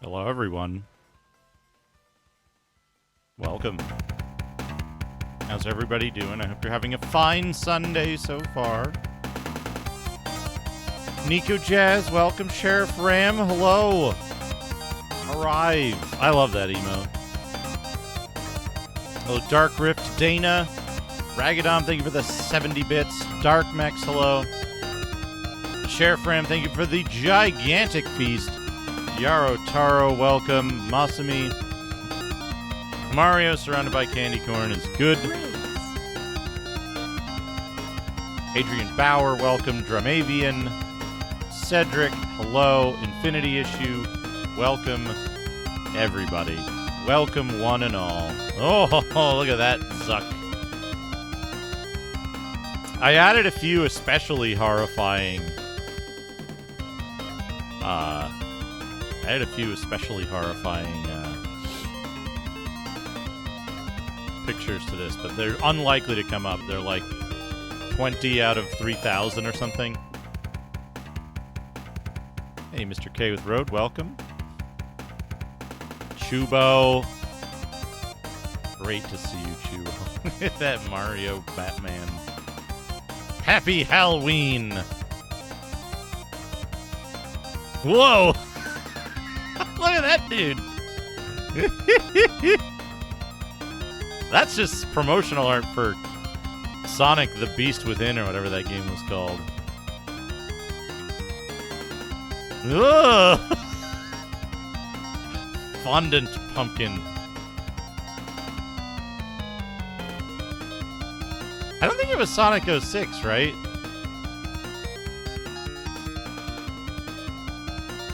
Hello, everyone. Welcome. How's everybody doing? I hope you're having a fine Sunday so far. Nico Jazz, welcome. Sheriff Ram, hello. Arrive. I love that emote. Hello, Dark Rift, Dana. Ragadom, thank you for the 70 bits. Dark Mex, hello. Sheriff Ram, thank you for the gigantic feast. Yaro Taro, welcome. Masumi. Mario surrounded by candy corn is good. Adrian Bauer, welcome. Drumavian. Cedric, hello. Infinity Issue, welcome. Everybody. Welcome one and all. Oh, look at that Zuck. I added a few especially horrifying pictures to this, but they're unlikely to come up. They're like 20 out of 3,000 or something. Hey, Mr. K with Road, welcome. Chubo. Great to see you, Chubo. That Mario Batman. Happy Halloween! Whoa! Look at that dude! That's just promotional art for Sonic the Beast Within, or whatever that game was called. Ugh! Fondant pumpkin. I don't think it was Sonic 06, right?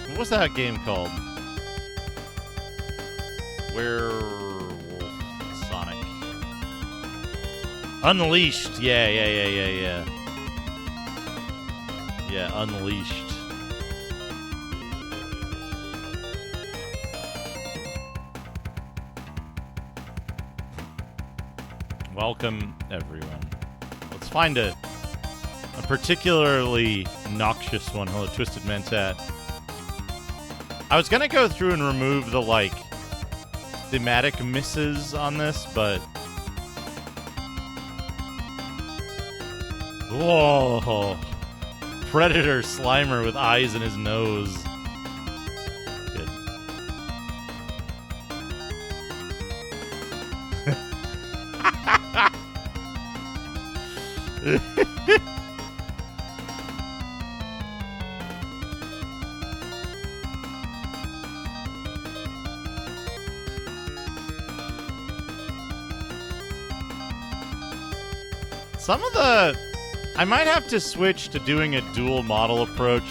What was that game called? Werewolf Sonic. Unleashed. Yeah. Yeah, Unleashed. Welcome, everyone. Let's find a particularly noxious one. Hello, Twisted Mentat. I was gonna go through and remove the, like, thematic misses on this, but... Whoa! Predator Slimer with eyes in his nose. Good. Some of the... I might have to switch to doing a dual model approach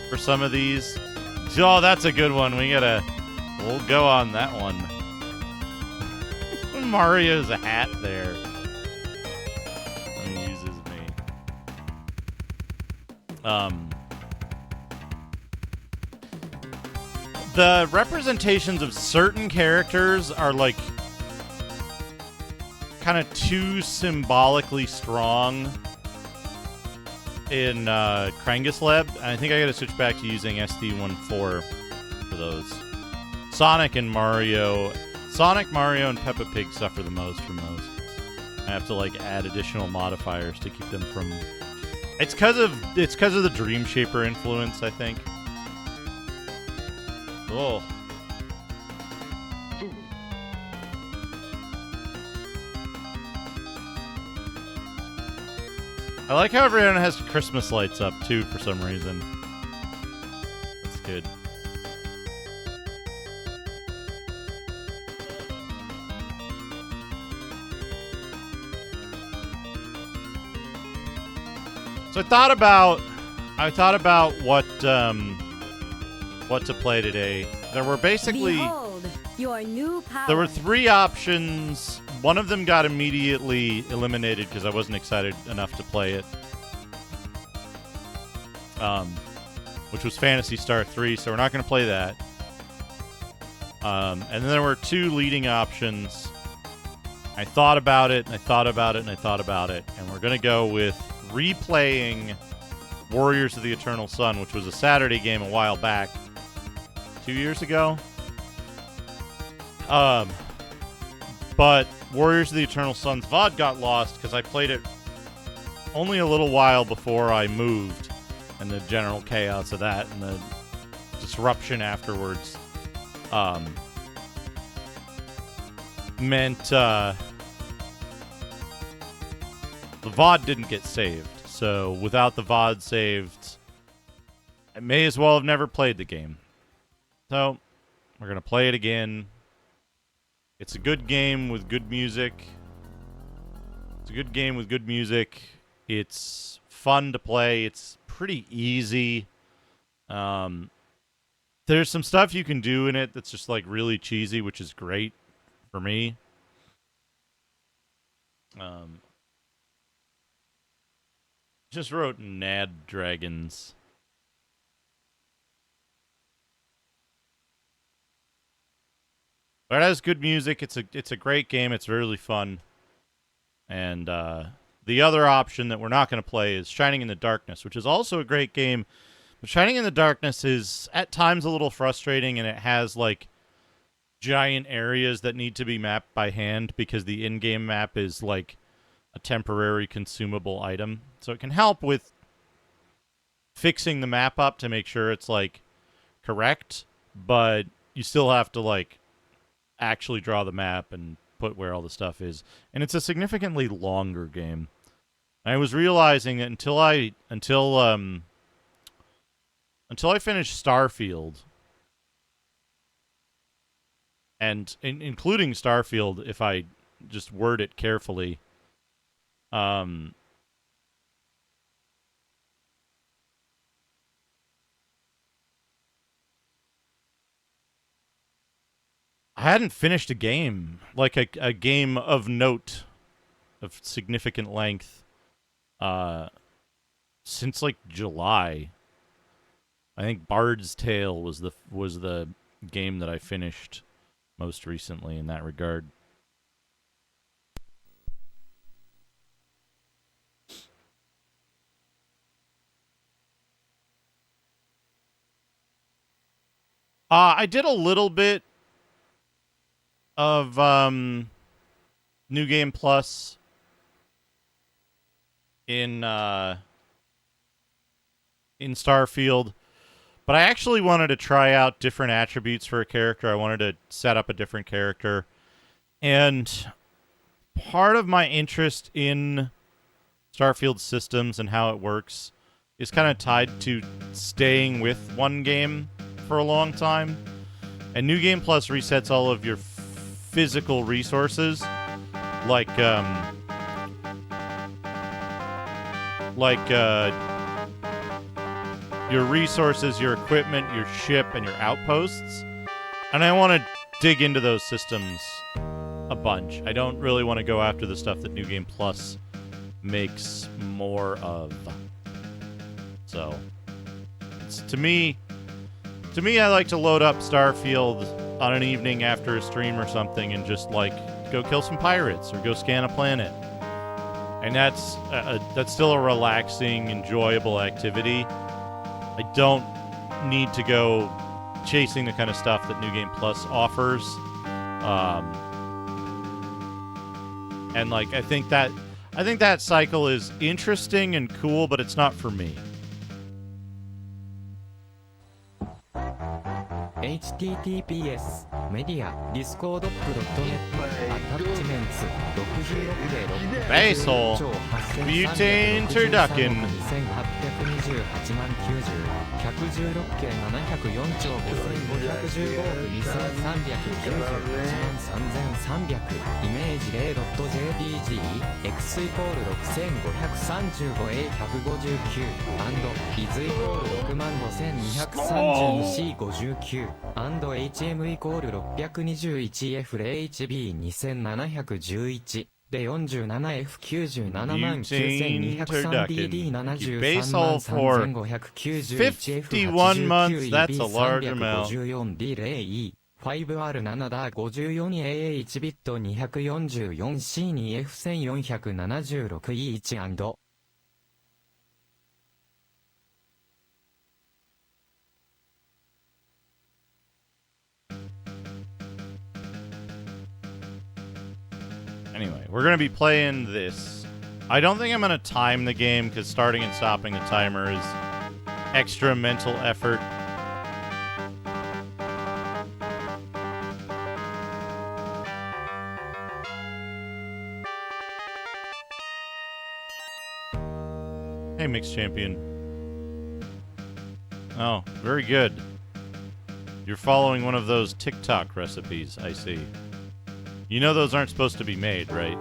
for some of these. Oh, that's a good one. We'll go on that one. Mario's a hat there. Amuses me. The representations of certain characters are like kind of too symbolically strong in Krangusleb, and I think I gotta switch back to using SD14 for those. Sonic, Mario, and Peppa Pig suffer the most from those. I have to like add additional modifiers to keep them from... It's because of the Dream Shaper influence, I think. Oh. I like how everyone has Christmas lights up, too, for some reason. That's good. So I thought about what to play today. There were basically... Behold, your new power. There were 3 options. One of them got immediately eliminated because I wasn't excited enough to play it. Which was Phantasy Star 3, so we're not going to play that. And then there were 2 leading options. I thought about it, and I thought about it, and I thought about it. And we're going to go with replaying Warriors of the Eternal Sun, which was a Saturday game a while back. 2 years ago. But Warriors of the Eternal Suns VOD got lost because I played it only a little while before I moved, and the general chaos of that and the disruption afterwards meant the VOD didn't get saved. So without the VOD saved, I may as well have never played the game. So we're going to play it again. It's a good game with good music. It's fun to play. It's pretty easy. There's some stuff you can do in it that's just like really cheesy, which is great for me. Just wrote Nad Dragons. But it has good music. It's a great game. It's really fun. And the other option that we're not going to play is Shining in the Darkness, which is also a great game. But Shining in the Darkness is at times a little frustrating, and it has like giant areas that need to be mapped by hand because the in-game map is like a temporary consumable item. So it can help with fixing the map up to make sure it's like correct, but you still have to like actually draw the map and put where all the stuff is. And it's a significantly longer game. I was realizing that until I finished Starfield, and including Starfield, if I just word it carefully, I hadn't finished a game, like a game of note, of significant length, since like July. I think Bard's Tale was the game that I finished most recently in that regard. I did a little bit of New Game Plus in Starfield, but I actually wanted to try out different attributes for a character. I wanted to set up a different character, and part of my interest in Starfield systems and how it works is kind of tied to staying with one game for a long time. And New Game Plus resets all of your physical resources, like your resources, your equipment, your ship, and your outposts. And I want to dig into those systems a bunch. I don't really want to go after the stuff that New Game Plus makes more of. So, to me, I like to load up Starfield on an evening after a stream or something and just like go kill some pirates or go scan a planet. And that's still a relaxing, enjoyable activity. I don't need to go chasing the kind of stuff that New Game Plus offers. And like I think that cycle is interesting and cool, but it's not for me. https メディア discord.net アタッチメンツ66で Basel Butane Turducken 2828万90 116K 704兆5515億2398万3300イメージ 0.jpg x イコール 6535A159 イズイコール 65232C59 HM イコール 621FHB2711 で 47F97 万 9203DD73 万 3591F51 months, that's a large amount. D354D0E 5R7 だ 54AA1 ビット 244C2F1476E1 & Anyway, we're going to be playing this. I don't think I'm going to time the game because starting and stopping the timer is extra mental effort. Hey, Mixed Champion. Oh, very good. You're following one of those TikTok recipes, I see. You know those aren't supposed to be made, right?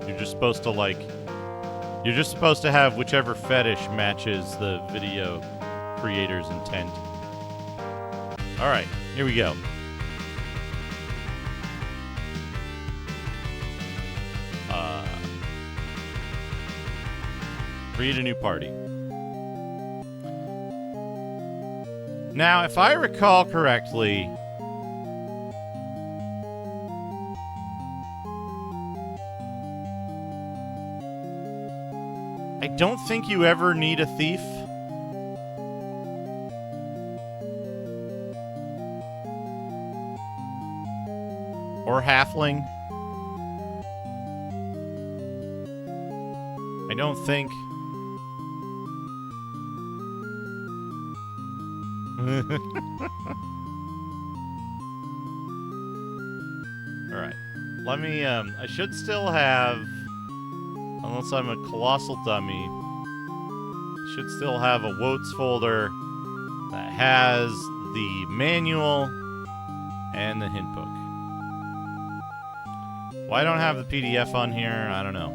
You're just supposed to, like... You're just supposed to have whichever fetish matches the video creator's intent. Alright, here we go. Create a new party. Now, if I recall correctly... I don't think you ever need a thief. Or halfling. I don't think... Alright. Let me, I should still have, unless I'm a colossal dummy, I should still have a Wotes folder that has the manual and the hint book. Why I don't have the PDF on here, I don't know.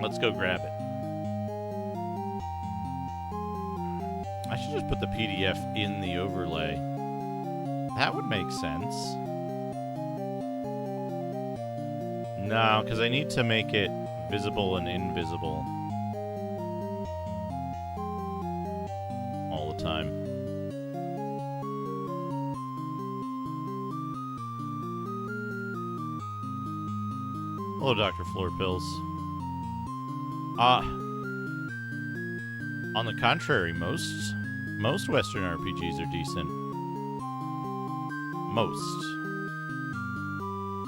Let's go grab it. I should just put the PDF in the overlay. That would make sense. No, because I need to make it visible and invisible all the time. Hello, Dr. Floor Pills. On the contrary, most Western RPGs are decent. Most.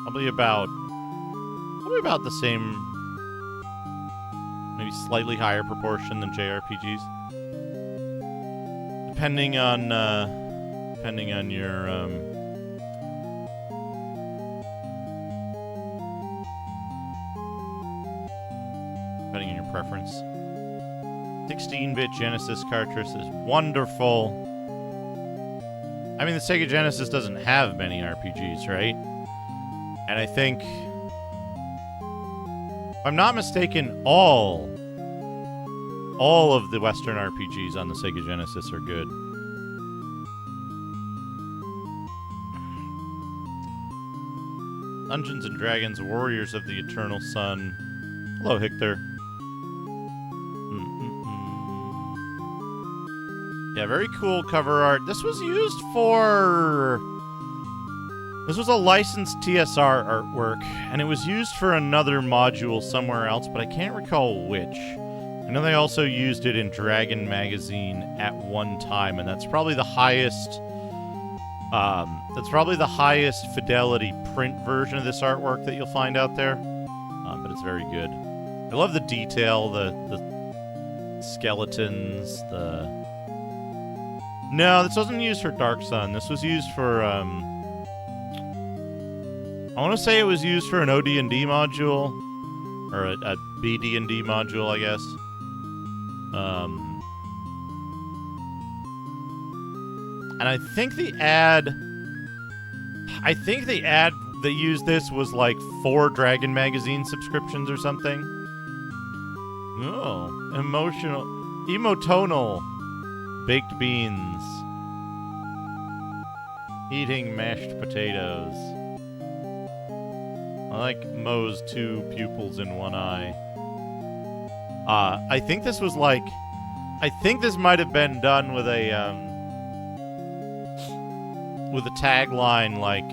Probably about the same, maybe slightly higher proportion than JRPGs. Depending on your depending on your preference. 16-bit Genesis cartridge is wonderful. I mean, the Sega Genesis doesn't have many RPGs, right? And I think, if I'm not mistaken, all of the Western RPGs on the Sega Genesis are good. Dungeons and Dragons, Warriors of the Eternal Sun. Hello, Hector. Yeah, very cool cover art. This was used for... This was a licensed TSR artwork, and it was used for another module somewhere else, but I can't recall which. I know they also used it in Dragon Magazine at one time, and that's probably the highest... that's probably the highest fidelity print version of this artwork that you'll find out there. But it's very good. I love the detail, the skeletons, the... No, this wasn't used for Dark Sun. This was used for, I want to say it was used for an OD&D module. Or a BD&D module, I guess. And I think the ad that used this was like 4 Dragon Magazine subscriptions or something. Oh, emotonal. Baked beans. Eating mashed potatoes. I like Moe's 2 pupils in 1 eye. I think this was like... I think this might have been done with a tagline like,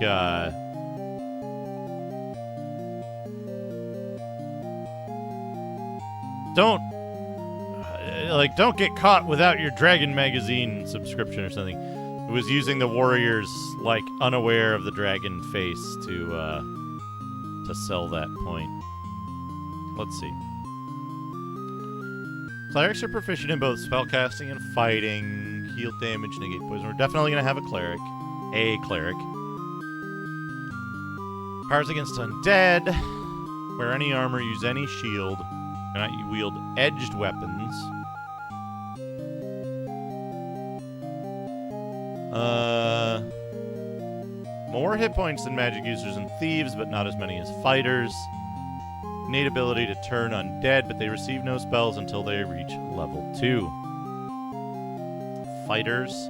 Don't get caught without your Dragon Magazine subscription or something. It was using the warriors, like, unaware of the dragon face to sell that point. Let's see. Clerics are proficient in both spellcasting and fighting. Heal damage, negate poison. We're definitely going to have a cleric. A cleric. Powers against undead. Wear any armor, use any shield. Cannot wield edged weapons. More hit points than magic users and thieves, but not as many as fighters. Innate ability to turn undead, but they receive no spells until they reach level 2. Fighters.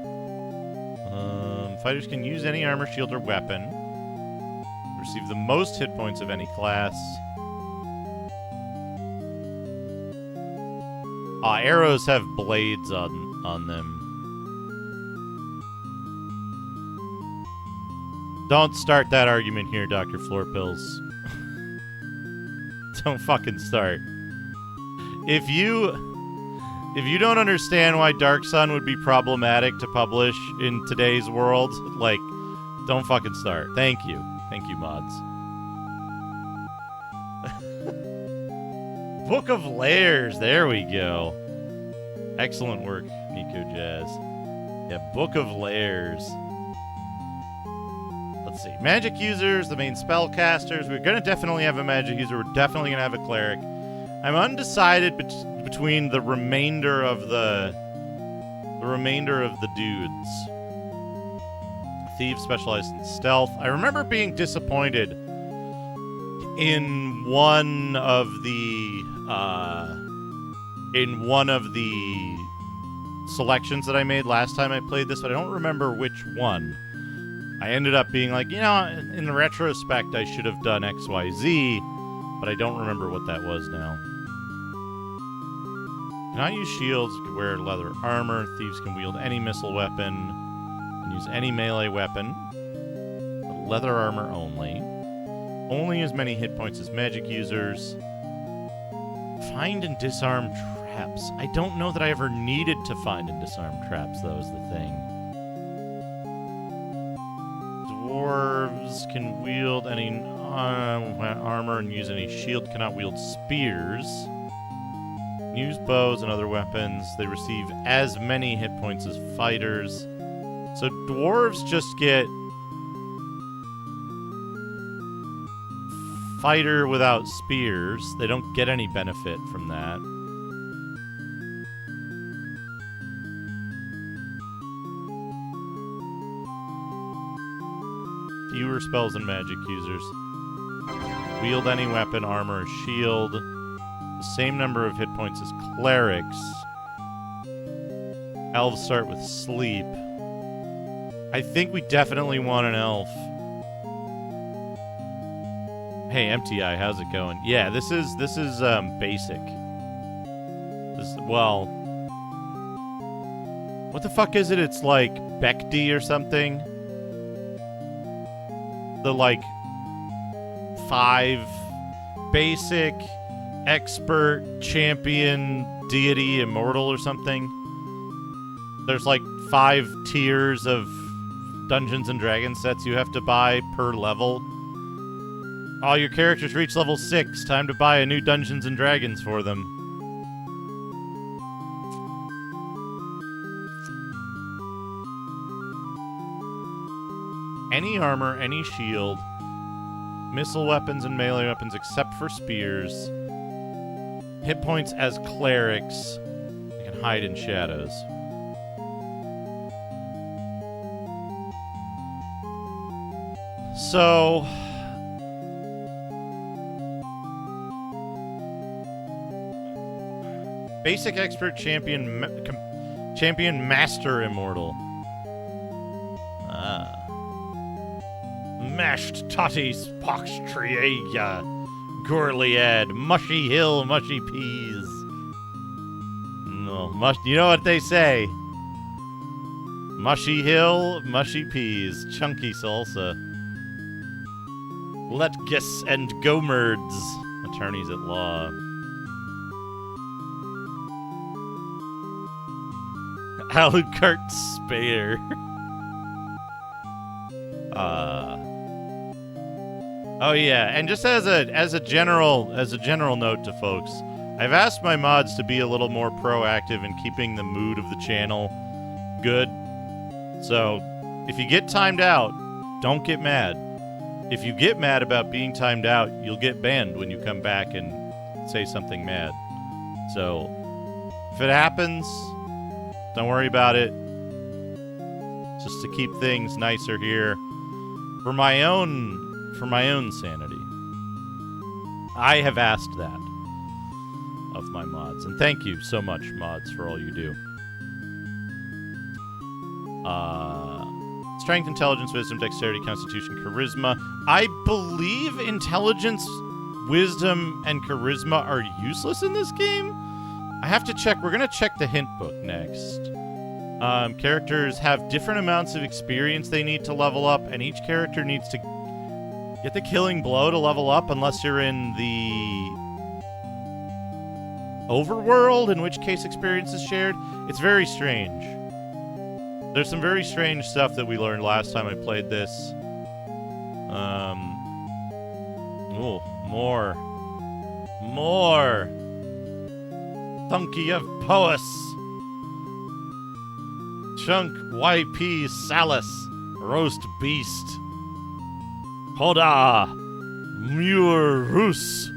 Fighters can use any armor, shield, or weapon. Receive the most hit points of any class. Arrows have blades on them. Don't start that argument here, Dr. Floorpills. Don't fucking start. If you don't understand why Dark Sun would be problematic to publish in today's world, like, don't fucking start. Thank you. Thank you, mods. Book of Lairs. There we go. Excellent work, Nico Jazz. Yeah, Book of Lairs. Let's see. Magic users, the main spellcasters. We're going to definitely have a magic user. We're definitely going to have a cleric. I'm undecided between the remainder of the dudes. Thieves specialized in stealth. I remember being disappointed in one of the selections that I made last time I played this, but I don't remember which one. I ended up being like, you know, in retrospect, I should have done XYZ, but I don't remember what that was now. Cannot use shields, can wear leather armor, thieves can wield any missile weapon, and use any melee weapon, but leather armor only. Only as many hit points as magic users. Find and disarm traps. I don't know that I ever needed to find and disarm traps, though, is the thing. Dwarves can wield any armor and use any shield, cannot wield spears. Use bows and other weapons. They receive as many hit points as fighters. So dwarves just get fighter without spears. They don't get any benefit from that. Fewer spells than magic users. Wield any weapon, armor, or shield. The same number of hit points as clerics. Elves start with sleep. I think we definitely want an elf. Hey, MTI, how's it going? Yeah, this is basic. Well, what the fuck is it? It's like Bekti or something. The like 5 basic, expert, champion, deity, immortal or something. There's like 5 tiers of Dungeons and Dragons sets you have to buy per level. All your characters reach level 6. Time to buy a new Dungeons and Dragons for them. Any armor, any shield, missile weapons and melee weapons except for spears. Hit points as clerics. You can hide in shadows. So basic expert champion champion master immortal. Mashed totties pox triaya Gorliad mushy hill mushy peas. No, you know what they say. Mushy hill mushy peas chunky salsa. Letgus and Gomerds, attorneys at law. Alucard Spare. Oh yeah, and just as a general note to folks, I've asked my mods to be a little more proactive in keeping the mood of the channel good. So, if you get timed out, don't get mad. If you get mad about being timed out, you'll get banned when you come back and say something mad. So, if it happens, don't worry about it. Just to keep things nicer here. For my own sanity. I have asked that of my mods. And thank you so much, mods, for all you do. Strength, intelligence, wisdom, dexterity, constitution, charisma. I believe intelligence, wisdom, and charisma are useless in this game. I have to check. We're going to check the hint book next. Characters have different amounts of experience they need to level up, and each character needs to get the killing blow to level up unless you're in the overworld, in which case experience is shared. It's very strange. There's some very strange stuff that we learned last time I played this. Oh, more. Thunky of Poas. Chunk YP Salus. Roast Beast. Hoda. Muir Roos.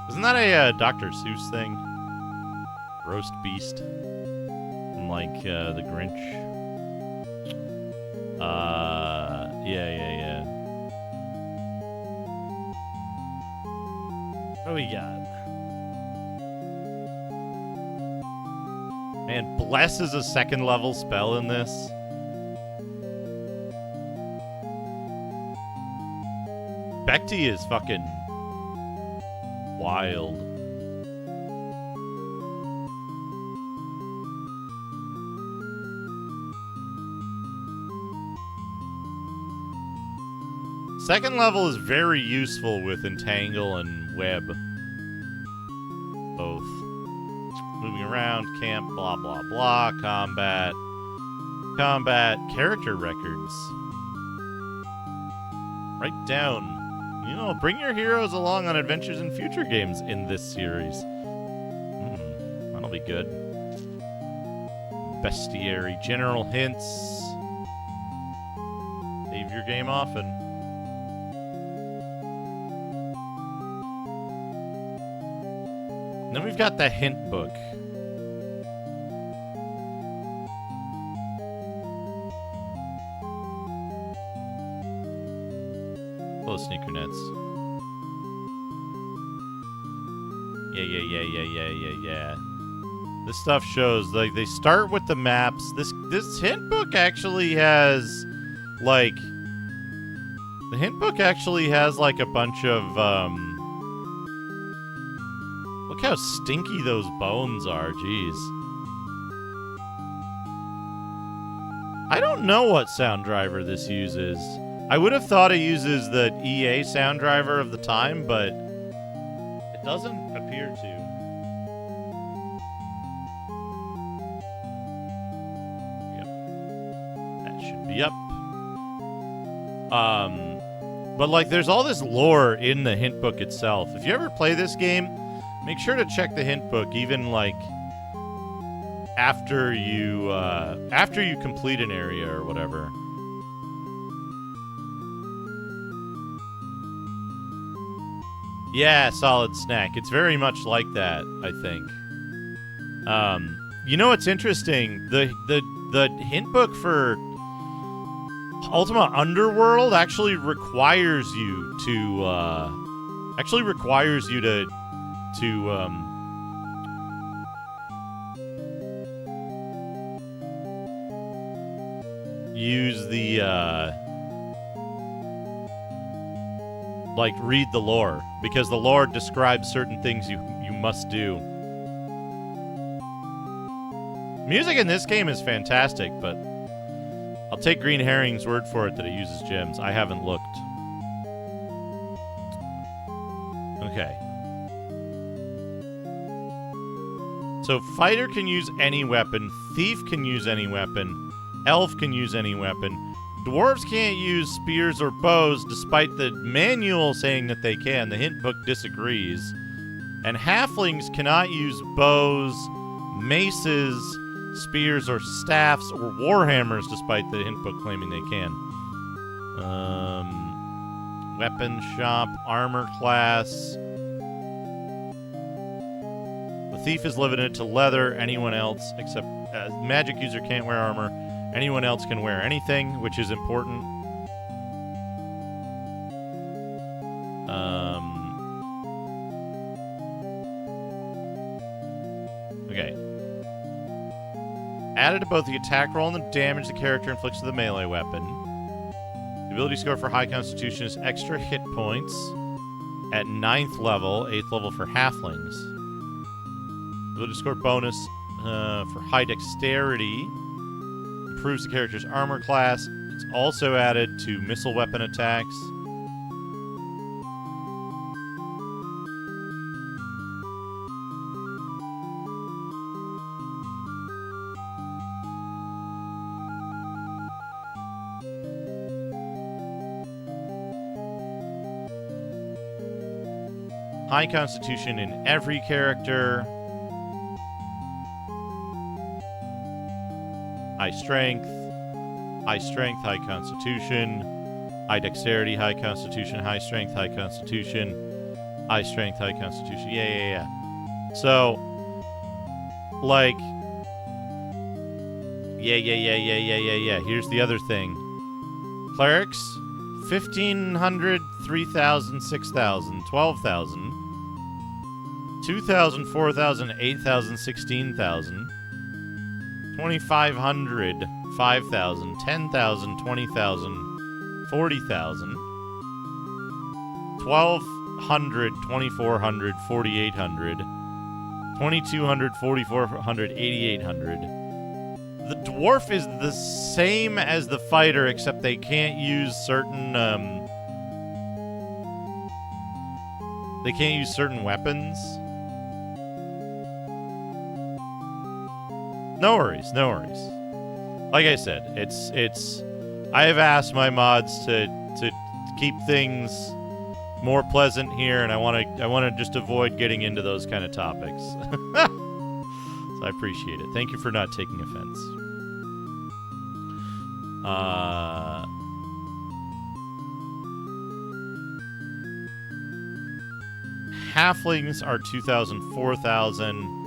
Isn't that a Dr. Seuss thing? Roast Beast. From, like, the Grinch. Yeah. What do we got? Man, Bless is a second level spell in this. Bekti is fucking wild. Second level is very useful with Entangle and Web. Both. Moving around, camp, blah, blah, blah, combat, character records. Write down. You know, bring your heroes along on adventures in future games in this series. That'll be good. Bestiary. General hints. Save your game often. And then we've got the hint book. Close sneaker nets. Yeah. This stuff shows, like, they start with the maps. This hint book actually has, like, the hint book actually has, like, a bunch of, look how stinky those bones are, jeez. I don't know what sound driver this uses. I would have thought it uses the EA sound driver of the time, but it doesn't appear to. Yep. That should be up. But, like, there's all this lore in the hint book itself. If you ever play this game, make sure to check the hint book, even, like, after you complete an area or whatever. Yeah, Solid Snack. It's very much like that, I think. You know what's interesting? The hint book for Ultima Underworld actually requires you to use the like, read the lore, because the lore describes certain things you must do. Music in this game is fantastic, but I'll take Green Herring's word for it that it uses gems. I haven't looked. Okay. So fighter can use any weapon, thief can use any weapon, elf can use any weapon. Dwarves can't use spears or bows despite the manual saying that they can. The hint book disagrees. And halflings cannot use bows, maces, spears, or staffs, or warhammers despite the hint book claiming they can. Weapon shop, armor class. The thief is limited to leather. Anyone else except magic user can't wear armor. Anyone else can wear anything, which is important. Okay. Added to both the attack roll and the damage the character inflicts with a melee weapon. The ability score for High Constitution is extra hit points at 9th level, 8th level for halflings. Ability score bonus for High Dexterity. Improves the character's armor class. It's also added to missile weapon attacks. High Constitution in every character. High Strength, High Constitution, High Dexterity, High Constitution, High Strength, High Constitution, High Strength, High Constitution. Yeah. So, like, yeah. Here's the other thing. Clerics, 1,500, 3,000, 6,000, 12,000, 2,000, 4,000, 8,000, 16,000. 2,500, 5,000, 10,000, 20,000, 40,000, 1,200, 2,400, 4,800, 2,200, 4,400, 8,800. The dwarf is the same as the fighter, except they can't use certain, they can't use certain weapons. No worries. Like I said, it's. I have asked my mods to keep things more pleasant here, and I want to just avoid getting into those kind of topics. So I appreciate it. Thank you for not taking offense. Halflings are 2,000, 4,000.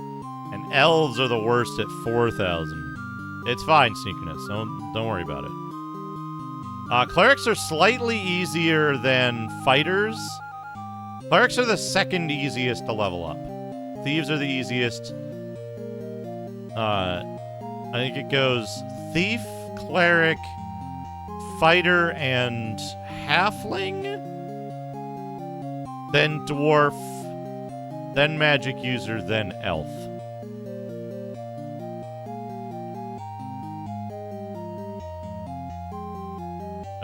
And elves are the worst at 4,000. It's fine, Synchronous. Don't worry about it. Clerics are slightly easier than fighters. Clerics are the second easiest to level up. Thieves are the easiest. I think it goes thief, cleric, fighter, and halfling. Then dwarf. Then magic user. Then elf.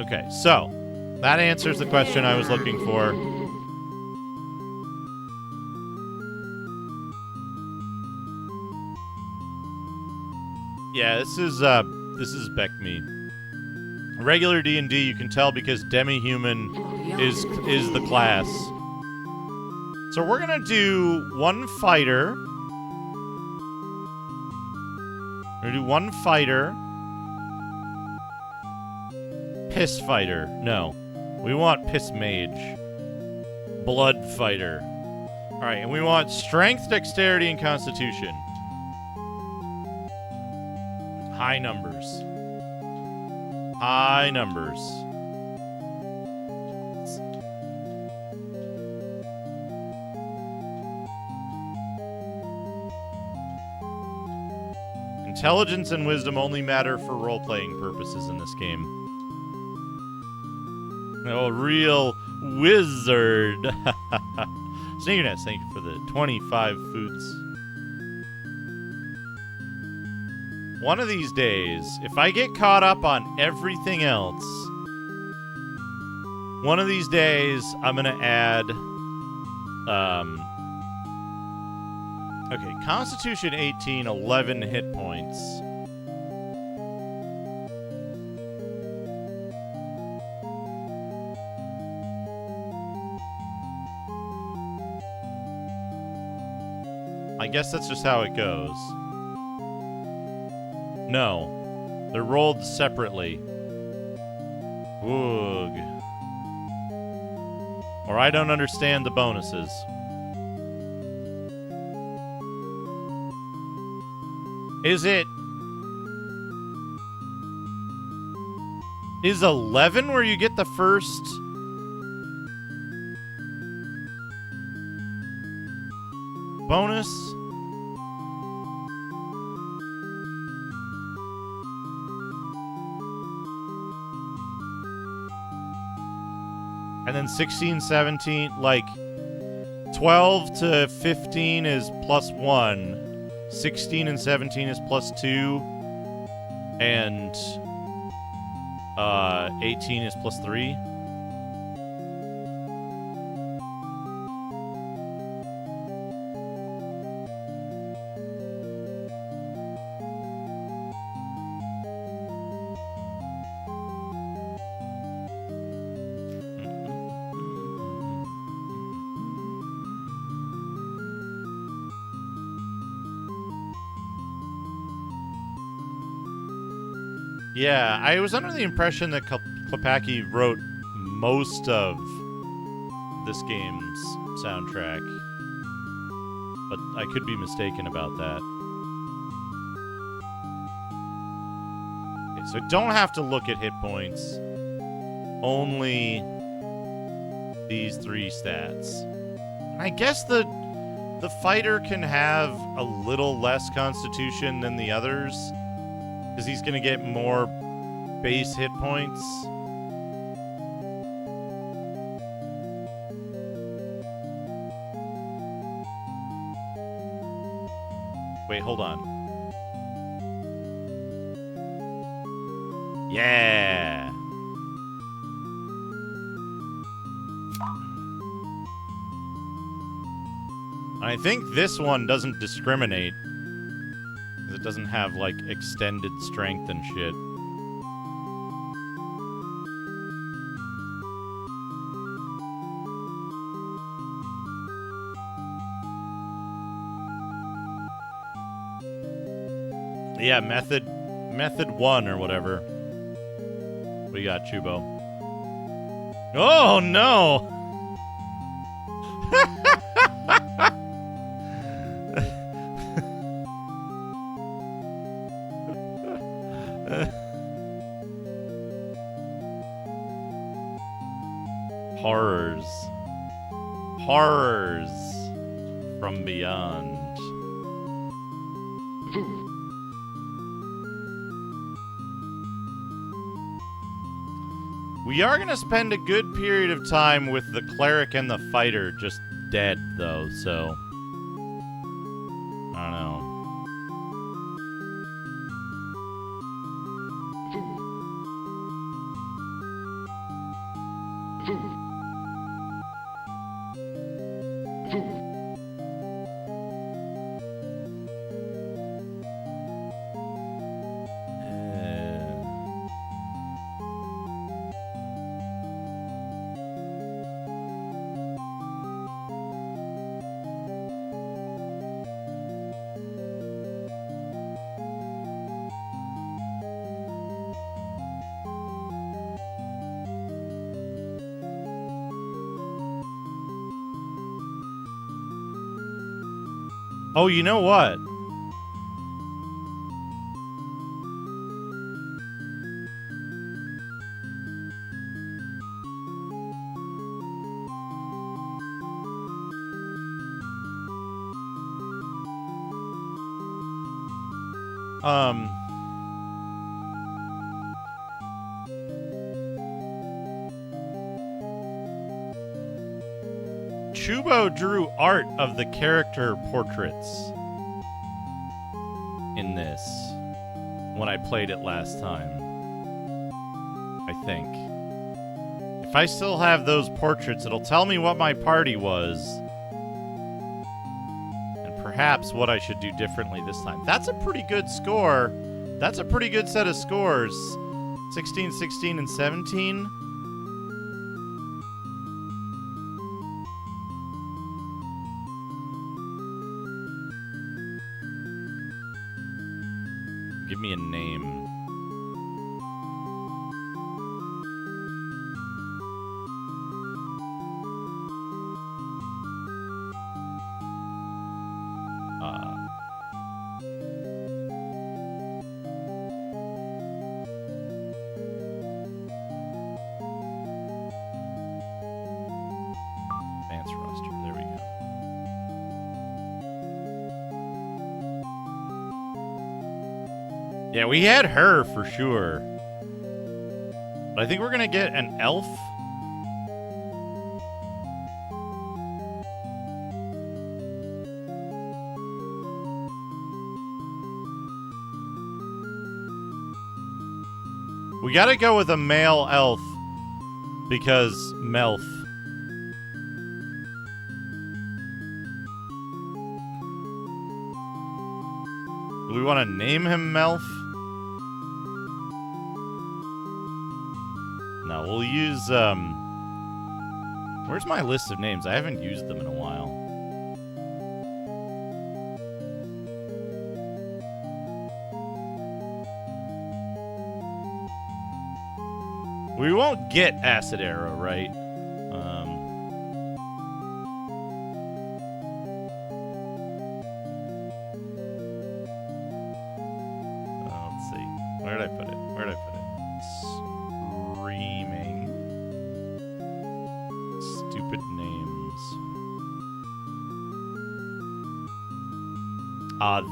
Okay, so that answers the question I was looking for. Yeah, this is Beck me. Regular D&D, you can tell because demi-human is the class. So we're gonna do one fighter. We're gonna do one fighter. Piss fighter. No. We want piss mage. Blood fighter. Alright, and we want strength, dexterity, and constitution. High numbers. High numbers. Intelligence and wisdom only matter for role-playing purposes in this game. Oh, real wizard. Sneakerness, thank you for the 25 foods. One of these days, if I get caught up on everything else, one of these days I'm going to add Okay, Constitution 18, 11 hit points. I guess that's just how it goes. No. They're rolled separately. Woog. Or I don't understand the bonuses. Is 11 where you get the first bonus? And then 16, 17, like 12 to 15 is plus 1. 16 and 17 is plus 2. And 18 is plus 3. Yeah, I was under the impression that Klepacki wrote most of this game's soundtrack, but I could be mistaken about that. Okay, so I don't have to look at hit points, only these 3 stats. I guess the fighter can have a little less constitution than the others, because he's going to get more base hit points. Wait, hold on. Yeah! I think this one doesn't discriminate. It doesn't have, like, extended strength and shit. Yeah, method 1 or whatever. What do you got, Chubo? Oh, no! Horrors. Horrors from beyond. We are going to spend a good period of time with the cleric and the fighter just dead, though, so I don't know. Oh, you know what? Chubo drew art of the character portraits in this when I played it last time. I think. If I still have those portraits, it'll tell me what my party was perhaps what I should do differently this time. That's a pretty good score. That's a pretty good set of scores. 16, 16, and 17. Give me a name. Advanced roster. There we go. Yeah, we had her for sure. But I think we're gonna get an elf. We gotta go with a male elf because Melf. Do we want to name him Melf? No, we'll use, where's my list of names? I haven't used them in a while. We won't get Acid Arrow, right? Let's see. Where did I put it? Where did I put it? Screaming. Stupid names.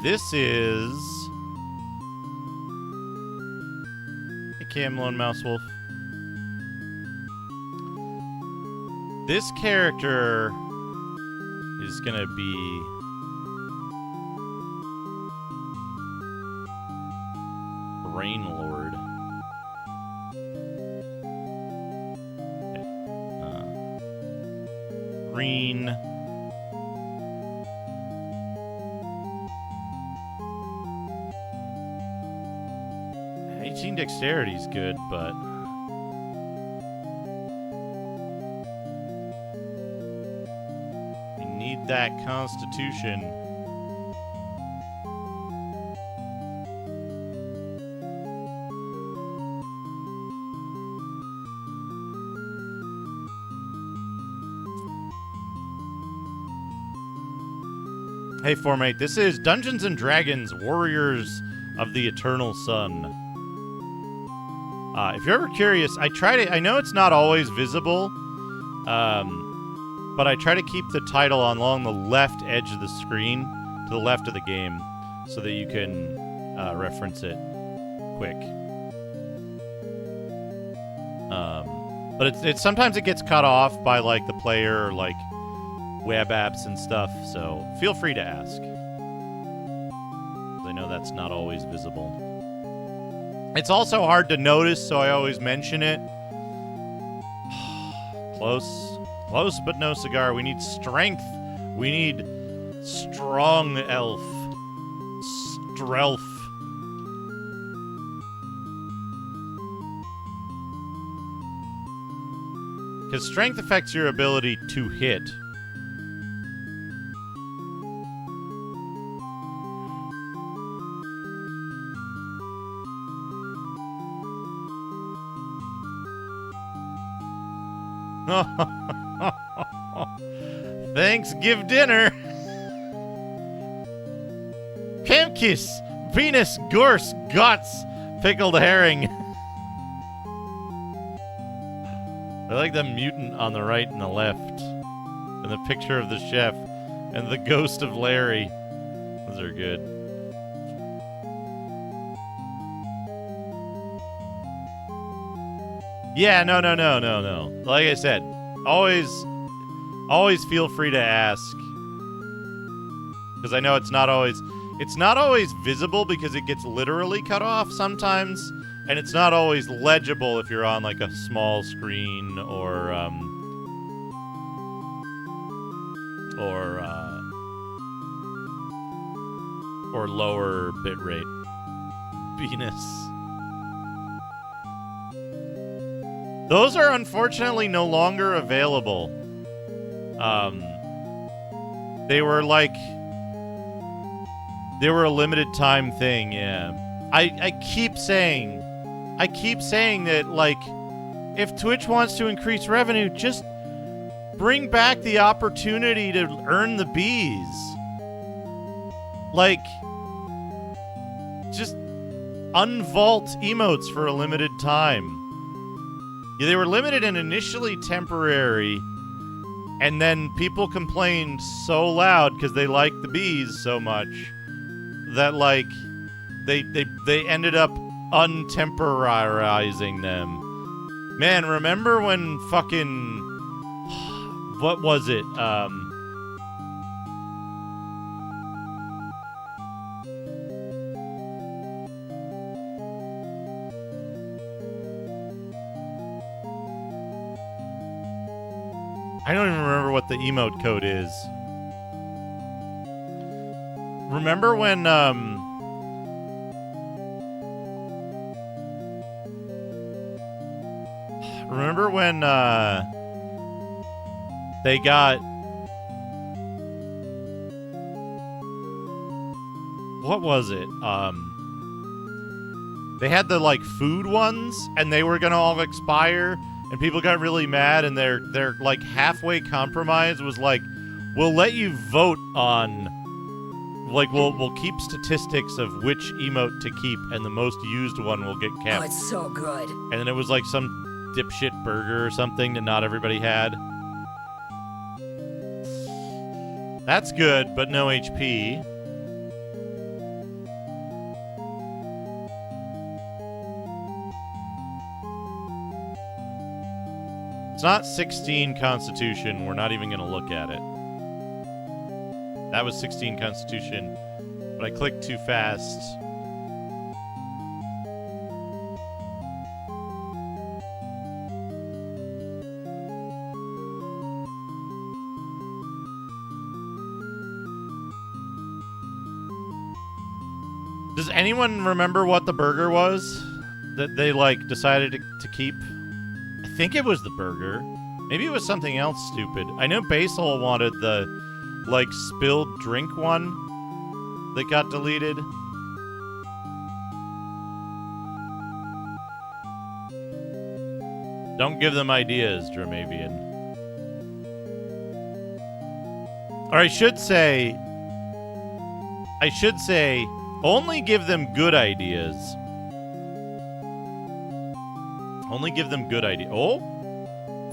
This is... Hey, Camlone Mousewolf. This character is gonna be Rain Lord. Okay. Green. '18 dexterity is good, but that constitution. Hey, Formate, this is Dungeons and Dragons Warriors of the Eternal Sun. If you're ever curious, I know it's not always visible, but I try to keep the title along the left edge of the screen, to the left of the game, so that you can reference it quick. But it's sometimes it gets cut off by like the player or like web apps and stuff, so feel free to ask. I know that's not always visible. It's also hard to notice, so I always mention it. Close. Close, but no cigar. We need strength. We need strong elf. Strelf. Because strength affects your ability to hit. Thanks, give dinner. Camkiss, Venus, Gorse, Guts, pickled herring. I like the mutant on the right and the left. And the picture of the chef. And the ghost of Larry. Those are good. Yeah, no. Like I said, always feel free to ask. Because I know it's not always visible because it gets literally cut off sometimes. And it's not always legible if you're on like a small screen or or lower bitrate. Venus. Those are unfortunately no longer available. They were a limited time thing, yeah. I keep saying that, like, if Twitch wants to increase revenue, just bring back the opportunity to earn the bees. Like, just unvault emotes for a limited time. Yeah, they were limited and initially temporary, and then people complained so loud because they liked the bees so much that, like, they ended up untemporarizing them. Man, remember when fucking... What was it? I don't even remember what the emote code is. Remember when, they got... What was it? They had the, like, food ones, and they were gonna all expire, and people got really mad, and their like, halfway compromise was like, we'll let you vote on... Like, we'll keep statistics of which emote to keep, and the most used one will get kept. Oh, it's so good. And then it was like some dipshit burger or something that not everybody had. That's good, but no HP. It's not 16 Constitution. We're not even going to look at it. That was 16 Constitution, but I clicked too fast. Does anyone remember what the burger was that they, like, decided to keep? I think it was the burger. Maybe it was something else stupid. I know Basil wanted the, like, spilled drink one that got deleted. Don't give them ideas, Dramavian. Or I should say, only give them good ideas. Only give them good ideas. Oh,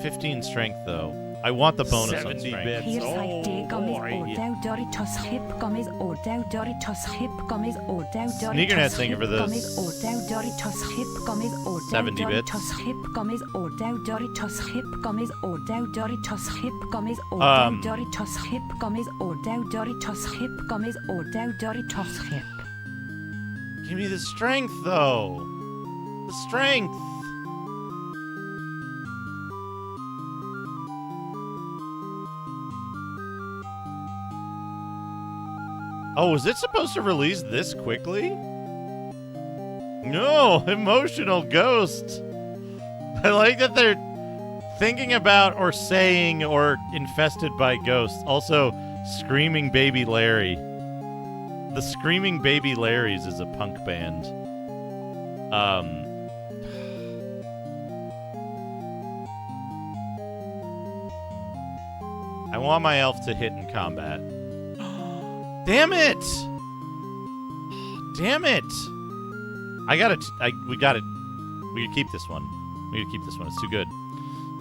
15 strength, though. I want the bonus on strength. Here's Oh, like day gummies boy. or dow Doritos hip gummies or dow Doritos hip gummies or dow Sneaker Net Doritos singer hip for this. gummies or dow Doritos hip gummies or dow 70 bits. Doritos hip gummies or dow Doritos hip gummies or dow Doritos hip gummies or dow Doritos hip gummies or dow Doritos hip gummies or dow Doritos hip. Give me the strength, though. The strength. Oh, was it supposed to release this quickly? No, emotional ghost. I like that they're thinking about or saying or infested by ghosts. Also, Screaming Baby Larry. The Screaming Baby Larrys is a punk band. I want my elf to hit in combat. Damn it! Damn it! We gotta keep this one. We gotta keep this one. It's too good.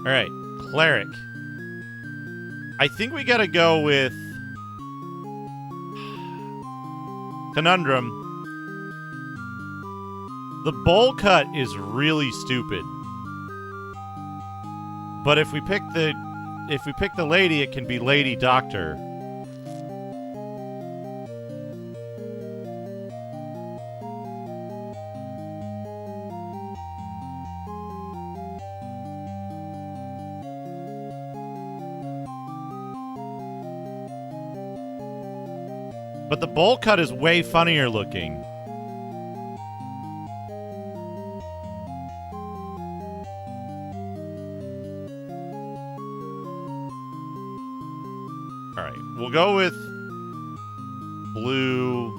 Alright, Cleric. I think we gotta go with Conundrum. The bowl cut is really stupid. But if we pick the lady, it can be Lady Doctor. But the bowl cut is way funnier looking. Alright, we'll go with blue.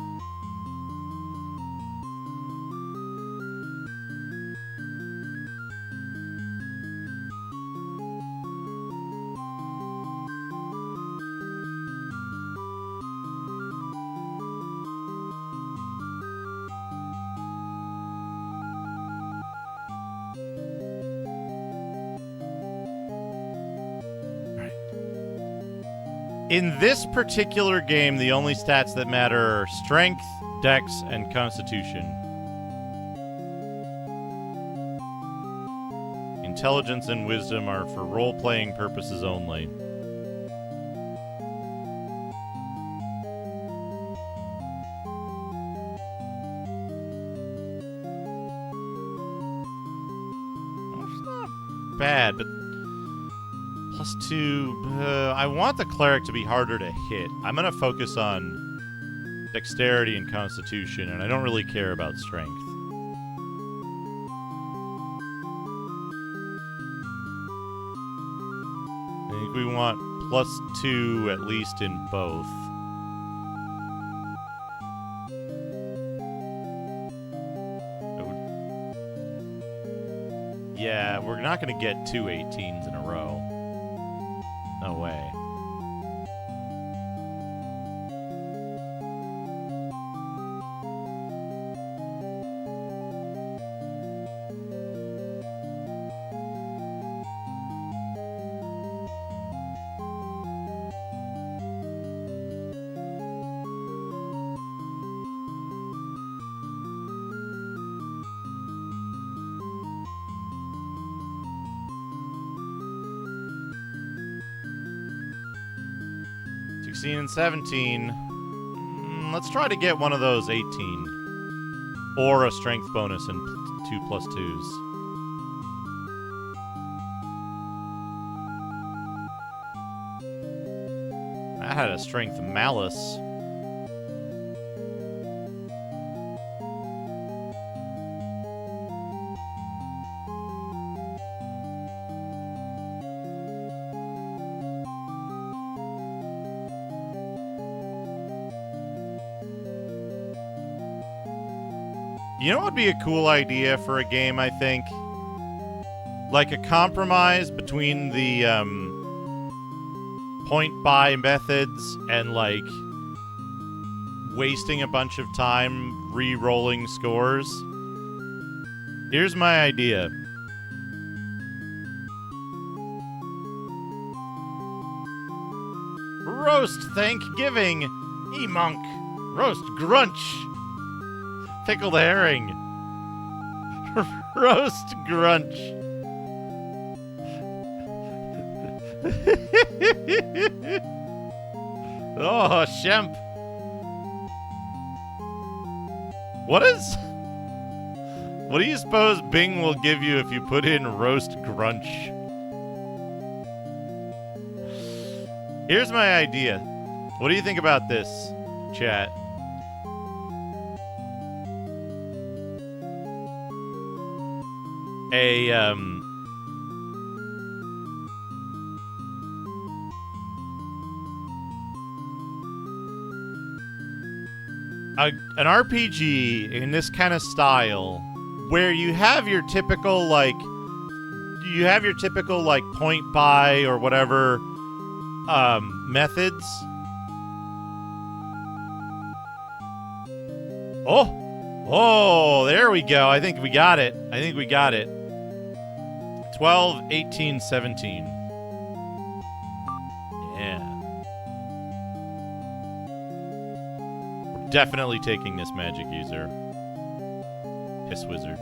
In this particular game, the only stats that matter are strength, dex, and constitution. Intelligence and wisdom are for role-playing purposes only. That's not bad, but +2. I want the cleric to be harder to hit. I'm going to focus on dexterity and constitution, and I don't really care about strength. I think we want +2 at least in both. Yeah, we're not going to get 2 18s in a row. No way. And 17. Let's try to get one of those 18. Or a strength bonus and 2 +2s. I had a strength malice. You know what would be a cool idea for a game, I think? Like a compromise between the point buy methods and like wasting a bunch of time re-rolling scores. Here's my idea. Roast Thanksgiving, E-Monk, roast Grunch. Pickled herring. Roast Grunch. Oh, Shemp. What do you suppose Bing will give you if you put in roast Grunch? Here's my idea. What do you think about this, chat? An RPG in this kind of style where you have your typical like point buy or whatever methods. Oh, there we go. I think we got it. 12, 18, 17. Yeah. We're definitely taking this magic user. Piss wizard.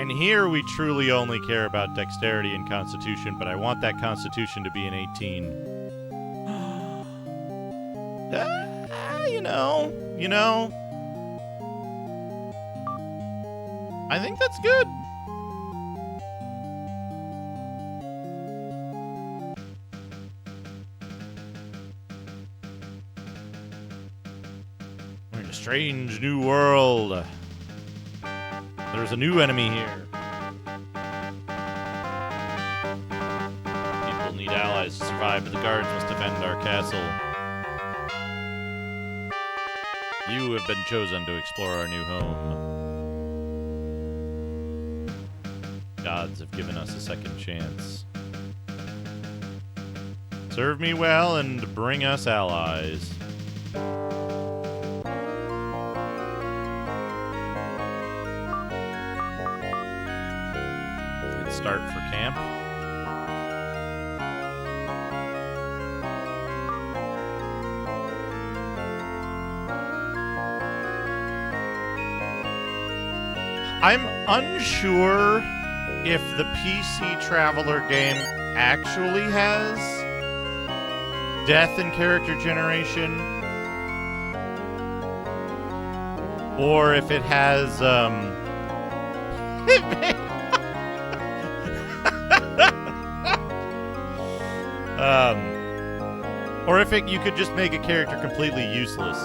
And here we truly only care about dexterity and constitution, but I want that constitution to be an 18. You know. I think that's good. We're in a strange new world. There's a new enemy here. People need allies to survive, but the guards must defend our castle. You have been chosen to explore our new home. Gods have given us a second chance. Serve me well and bring us allies. Let's start for camp. I'm unsure if the PC Traveler game actually has death and character generation, or if it has, or if you could just make a character completely useless.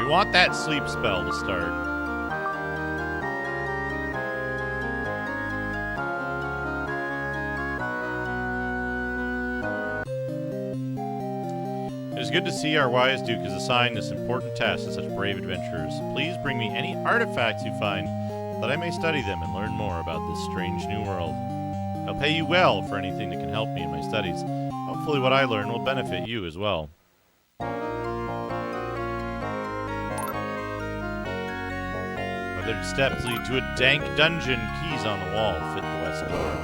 Want that sleep spell to start. It is good to see our wise Duke is assigned this important task to such brave adventurers. Please bring me any artifacts you find, that I may study them and learn more about this strange new world. I'll pay you well for anything that can help me in my studies. Hopefully what I learn will benefit you as well. Weathered steps lead to a dank dungeon. Keys on the wall fit the west door.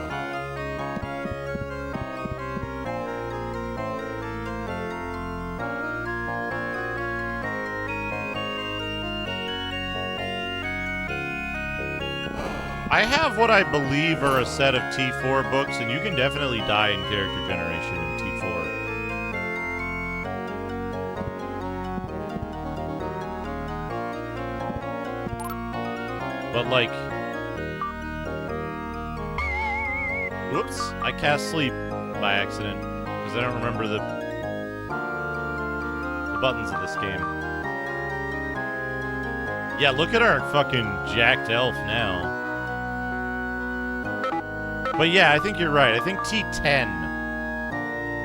I have what I believe are a set of T4 books, and you can definitely die in character generation in T4. But, like... Whoops, I cast sleep by accident, because I don't remember the buttons of this game. Yeah, look at our fucking jacked elf now. But yeah, I think you're right. I think T10.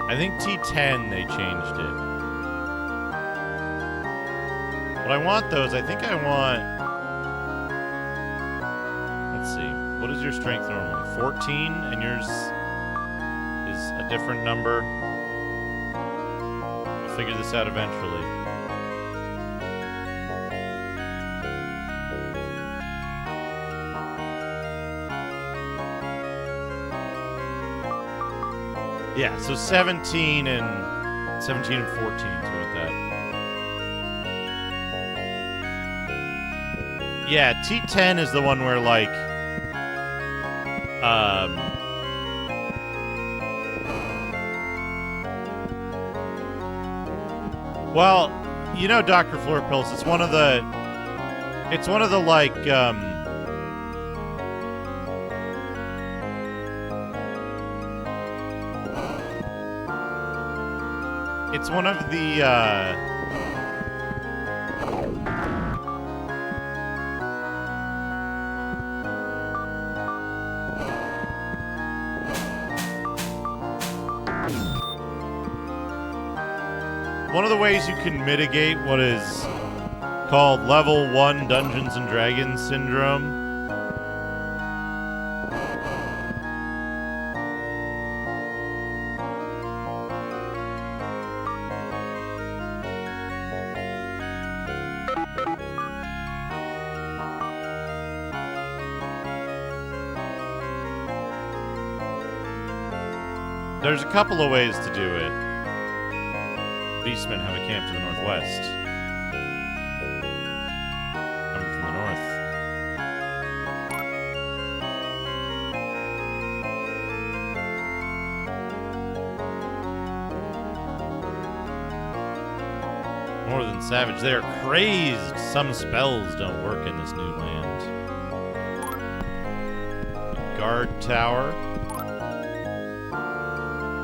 I think T10 they changed it. What I want, though, is I think I want... Let's see. What is your strength normally? 14? And yours is a different number? I'll figure this out eventually. Yeah, so 17 and 14, so with that. Yeah, T10 is the one where, like, well, you know Dr. Floor Pills, it's one of the, like, it's one of the, one of the ways you can mitigate what is called level 1 Dungeons and Dragons syndrome. There's a couple of ways to do it. Beastmen have a camp to the northwest. Coming from the north. Northern Savage, they are crazed. Some spells don't work in this new land. Guard tower.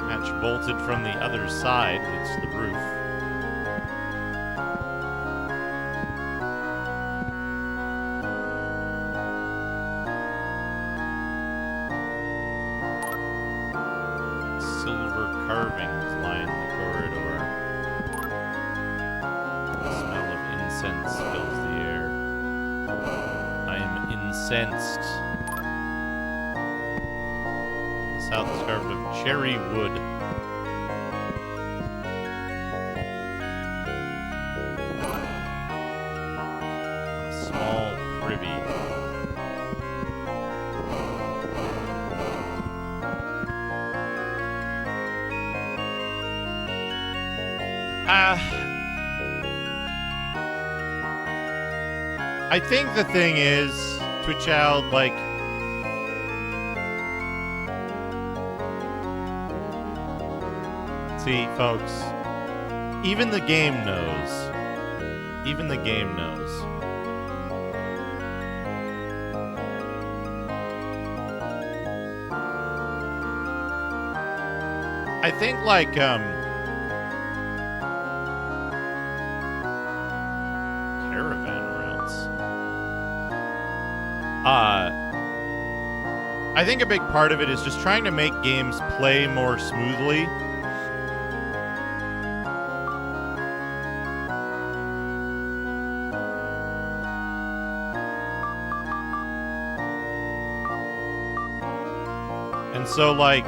Hatch bolted from the other side. It's the roof. Silver carvings line the corridor. The smell of incense fills the air. I am incensed. The south is carved of cherry wood. A small privy. I think the thing is, to a child, like, see, folks, even the game knows. Even the game knows. I think, like, caravan routes. I think a big part of it is just trying to make games play more smoothly. And so, like,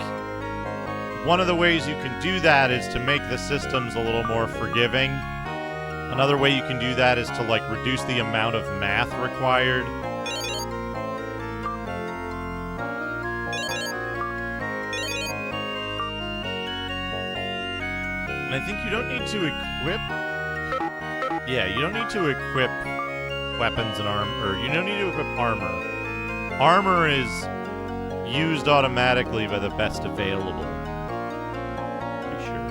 one of the ways you can do that is to make the systems a little more forgiving. Another way you can do that is to, like, reduce the amount of math required. And I think you don't need to equip... Yeah, you don't need to equip weapons and armor. Or you don't need to equip armor. Armor is used automatically by the best available. Pretty sure.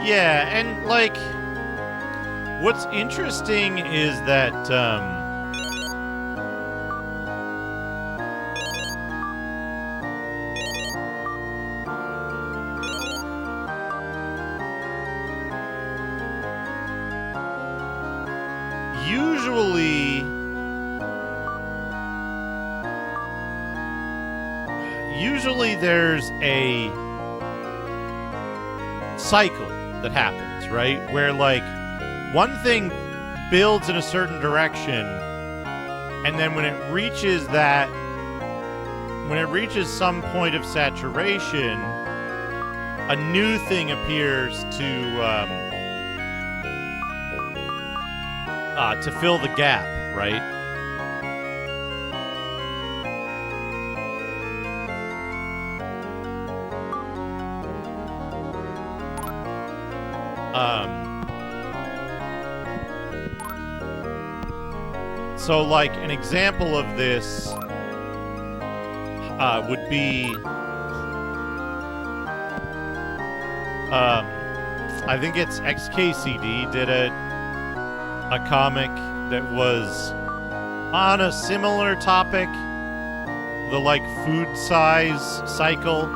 Yeah, and, like, what's interesting is that, usually there's a cycle that happens, right? Where, like, one thing builds in a certain direction, and then when it reaches some point of saturation, a new thing appears to fill the gap, right? So, like, an example of this would be, I think it's XKCD did a comic that was on a similar topic, the, like, food size cycle.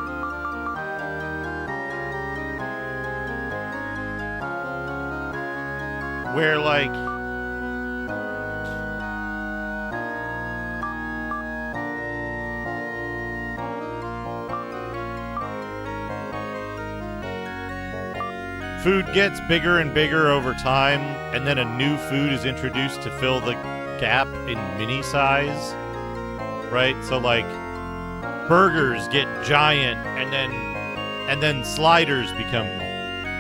Where, like, food gets bigger and bigger over time, and then a new food is introduced to fill the gap in mini size, right? So, like, burgers get giant, and then sliders become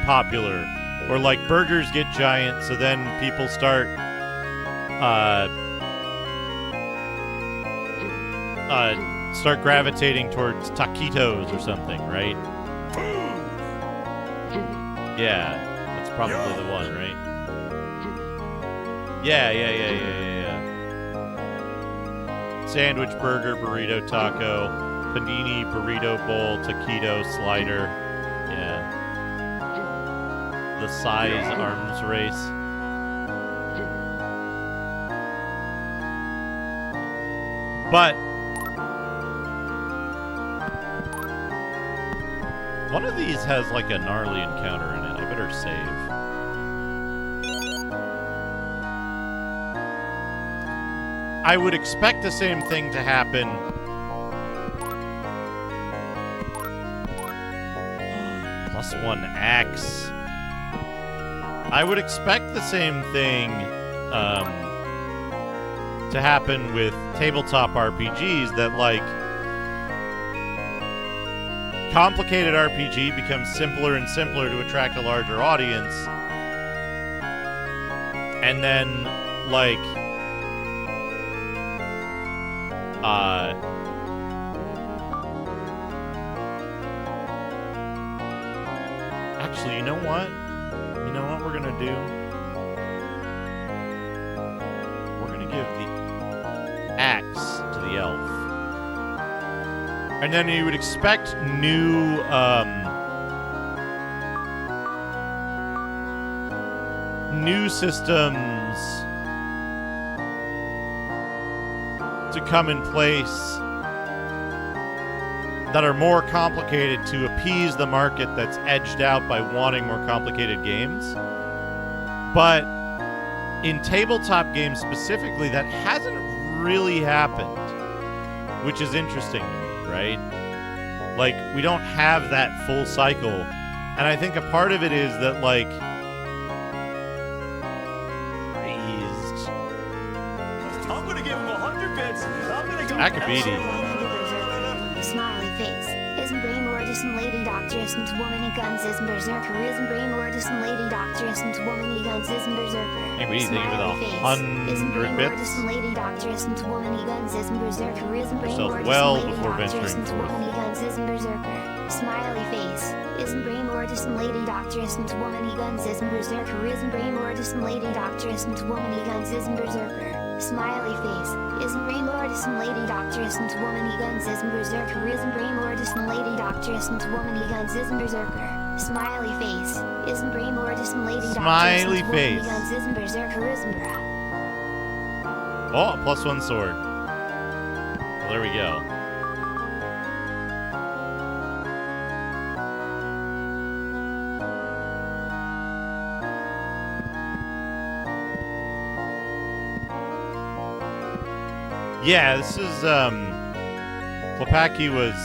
popular, Or like burgers get giant, so then people start start gravitating towards taquitos or something, right? Yeah, that's probably the one, right? Yeah. Sandwich, burger, burrito, taco, panini, burrito bowl, taquito, slider. Yeah. The size arms race. But one of these has like a gnarly encounter in it. I better save. I would expect the same thing to happen. +1 axe. I would expect the same thing to happen with tabletop RPGs, that like complicated RPG becomes simpler and simpler to attract a larger audience, and then like actually, you know what we're gonna do? We're gonna give the axe to the elf. And then you would expect new systems to come in place that are more complicated to appease the market that's edged out by wanting more complicated games. But in tabletop games specifically, that hasn't really happened, which is interesting to me, right? Like, we don't have that full cycle. And I think a part of it is that, like, raised. I'm gonna give him 100 bits. I'm gonna go. Akabidi. Smiley face. Isn't brain word isn't lady doctor isn't woman he guns isn't berserker isn't brain word isn't lady doctor isn't woman he guns isn't berserker. Hey, what do you think of the Smiley face. 100 Isn't brain word bits? isn't lady doctor isn't woman he guns isn't berserker isn't brain Yourself word well isn't lady before doctor venturing isn't forth. woman he guns isn't berserker. Smiley face. Isn't brain word isn't lady doctor isn't woman he guns isn't berserker isn't brain word isn't lady doctor isn't woman he guns isn't berserker. Smiley face. Isn't brain lord isn't lady doctor isn't woman he guns isn't berserker isn't brain lord isn't lady doctor isn't woman he guns isn't berserker. Smiley face. Isn't brain lord isn't lady doctor Smiley isn't woman he face. guns isn't berserker isn't bra. Oh, +1 sword. Well, there we go. Yeah, this is, Klepacki was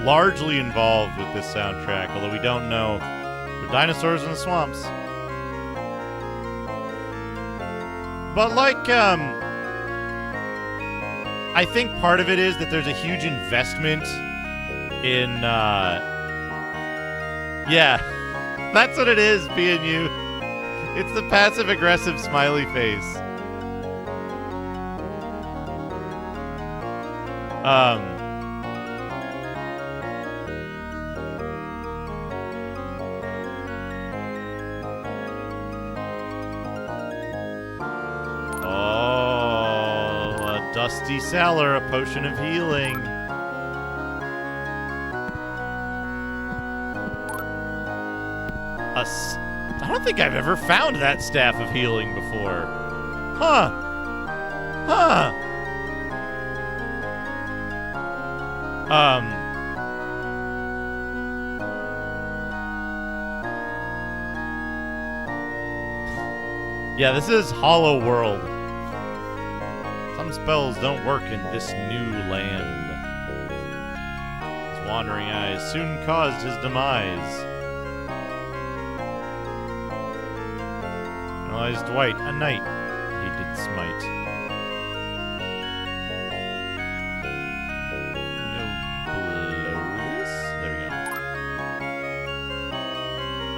largely involved with this soundtrack, although we don't know if there are dinosaurs in the swamps. But, like, I think part of it is that there's a huge investment in, yeah, that's what it is, being you. It's the passive-aggressive smiley face. Oh, a dusty cellar, a potion of healing. I don't think I've ever found that staff of healing before. Huh. Yeah, this is Hollow World. Some spells don't work in this new land. His wandering eyes soon caused his demise. Analyzed Dwight, a knight he did smite. There we go.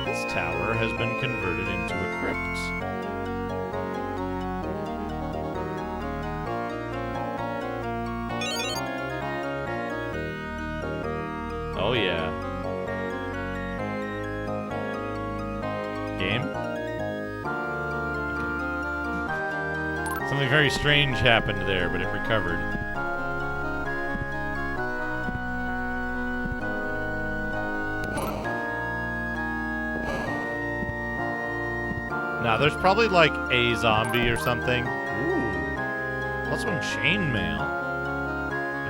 This tower has been converted into a crypt. Oh yeah. Game? Okay. Something very strange happened there, but it recovered. Now, there's probably like a zombie or something. Ooh. +1 chainmail.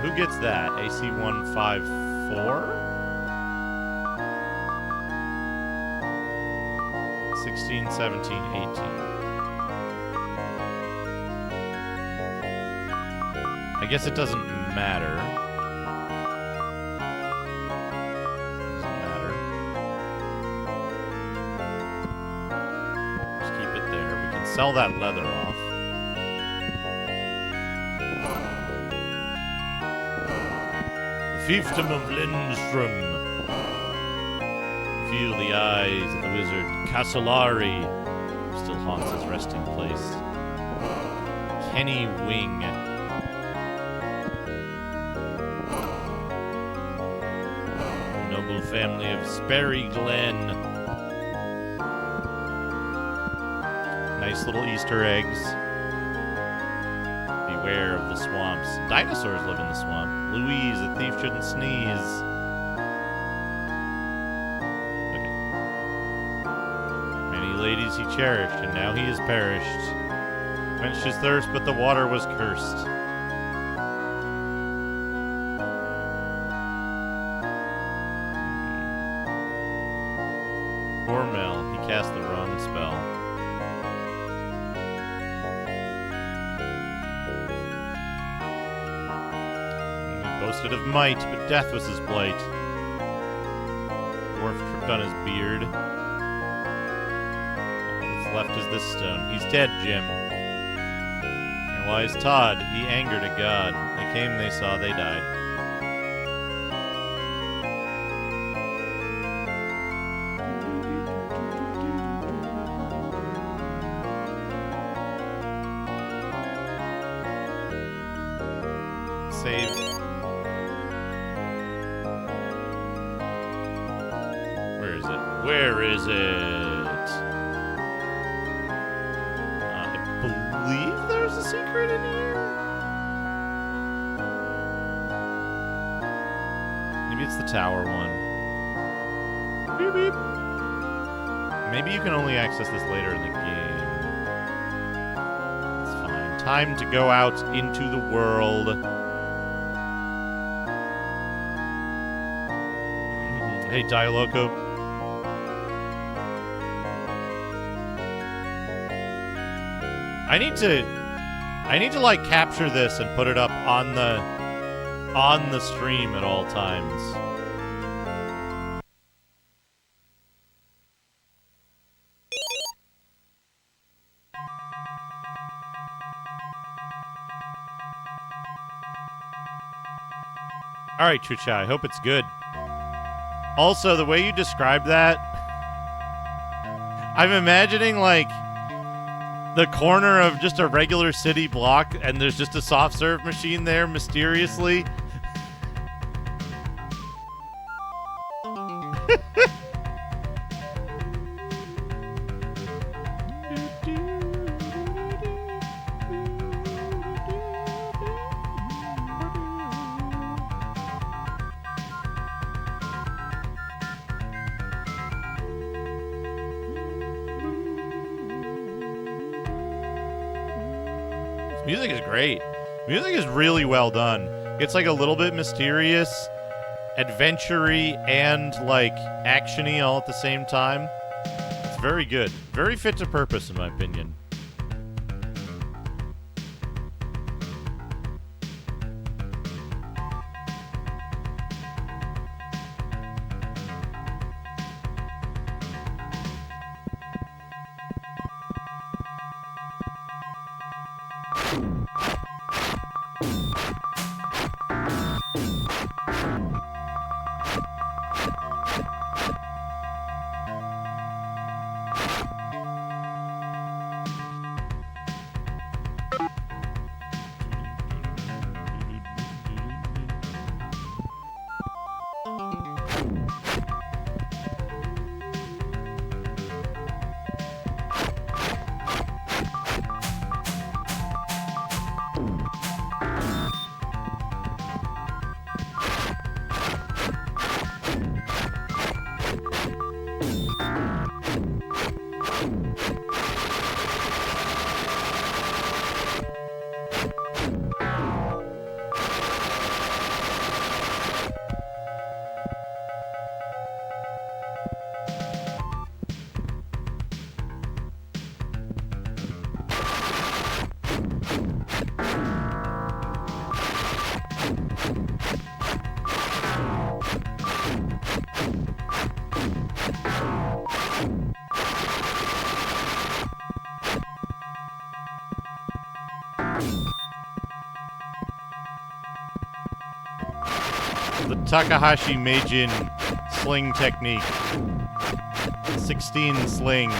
Who gets that? AC 154? 16, 17, 18. I guess it doesn't matter. Doesn't matter. Just keep it there. We can sell that leather off. The Fiefdom of Lindstrom. Feel the eyes of the wizard Casolari, who still haunts his resting place. Kenny Wing. Noble family of Sperry Glen. Nice little Easter eggs. Beware of the swamps. Dinosaurs live in the swamp. Louise, a thief shouldn't sneeze. Ladies he cherished, and now he is perished. Quenched his thirst, but the water was cursed. Poor Mel, he cast the wrong spell. He boasted of might, but death was his blight. Dwarf tripped on his beard. Left is this stone. He's dead, Jim. And lies Todd. He angered a god. They came, they saw, they died. Save. Where is it? Where is it? I believe there's a secret in here. Maybe it's the tower one. Beep, beep. Maybe you can only access this later in the game. It's fine. Time to go out into the world. Hey, Dialoco. I need to like capture this and put it up on the stream at all times. All right, Chucha, I hope it's good. Also, the way you described that, I'm imagining like the corner of just a regular city block, and there's just a soft serve machine there mysteriously. Music is great. Music is really well done. It's like a little bit mysterious, adventure-y, and like action-y all at the same time. It's very good. Very fit to purpose, in my opinion. Takahashi Meijin sling technique. 16 sling.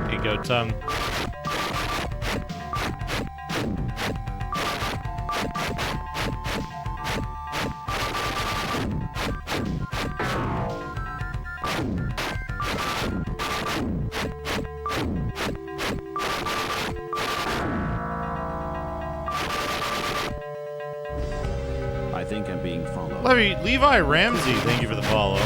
There you go, tongue. I think I'm being followed. Levi Ramsey, thank you for the follow.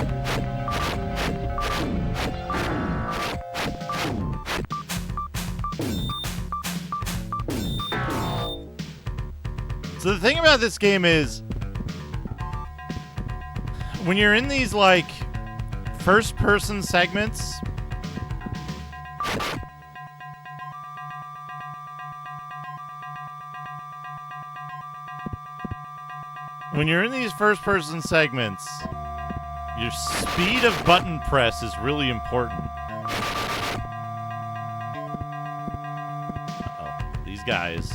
So the thing about this game is, when you're in these, like, first-person segments, your speed of button press is really important. Uh-oh. These guys.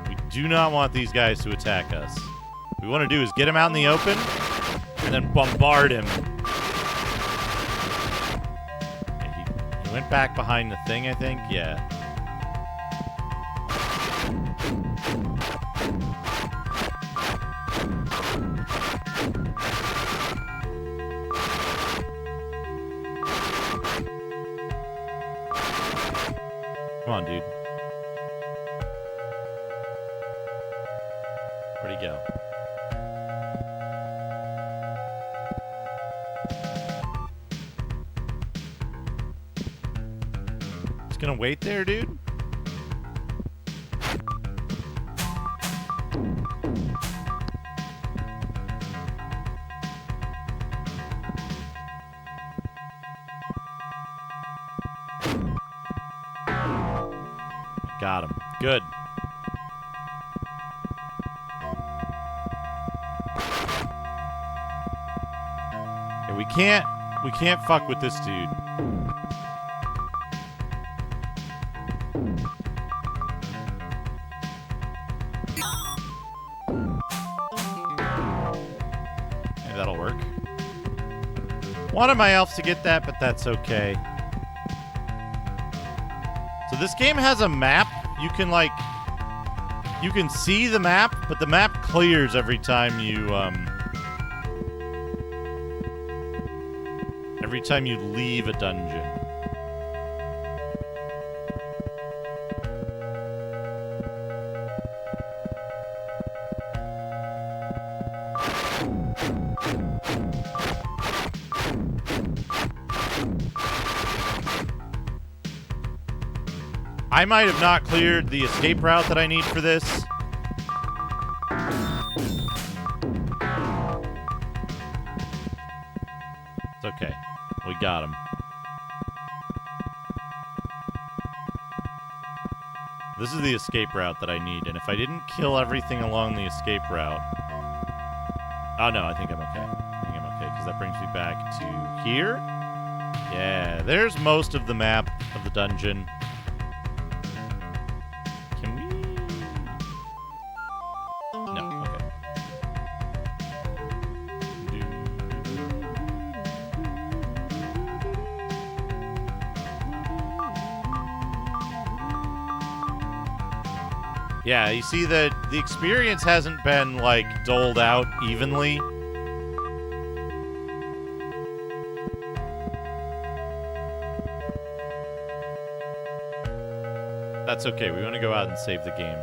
We do not want these guys to attack us. What we want to do is get him out in the open and then bombard him. Okay, he went back behind the thing, I think. Yeah. Come on, dude. Where'd he go? Just gonna wait there, dude? Got him. Good. Yeah, we can't fuck with this dude. Maybe that'll work. Wanted my elves to get that, but that's okay. So this game has a map. You can see the map, but the map clears every time you leave a dungeon. I might have not cleared the escape route that I need for this. It's okay. We got him. This is the escape route that I need, and if I didn't kill everything along the escape route... Oh, no, I think I'm okay. I think I'm okay, because that brings me back to here. Yeah, there's most of the map of the dungeon. Yeah, you see that the experience hasn't been, like, doled out evenly. That's okay. We want to go out and save the game.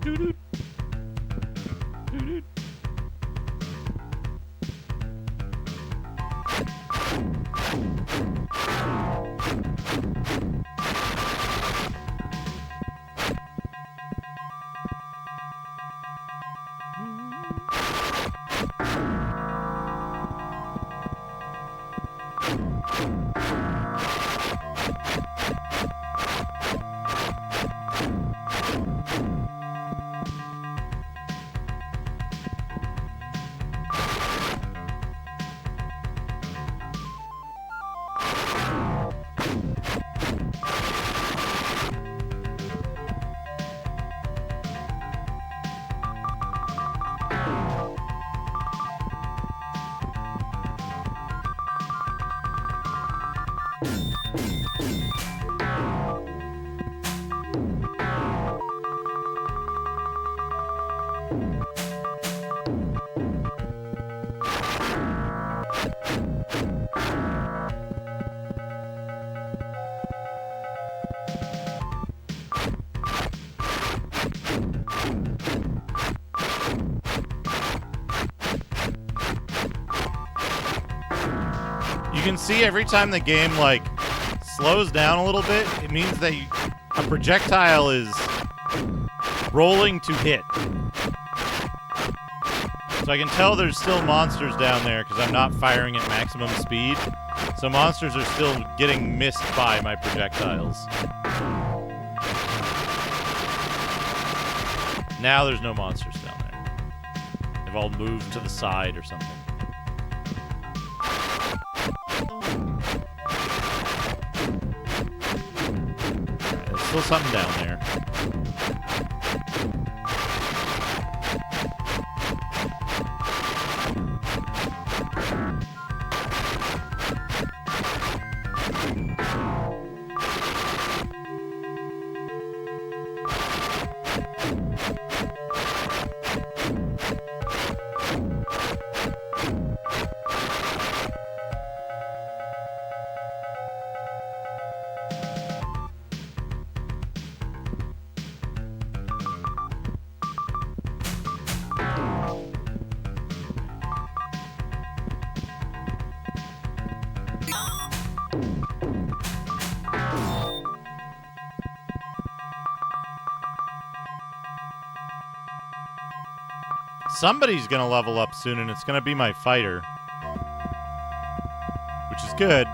Doo-doo. Doo-doo. You can see every time the game, like, slows down a little bit, it means that a projectile is rolling to hit. So I can tell there's still monsters down there because I'm not firing at maximum speed. So monsters are still getting missed by my projectiles. Now there's no monsters down there. They've all moved to the side or something. There's still something down there. Somebody's going to level up soon, and it's going to be my fighter. Which is good.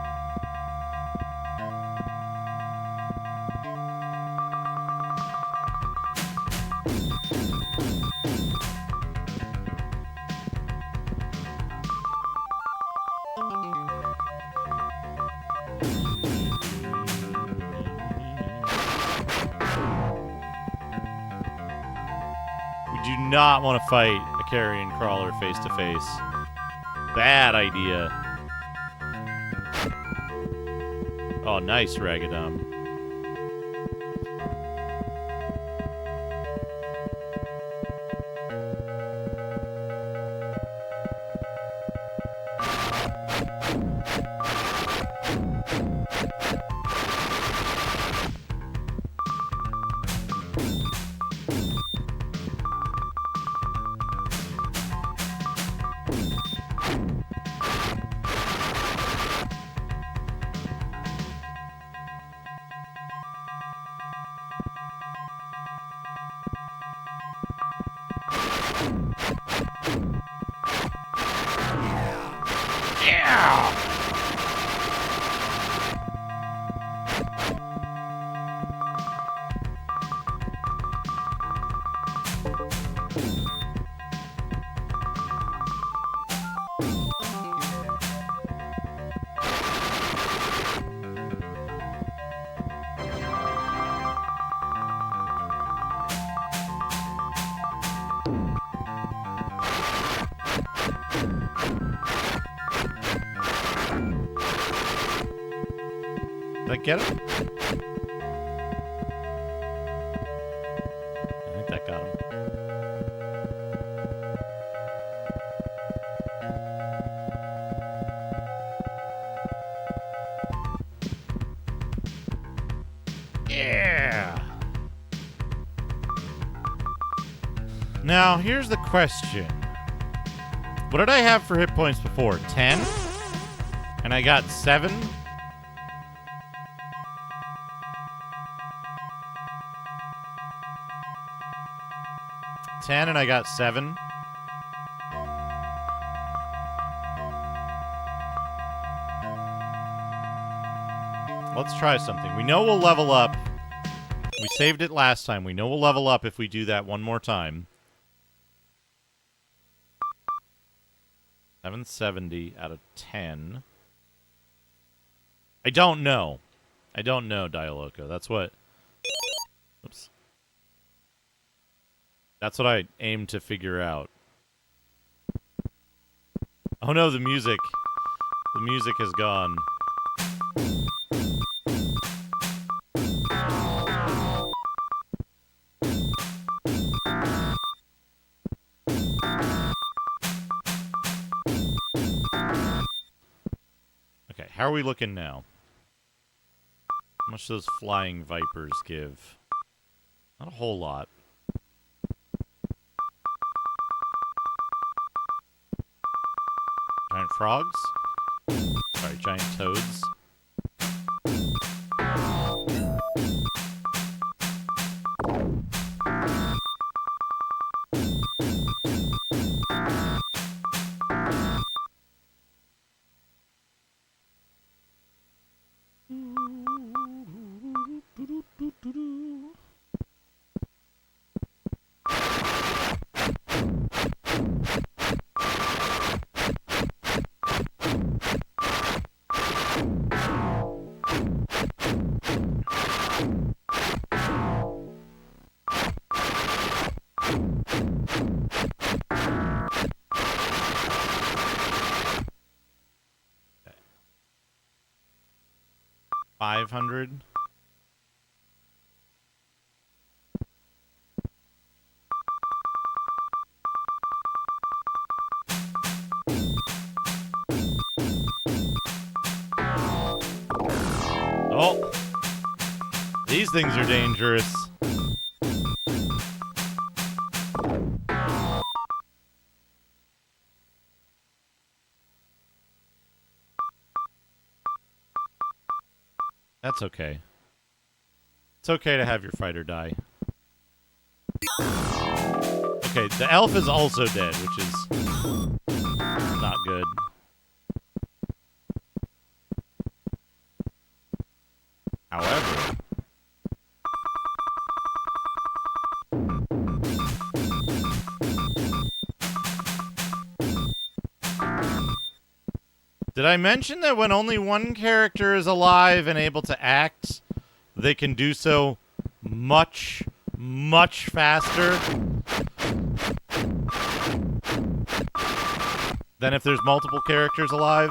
Not want to fight a carrion crawler face to face. Bad idea. Oh, nice, Ragadum. Did I get him? I think that got him. Yeah! Now, here's the question. What did I have for hit points before? 10? And I got 7? And I got 7. Let's try something. We know we'll level up. We saved it last time. We know we'll level up if we do that one more time. 770 out of 10. I don't know. I don't know, Dialoco. That's what... Oops. That's what I aim to figure out. Oh no, the music. The music has gone. how are we looking now? How much do those flying vipers give? Not a whole lot. Giant frogs? Sorry, giant toads. Okay. 500. Oh, these things are dangerous. That's okay. It's okay to have your fighter die. Okay, the elf is also dead, which is not good. However, did I mention that when only one character is alive and able to act, they can do so much, much faster than if there's multiple characters alive?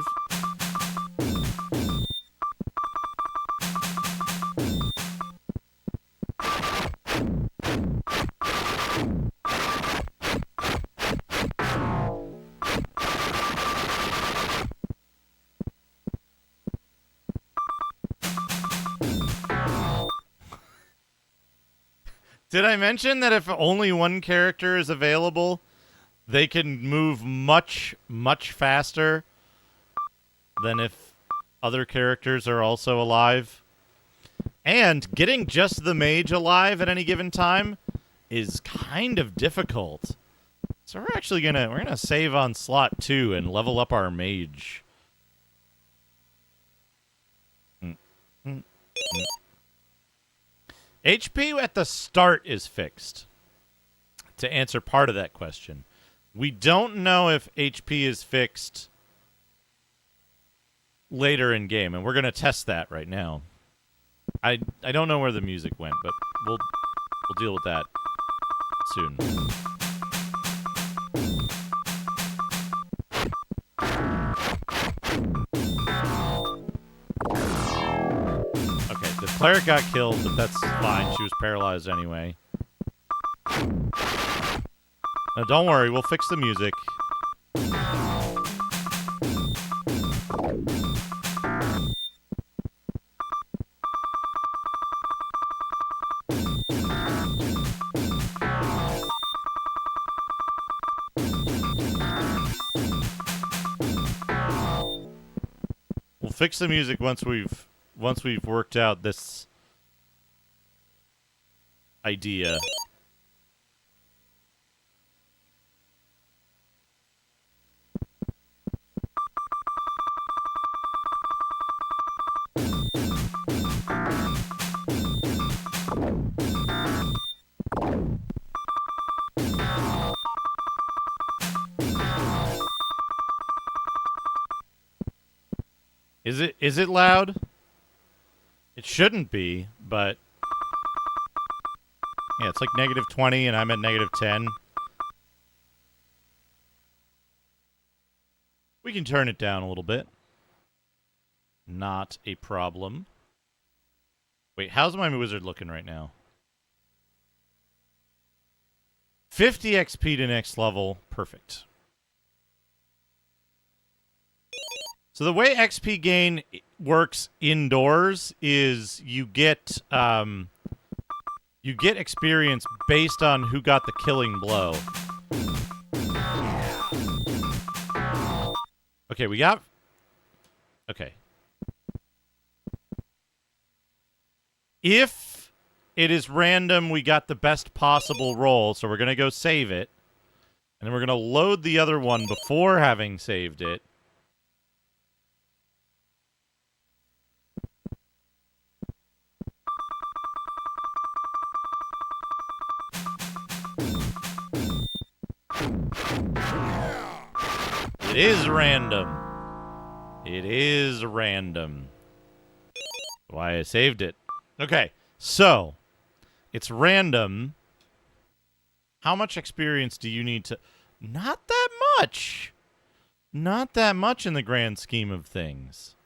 Did I mention that if only one character is available, they can move much, much faster than if other characters are also alive? And getting just the mage alive at any given time is kind of difficult. So we're actually gonna save on slot 2 and level up our mage. HP at the start is fixed. To answer part of that question, we don't know if HP is fixed later in game, and we're going to test that right now. I don't know where the music went, but we'll deal with that soon. Okay, the cleric got killed, but that's fine. She was paralyzed anyway. No, don't worry. We'll fix the music. We'll fix the music once we've worked out this idea. Is it loud? It shouldn't be, but yeah, it's like -20 and I'm at -10. We can turn it down a little bit. Not a problem. Wait, how's my wizard looking right now? 50 XP to next level. Perfect. So the way XP gain works indoors is you get experience based on who got the killing blow. Okay, we got... Okay. If it is random, we got the best possible roll, so we're going to go save it. And then we're going to load the other one before having saved it. It is random. It is random. Why I saved it. Okay, so it's random. How much experience do you need to... Not that much. Not that much in the grand scheme of things.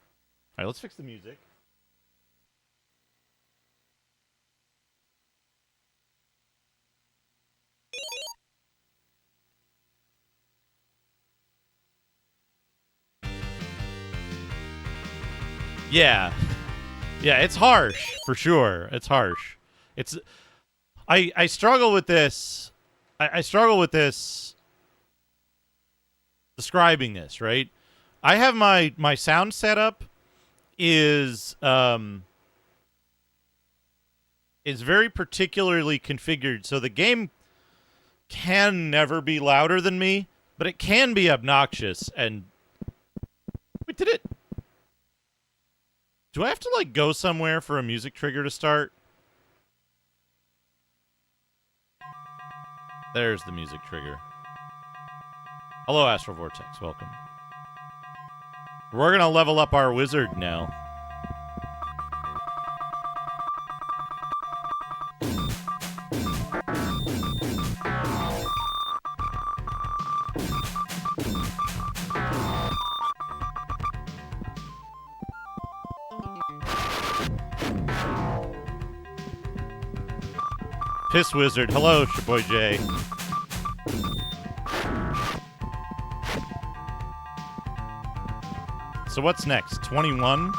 All right, let's fix the music. Yeah. Yeah, it's harsh, for sure. It's harsh. It's... I struggle with this. I struggle with this... describing this, right? I have my sound setup is very particularly configured, so the game can never be louder than me, but it can be obnoxious, and... We did it! Do I have to, like, go somewhere for a music trigger to start? There's the music trigger. Hello, Astral Vortex. Welcome. We're going to level up our wizard now. Piss Wizard. Hello, Shaboy J. So what's next? 21?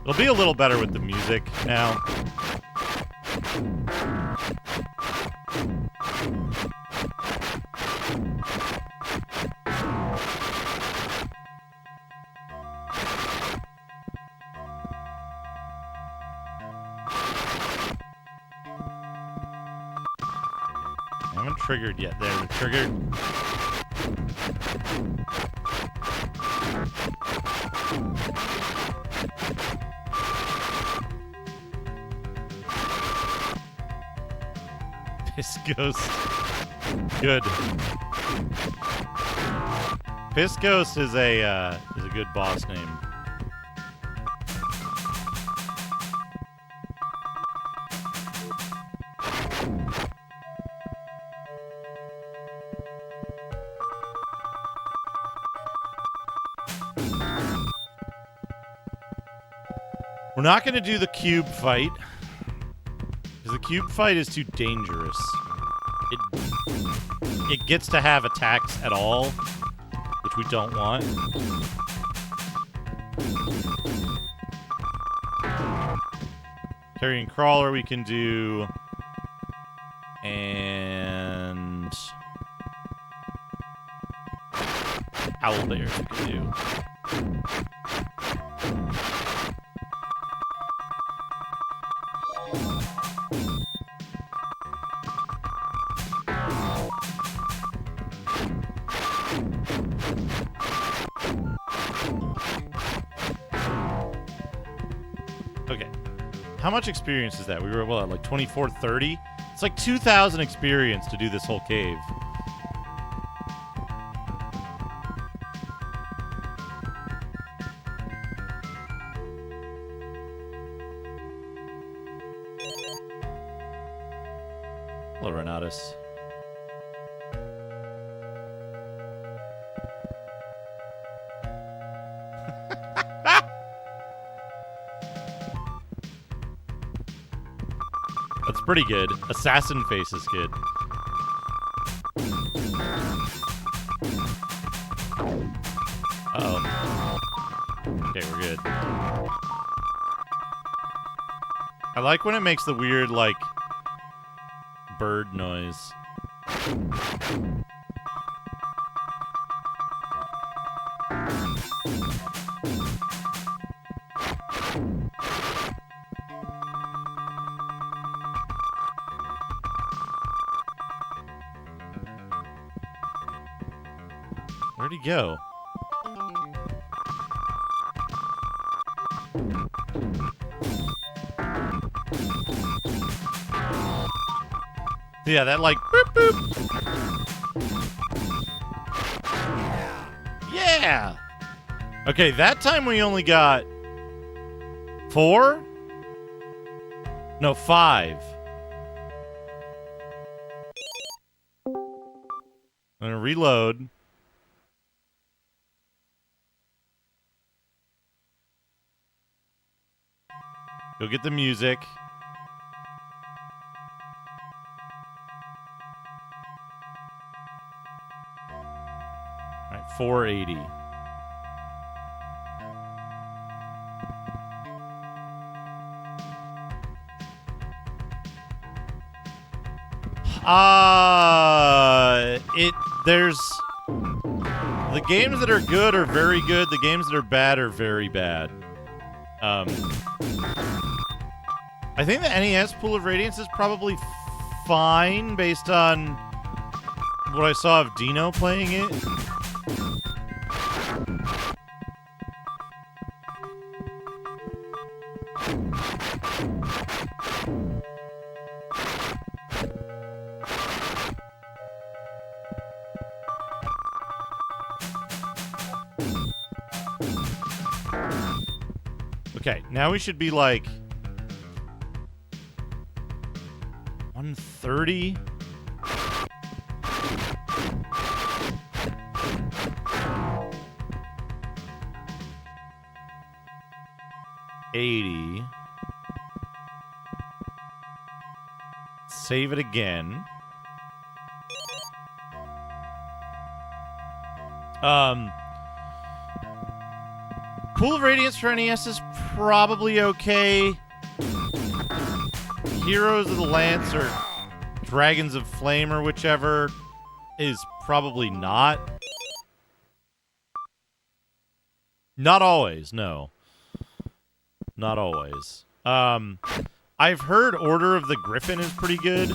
It'll be a little better with the music now. I haven't triggered yet. There, we triggered. Piss Ghost. Good. Piss Ghost is a good boss name. We're not going to do the cube fight. Because the cube fight is too dangerous. It gets to have attacks at all, which we don't want. Carrying Crawler we can do. And... Owl Bears we can do. Okay. How much experience is that? We were, what, like 24, 30? It's like 2,000 experience to do this whole cave. Hello, Renatus. That's pretty good. Assassin face is good. Uh-oh. Okay, we're good. I like when it makes the weird, like, bird noise. Where'd he go? Yeah, that like boop boop. Yeah. Okay, that time we only got 4? No, 5. I'm gonna reload. Go get the music. All right, 480. There's the games that are good are very good. The games that are bad are very bad. I think the NES Pool of Radiance is probably fine based on what I saw of Dino playing it. Okay, now we should be like 130. $80. Save it again. Pool of Radiance for NES is probably okay. Heroes of the Lance or Dragons of Flame or whichever is probably not. Not always, no. Not always. I've heard Order of the Griffin is pretty good.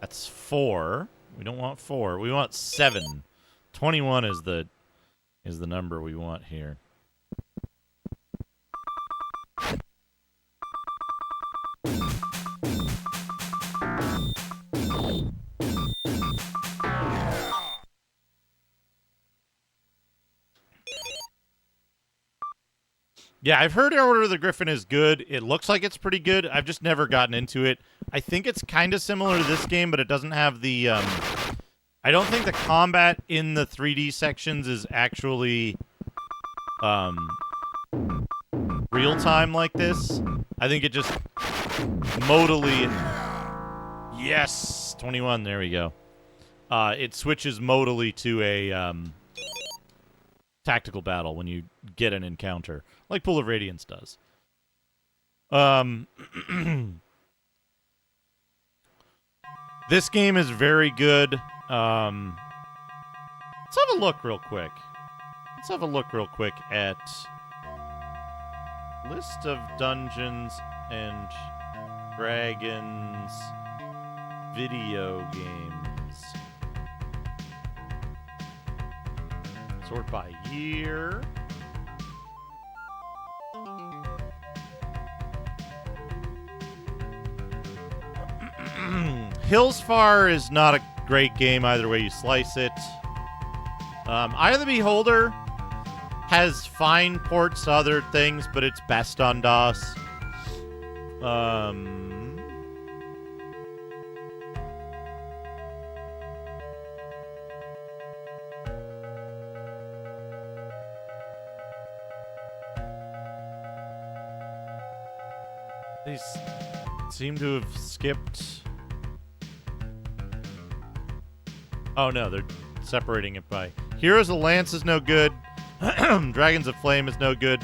That's 4. We don't want 4. We want 7. 21 is the number we want here. Yeah, I've heard Order of the Griffin is good. It looks like it's pretty good. I've just never gotten into it. I think it's kind of similar to this game, but it doesn't have the... I don't think the combat in the 3D sections is actually real-time like this. I think it just modally... Yes! 21, there we go. It switches modally to a tactical battle when you get an encounter, like Pool of Radiance does. This game is very good. Let's have a look real quick. At list of Dungeons and Dragons video games. Sort by year. Hillsfar is not a great game either way you slice it. Eye of the Beholder has fine ports to other things, but it's best on DOS. They seem to have skipped. Oh no, they're separating it by Heroes of Lance is no good. Dragons of Flame is no good.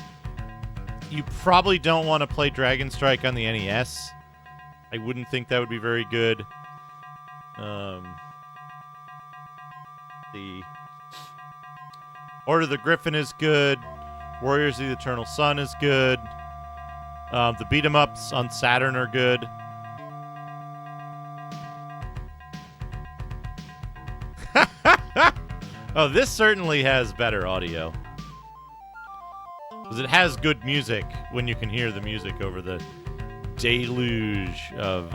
You probably don't want to play Dragon Strike on the NES. I wouldn't think that would be very good. The Order of the Griffin is good. Warriors of the Eternal Sun is good. The beat 'em ups on Saturn are good. Oh, this certainly has better audio. Because it has good music when you can hear the music over the deluge of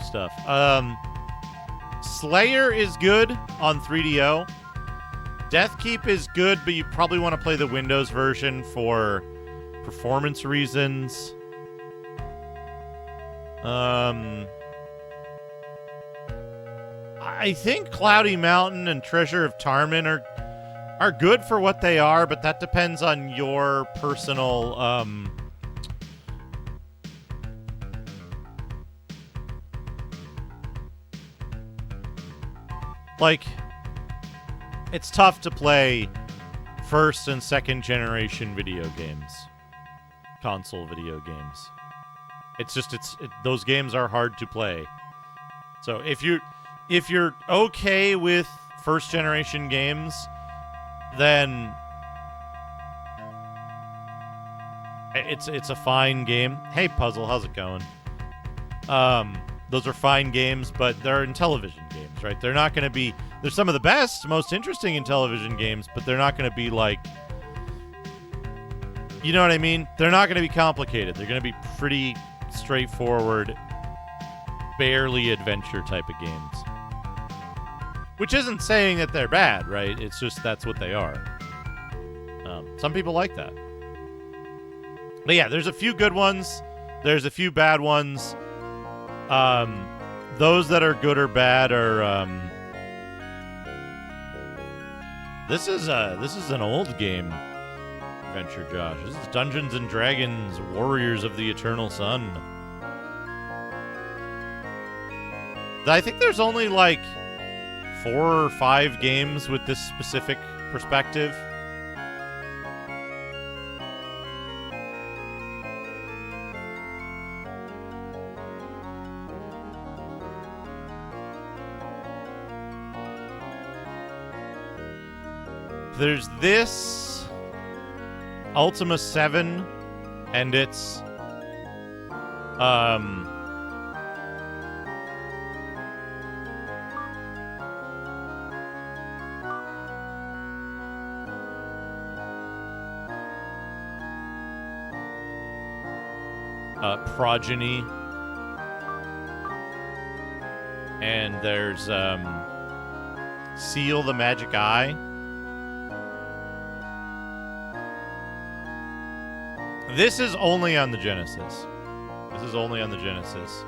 stuff. Slayer is good on 3DO. Deathkeep is good, but you probably want to play the Windows version for performance reasons. I think Cloudy Mountain and Treasure of Tarman are good for what they are, but that depends on your personal like, it's tough to play first and second generation video games, console video games. It's just those games are hard to play. So if you're okay with first generation games, then it's a fine game. Hey Puzzle, how's it going? Those are fine games, but they're in television games, right? They're not going to be. They're some of the best, most interesting in television games, but they're not going to be like. You know what I mean? They're not going to be complicated. They're going to be pretty straightforward, barely adventure type of games. Which isn't saying that they're bad, right? It's just that's what they are. Some people like that. But yeah, there's a few good ones. There's a few bad ones. Those that are good or bad are. This is an old game. Adventure, Josh. This is Dungeons and Dragons: Warriors of the Eternal Sun. I think there's only like 4 or 5 games with this specific perspective. There's this Ultima 7 and it's Progeny, and there's Seal the Magic Eye. This is only on the Genesis. This is only on the Genesis.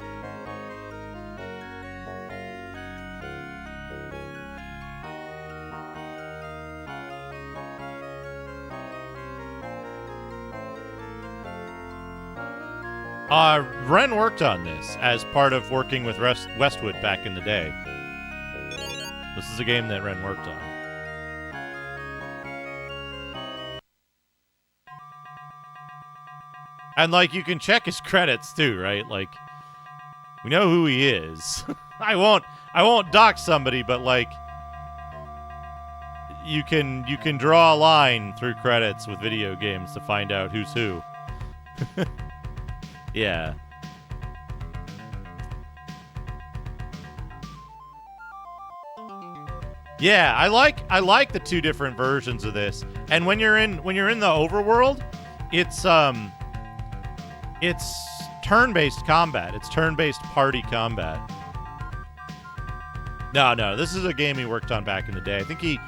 Ren worked on this as part of working with Westwood back in the day. This is a game that Ren worked on. And, like, you can check his credits, too, right? Like, we know who he is. I won't dox somebody, but, like, you can draw a line through credits with video games to find out who's who. Yeah. Yeah, I like the 2 different versions of this. And when you're in the overworld, it's turn-based combat. It's turn-based party combat. No, this is a game he worked on back in the day. I think he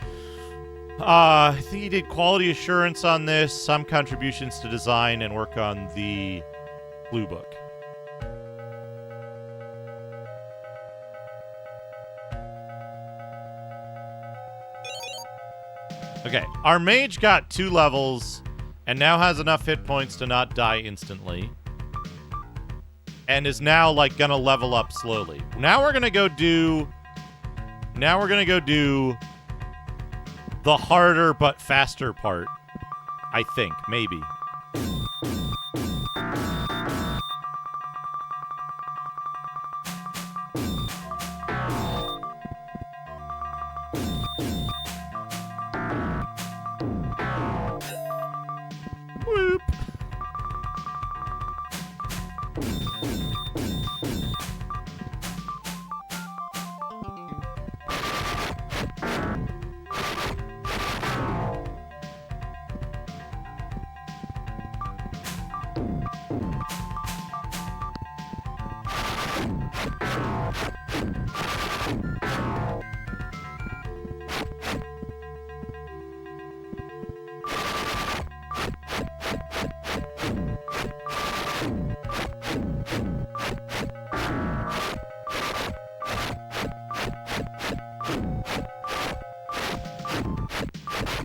I think he did quality assurance on this, some contributions to design, and work on the Blue Book. Okay, our mage got 2 levels and now has enough hit points to not die instantly. And is now, like, gonna level up slowly. Now we're gonna go do the harder but faster part. I think, maybe. Whoop.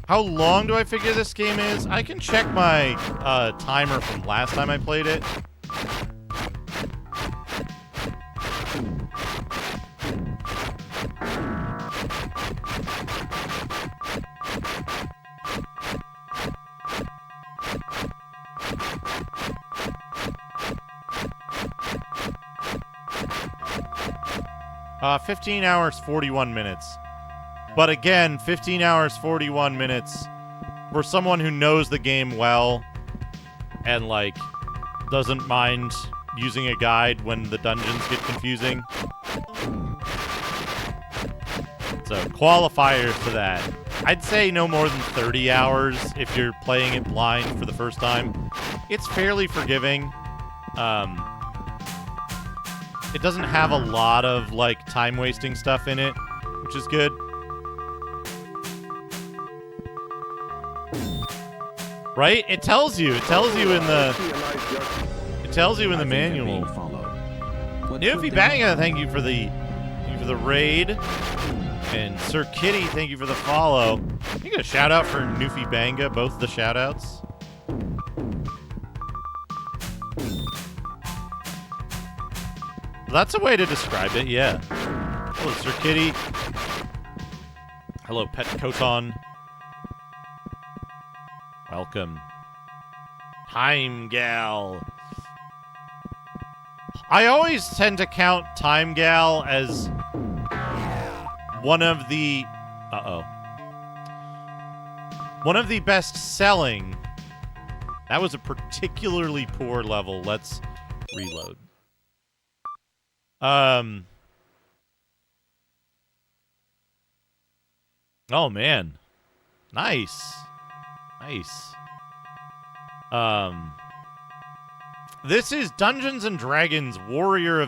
How long do I figure this game is? I can check my timer from last time I played it. Uh, 15 hours, 41 minutes. But again, 15 hours, 41 minutes for someone who knows the game well and, like, doesn't mind using a guide when the dungeons get confusing. So, qualifiers to that. I'd say no more than 30 hours if you're playing it blind for the first time. It's fairly forgiving. It doesn't have a lot of, like, time-wasting stuff in it, which is good. Right? It tells you. It tells you in the manual. Newfie Banga, thank you for the raid. And Sir Kitty, thank you for the follow. You get a shout out for Newfie Banga, both the shout outs. Well, that's a way to describe it, yeah. Hello, Sir Kitty. Hello, Pet Koton. Welcome. Time Gal. I always tend to count Time Gal as one of the... one of the best selling. That was a particularly poor level. Let's reload. Oh, man. Nice. Nice. This is Dungeons and Dragons Warriors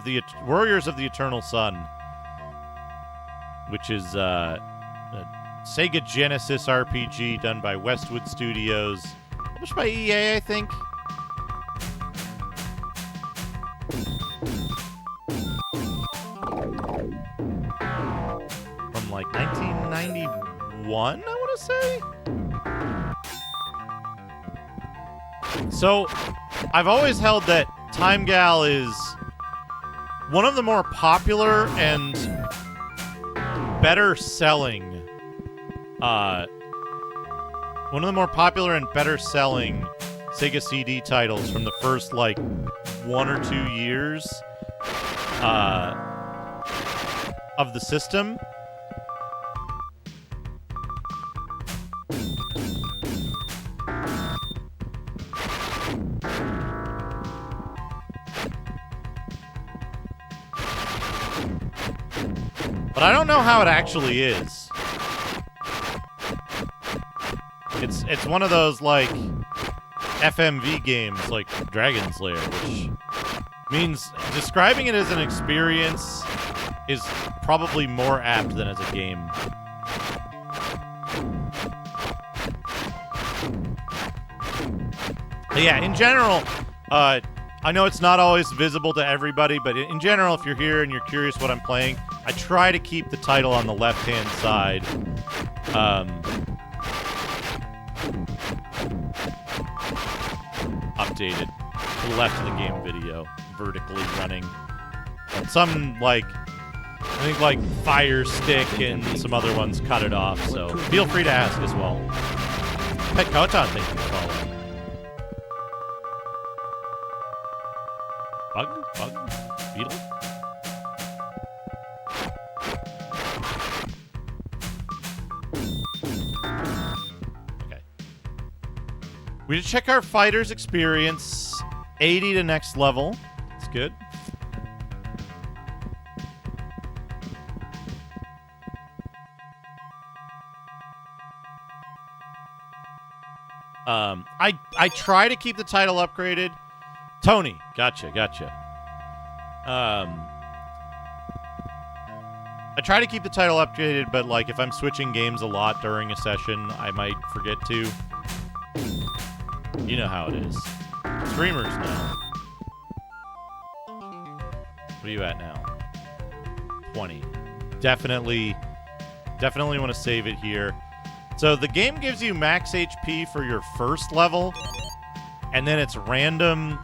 of the Eternal Sun, which is a Sega Genesis RPG done by Westwood Studios, published by EA, I think. From like 1991, I want to say. So, I've always held that Time Gal is one of the more popular and better selling Sega CD titles from the first, like, 1 or 2 years of the system. But I don't know how it actually is. It's one of those, like, FMV games, like Dragon's Lair, which means describing it as an experience is probably more apt than as a game. But yeah, in general, I know it's not always visible to everybody, but in general, if you're here and you're curious what I'm playing, I try to keep the title on the left-hand side. Updated to the left of the game video, vertically running. And some, like, I think, like, Fire Stick and some other ones cut it off, so feel free to ask as well. Pet Kotan, thank you for following. Bug? Beetle? Okay. We just check our fighter's experience. 80 to next level. That's good. I try to keep the title upgraded. Tony, gotcha. I try to keep the title updated, but like if I'm switching games a lot during a session, I might forget to. You know how it is. Streamers know. What are you at now? 20. Definitely want to save it here. So the game gives you max HP for your first level, and then it's random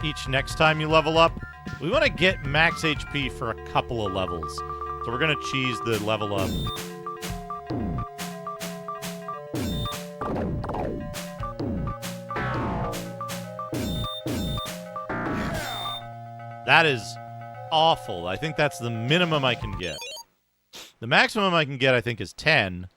each next time you level up. We want to get max HP for a couple of levels. So we're going to cheese the level up. That is awful. I think that's the minimum I can get. The maximum I can get, I think, is 10.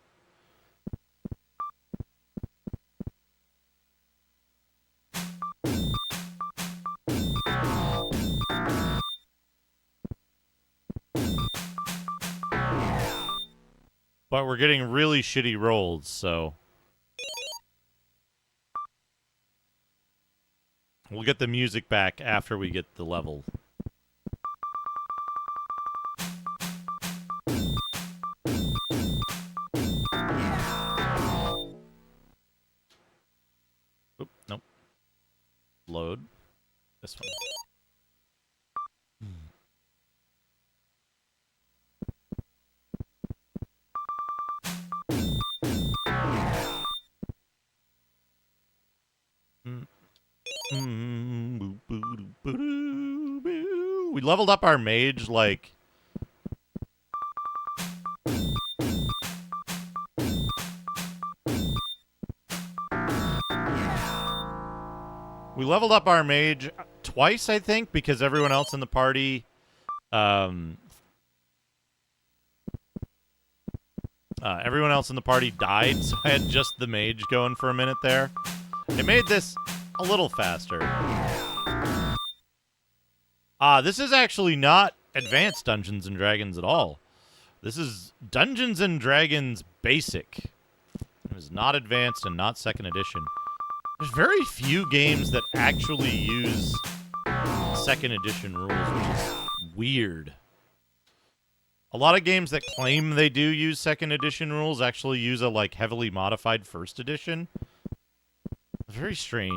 But we're getting really shitty rolls, so we'll get the music back after we get the level. Oop, nope. Load. This one. We leveled up our mage, like... We leveled up our mage twice, I think, because everyone else in the party... everyone else in the party died, so I had just the mage going for a minute there. It made this a little faster. This is actually not Advanced Dungeons & Dragons at all. This is Dungeons & Dragons Basic. It is not Advanced and not 2nd Edition. There's very few games that actually use 2nd Edition rules, which is weird. A lot of games that claim they do use 2nd Edition rules actually use a, like, heavily modified 1st Edition. Very strange.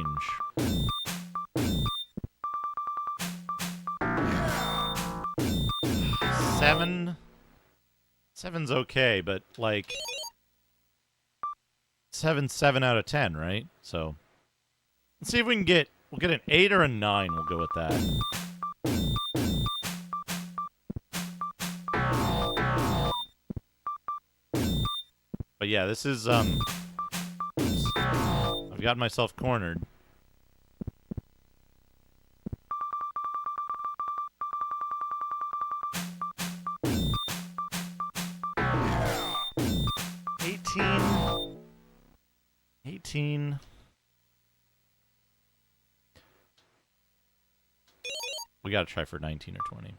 Seven's okay, but like 7 out of 10, right? So let's see if we can get we'll get an 8 or a 9, we'll go with that. But yeah, this is oops. I've got myself cornered. $18. We gotta try for 19 or 20.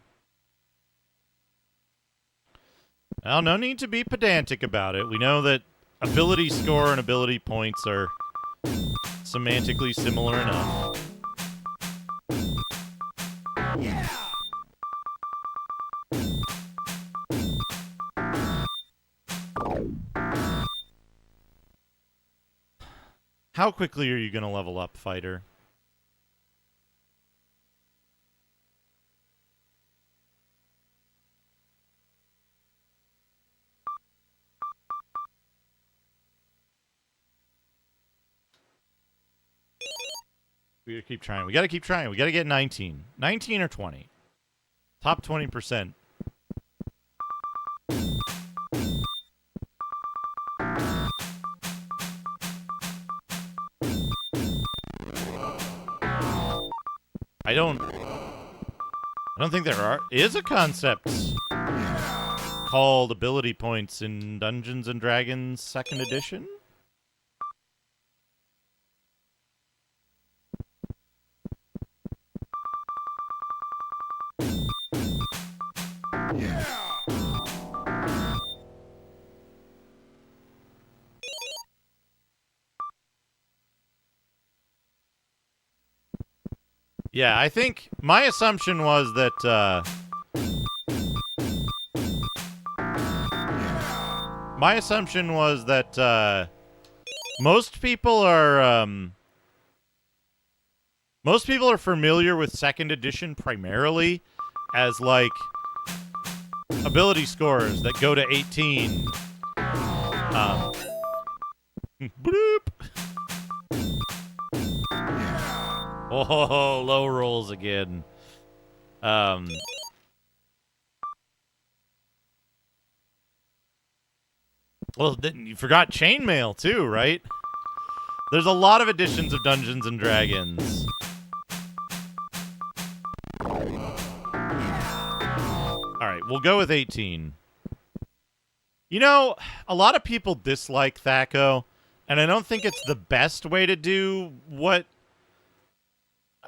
Well, no need to be pedantic about it. We know that ability score and ability points are semantically similar enough. How quickly are you going to level up, fighter? We gotta keep trying. We gotta keep trying. We gotta get 19. 19 or 20. Top 20%. I don't think there is a concept called ability points in Dungeons and Dragons 2nd edition. Yeah, I think my assumption was that most people are familiar with 2nd edition primarily as like ability scores that go to 18. Bloop. Oh, low rolls again. Well, you forgot chainmail too, right? There's a lot of editions of Dungeons and Dragons. Alright, we'll go with 18. You know, a lot of people dislike THAC0, and I don't think it's the best way to do what...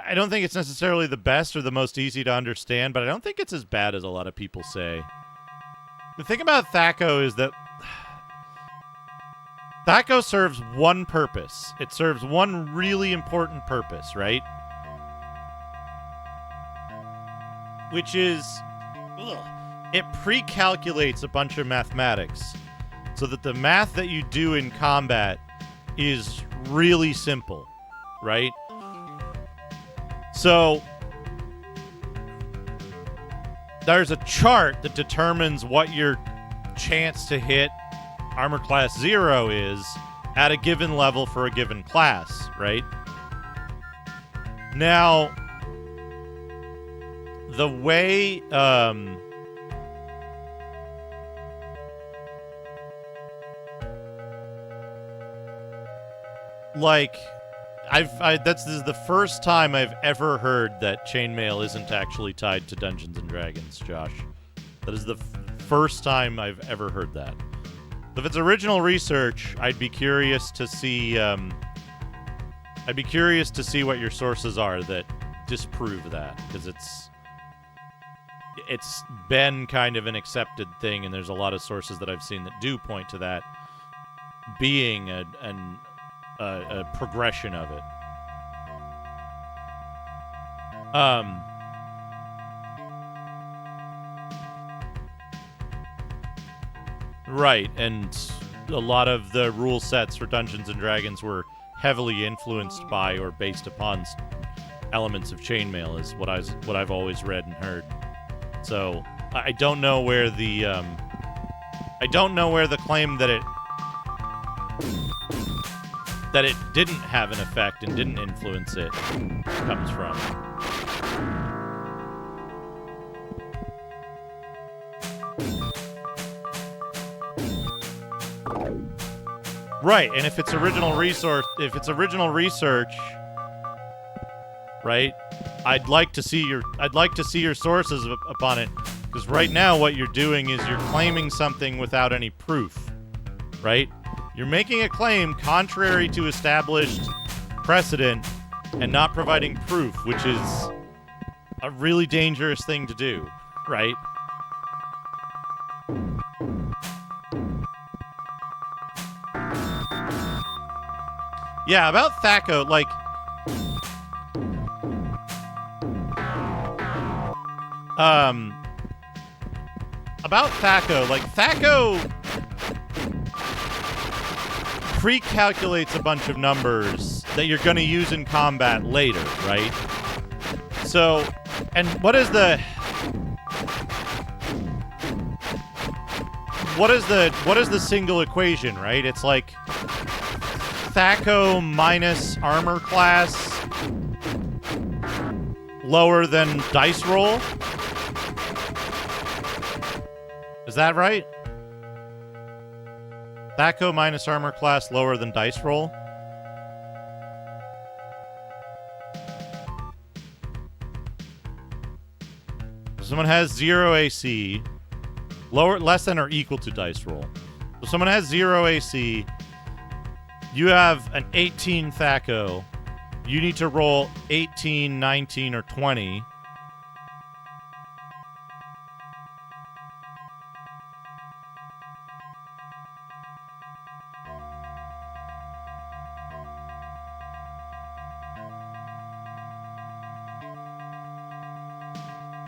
I don't think it's necessarily the best or the most easy to understand, but I don't think it's as bad as a lot of people say. The thing about THAC0 is that THAC0 serves one purpose. It serves one really important purpose, right? Which is, it pre-calculates a bunch of mathematics so that the math that you do in combat is really simple, right? So, there's a chart that determines what your chance to hit armor class 0 is at a given level for a given class, right? Now, the way, this is the first time I've ever heard that chainmail isn't actually tied to Dungeons and Dragons, Josh. That is the first time I've ever heard that. If it's original research, I'd be curious to see. I'd be curious to see what your sources are that disprove that, because it's been kind of an accepted thing, and there's a lot of sources that I've seen that do point to that being a progression of it. Right, and a lot of the rule sets for Dungeons and Dragons were heavily influenced by or based upon elements of chainmail, is what I've always read and heard. So I don't know where the claim that it didn't have an effect and didn't influence it comes from. Right, and if it's original research, right? I'd like to see your sources upon it, because right now what you're doing is you're claiming something without any proof, right? You're making a claim contrary to established precedent and not providing proof, which is a really dangerous thing to do, right? Yeah, about THAC0, like... about THAC0, like, pre-calculates a bunch of numbers that you're going to use in combat later, right? So, and what is the single equation, right? It's like Thaco minus armor class lower than dice roll. Is that right? Thaco minus armor class lower than dice roll. If someone has 0 AC, less than or equal to dice roll. So someone has 0 AC, you have an 18 Thaco, you need to roll 18, 19, or 20.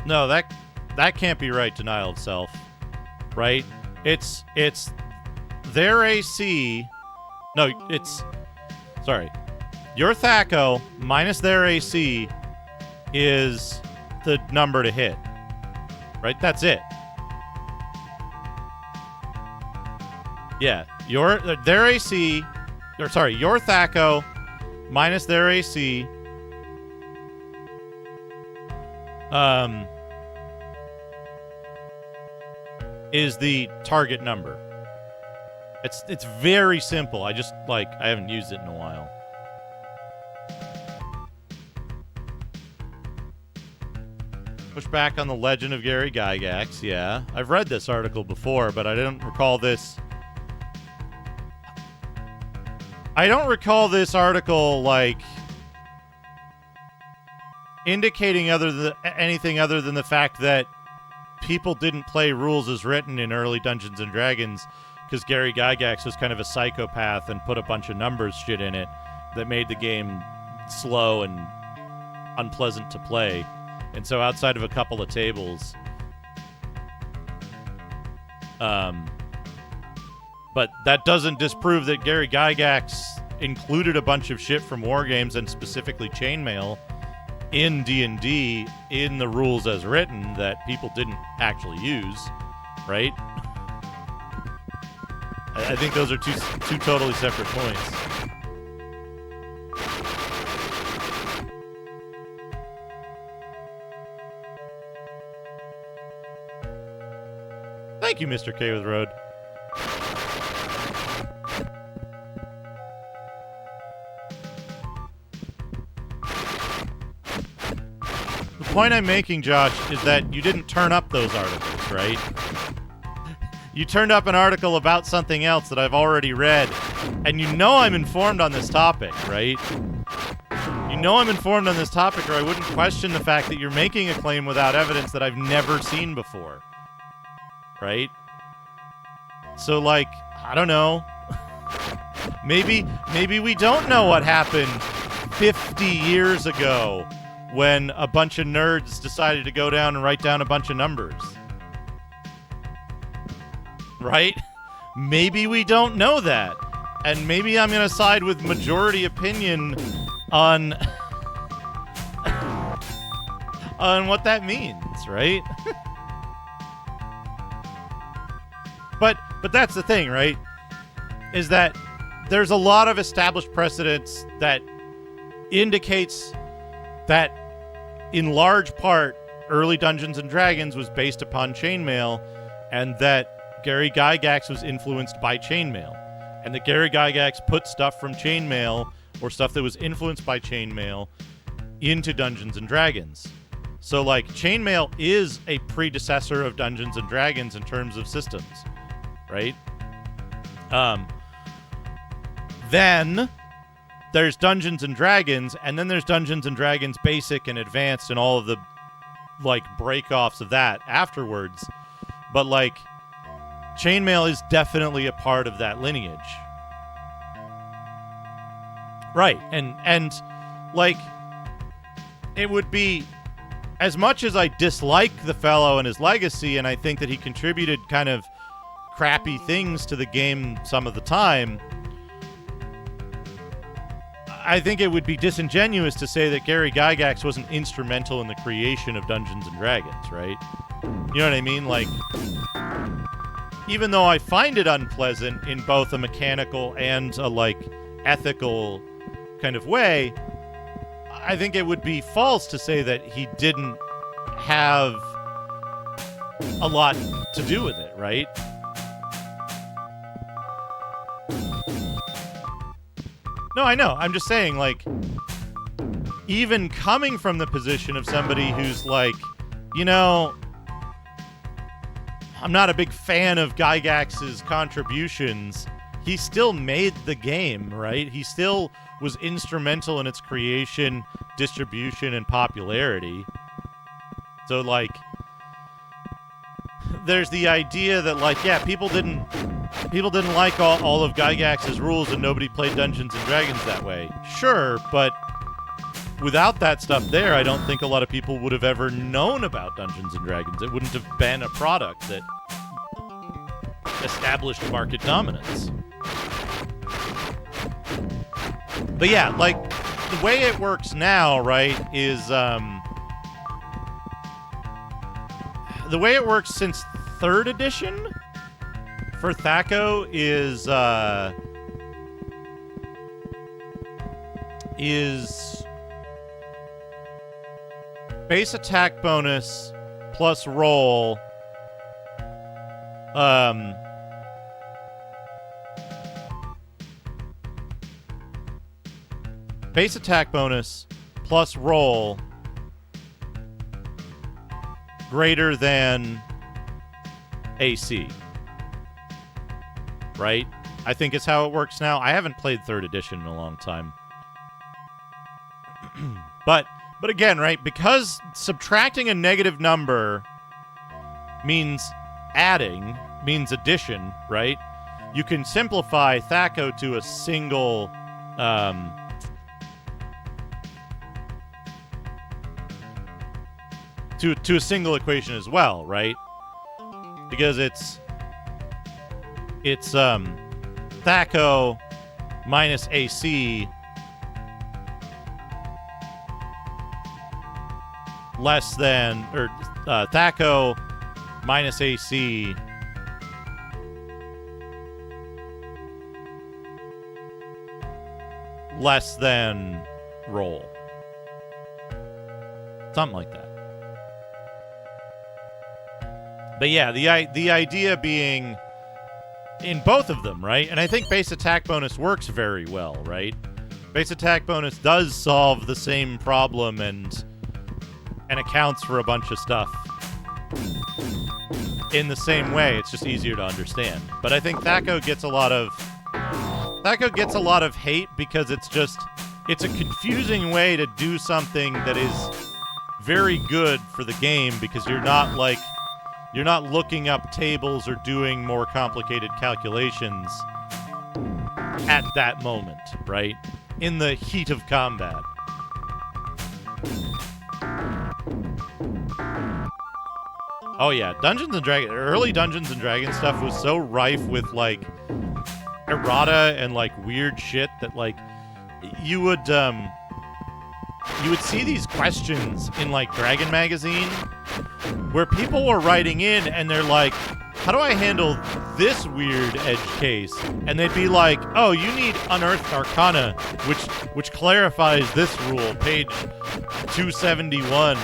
No, that can't be right, denial of self. Right? It's their AC. No, sorry. Your Thaco minus their AC is the number to hit. Right? That's it. Yeah. Their AC, or sorry, your Thaco minus their AC is the target number. It's very simple. I haven't used it in a while. Push back on the legend of Gary Gygax. Yeah, I've read this article before, but I didn't recall this. I don't recall this article like indicating anything other than the fact that people didn't play rules as written in early Dungeons and Dragons because Gary Gygax was kind of a psychopath and put a bunch of numbers shit in it that made the game slow and unpleasant to play. And so outside of a couple of tables, but that doesn't disprove that Gary Gygax included a bunch of shit from war games and specifically chainmail in D&D in the rules as written that people didn't actually use, right? I think those are two totally separate points. Thank you, Mr. K with Road. The point I'm making, Josh, is that you didn't turn up those articles, right? You turned up an article about something else that I've already read, and you know I'm informed on this topic, right? You know I'm informed on this topic, or I wouldn't question the fact that you're making a claim without evidence that I've never seen before. Right? So, like, I don't know. Maybe we don't know what happened 50 years ago when a bunch of nerds decided to go down and write down a bunch of numbers. Right? Maybe we don't know that. And maybe I'm going to side with majority opinion on on what that means, right? But that's the thing, right? Is that there's a lot of established precedents that indicates that in large part early Dungeons and Dragons was based upon chainmail, and that Gary Gygax was influenced by chainmail, and that Gary Gygax put stuff from chainmail or stuff that was influenced by chainmail into Dungeons and Dragons. So like chainmail is a predecessor of Dungeons and Dragons in terms of systems. Right? Then there's Dungeons and Dragons, and then there's Dungeons and Dragons Basic and Advanced and all of the, like, break-offs of that afterwards. But, like, chainmail is definitely a part of that lineage. Right. And like, it would be, as much as I dislike the fellow and his legacy, and I think that he contributed kind of crappy things to the game some of the time, I think it would be disingenuous to say that Gary Gygax wasn't instrumental in the creation of Dungeons and Dragons, right? You know what I mean? Like, even though I find it unpleasant in both a mechanical and a, like, ethical kind of way, I think it would be false to say that he didn't have a lot to do with it, right? No, I know. I'm just saying, like, even coming from the position of somebody who's like, you know, I'm not a big fan of Gygax's contributions, he still made the game, right? He still was instrumental in its creation, distribution, and popularity. So, like, there's the idea that, like, yeah, people didn't like all of Gygax's rules and nobody played Dungeons & Dragons that way. Sure, but without that stuff there, I don't think a lot of people would have ever known about Dungeons & Dragons. It wouldn't have been a product that established market dominance. But yeah, like, the way it works now, right, is, the way it works since 3rd edition for Thaco is base attack bonus plus roll, base attack bonus plus roll greater than AC. Right? I think it's how it works now. I haven't played 3rd edition in a long time. But again, right, because subtracting a negative number means adding, means addition, right? You can simplify Thaco to a single to a single equation as well, right? Because it's Thaco minus AC less than, or Thaco minus AC less than roll. Something like that. But yeah, the idea being in both of them, right? And I think base attack bonus works very well, right? Base attack bonus does solve the same problem and accounts for a bunch of stuff in the same way. It's just easier to understand. But I think Thaco gets a lot of hate because it's a confusing way to do something that is very good for the game, because you're not looking up tables or doing more complicated calculations at that moment, right? In the heat of combat. Oh yeah, early Dungeons and Dragons stuff was so rife with, like, errata and, like, weird shit that, like, you would see these questions in, like, Dragon Magazine where people were writing in and they're like, how do I handle this weird edge case? And they'd be like, oh, you need Unearthed Arcana, which clarifies this rule, page 271.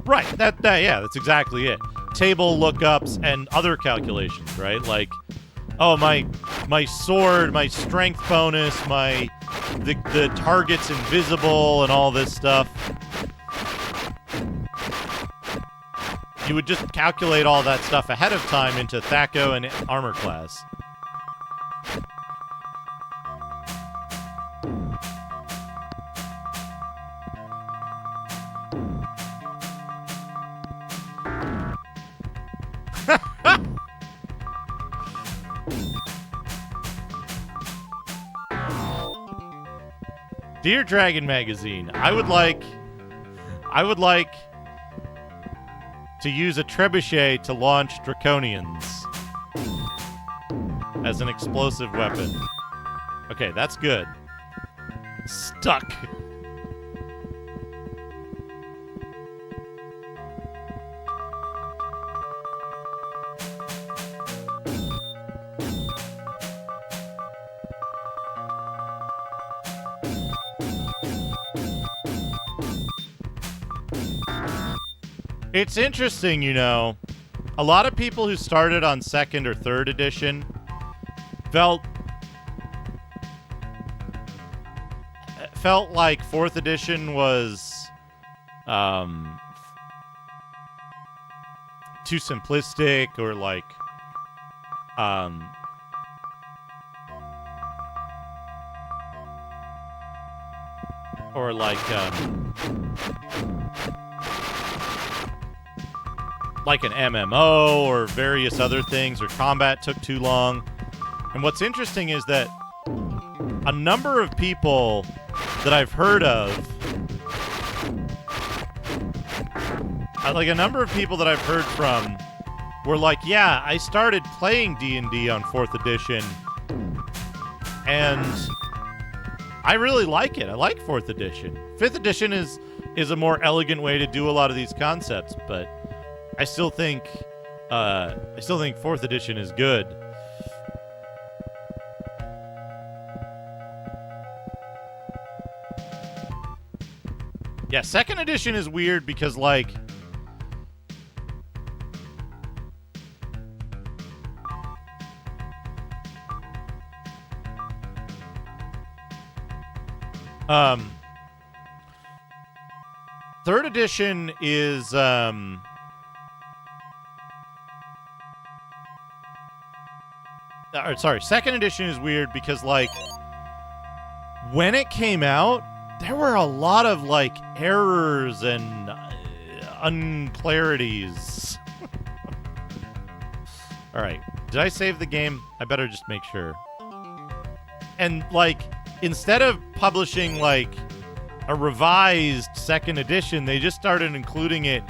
Right, that's exactly it. Table lookups and other calculations, right? Like, oh, my sword, my strength bonus, the target's invisible and all this stuff. You would just calculate all that stuff ahead of time into Thaco and armor class. Dear Dragon Magazine, I would like to use a trebuchet to launch draconians as an explosive weapon. Okay, that's good. Stuck. It's interesting, you know. A lot of people who started on 2nd or 3rd edition felt like 4th edition was too simplistic, or like like an MMO or various other things, or combat took too long. And what's interesting is that a number of people that I've heard of, from, were like, yeah, I started playing D&D on 4th edition, and I really like it. I like 4th edition. 5th edition is a more elegant way to do a lot of these concepts, but I still think 4th edition is good. Yeah, 2nd edition is weird because, like, third edition is second edition is weird because, like, when it came out, there were a lot of, like, errors and unclarities. All right, did I save the game? I better just make sure. And, like, instead of publishing, like, a revised 2nd edition, they just started including it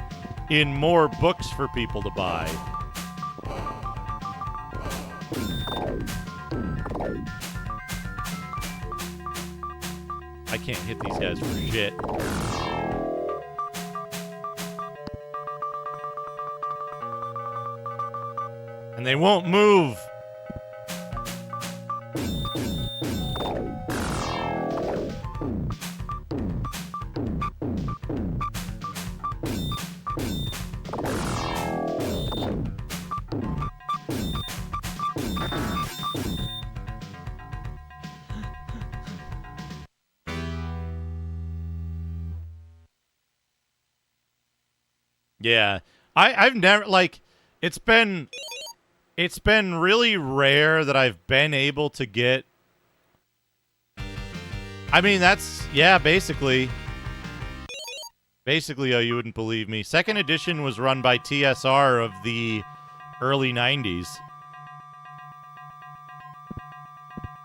in more books for people to buy. I can't hit these guys for shit. And they won't move. Yeah, I've never, like, it's been really rare that I've been able to get. I mean, that's, yeah, basically, oh, you wouldn't believe me. 2nd edition was run by TSR of the early 90s.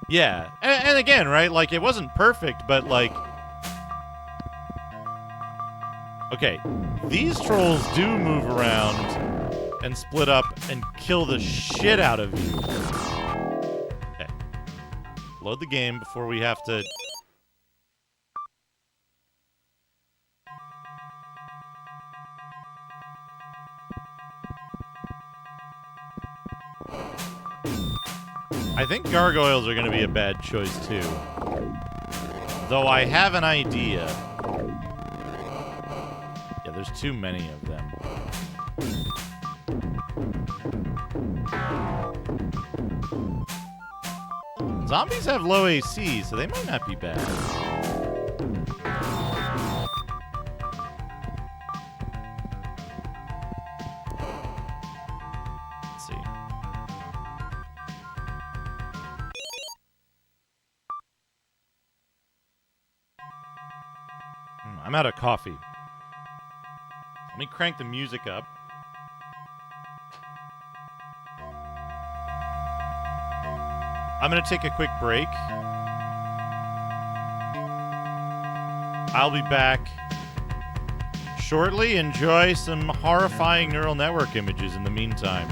Yeah, and again, right, like, it wasn't perfect, but, like, okay, these trolls do move around and split up and kill the shit out of you. Okay. Load the game before we have to... I think gargoyles are going to be a bad choice, too. Though I have an idea. Yeah, there's too many of them. Zombies have low AC, so they might not be bad. Let's see. I'm out of coffee. Let me crank the music up. I'm going to take a quick break. I'll be back shortly. Enjoy some horrifying neural network images in the meantime.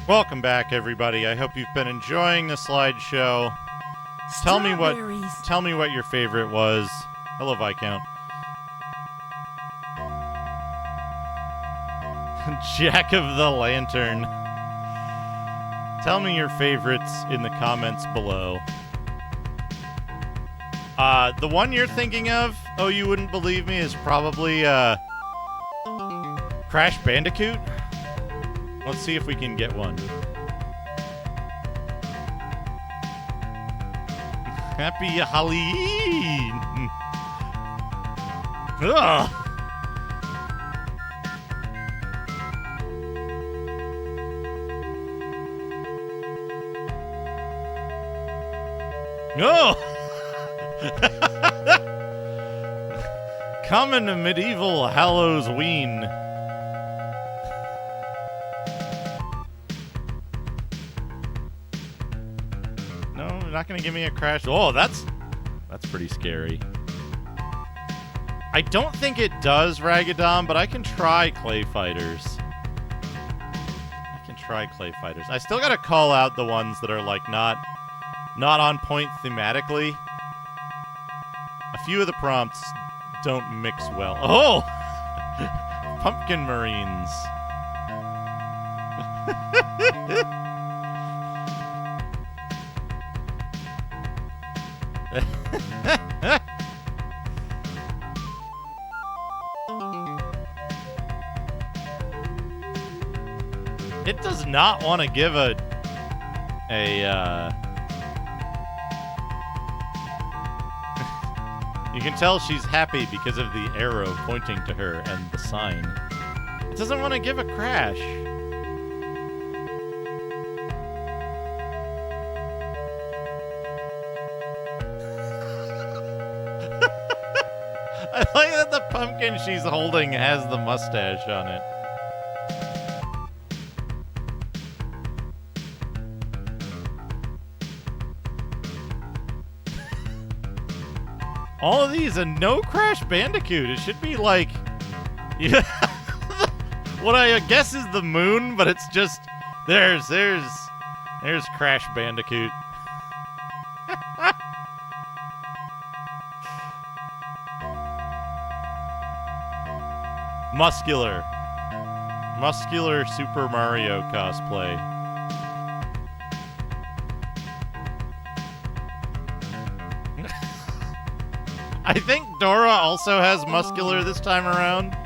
Welcome back, everybody. I hope you've been enjoying the slideshow. Tell me what your favorite was. Hello, Viscount. Jack of the Lantern. Tell me your favorites in the comments below. The one you're thinking of, oh, you wouldn't believe me, is probably Crash Bandicoot. Let's see if we can get one. Happy Halloween! Ugh! No! Coming to medieval Halloween. No, you're not gonna give me a crash. Oh, that's pretty scary. I don't think it does Ragadon, but I can try Clay Fighters. I still gotta call out the ones that are like not on point thematically. A few of the prompts don't mix well. Oh! Pumpkin Marines. It does not want to give a You can tell she's happy because of the arrow pointing to her and the sign. It doesn't want to give a crash. I like that the pumpkin she's holding has the mustache on it. All of these and no Crash Bandicoot. It should be like, yeah, what I guess is the moon, but it's just there's Crash Bandicoot. Muscular Super Mario cosplay. I think Dora also has muscular this time around.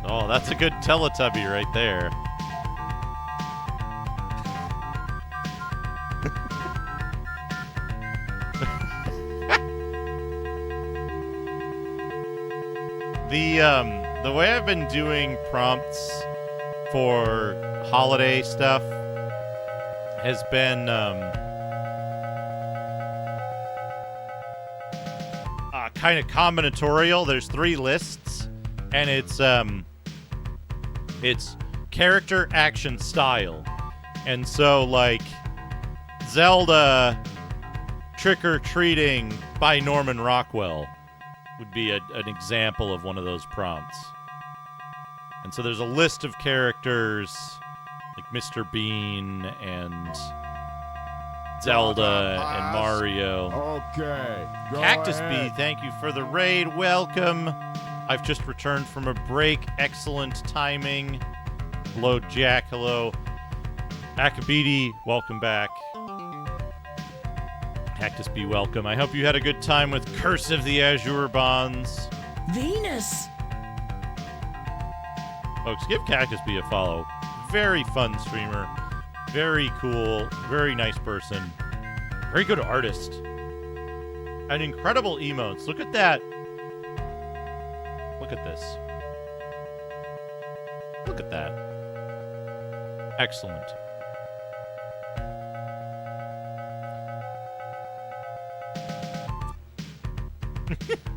Oh, that's a good Teletubby right there. The way I've been doing prompts for holiday stuff has been kind of combinatorial. There's 3 lists, and it's character, action, style. And so, like, Zelda Trick-or-Treating by Norman Rockwell would be an example of one of those prompts. And so there's a list of characters like Mr. Bean and Zelda and Mario. Okay. Cactus Bee, thank you for the raid. Welcome. I've just returned from a break. Excellent timing. Hello, Jack. Hello. Akabidi, welcome back. Cactus Bee, welcome. I hope you had a good time with Curse of the Azure Bonds. Venus. Folks, give Cactus Bee a follow. Very fun streamer. Very cool. Very nice person. Very good artist. And incredible emotes. Look at that. Look at this. Look at that. Excellent.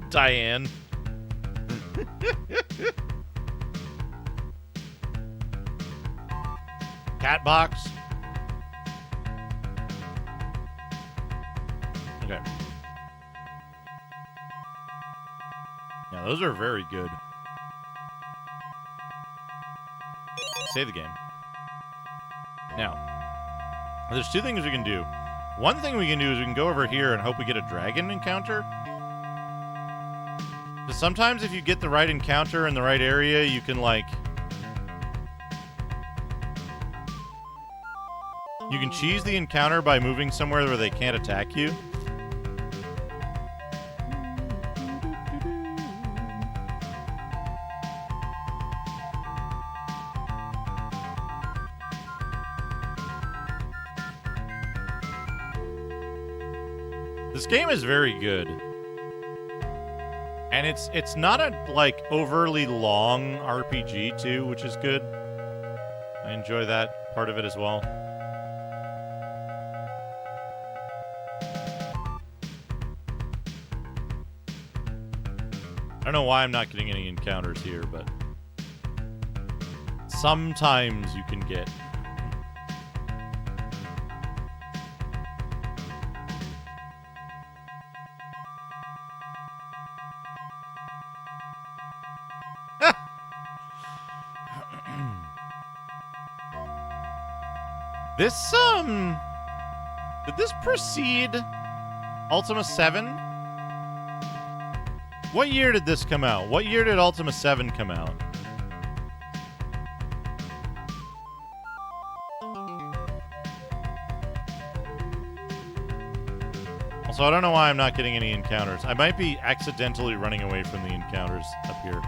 Diane. Catbox. Okay. Yeah, those are very good. Save the game. Now, there's two things we can do. One thing we can do is we can go over here and hope we get a dragon encounter. Because sometimes if you get the right encounter in the right area, you can, like... You can cheese the encounter by moving somewhere where they can't attack you. This game is very good. And it's not a, like, overly long RPG, too, which is good. I enjoy that part of it as well. I don't know why I'm not getting any encounters here, but sometimes you can get. This, did this precede Ultima 7? What year did this come out? What year did Ultima 7 come out? Also, I don't know why I'm not getting any encounters. I might be accidentally running away from the encounters up here.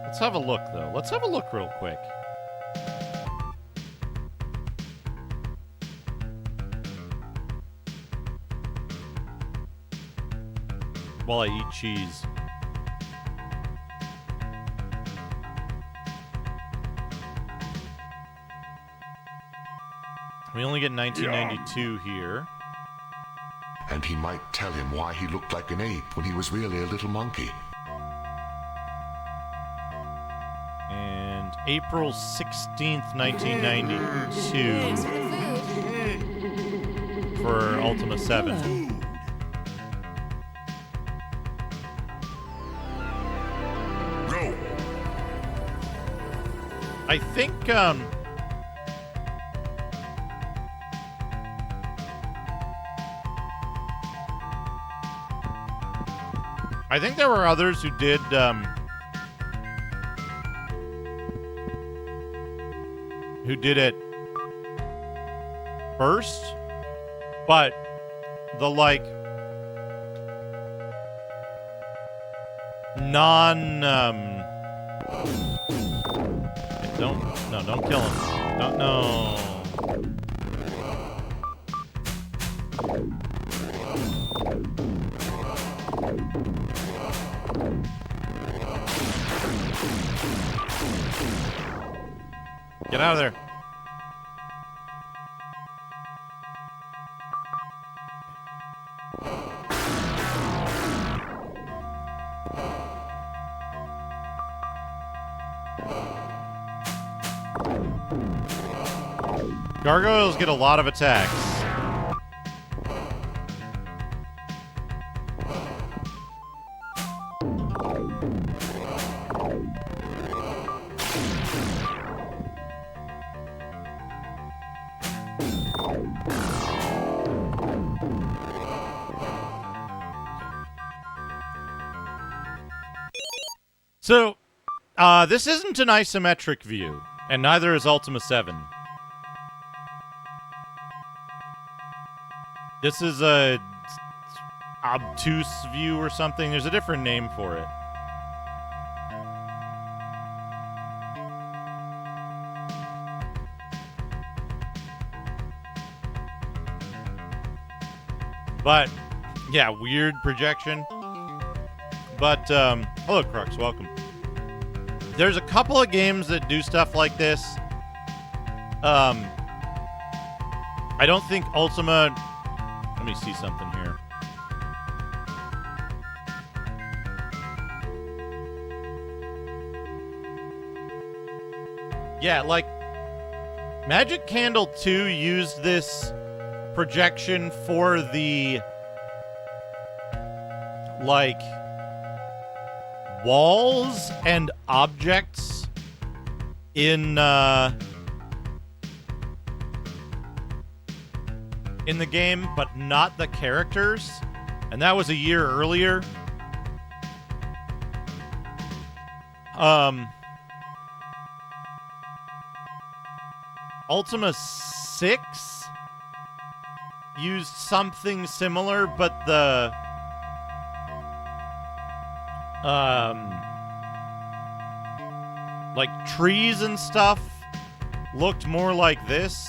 Let's have a look, though. Let's have a look real quick. While I eat cheese. We only get 1992 here. And he might tell him why he looked like an ape when he was really a little monkey. And April 16th, 1992 for Ultima 7. Go! I think, I think there were others who did, it first, but the, like, don't kill him. Don't, no. Get out of there. Gargoyles get a lot of attacks. So, this isn't an isometric view, and neither is Ultima 7. This is a obtuse view or something. There's a different name for it. But, yeah, weird projection. But, hello, Crux, welcome. There's a couple of games that do stuff like this. I don't think Ultima... Let me see something here. Yeah, like, Magic Candle 2 used this projection for the, like, walls and objects in the game, but not the characters. And that was a year earlier. Ultima 6 used something similar, but the like trees and stuff looked more like this.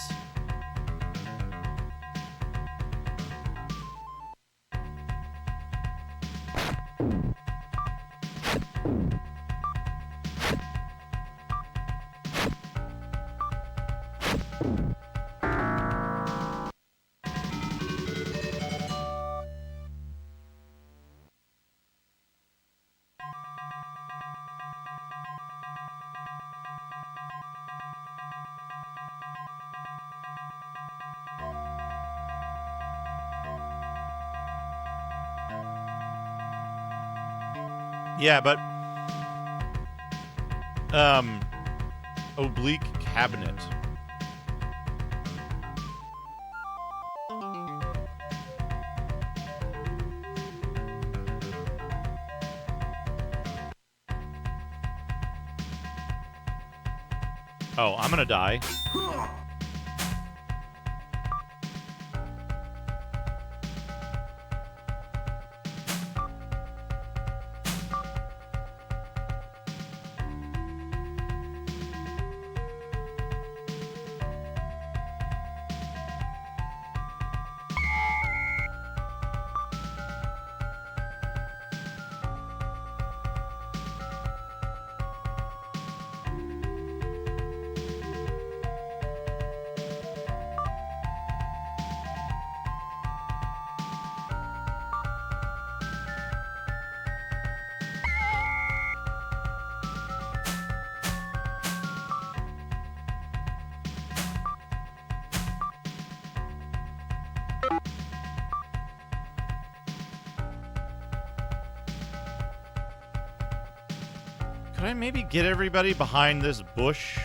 Yeah, but oblique cabinet. Oh, I'm gonna die. Could I maybe get everybody behind this bush?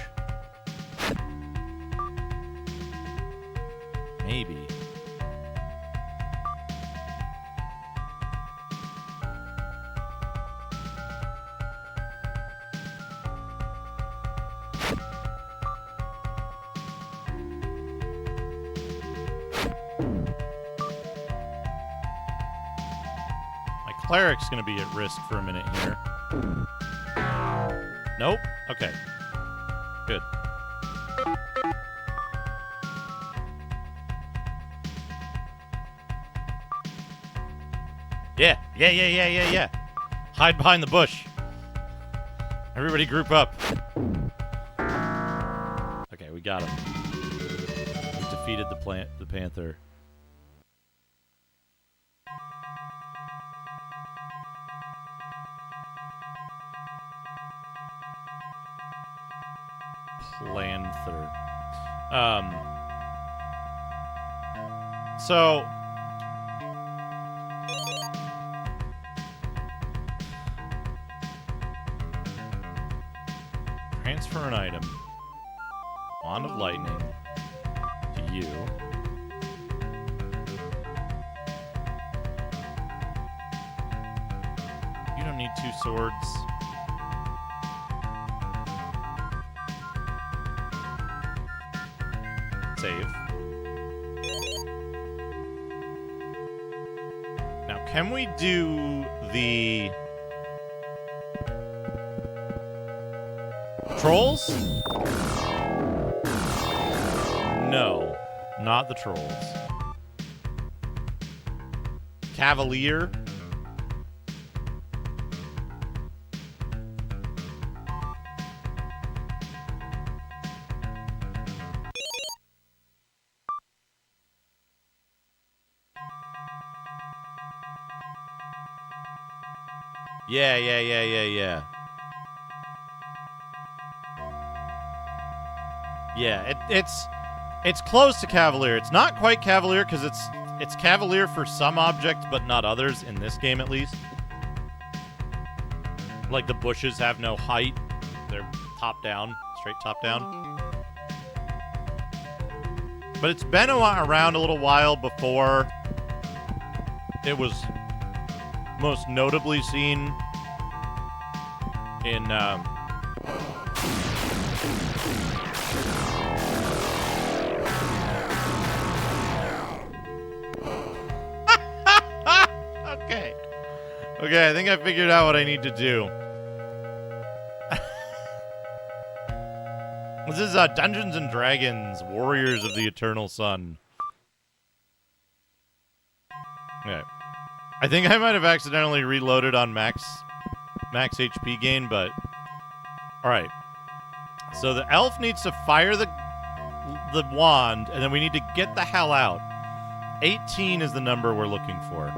Maybe. My cleric's gonna be at risk for a minute here. Nope. Okay. Good. Yeah. Hide behind the bush. Everybody group up. Okay, we got him. We defeated the panther. Planther. So transfer an item. Wand of Lightning to you. You don't need 2 swords. Save. Now, can we do the trolls? No, not the trolls. Cavalier? Yeah. Yeah, it's close to Cavalier. It's not quite Cavalier because it's Cavalier for some objects, but not others, in this game at least. Like the bushes have no height. They're top down, straight top down. But it's been around a little while before it was most notably seen in Okay, I think I figured out what I need to do. This is Dungeons & Dragons, Warriors of the Eternal Sun. Okay. I think I might have accidentally reloaded on max HP gain, but... Alright. So the elf needs to fire the wand, and then we need to get the hell out. 18 is the number we're looking for.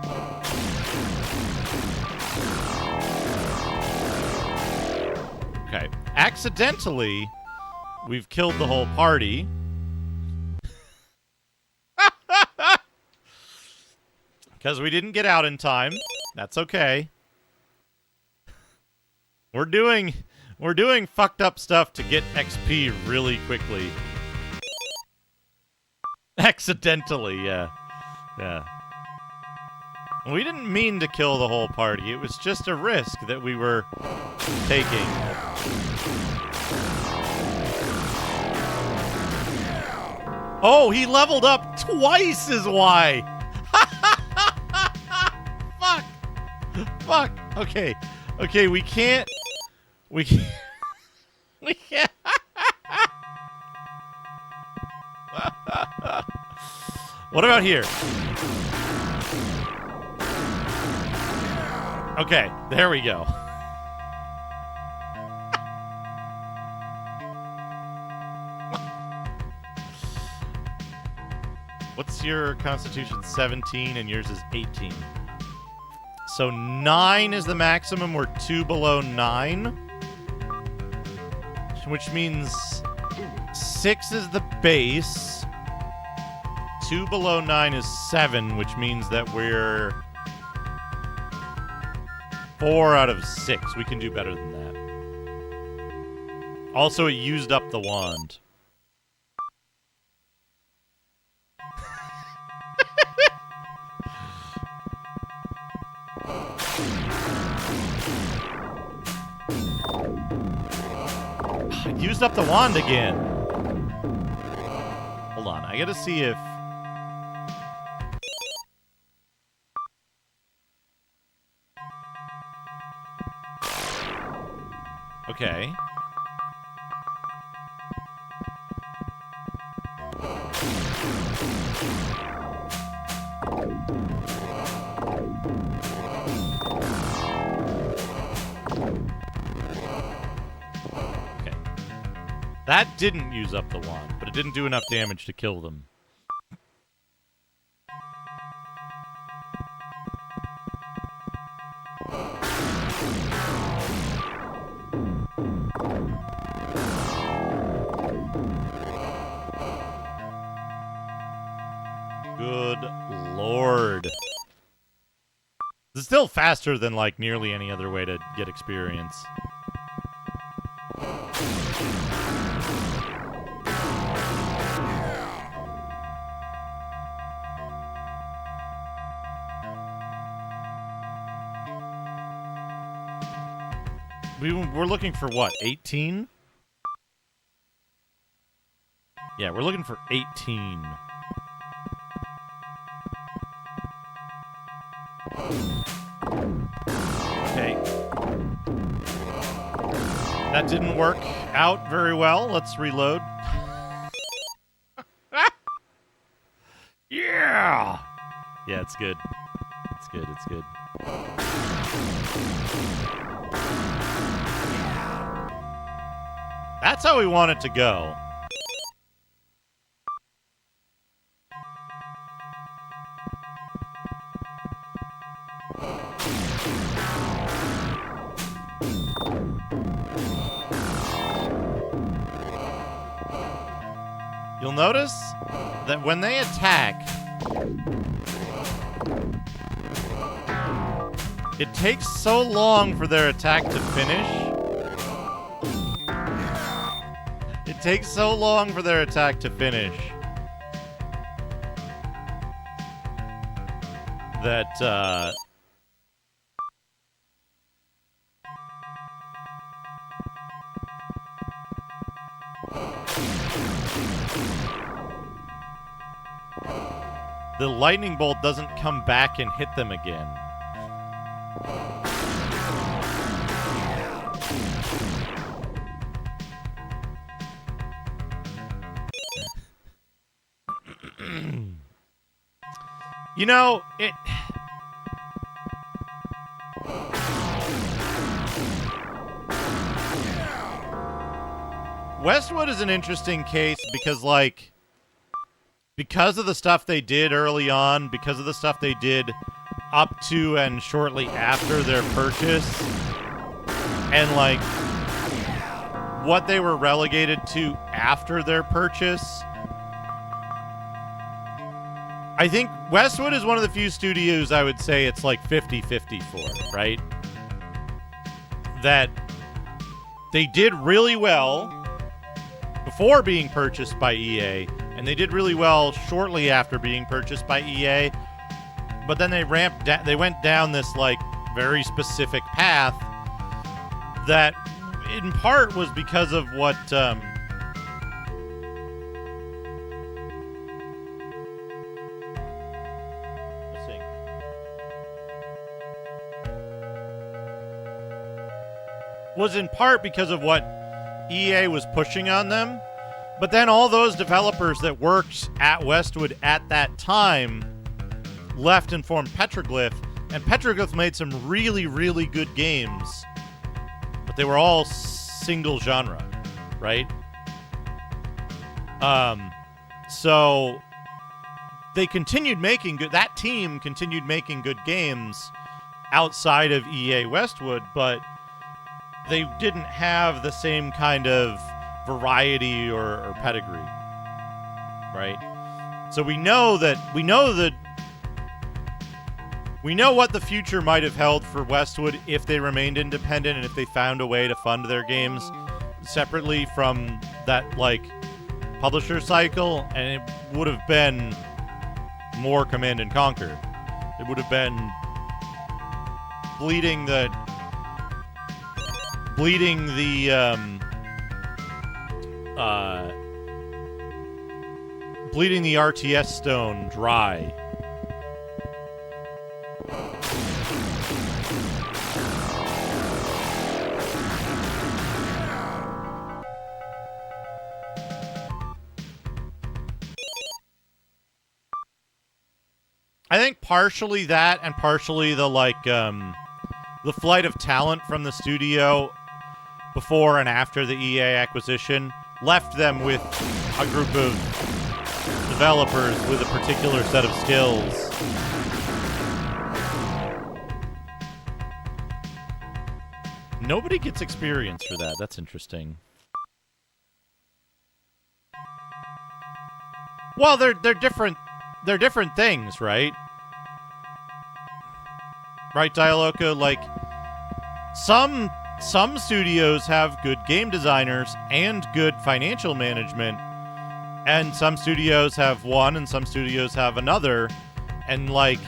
Okay. Accidentally, we've killed the whole party. Because we didn't get out in time. That's okay. We're doing fucked up stuff to get XP really quickly. Accidentally, yeah. Yeah. We didn't mean to kill the whole party. It was just a risk that we were taking. Oh, he leveled up twice as why. Fuck. Fuck. Okay. Okay, we can't. We can't. What about here? Okay, there we go. What's your constitution? 17 and yours is 18. So 9 is the maximum. We're 2 below 9. Which means 6 is the base. 2 below 9 is 7, which means that we're 4 out of 6. We can do better than that. Also, it used up the wand. It used up the wand again. Hold on, I gotta see if... Okay. Okay. That didn't use up the wand, but it didn't do enough damage to kill them. Good lord. This is still faster than, like, nearly any other way to get experience. We're looking for what, 18? Yeah, we're looking for 18. Okay. That didn't work out very well. Let's reload. Yeah! Yeah, it's good. It's good, it's good. That's how we want it to go. you'll notice that when they attack, it takes so long for their attack to finish. It takes so long for their attack to finish that, the lightning bolt doesn't come back and hit them again. You know, it... Westwood is an interesting case because, like, because of the stuff they did early on, because of the stuff they did up to and shortly after their purchase, and, like, what they were relegated to after their purchase, I think Westwood is one of the few studios I would say it's like 50-50 for, right? That they did really well before being purchased by EA, and they did really well shortly after being purchased by EA, but then they went down this like very specific path that in part was because of what was in part because of what EA was pushing on them. But then all those developers that worked at Westwood at that time left and formed Petroglyph, and Petroglyph made some really, really good games, but they were all single genre, right? So they continued making good, that team continued making good games outside of EA Westwood, but they didn't have the same kind of variety or pedigree, right? So we know what the future might have held for Westwood if they remained independent and if they found a way to fund their games separately from that, like, publisher cycle, and it would have been more Command and Conquer. It would have been bleeding the RTS stone dry. I think partially that and partially the the flight of talent from the studio before and after the EA acquisition left them with a group of developers with a particular set of skills. Nobody gets experience for that. That's interesting. Well, they're different. They're different things, right? Right, Dialoca? Like, some studios have good game designers and good financial management, and some studios have one and some studios have another, and, like,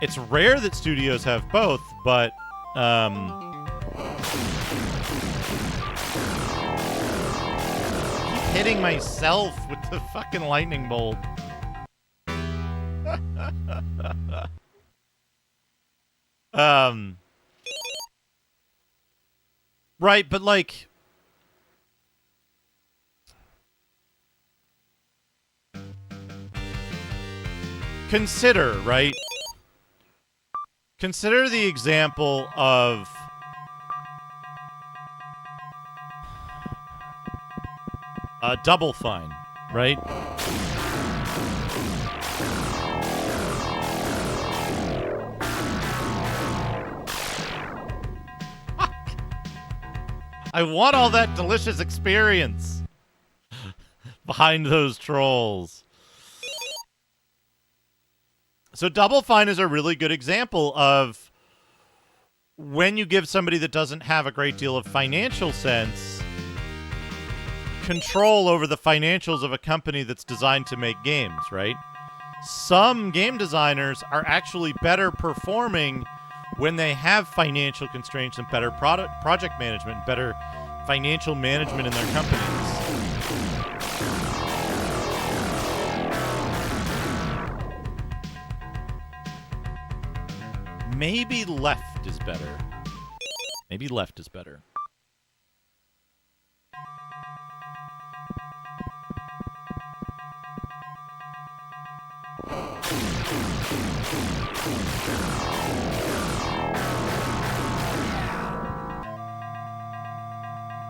it's rare that studios have both, but keep hitting myself with the fucking lightning bolt. Right, but, like, consider, right? Consider the example of Double Fine, right? I want all that delicious experience. behind those trolls. So Double Fine is a really good example of when you give somebody that doesn't have a great deal of financial sense control over the financials of a company that's designed to make games, right? Some game designers are actually better performing when they have financial constraints and better project management, and better financial management in their companies. Maybe left is better. Maybe left is better.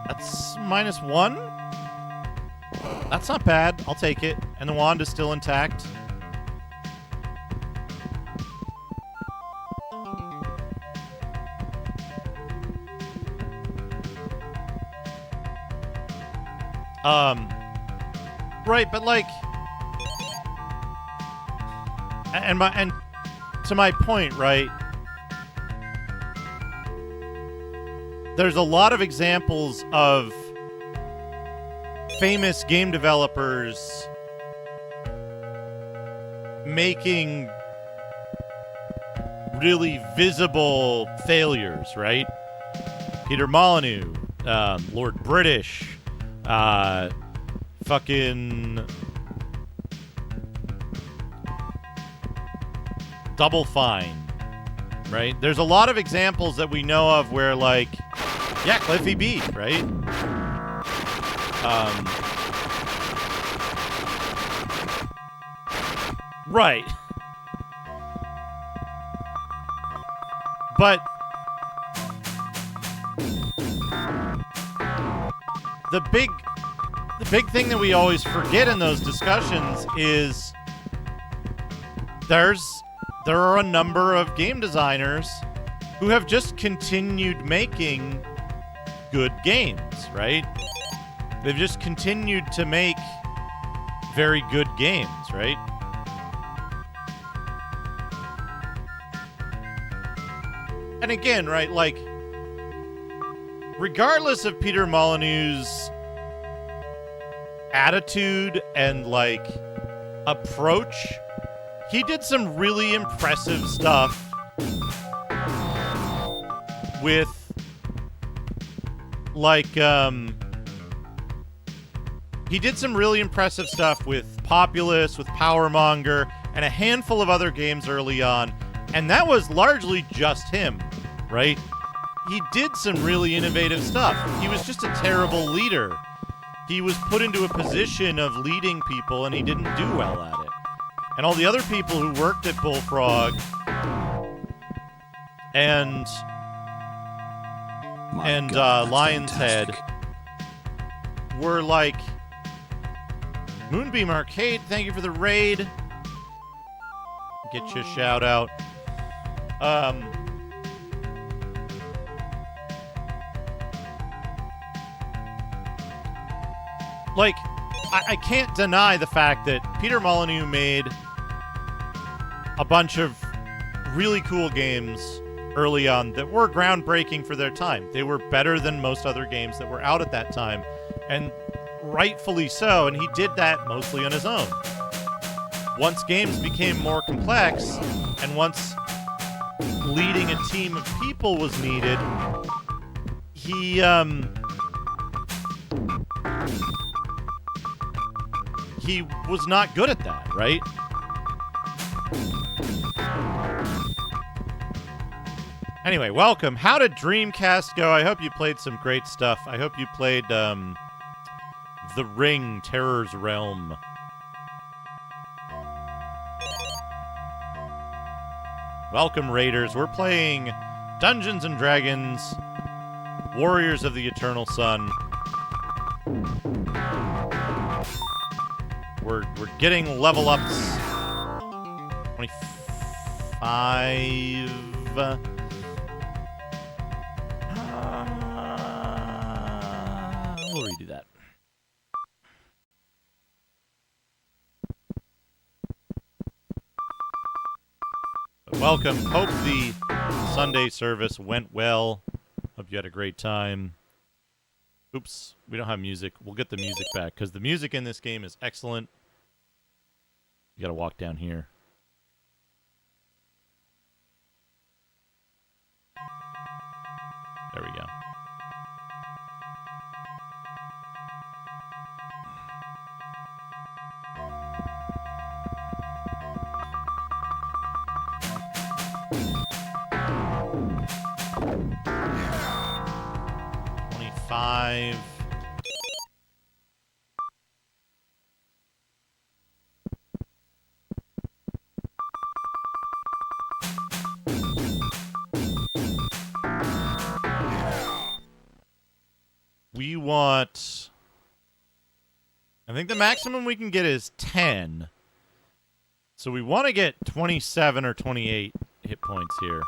That's -1. That's not bad. I'll take it. And the wand is still intact. Right, but like, and to my point, right? There's a lot of examples of famous game developers making really visible failures, right? Peter Molyneux, Lord British, fucking Double Fine, right? There's a lot of examples that we know of where, like, yeah, Cliffy B, right? Right. But the big thing that we always forget in those discussions is there are a number of game designers who have just continued making good games, right? They've just continued to make very good games, right? And again, right, like, regardless of Peter Molyneux's attitude and, like, approach, he did some really impressive stuff with, like, he did some really impressive stuff with Populous, with Powermonger, and a handful of other games early on, and that was largely just him, right? He did some really innovative stuff. He was just a terrible leader. He was put into a position of leading people, and he didn't do well at it. And all the other people who worked at Bullfrog and Lion's Head were like, Moonbeam Arcade, thank you for the raid. Get you a shout out. Like, I can't deny the fact that Peter Molyneux made a bunch of really cool games early on that were groundbreaking for their time. They were better than most other games that were out at that time, and rightfully so, and he did that mostly on his own. Once games became more complex, and once leading a team of people was needed, he was not good at that, right? Anyway, welcome. How did Dreamcast go? I hope you played some great stuff. I hope you played The Ring, Terror's Realm. Welcome, Raiders. We're playing Dungeons & Dragons, Warriors of the Eternal Sun. We're getting level ups. 25. We'll redo that. Welcome. Hope the Sunday service went well. Hope you had a great time. Oops, we don't have music. We'll get the music back, because the music in this game is excellent. You gotta walk down here. There we go. $25. We want... I think the maximum we can get is 10. So we want to get 27 or 28 hit points here.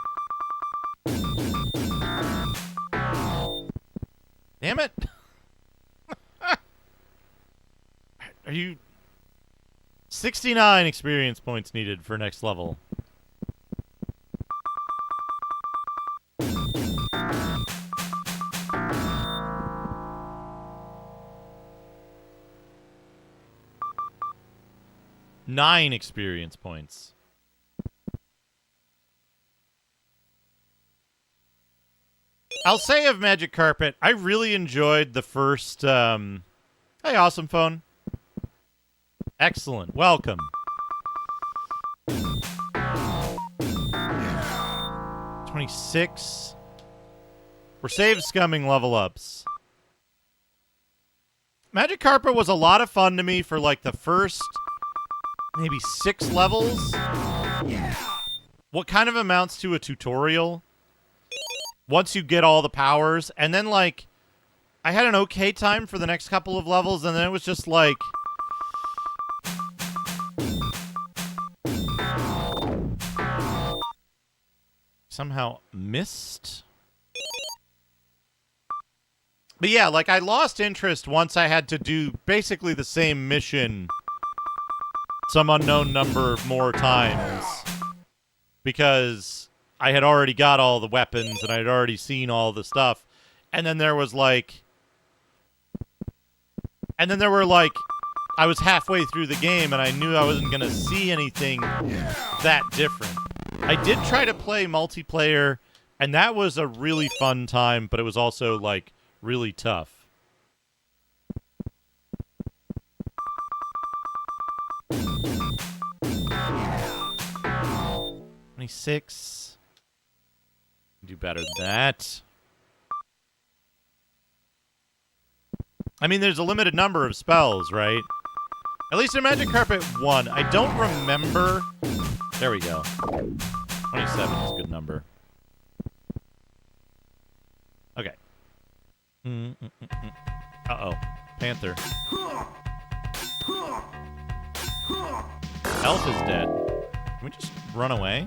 Damn it! Are you... 69 experience points needed for next level. Nine experience points. I'll say of Magic Carpet, I really enjoyed the first, Hey, Awesome Phone. Excellent. Welcome. 26. We're save scumming level ups. Magic Carpet was a lot of fun to me for like the first maybe 6 levels. What kind of amounts to a tutorial. Once you get all the powers, and then, like, I had an okay time for the next couple of levels, and then it was just, like... somehow missed? But yeah, like, I lost interest once I had to do basically the same mission some unknown number more times. Because... I had already got all the weapons, and I had already seen all the stuff. And then there was, like... And then there were, like... I was halfway through the game, and I knew I wasn't going to see anything that different. I did try to play multiplayer, and that was a really fun time, but it was also, like, really tough. $26... Do better than that. I mean, there's a limited number of spells, right? At least in Magic Carpet 1. I don't remember... There we go. 27 is a good number. Okay. Uh-oh. Panther. Elf is dead. Can we just run away?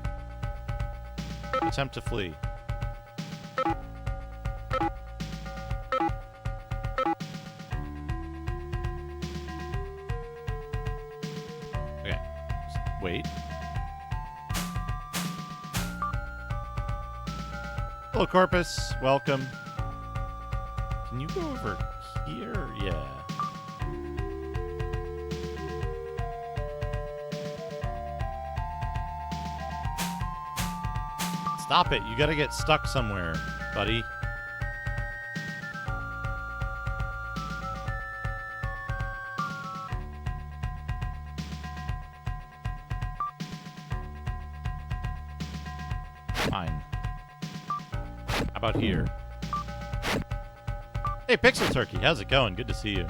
Attempt to flee. Okay. Just wait. Hello, Corpus. Welcome. Can you go over here? Yeah. Stop it. You gotta get stuck somewhere, buddy. Fine. How about here? Hey, Pixel Turkey. How's it going? Good to see you.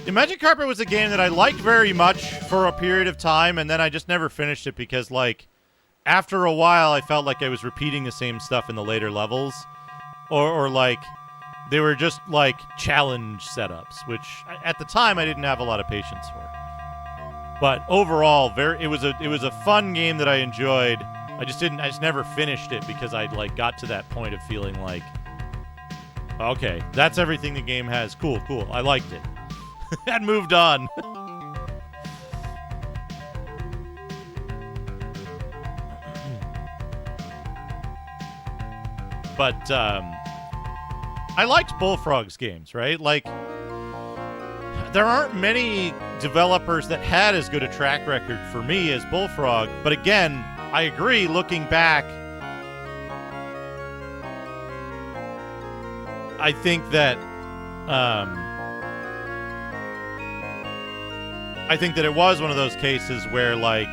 The Magic Carpet was a game that I liked very much for a period of time, and then I just never finished it because, like, after a while, I felt like I was repeating the same stuff in the later levels. Or like, they were just, like, challenge setups, which, at the time, I didn't have a lot of patience for. But overall, it was a fun game that I enjoyed. I just never finished it because I, like, got to that point of feeling like, okay, that's everything the game has. Cool, I liked it. had moved on. But I liked Bullfrog's games, right? Like, there aren't many developers that had as good a track record for me as Bullfrog. But again, I agree, looking back, I think that it was one of those cases where, like,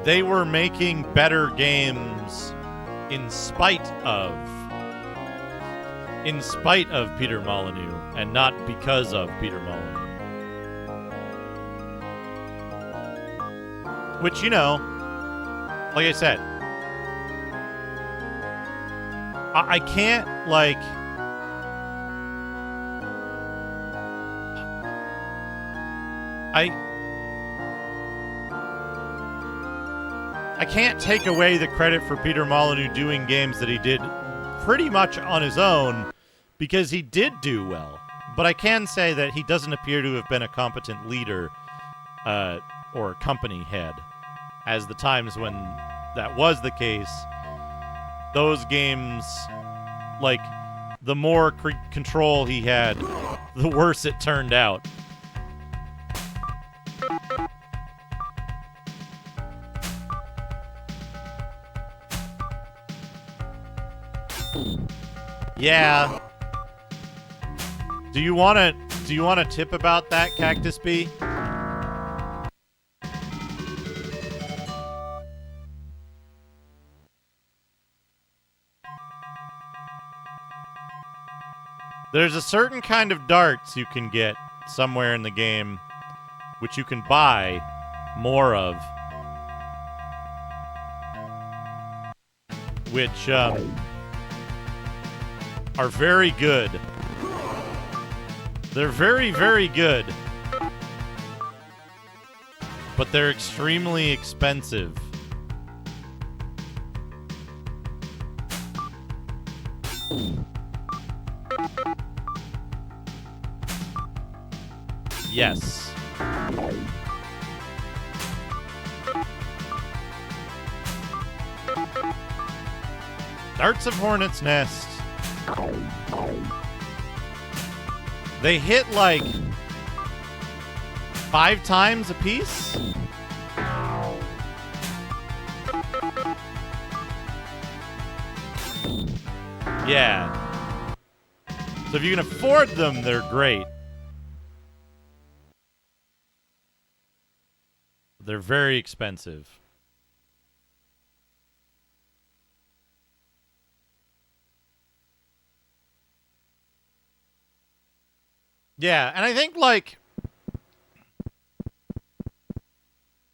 they were making better games in spite of Peter Molyneux and not because of Peter Molyneux. Which, you know, like I said, I can't, like, I can't take away the credit for Peter Molyneux doing games that he did pretty much on his own, because he did do well. But I can say that he doesn't appear to have been a competent leader or company head. As the times when that was the case, those games, like, the more control he had, the worse it turned out. Yeah. Do you want to tip about that, Cactus Bee? There's a certain kind of darts you can get somewhere in the game, which you can buy more of, which are very good. They're very, very good, but they're extremely expensive. Yes. Darts of Hornet's Nest. They hit like 5 times a piece. Yeah. So if you can afford them, they're great. They're very expensive. Yeah, and I think, like,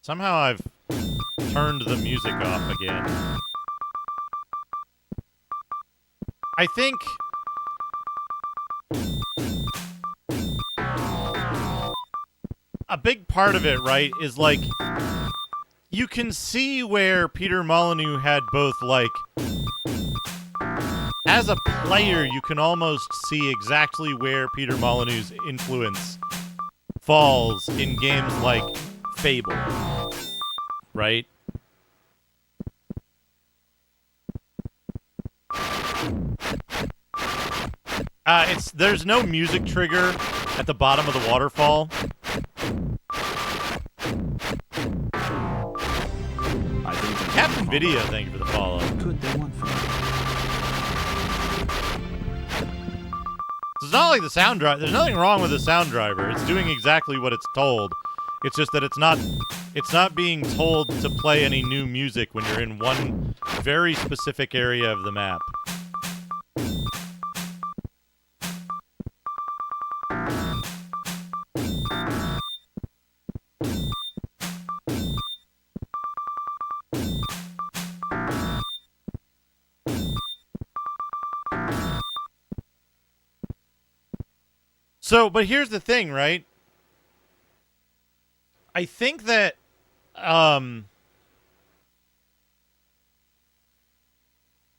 somehow I've turned the music off again. I think a big part of it, right, is, like, you can see where Peter Molyneux had both, like, as a player, you can almost see exactly where Peter Molyneux's influence falls in games like Fable, right? There's no music trigger at the bottom of the waterfall. Captain Video, thank you for the follow. Could they want from me? It's not like the sound driver. There's nothing wrong with the sound driver. It's doing exactly what it's told. It's just that it's not being told to play any new music when you're in one very specific area of the map. So, but here's the thing, right? I think that,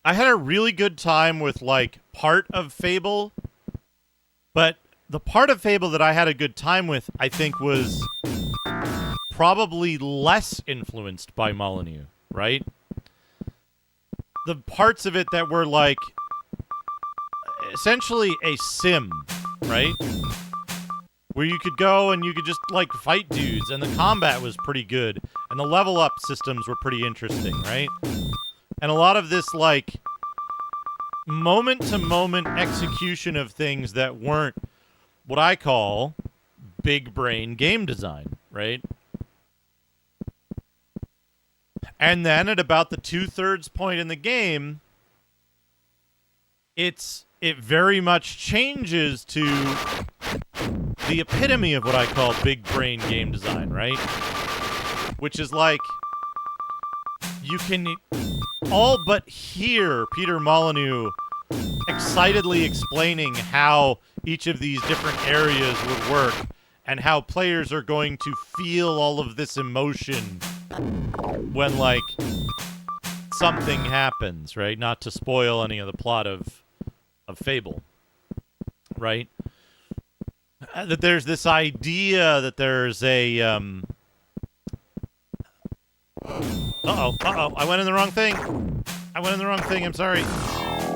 I had a really good time with, like, part of Fable, but the part of Fable that I had a good time with, I think, was probably less influenced by Molyneux, right? The parts of it that were, like, essentially a sim, right? Where you could go and you could just, like, fight dudes, and the combat was pretty good, and the level up systems were pretty interesting, right? And a lot of this, like, moment-to-moment execution of things that weren't what I call big brain game design, right? And then at about the 2/3 point in the game, it very much changes to the epitome of what I call big brain game design, right? Which is like, you can all but hear Peter Molyneux excitedly explaining how each of these different areas would work and how players are going to feel all of this emotion when, like, something happens, right? Not to spoil any of the plot of Fable, right? That there's this idea that there's a, Uh-oh, I went in the wrong thing. I'm sorry.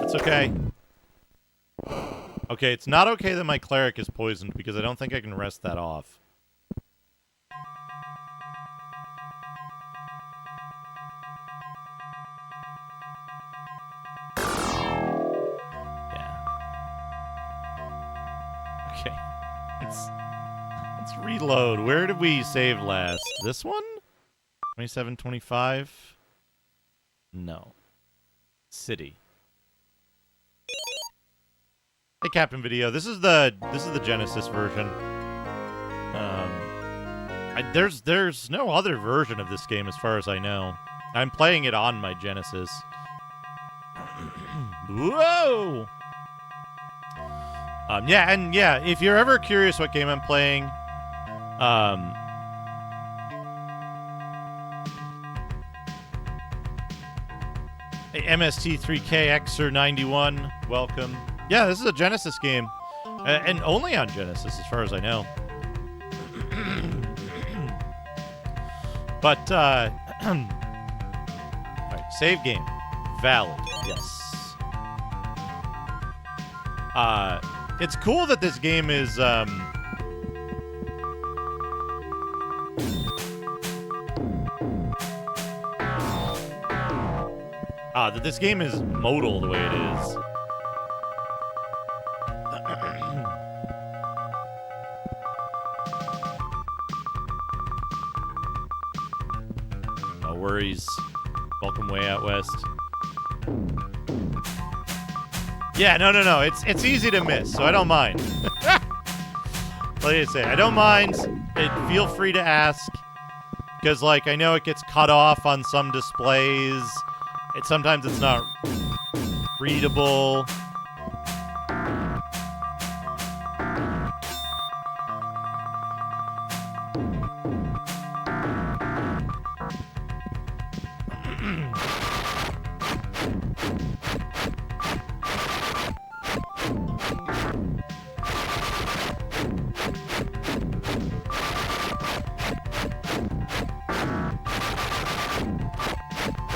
It's okay. Okay, it's not okay that my cleric is poisoned because I don't think I can rest that off. Yeah. Okay. Let's reload. Where did we save last? This one? 2725? No. City. Hey, Captain Video. This is the Genesis version. There's no other version of this game as far as I know. I'm playing it on my Genesis. Whoa! Yeah, if you're ever curious what game I'm playing, MST3KXer91, welcome. Yeah, this is a Genesis game. And only on Genesis, as far as I know. But, alright, save game. Valid, yes. It's cool that this game is, that this game is modal the way it is. No worries. Welcome way out west. Yeah, no. It's easy to miss, so I don't mind. Like I say, I don't mind. Feel free to ask. Because, like, I know it gets cut off on some displays. Sometimes it's not readable.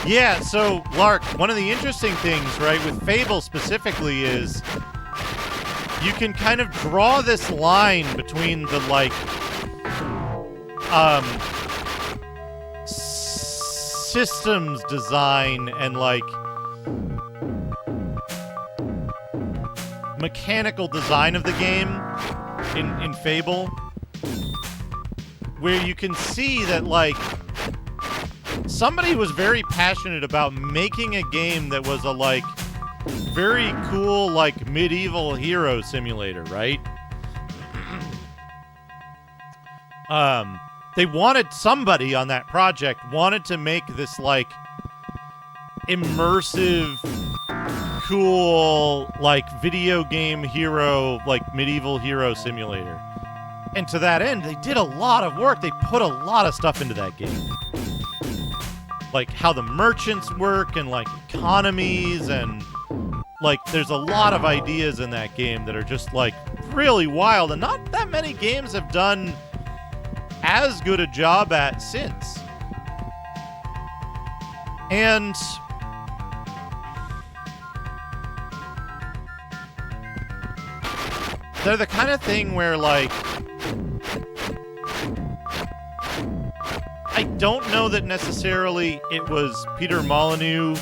Yeah, so, Lark, one of the interesting things, right, with Fable specifically is you can kind of draw this line between the, like, systems design and, like, mechanical design of the game in Fable, where you can see that, like, somebody was very passionate about making a game that was a, like, very cool, like, medieval hero simulator, right? They wanted, somebody on that project wanted to make this, like, immersive, cool, like, video game hero, like, medieval hero simulator. And to that end, they did a lot of work. They put a lot of stuff into that game. like how the merchants work and like economies, and like there's a lot of ideas in that game that are just like really wild, and not that many games have done as good a job at since. And they're the kind of thing where, like, I don't know that necessarily it was Peter Molyneux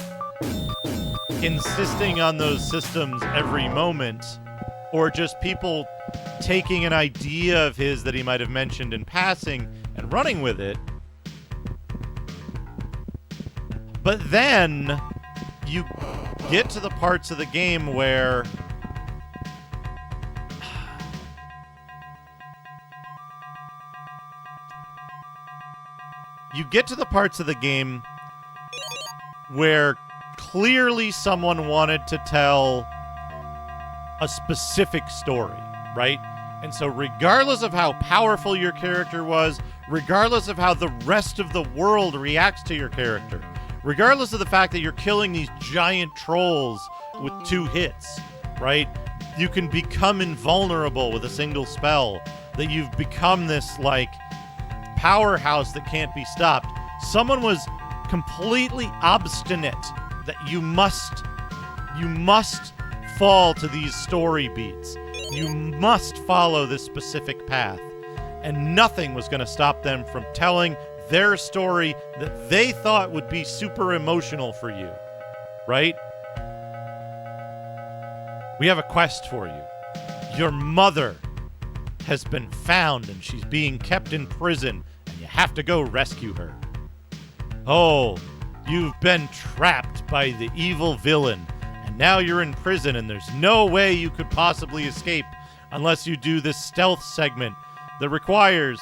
insisting on those systems every moment, or just people taking an idea of his that he might have mentioned in passing and running with it. But then you get to the parts of the game where clearly someone wanted to tell a specific story, right? And so regardless of how powerful your character was, regardless of how the rest of the world reacts to your character, regardless of the fact that you're killing these giant trolls with 2 hits, right? You can become invulnerable with a single spell, that you've become this, like, powerhouse that can't be stopped. Someone was completely obstinate that you must fall to these story beats. You must follow this specific path. And nothing was going to stop them from telling their story that they thought would be super emotional for you, right? We have a quest for you. Your mother has been found and she's being kept in prison, and you have to go rescue her. Oh, you've been trapped by the evil villain, and now you're in prison, and there's no way you could possibly escape unless you do this stealth segment that requires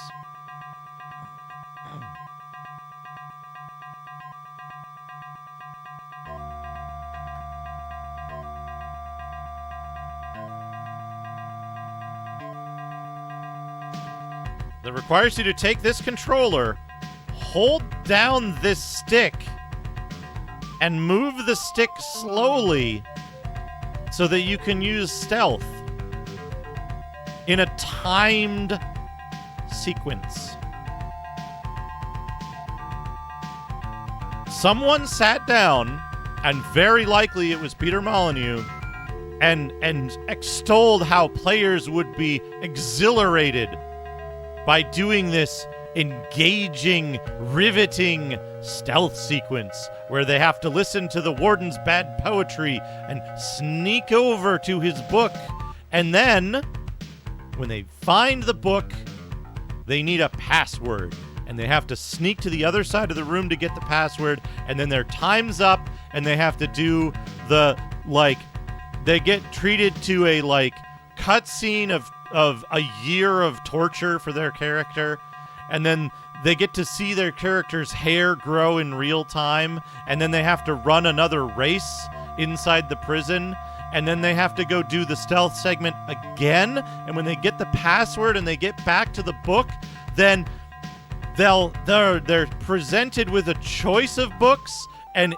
you to take this controller, hold down this stick, and move the stick slowly so that you can use stealth in a timed sequence. Someone sat down, and very likely it was Peter Molyneux, and extolled how players would be exhilarated by doing this engaging, riveting stealth sequence where they have to listen to the warden's bad poetry and sneak over to his book. And then, when they find the book, they need a password. And they have to sneak to the other side of the room to get the password. And then their time's up, and they have to do the, like, they get treated to a, like, cutscene of a year of torture for their character, and then they get to see their character's hair grow in real time, and then they have to run another race inside the prison, and then they have to go do the stealth segment again, and when they get the password and they get back to the book, then they're presented with a choice of books, and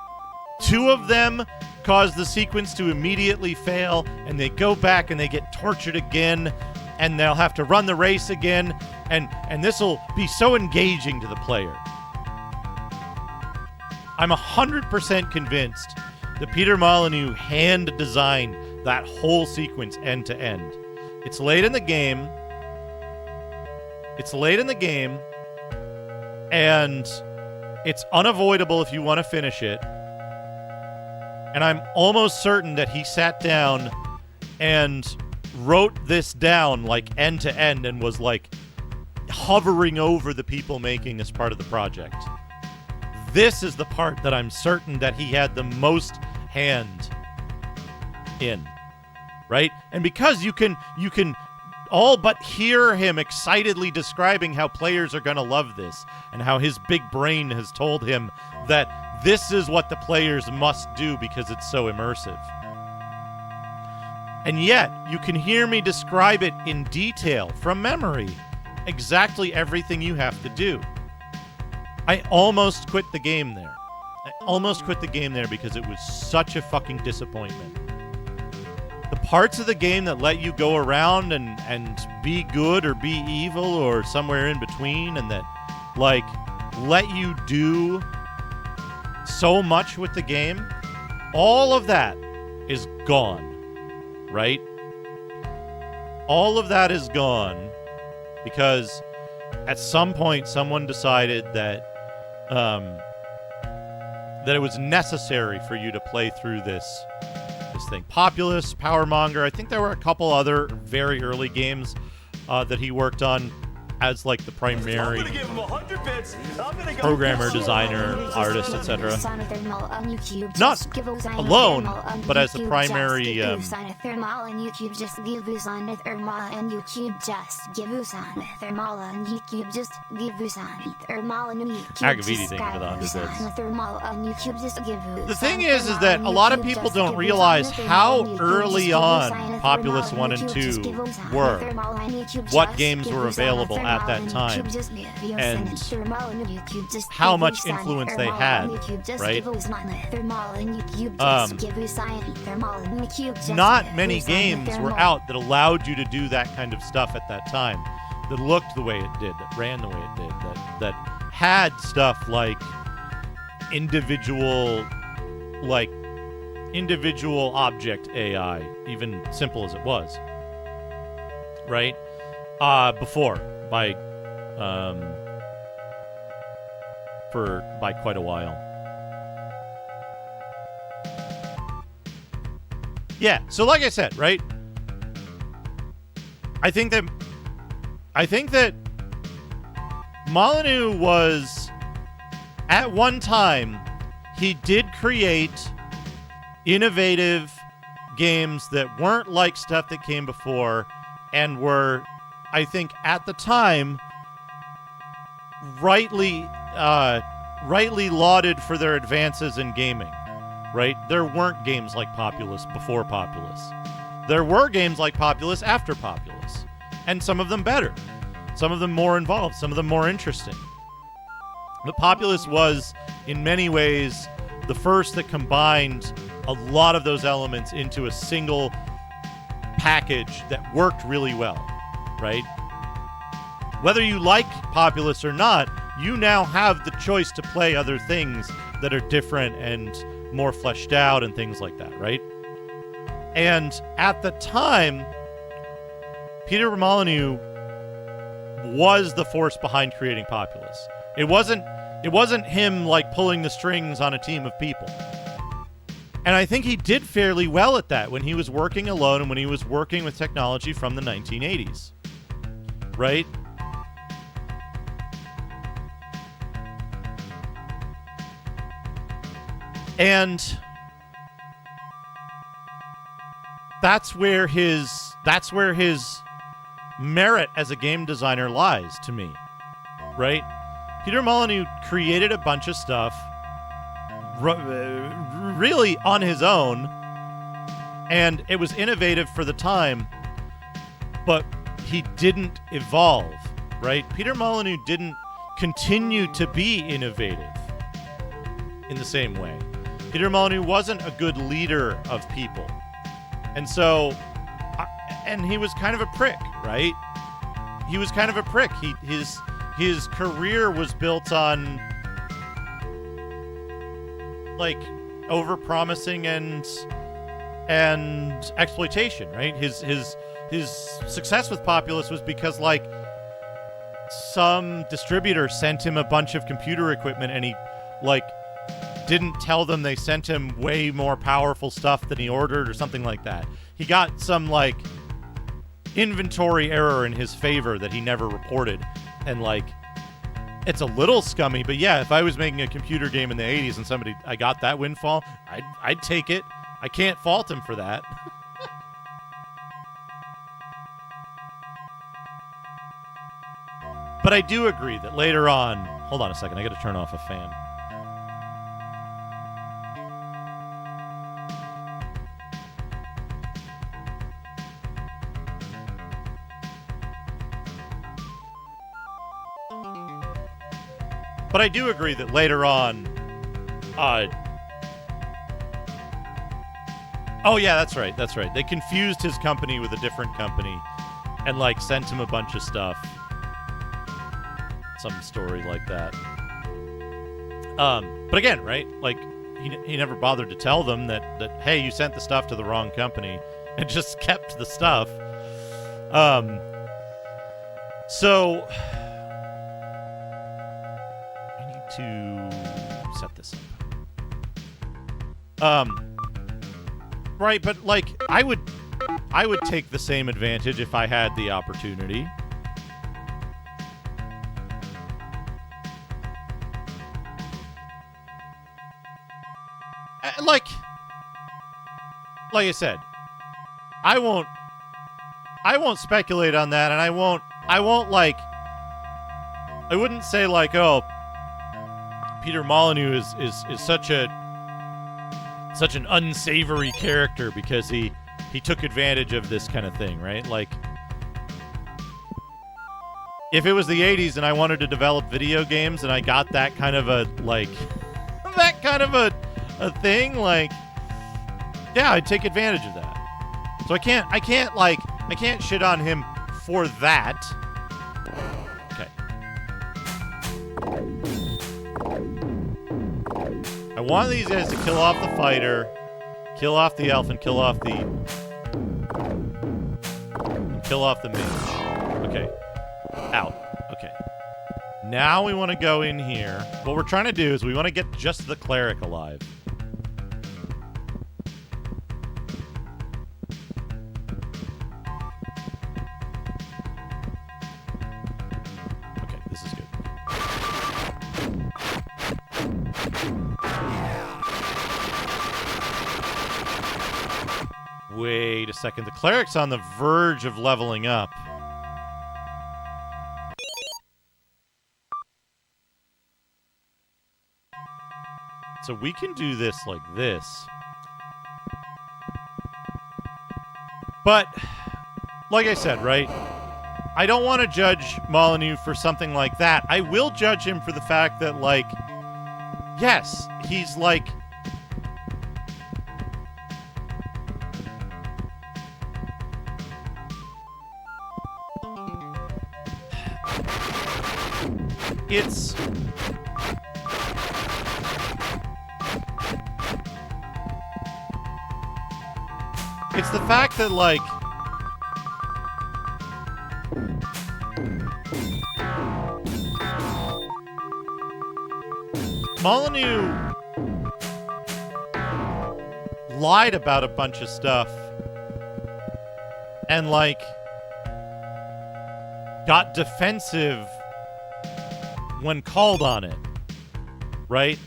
2 of them cause the sequence to immediately fail, and they go back and they get tortured again, and they'll have to run the race again, and this will be so engaging to the player. I'm 100% convinced that Peter Molyneux hand-designed that whole sequence end to end. It's late in the game, and it's unavoidable if you want to finish it. And I'm almost certain that he sat down and wrote this down, like, end to end, and was, like, hovering over the people making this part of the project. This is the part that I'm certain that he had the most hand in, right? And because you can all but hear him excitedly describing how players are going to love this, and how his big brain has told him that this is what the players must do because it's so immersive. And yet, you can hear me describe it in detail, from memory, exactly everything you have to do. I almost quit the game there. almost quit the game there because it was such a fucking disappointment. The parts of the game that let you go around and be good or be evil or somewhere in between, and that like let you do so much with the game, all of that is gone, right? All of that is gone because at some point someone decided that that it was necessary for you to play through this thing. Populous, Powermonger. I think there were a couple other very early games that he worked on as like the primary programmer, designer, artist, etc. Not alone, but as the primary. Agaviti thing for the 100 bits. The thing is that a lot of people don't realize how early on Populous 1 and 2 were, what games were available at that time, and how much influence they had, right? Not many games were out that allowed you to do that kind of stuff at that time, that looked the way it did, that ran the way it did, that had stuff like individual object AI, even simple as it was, right? Before, by quite a while. Yeah, so like I said, right? I think that Molyneux was, at one time, he did create innovative games that weren't like stuff that came before and were, I think, at the time, rightly lauded for their advances in gaming, right? There weren't games like Populous before Populous. There were games like Populous after Populous, and some of them better, some of them more involved, some of them more interesting. But Populous was, in many ways, the first that combined a lot of those elements into a single package that worked really well, right? Whether you like Populous or not, you now have the choice to play other things that are different and more fleshed out and things like that, right? And at the time, Peter Molyneux was the force behind creating Populous. It wasn't him like pulling the strings on a team of people. And I think he did fairly well at that when he was working alone and when he was working with technology from the 1980s. Right? And that's where his merit as a game designer lies to me. Right? Peter Molyneux created a bunch of stuff really on his own, and it was innovative for the time, but he didn't evolve, right? Peter Molyneux didn't continue to be innovative in the same way. Peter Molyneux wasn't a good leader of people. And so, and he was kind of a prick, right? He was kind of a prick. His career was built on like over-promising and exploitation, right? His success with Populous was because like some distributor sent him a bunch of computer equipment and he like didn't tell them they sent him way more powerful stuff than he ordered or something like that. He got some like inventory error in his favor that he never reported, and like it's a little scummy, but yeah, if I was making a computer game in the 80s and I got that windfall, I'd take it. I can't fault him for that. But I do agree that later on... Hold on a second, I gotta turn off a fan. But I do agree that later on, Oh yeah, that's right. That's right. They confused his company with a different company, and like sent him a bunch of stuff. Some story like that. But again, right? Like he never bothered to tell them that hey, you sent the stuff to the wrong company, and just kept the stuff. So I need to set this up. Right, but like I would take the same advantage if I had the opportunity. Like I said, I won't speculate on that, and I wouldn't say like, oh, Peter Molyneux is such an unsavory character because he took advantage of this kind of thing, right? Like, if it was the 80s and I wanted to develop video games and I got that kind of a thing, like, yeah, I'd take advantage of that. So I can't shit on him for that. Okay. I want these guys to kill off the fighter, kill off the elf, and kill off the mage. Okay. Out. Okay. Now we want to go in here. What we're trying to do is we want to get just the cleric alive. Okay, this is good. Wait a second. The cleric's on the verge of leveling up. So we can do this like this. But, like I said, right? I don't want to judge Molyneux for something like that. I will judge him for the fact that, like, yes, he's like... It's the fact that, like, Molyneux lied about a bunch of stuff and, like, got defensive when called on it, right?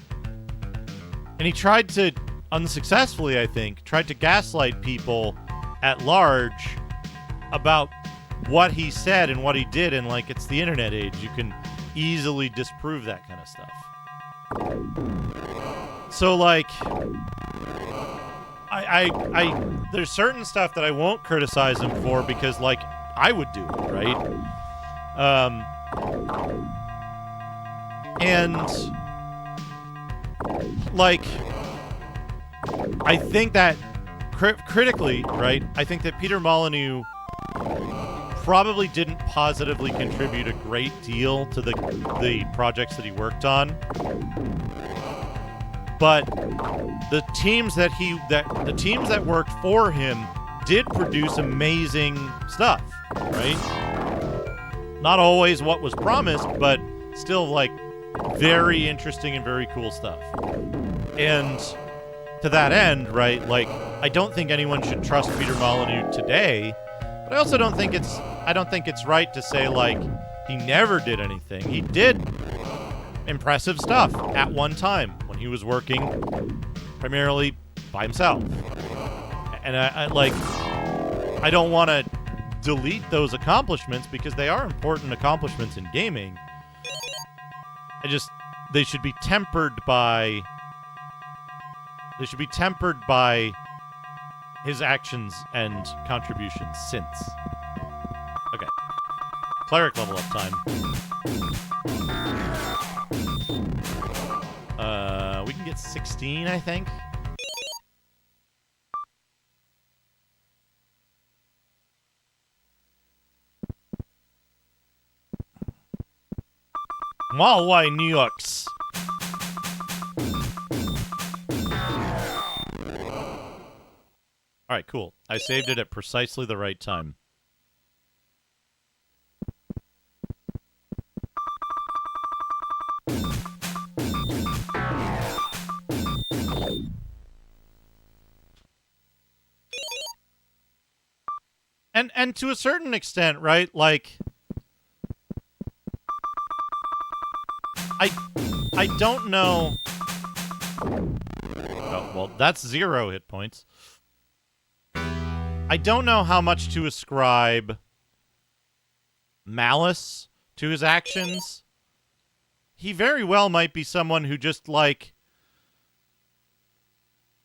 And he tried to, unsuccessfully, I think, tried to gaslight people at large about what he said and what he did, and, like, it's the internet age. You can easily disprove that kind of stuff. So, like, I there's certain stuff that I won't criticize him for because, like, I would do it, right? And, like, I think that critically, right, I think that Peter Molyneux probably didn't positively contribute a great deal to the projects that he worked on. But the teams that worked for him did produce amazing stuff, right? Not always what was promised, but still, like, very interesting and very cool stuff. And to that end, right, like, I don't think anyone should trust Peter Molyneux today, but I also don't think it's right to say, like, he never did anything. He did impressive stuff at one time when he was working primarily by himself. And I don't want to delete those accomplishments because they are important accomplishments in gaming. They should be tempered by his actions and contributions since. Okay. Cleric level up time. We can get it's 16, I think. Why New York's? All right, cool. I saved it at precisely the right time. And to a certain extent, right? Like, I don't know. Oh, well, that's 0 hit points. I don't know how much to ascribe malice to his actions. He very well might be someone who just, like,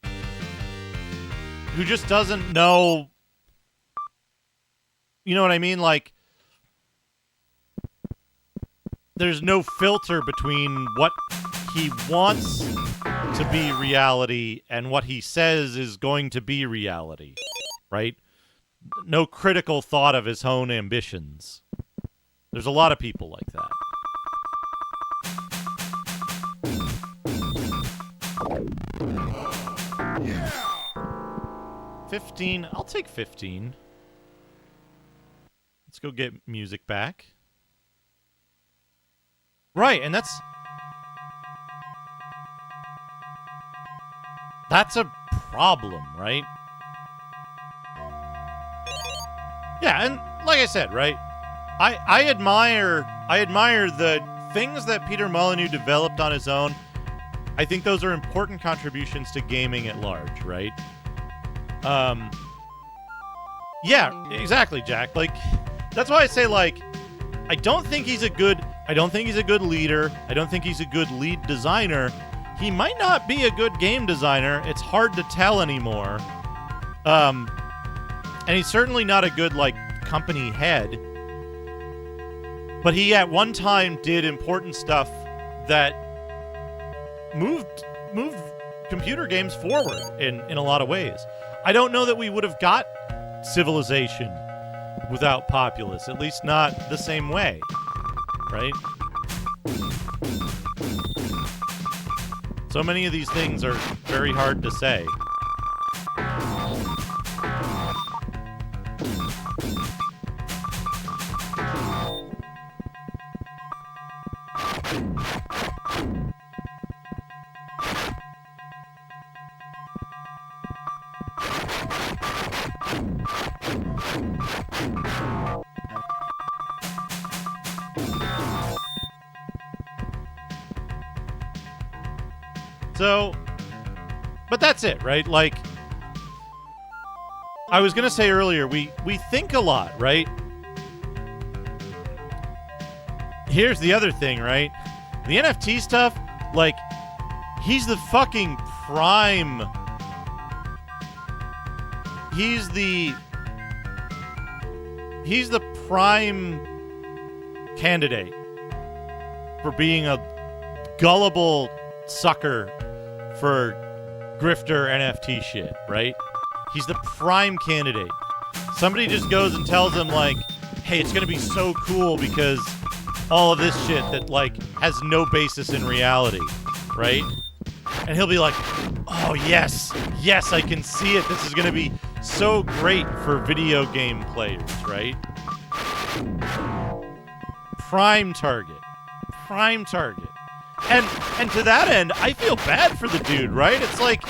who just doesn't know. You know what I mean? Like, there's no filter between what he wants to be reality and what he says is going to be reality, right? No critical thought of his own ambitions. There's a lot of people like that. 15. I'll take 15. Let's go get music back. Right, and that's a problem, right? Yeah, and like I said, right? I admire the things that Peter Molyneux developed on his own. I think those are important contributions to gaming at large, right? Yeah, exactly, Jack. Like, that's why I say, like, I don't think he's a good leader. I don't think he's a good lead designer. He might not be a good game designer. It's hard to tell anymore. And he's certainly not a good, like, company head. But he at one time did important stuff that moved computer games forward in a lot of ways. I don't know that we would have got Civilization without Populous, at least not the same way, right? So many of these things are very hard to say. So, but that's it, right? Like, I was going to say earlier, we think a lot, right? Here's the other thing, right? The NFT stuff, like, he's the fucking prime. He's the prime candidate for being a gullible sucker for grifter NFT shit, right? He's the prime candidate. Somebody just goes and tells him, like, hey, it's going to be so cool because all of this shit that, like, has no basis in reality, right? And he'll be like, oh, yes, I can see it. This is going to be so great for video game players, right? Prime target. And to that end, I feel bad for the dude, right? It's like,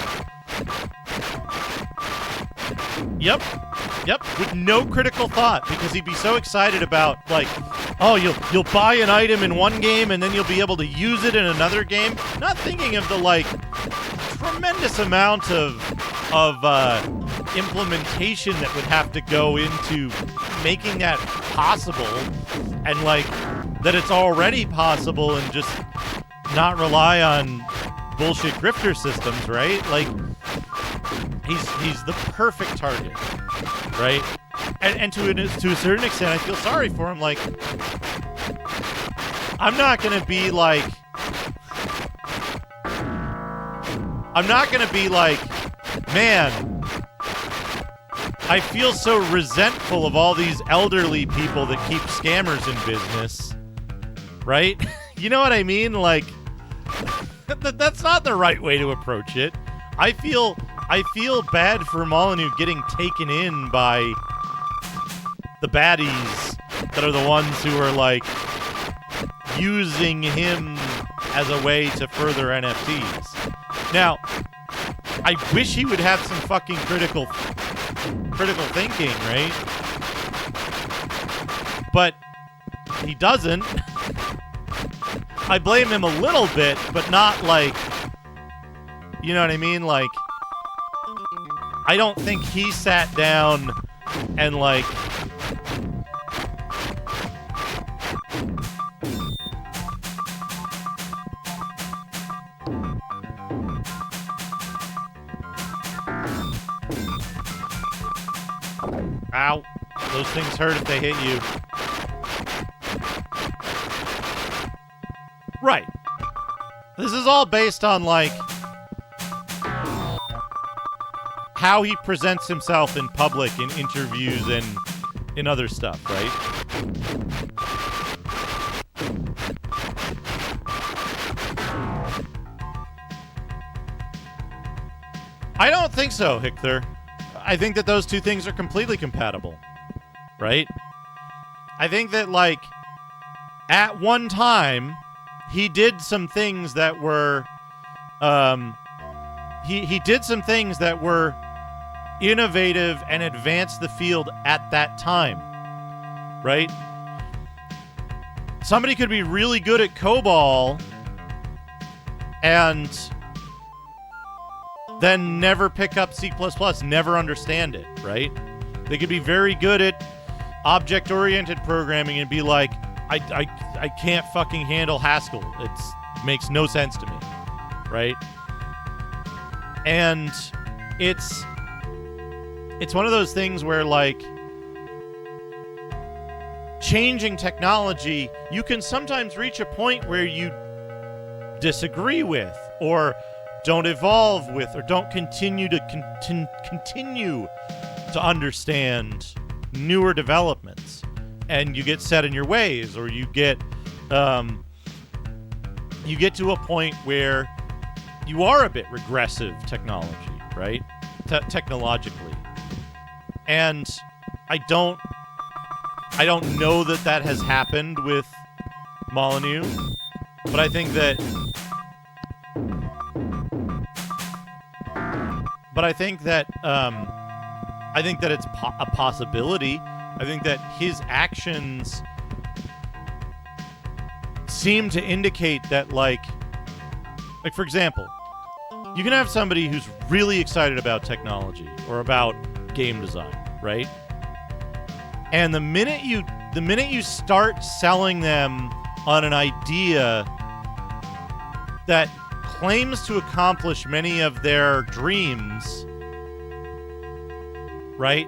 yep, with no critical thought, because he'd be so excited about, like, oh, you'll buy an item in one game and then you'll be able to use it in another game. Not thinking of the, like, tremendous amount of implementation that would have to go into making that possible, and, like, that it's already possible and just not rely on bullshit grifter systems, right? Like, he's the perfect target, right? And to a certain extent, I feel sorry for him. Like, I'm not gonna be like, I'm not going to be like, man, I feel so resentful of all these elderly people that keep scammers in business. Right? You know what I mean? Like, that's not the right way to approach it. I feel bad for Molyneux getting taken in by the baddies that are the ones who are, like, using him as a way to further NFTs. Now, I wish he would have some fucking critical thinking, right? But he doesn't. I blame him a little bit, but not like, you know what I mean? Like, I don't think he sat down and, like, ow, those things hurt if they hit you. Right. This is all based on, like, how he presents himself in public in interviews and in other stuff, right? I don't think so, Hickler. I think that those two things are completely compatible, right? I think that, like, at one time, he did some things that were, he did some things that were innovative and advanced the field at that time, right? Somebody could be really good at COBOL and then never pick up C++, never understand it, right? They could be very good at object-oriented programming and be like, I can't fucking handle Haskell. It makes no sense to me, right? And it's one of those things where, like, changing technology, you can sometimes reach a point where you disagree with, or don't evolve with, or don't continue to continue to understand newer developments, and you get set in your ways, or you get to a point where you are a bit regressive technology, right? Technologically. And I don't know that has happened with Molyneux, but I think that it's a possibility. I think that his actions seem to indicate that, like, for example, you can have somebody who's really excited about technology or about game design, right? And the minute you start selling them on an idea that claims to accomplish many of their dreams, right?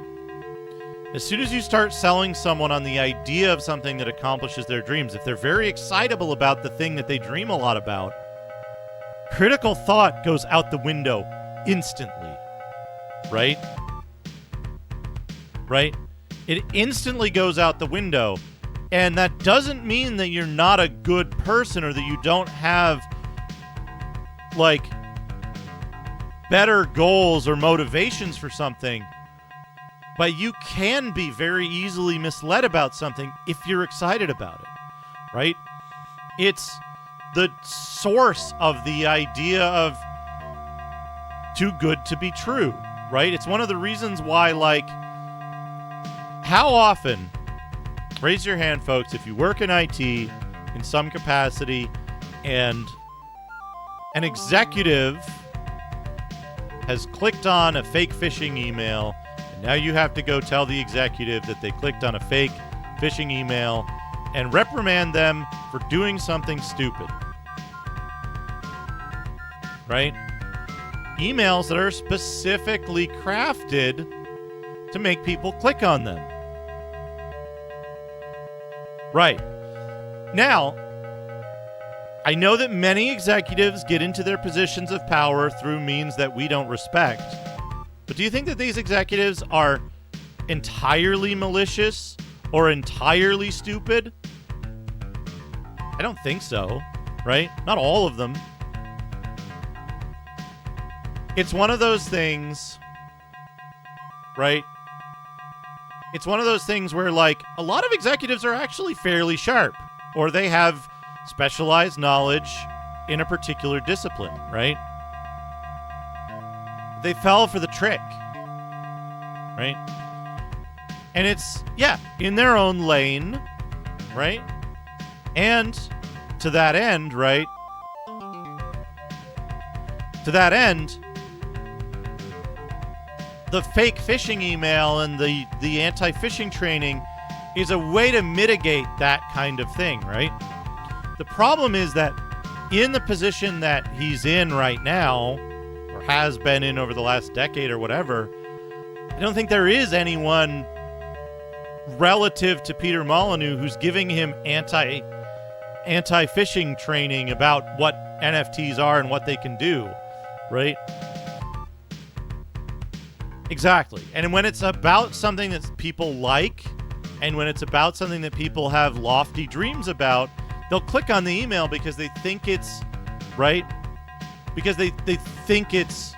As soon as you start selling someone on the idea of something that accomplishes their dreams, if they're very excitable about the thing that they dream a lot about, critical thought goes out the window instantly, right? Right? It instantly goes out the window. And that doesn't mean that you're not a good person or that you don't have, like, better goals or motivations for something. But you can be very easily misled about something if you're excited about it, right? It's the source of the idea of too good to be true, right? It's one of the reasons why, like, how often, raise your hand, folks, if you work in IT in some capacity and an executive has clicked on a fake phishing email, and now you have to go tell the executive that they clicked on a fake phishing email and reprimand them for doing something stupid. Right? Emails that are specifically crafted to make people click on them. Right. Now, I know that many executives get into their positions of power through means that we don't respect. But do you think that these executives are entirely malicious or entirely stupid? I don't think so, right? Not all of them. It's one of those things, right? It's one of those things where, like, a lot of executives are actually fairly sharp, or they have specialized knowledge in a particular discipline, right? They fell for the trick, right? And it's, yeah, in their own lane, right? And to that end, right? To that end, the fake phishing email and the anti-phishing training is a way to mitigate that kind of thing, right? The problem is that in the position that he's in right now, or has been in over the last decade or whatever, I don't think there is anyone relative to Peter Molyneux who's giving him anti-phishing training about what NFTs are and what they can do, right? Exactly. And when it's about something that people like, and when it's about something that people have lofty dreams about, they'll click on the email because they think it's right, because they think it's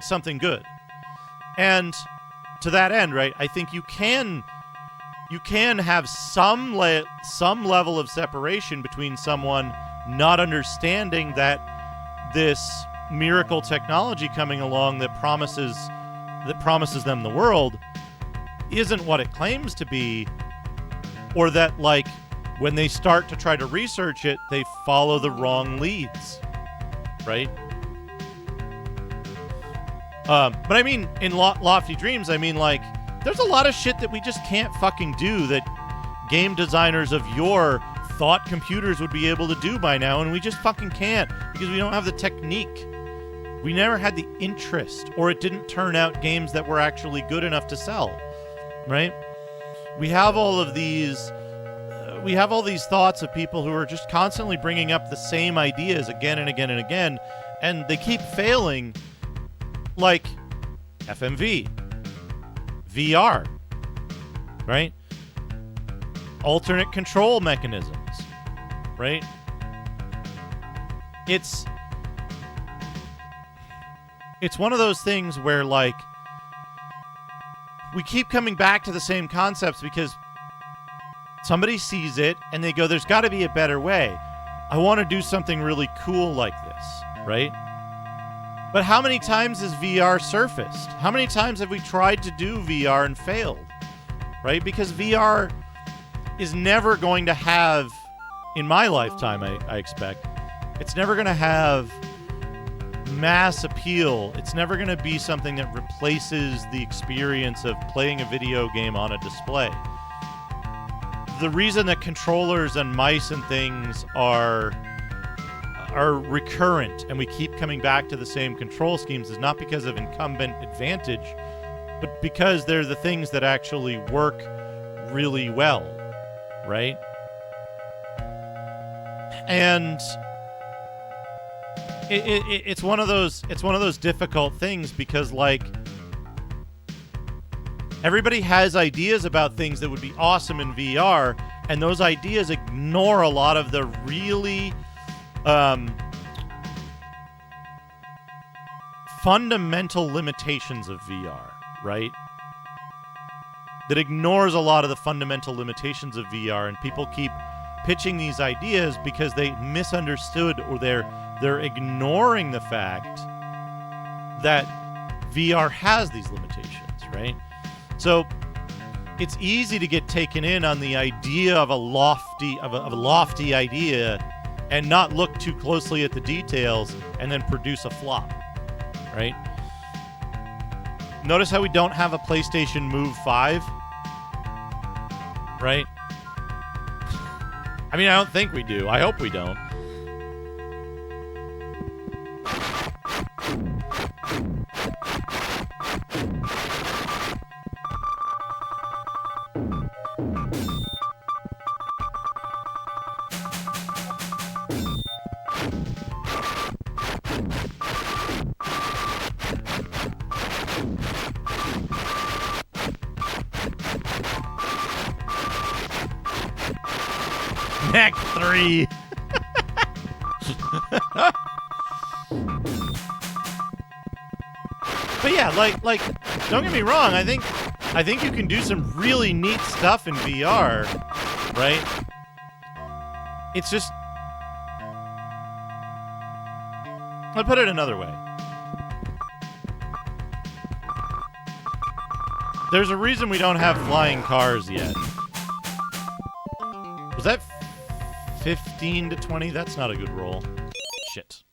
something good. And to that end, right, I think you can have some level of separation between someone not understanding that this miracle technology coming along that promises them the world isn't what it claims to be, or that, like, when they start to try to research it, they follow the wrong leads, right? But I mean, in lofty dreams, I mean, like, there's a lot of shit that we just can't fucking do that game designers of yore thought computers would be able to do by now, and we just fucking can't because we don't have the technique. We never had the interest, or it didn't turn out games that were actually good enough to sell, right? We have all of these thoughts of people who are just constantly bringing up the same ideas again and again and again, and they keep failing, like FMV, VR, right? Alternate control mechanisms, right? It's one of those things where, like, we keep coming back to the same concepts because somebody sees it and they go, there's got to be a better way. I want to do something really cool like this, right? But how many times has VR surfaced? How many times have we tried to do VR and failed, right? Because VR is never going to have, in my lifetime, I expect, it's never going to have mass appeal. It's never going to be something that replaces the experience of playing a video game on a display. The reason that controllers and mice and things are recurrent and we keep coming back to the same control schemes is not because of incumbent advantage, but because they're the things that actually work really well, right? And it's one of those difficult things because, like, everybody has ideas about things that would be awesome in VR, and those ideas ignore a lot of the really fundamental limitations of VR, right? That ignores a lot of the fundamental limitations of VR, and people keep pitching these ideas because they misunderstood, or they're ignoring the fact that VR has these limitations, right? So it's easy to get taken in on the idea of a lofty idea and not look too closely at the details and then produce a flop, right? Notice how we don't have a PlayStation Move 5, right? I mean, I don't think we do. I hope we don't. Connect 3. But yeah, like, don't get me wrong. I think you can do some really neat stuff in VR, right? It's just, I'll put it another way. There's a reason we don't have flying cars yet. Was that 15 to 20? That's not a good roll. Shit.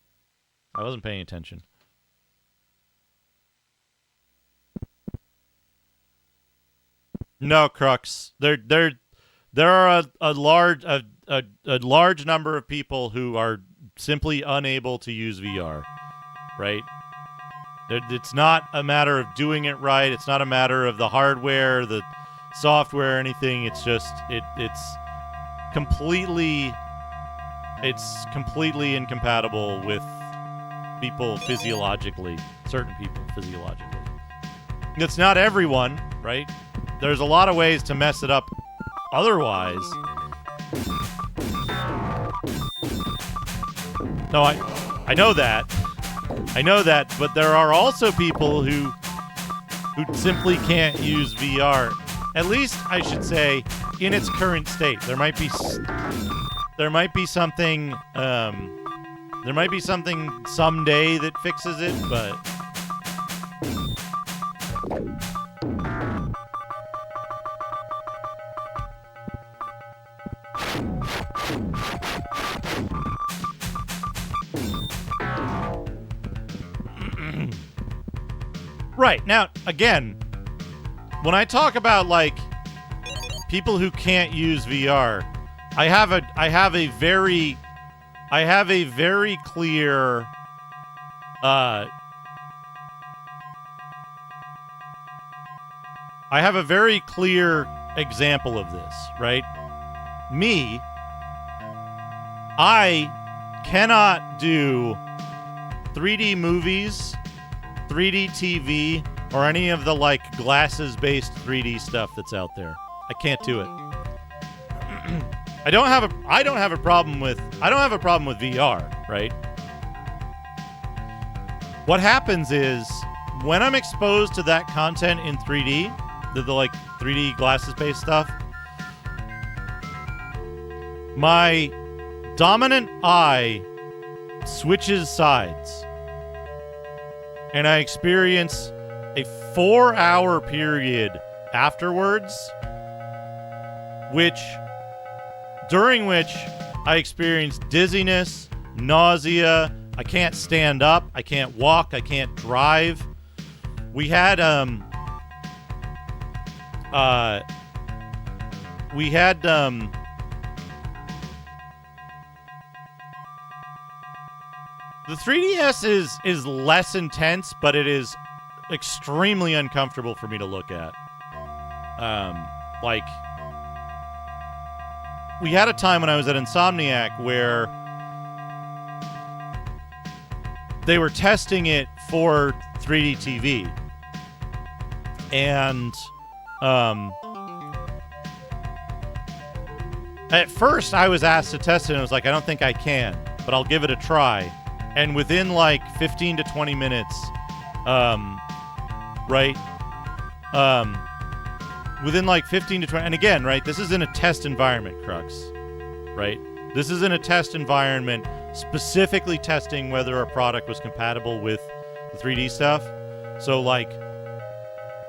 I wasn't paying attention. No, Crux. There are a large number of people who are simply unable to use VR, right? It's not a matter of doing it right. It's not a matter of the hardware, the software, anything. It's just it's completely incompatible with people physiologically, certain people physiologically. It's not everyone, right? There's a lot of ways to mess it up otherwise. No, I know that. I know that, but there are also people who simply can't use VR. At least I should say in its current state. There might be something someday that fixes it, but right. Now, again, when I talk about, like, people who can't use VR, I have a very clear example of this, right? Me, I cannot do 3D movies, 3D TV, or any of the, like, glasses-based 3D stuff that's out there. I can't do it. I don't have a problem with VR, right? What happens is when I'm exposed to that content in 3D, the like 3D glasses-based stuff, my dominant eye switches sides. And I experience a 4-hour period afterwards, during which I experience dizziness, nausea. I can't stand up. I can't walk. I can't drive. We had the 3DS is less intense, but it is extremely uncomfortable for me to look at. Like, we had a time when I was at Insomniac where they were testing it for 3D TV. And at first I was asked to test it and I was like, I don't think I can, but I'll give it a try. And within like 15 to 20 minutes, within like 15 to 20, and again, right, this is in a test environment, Crux, right? This is in a test environment, specifically testing whether a product was compatible with the 3D stuff. So, like,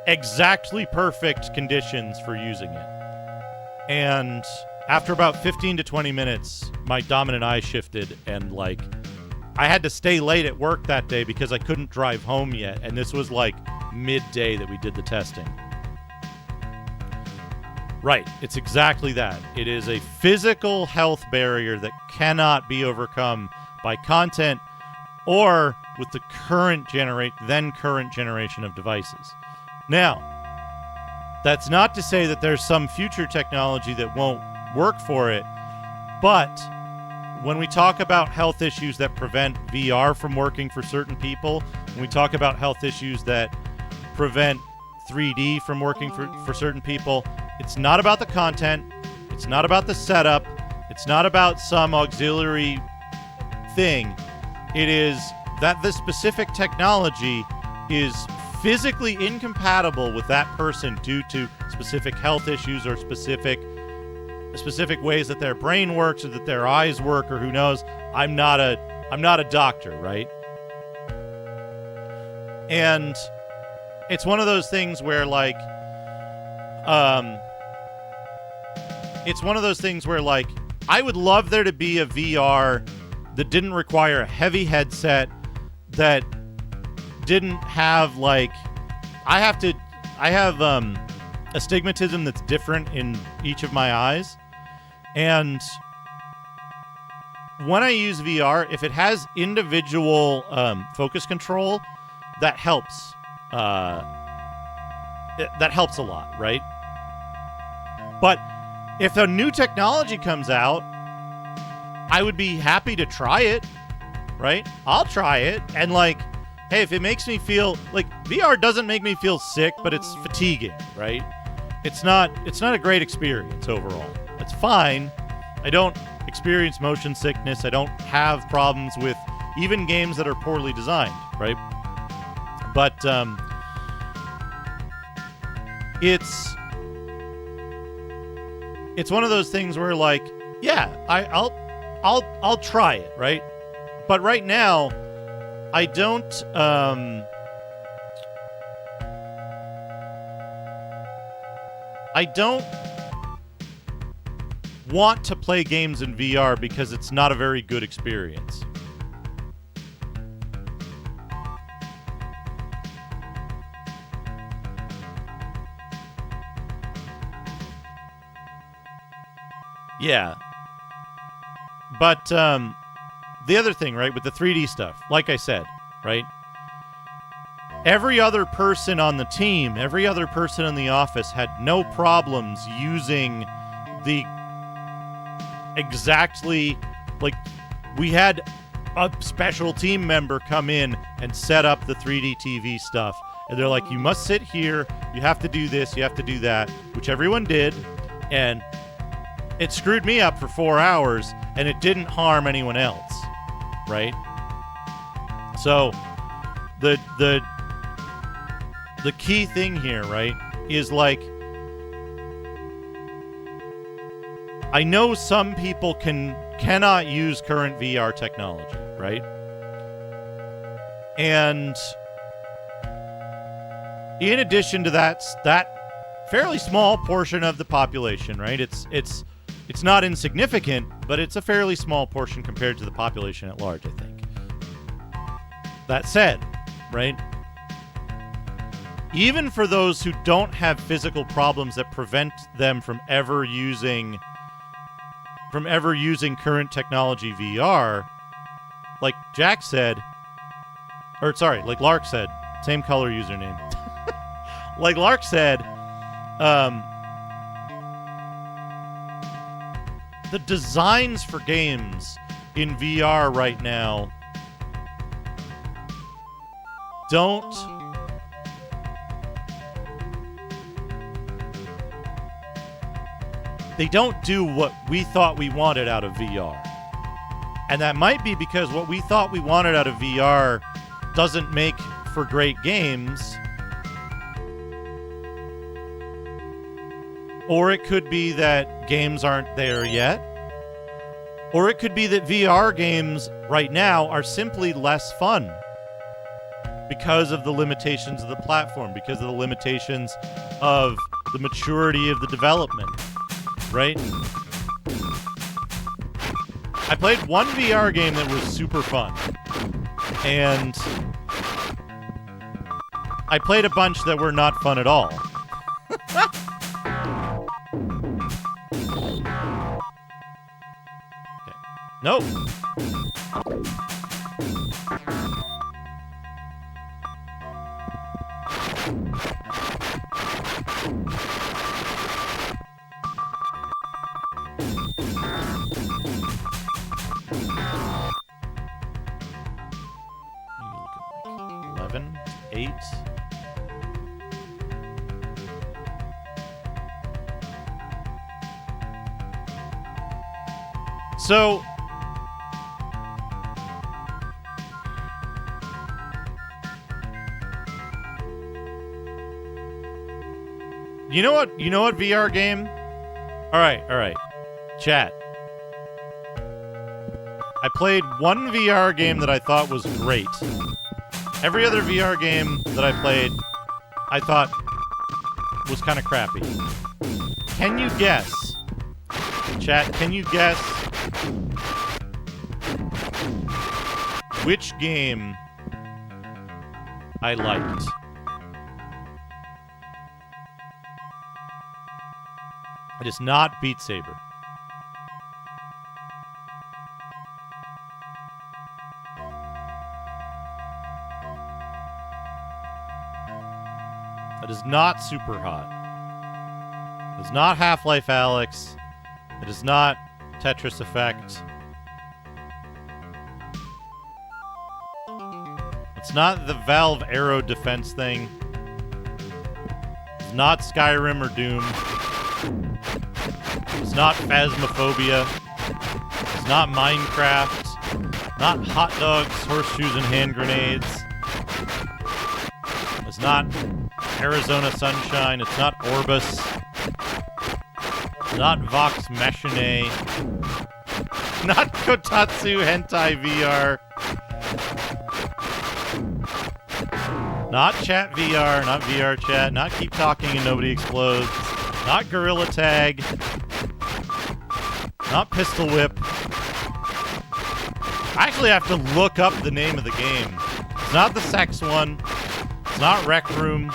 exactly perfect conditions for using it. And after about 15 to 20 minutes, my dominant eye shifted, and, like, I had to stay late at work that day because I couldn't drive home yet, and this was, like, midday that we did the testing. Right, it's exactly that. It is a physical health barrier that cannot be overcome by content or with the current generation of devices. Now, that's not to say that there's some future technology that won't work for it, but when we talk about health issues that prevent VR from working for certain people, when we talk about health issues that prevent 3D from working for certain people, it's not about the content, it's not about the setup, It's not about some auxiliary thing. It is that this specific technology is physically incompatible with that person due to specific health issues or specific ways that their brain works or that their eyes work or who knows. I'm not a doctor, right? And it's one of those things where like I would love there to be a VR that didn't require a heavy headset, that didn't have like I have astigmatism that's different in each of my eyes, and when I use VR, if it has individual focus control, that helps. That helps a lot, right? But if a new technology comes out, I would be happy to try it, right? I'll try it, and like, hey, if it makes me feel like VR doesn't make me feel sick, but it's fatiguing, right? It's not a great experience overall. It's fine. I don't experience motion sickness. I don't have problems with even games that are poorly designed, right? But it's one of those things where like, yeah, I'll try it, right? But right now, I don't want to play games in VR because it's not a very good experience. Yeah. But the other thing, right, with the 3D stuff, like I said, right? Every other person on the team, every other person in the office had no problems using the exactly, like, we had a special team member come in and set up the 3D TV stuff. And they're like, you must sit here, you have to do this, you have to do that, which everyone did. And it screwed me up for 4 hours, and it didn't harm anyone else, right? So the key thing here, right, is like, I know some people cannot use current VR technology, right? And in addition to that fairly small portion of the population, right? It's not insignificant, but it's a fairly small portion compared to the population at large, I think. That said, right? Even for those who don't have physical problems that prevent them from ever using current technology VR, like Jack said, or sorry, like Lark said, same color username. Like Lark said, the designs for games in VR right now don't do what we thought we wanted out of VR. And that might be because what we thought we wanted out of VR doesn't make for great games. Or it could be that games aren't there yet. Or it could be that VR games right now are simply less fun because of the limitations of the platform, because of the limitations of the maturity of the development, right? I played one VR game that was super fun. And I played a bunch that were not fun at all. Nope. You're looking like 11, 8. So, you know what? You know what VR game? All right. Chat. I played one VR game that I thought was great. Every other VR game that I played, I thought was kind of crappy. Can you guess? Chat, can you guess which game I liked? It is not Beat Saber. It is not Super Hot. It is not Half-Life Alyx. It is not Tetris Effect. It's not the Valve Aero Defense thing. It's not Skyrim or Doom. It's not Phasmophobia. It's not Minecraft. Not hot dogs, horseshoes, and hand grenades. It's not Arizona Sunshine. It's not Orbis. It's not Vox Machina. Not Kotatsu Hentai VR. Not Chat VR. Not VR Chat. Not Keep Talking and Nobody Explodes. Not Gorilla Tag. Not Pistol Whip. I actually have to look up the name of the game. It's not the sex one. It's not Rec Room.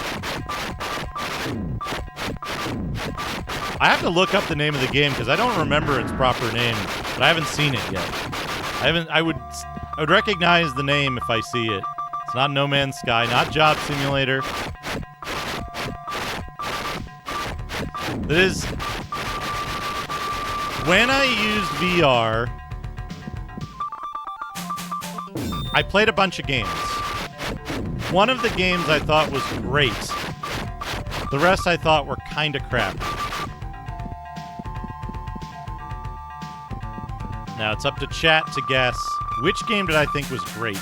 I have to look up the name of the game because I don't remember its proper name, but I haven't seen it yet. I would recognize the name if I see it. It's not No Man's Sky, not Job Simulator. It is when I used VR, I played a bunch of games. One of the games I thought was great. The rest I thought were kind of crap. Now it's up to chat to guess which game did I think was great.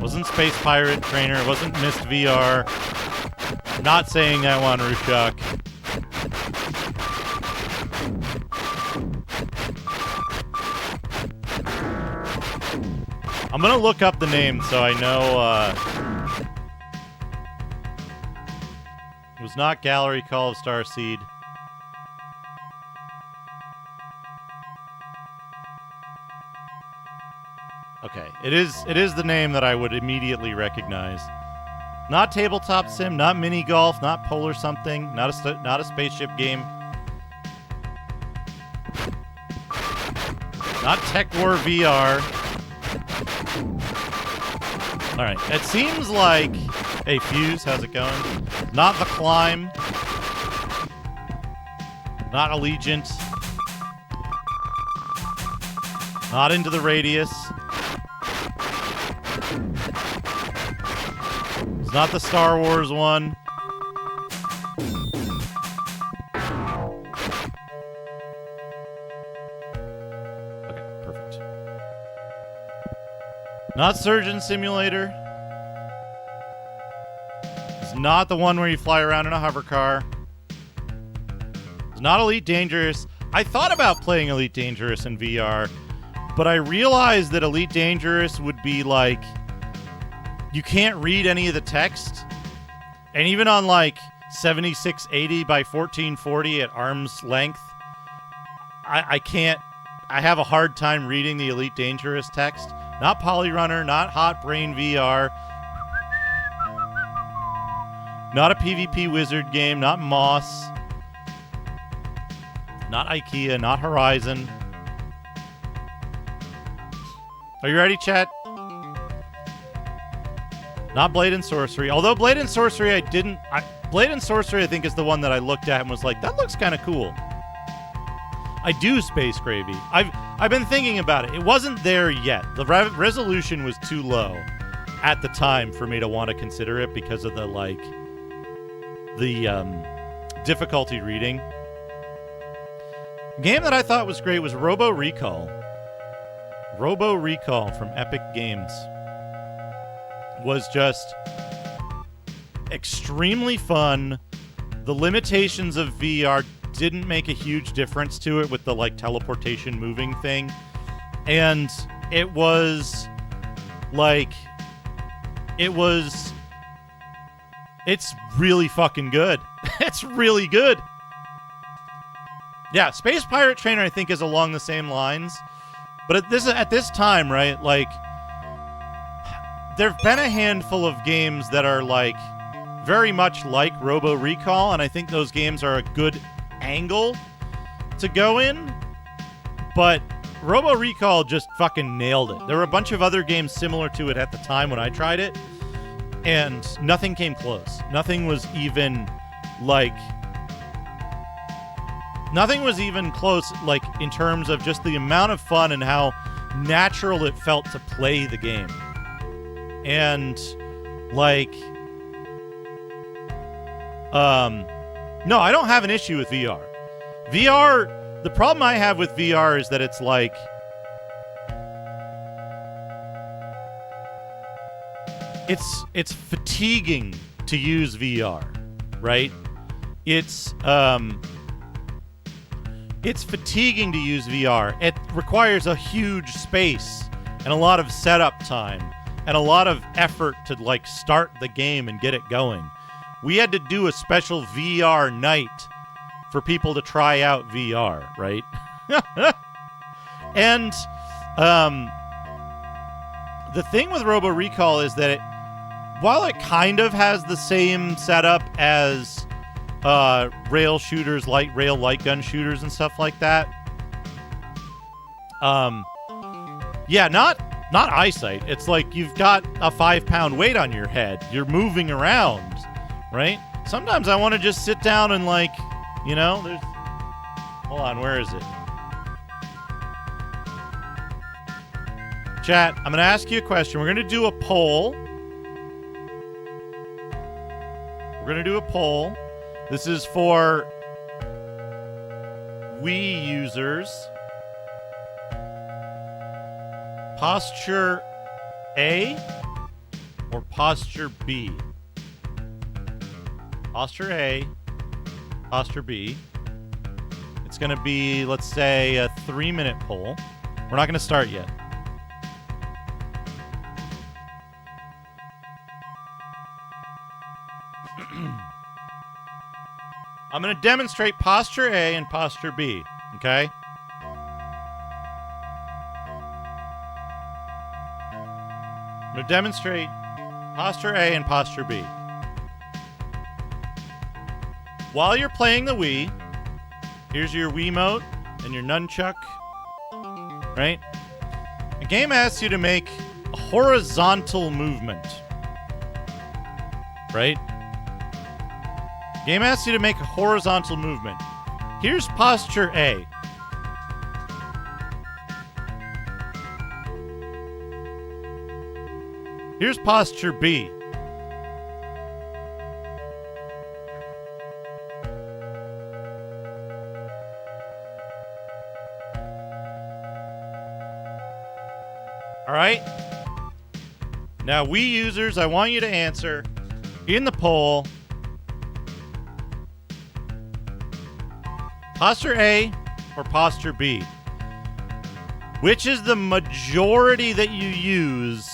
Wasn't Space Pirate Trainer, it wasn't Myst VR. Not saying I want Rushok. I'm gonna look up the name so I know, it was not Gallery Call of Starseed. Okay, it is the name that I would immediately recognize. Not Tabletop Sim, not Mini Golf, not Polar Something, not a spaceship game. Not Tech War VR. Alright, it seems like... Hey, Fuse, how's it going? Not The Climb. Not Allegiant. Not Into the Radius. It's not the Star Wars one. Okay, perfect. Not Surgeon Simulator. It's not the one where you fly around in a hover car. It's not Elite Dangerous. I thought about playing Elite Dangerous in VR, but I realized that Elite Dangerous would be like... You can't read any of the text. And even on like 7680 by 1440 at arm's length, I can't... I have a hard time reading the Elite Dangerous text. Not Polyrunner, not Hot Brain VR. Not a PvP wizard game, not Moss. Not IKEA, not Horizon. Are you ready, chat? Not Blade and Sorcery. Although Blade and Sorcery Blade and Sorcery I think is the one that I looked at and was like, that looks kind of cool. I do Space Gravy. I've been thinking about it. It wasn't there yet. The resolution was too low at the time for me to want to consider it because of the difficulty reading. A game that I thought was great was Robo Recall. Robo Recall from Epic Games was just extremely fun. The limitations of VR didn't make a huge difference to it with the teleportation moving thing. And it's really fucking good. It's really good. Yeah, Space Pirate Trainer I think is along the same lines. But at this time, right, there've been a handful of games that are very much like Robo Recall, and I think those games are a good angle to go in, but Robo Recall just fucking nailed it. There were a bunch of other games similar to it at the time when I tried it, and nothing came close. Nothing was even close, in terms of just the amount of fun and how natural it felt to play the game. And no, I don't have an issue with VR. The problem I have with VR is that it's it's fatiguing to use VR, right? It's fatiguing to use VR. It requires a huge space and a lot of setup time and a lot of effort to start the game and get it going. We had to do a special VR night for people to try out VR, right? And the thing with Robo Recall is that while it kind of has the same setup as rail shooters, rail light gun shooters and stuff like that, yeah, not eyesight. It's you've got a 5-pound weight on your head. You're moving around, right? Sometimes I want to just sit down and there's... Hold on, where is it? Chat, I'm going to ask you a question. We're going to do a poll. This is for Wii users. Posture A or posture B? Posture A, posture B. It's going to be, let's say, a 3-minute poll. We're not going to start yet. I'm going to demonstrate posture A and posture B, okay? I'm going to demonstrate posture A and posture B. While you're playing the Wii, here's your Wiimote and your nunchuck, right? The game asks you to make a horizontal movement, right? The game asks you to make a horizontal movement. Here's posture A. Here's posture B. All right? Now, Wii users, I want you to answer in the poll. Posture A or posture B? Which is the majority that you use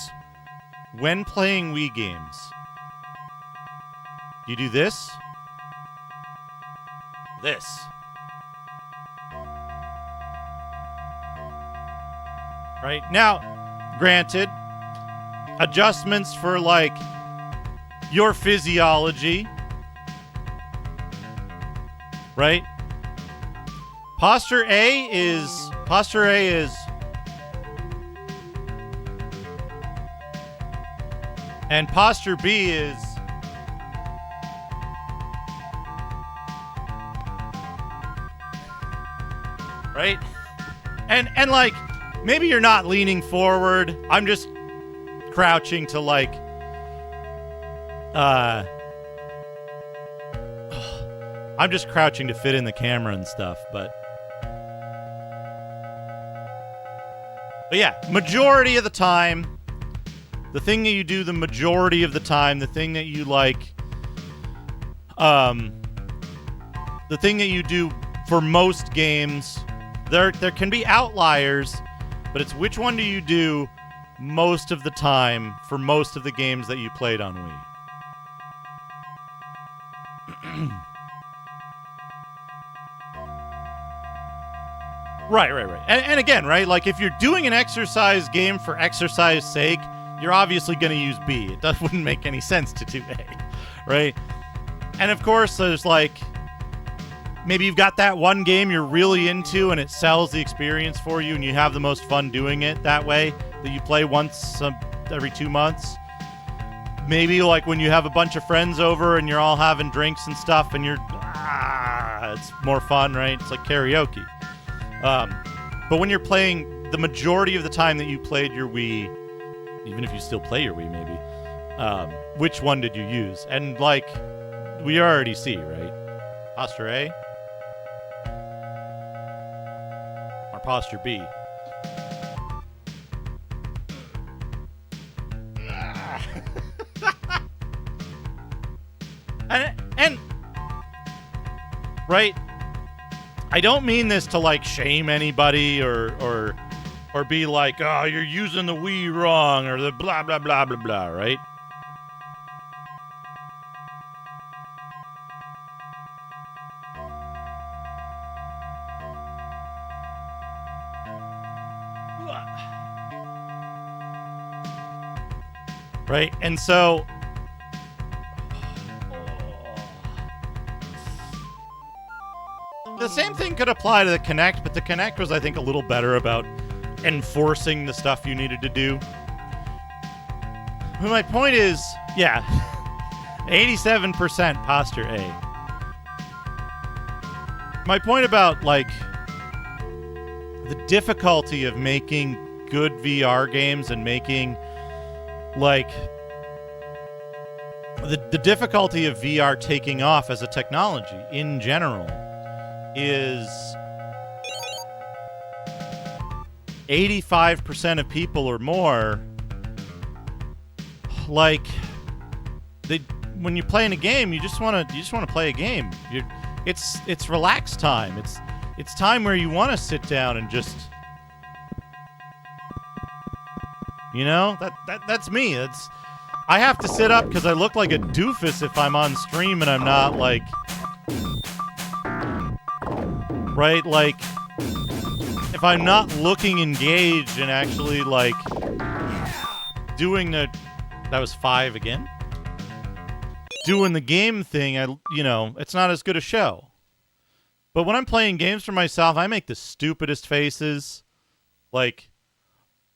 when playing Wii games? You do this? This. Right? Now, granted, adjustments for your physiology, right? Posture A is and posture B is right? And like, maybe you're not leaning forward. I'm just crouching to like, I'm just crouching to fit in the camera and stuff, but yeah, majority of the time, the thing that you do the majority of the time, the thing that you like, the thing that you do for most games, there can be outliers, but it's which one do you do most of the time for most of the games that you played on Wii. Right. And again, right, like if you're doing an exercise game for exercise sake, you're obviously going to use B. It wouldn't make any sense to do A, right? And of course, there's like, maybe you've got that one game you're really into and it sells the experience for you and you have the most fun doing it that way, that you play once every 2 months. Maybe like when you have a bunch of friends over and you're all having drinks and stuff and it's more fun, right? It's like karaoke. But when you're playing the majority of the time that you played your Wii, even if you still play your Wii maybe, which one did you use? And like, we already see, right? Posture A? Or posture B? and right, I don't mean this to like shame anybody or be like, oh, you're using the Wii wrong or the blah blah blah blah blah, right? Right, and so the same thing could apply to the Kinect, but the Kinect was, I think, a little better about enforcing the stuff you needed to do. But my point is, yeah, 87% posture A. My point about, like, the difficulty of making good VR games and making, like, the difficulty of VR taking off as a technology in general is 85% of people or more, like, when you're playing a game, you just want to play a game. It's relax time. It's time where you want to sit down and just, you know, that's me. I have to sit up because I look like a doofus if I'm on stream and I'm not like, right, like, if I'm not looking engaged and actually like doing that was 5 again. Doing the game thing, it's not as good a show. But when I'm playing games for myself, I make the stupidest faces. Like,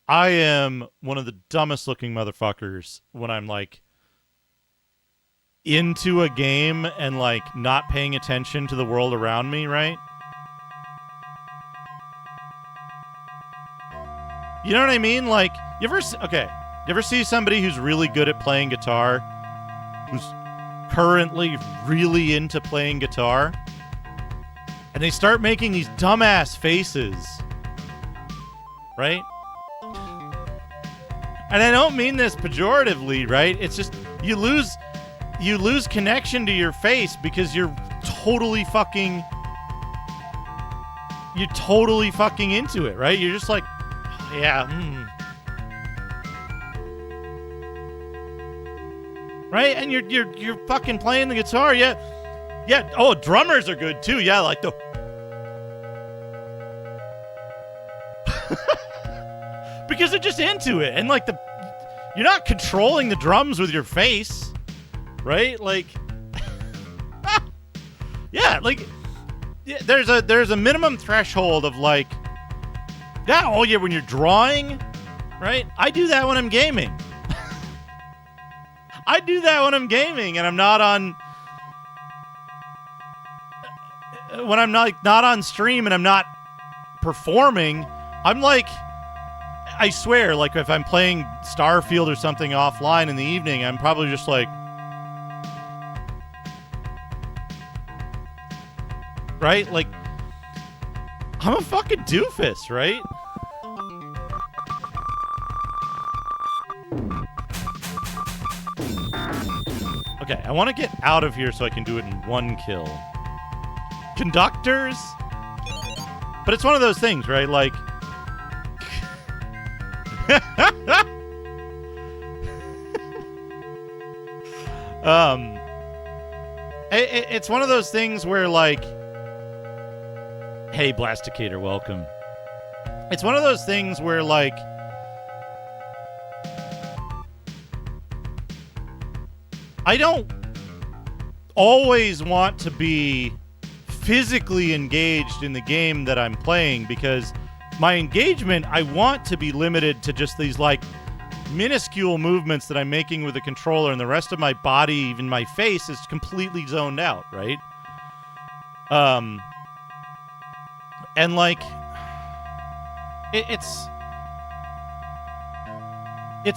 I am one of the dumbest looking motherfuckers when I'm like into a game and like not paying attention to the world around me, right? You know what I mean? Like, you ever see somebody who's really good at playing guitar, who's currently really into playing guitar, and they start making these dumbass faces, right? And I don't mean this pejoratively, right? It's just you lose connection to your face because you're totally fucking into it, right? You're just like, yeah, right? And you're fucking playing the guitar, yeah. Oh, drummers are good too, yeah. Like the because they're just into it, and like you're not controlling the drums with your face, right? Like, yeah, like there's a minimum threshold of like. Yeah, oh yeah, when you're drawing, right? I do that when I'm gaming. I do that when I'm gaming and I'm not on... When I'm not on stream and I'm not performing, I'm like, I swear, like if I'm playing Starfield or something offline in the evening, I'm probably just like, right? Like, I'm a fucking doofus, right? Okay, I want to get out of here so I can do it in one kill. Conductors? But it's one of those things, right? Like... it's one of those things where, like... Hey, Blasticator, welcome. It's one of those things where, like... I don't always want to be physically engaged in the game that I'm playing, because my engagement, I want to be limited to just these, like, minuscule movements that I'm making with the controller, and the rest of my body, even my face, is completely zoned out, right? And, like, it's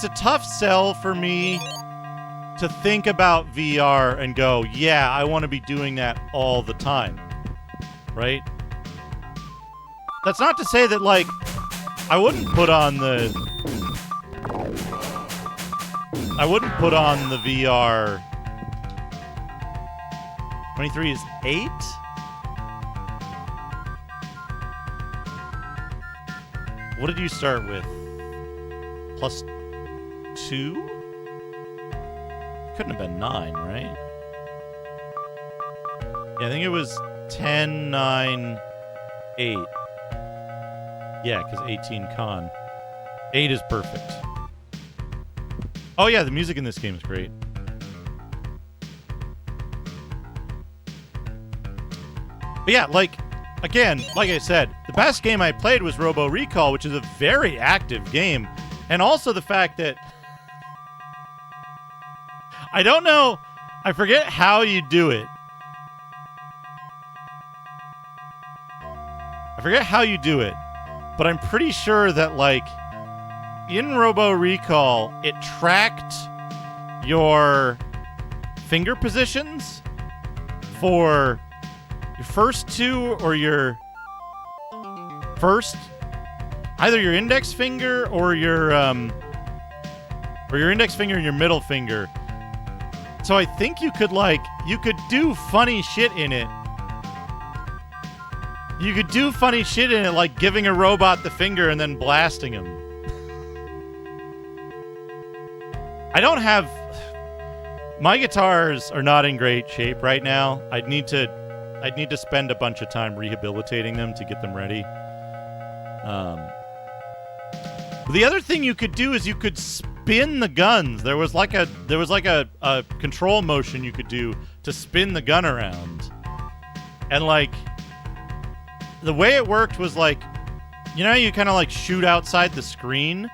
a tough sell for me to think about VR and go, yeah, I want to be doing that all the time, right? That's not to say that, like, I wouldn't put on the VR. 23 is 8? What did you start with? +2? Couldn't have been 9, right? Yeah, I think it was 10, 9, 8. Yeah, because 18 con. 8 is perfect. Oh yeah, the music in this game is great. But yeah, like, again, like I said, the best game I played was Robo Recall, which is a very active game. And also the fact that I don't know, I forget how you do it. But I'm pretty sure that, like, in Robo Recall, it tracked your finger positions for your first two or your first, either your index finger or your index finger and your middle finger. So I think you could do funny shit in it. You could do funny shit in it, like giving a robot the finger and then blasting him. My guitars are not in great shape right now. I'd need to spend a bunch of time rehabilitating them to get them ready. The other thing you could do is you could spin the guns. There was like a control motion you could do to spin the gun around. And, like, the way it worked was, like, you know, you kind of, like, shoot outside the screen.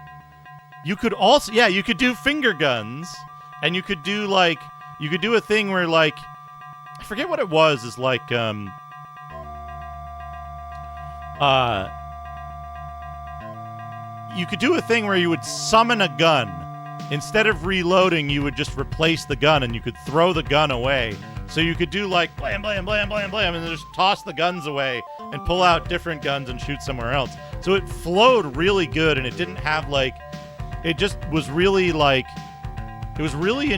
You could also, yeah, you could do finger guns, and you could do a thing where, like, I forget what it was, is like, you could do a thing where you would summon a gun. Instead of reloading, you would just replace the gun, and you could throw the gun away. So you could do, like, blam, blam, blam, blam, blam, and then just toss the guns away and pull out different guns and shoot somewhere else. So it flowed really good, and it didn't have, like, it just was really, like, it was really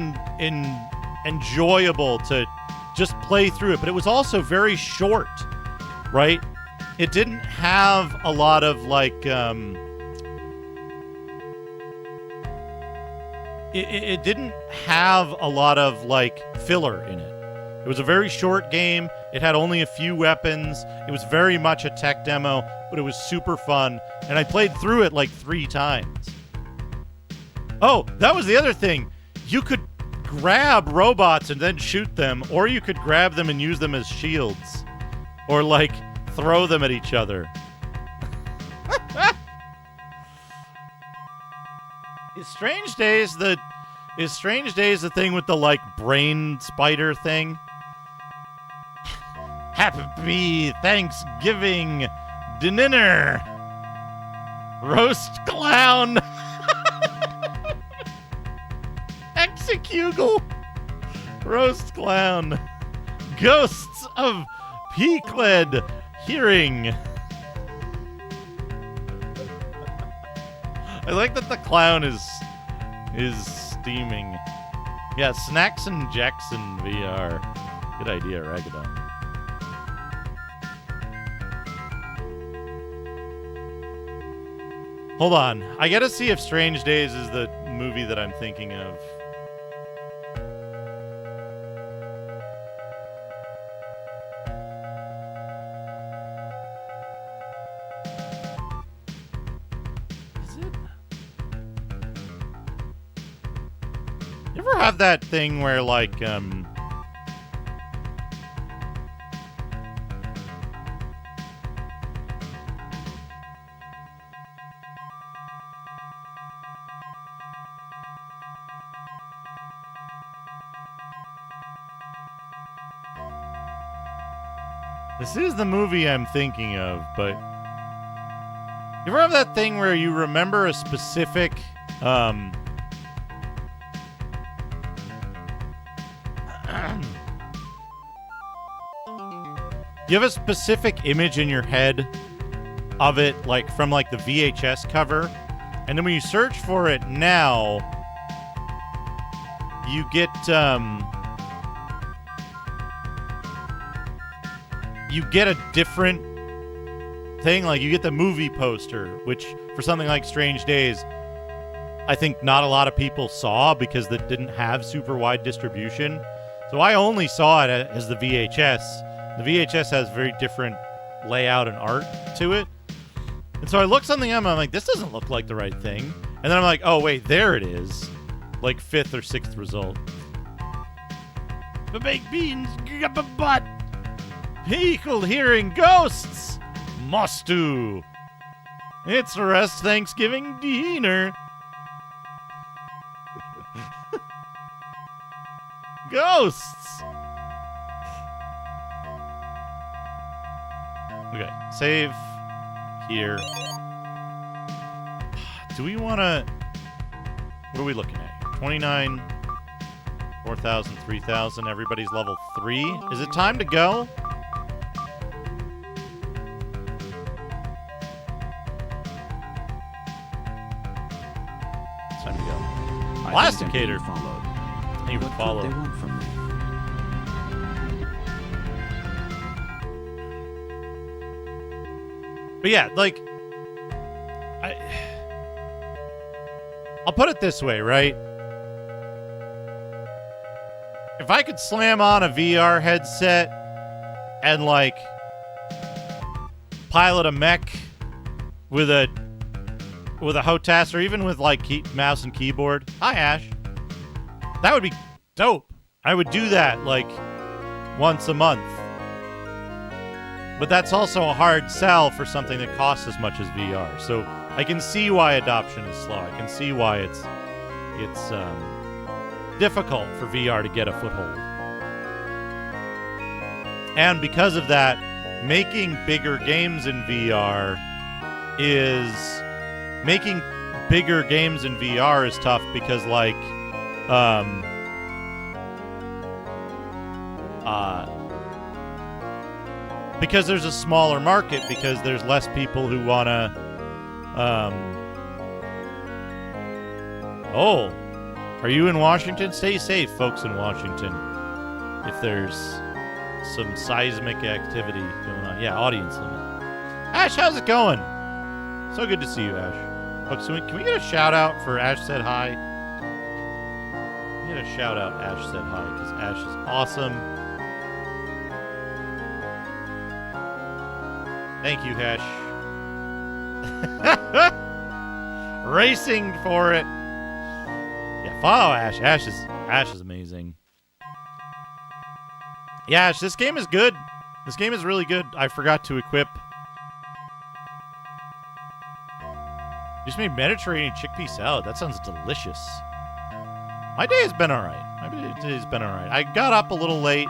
enjoyable to just play through it. But it was also very short, right? It didn't have a lot of, like, it didn't have a lot of, like, filler in it. It was a very short game. It had only a few weapons. It was very much a tech demo, but it was super fun. And I played through it like 3 times. Oh, that was the other thing. You could grab robots and then shoot them, or you could grab them and use them as shields. Or, like, throw them at each other. Is Strange Days the thing with the, like, brain spider thing? Happy Thanksgiving Dinner. Roast clown. Execugle. Roast clown. Ghosts of Peakled Hearing. I like that the clown is steaming. Yeah, Snacks and Jackson VR. Good idea, Ragadan. Hold on. I gotta see if Strange Days is the movie that I'm thinking of. Is it? You ever have that thing where, like, this is the movie I'm thinking of, but you ever have that thing where you remember a specific, you have a specific image in your head of it, like from like the VHS cover, and then when you search for it now, you get a different thing. Like you get the movie poster, which for something like Strange Days, I think not a lot of people saw because that didn't have super wide distribution. So I only saw it as the VHS. The VHS has very different layout and art to it. And so I looked something up and I'm like, this doesn't look like the right thing. And then I'm like, oh wait, there it is. Like 5th or 6th result. The baked beans, up a butt. Peakled Hearing Ghosts. Must do. It's a rest Thanksgiving dinner. Ghosts. Okay, save here. Do we want to... What are we looking at? 29, 4,000, 3,000. Everybody's level 3. Is it time to go? It's time to go. Blasticator. He would follow. What they want from me? But yeah, like, I'll put it this way, right? If I could slam on a VR headset and, like, pilot a mech with a HOTAS or even with, like, mouse and keyboard. Hi, Ash. That would be dope. I would do that, like, once a month. But that's also a hard sell for something that costs as much as VR. So I can see why adoption is slow. I can see why it's difficult for VR to get a foothold. And because of that, making bigger games in VR is tough because, like, because there's a smaller market, because there's less people who want to, oh, are you in Washington? Stay safe, folks in Washington, if there's some seismic activity going on. Yeah, audience limit. Ash, how's it going? So good to see you, Ash. Folks, can we get a shout out for Ash Said Hi? Get a shout out Ash Said Hi, because Ash is awesome. Thank you, Hesh. Racing for it. Yeah, follow Ash. Ash is amazing. Yeah, Ash, this game is good. This game is really good. I forgot to equip. Just made Mediterranean chickpea salad. That sounds delicious. My day has been alright. I got up a little late.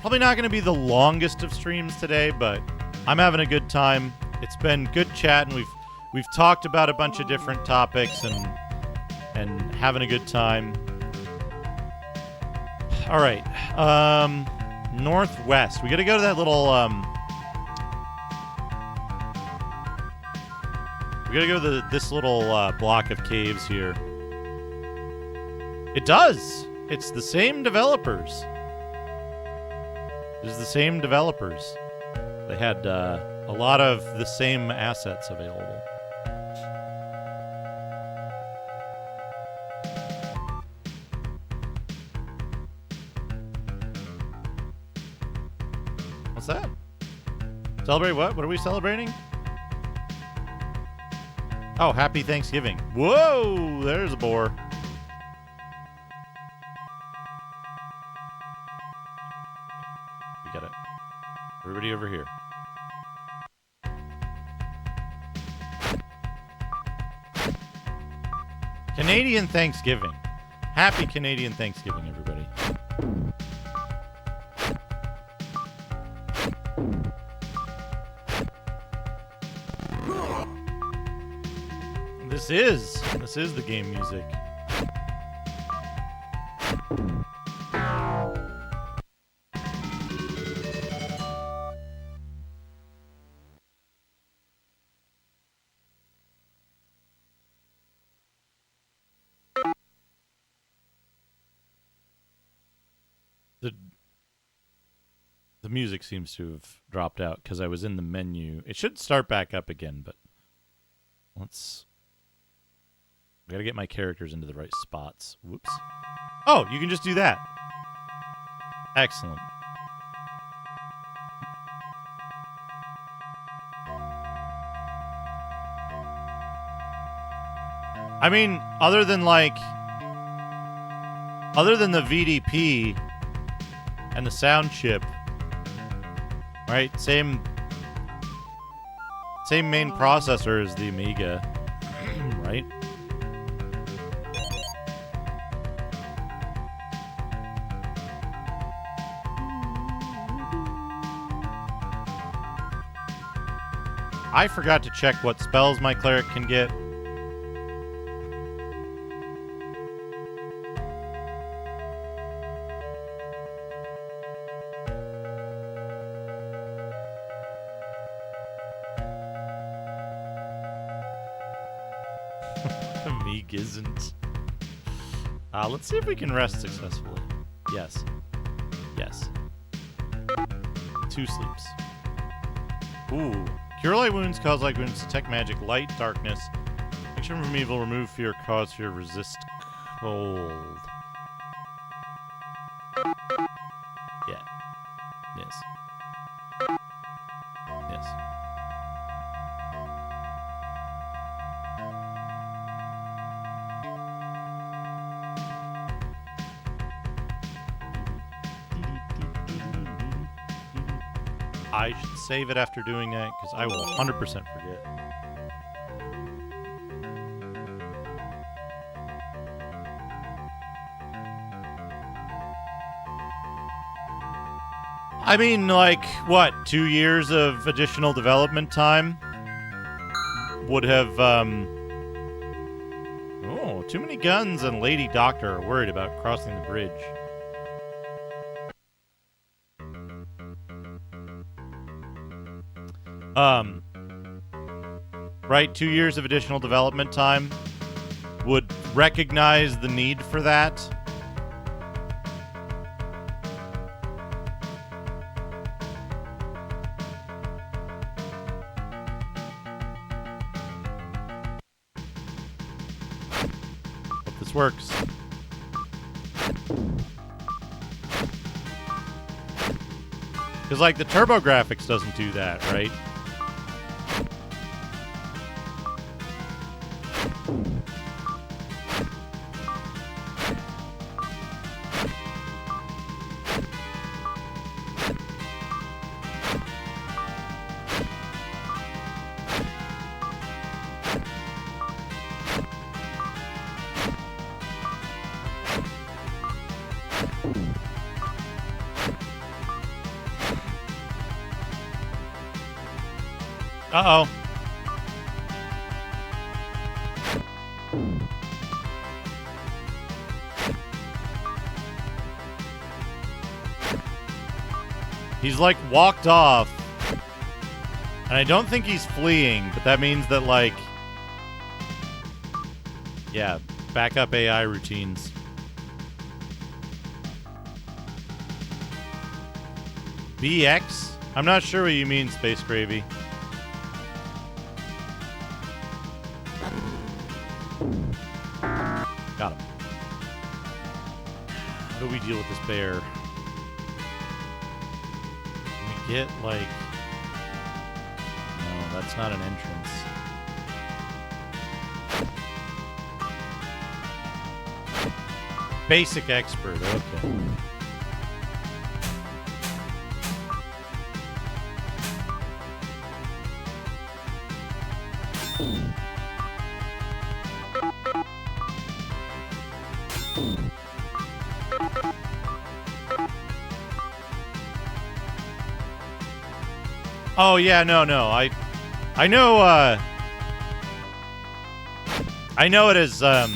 Probably not going to be the longest of streams today, but I'm having a good time. It's been good chatting. We've talked about a bunch of different topics and having a good time. All right. Northwest. We got to go to that little we got to go to this little block of caves here. It does. It's the same developers. It's the same developers. They had a lot of the same assets available. What's that? Celebrate what? What are we celebrating? Oh, happy Thanksgiving. Whoa, there's a boar. We got it. Everybody over here. Canadian Thanksgiving. Happy Canadian Thanksgiving, everybody. This is the game music. The music seems to have dropped out because I was in the menu. It should start back up again, but let's... I gotta get my characters into the right spots. Whoops. Oh, you can just do that. Excellent. I mean, other than the VDP and the sound chip, right? Same main processor as the Amiga, right? I forgot to check what spells my cleric can get. Meek isn't. Let's see if we can rest successfully. Yes. Yes. 2 sleeps. Ooh. Cure light wounds, cause light wounds, detect magic, light, darkness. Action from evil, remove fear, cause fear, resist cold. Yeah. Yes. Yes. I should save it after doing that, because I will 100% forget. I mean, like, what, 2 years of additional development time would have, Oh, too many guns and Lady Doctor are worried about crossing the bridge. Right, 2 years of additional development time would recognize the need for that. Hope this works. Because, like, the TurboGrafx doesn't do that, right? Uh-oh. He's like walked off. And I don't think he's fleeing, but that means that like... Yeah, backup AI routines. BX? I'm not sure what you mean, Space Gravy. Got him. How do we deal with this bear? Can we get, like... No, that's not an entrance. Basic expert, okay. Oh yeah, no. I know I know it as I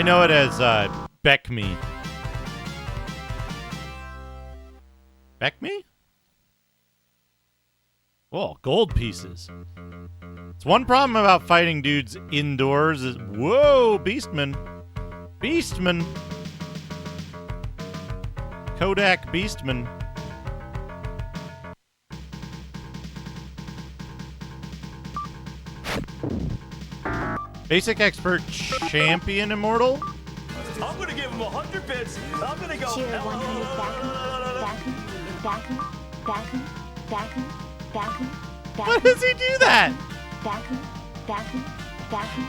know it as Beck Me. Beck Me? Whoa, gold pieces. It's one problem about fighting dudes indoors is whoa, Beastman. Beastman. Kodak Beastman. Basic expert champion immortal? I'm gonna give him 100 bits. I'm gonna go. Cheer 100 Backham. Why does he do that? Backham.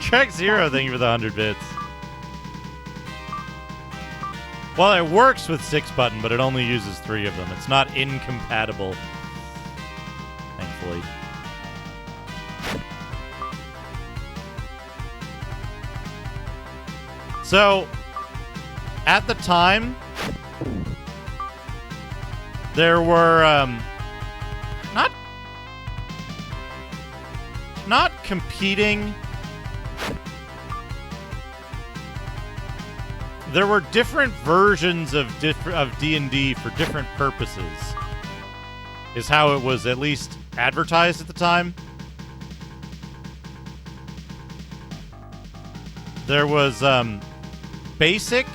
Track Zero, thank you for the 100 bits. Well, it works with 6 button, but it only uses 3 of them. It's not incompatible. Thankfully. So, at the time, there were not competing. There were different versions of D&D for different purposes, is how it was at least advertised at the time. There was basic.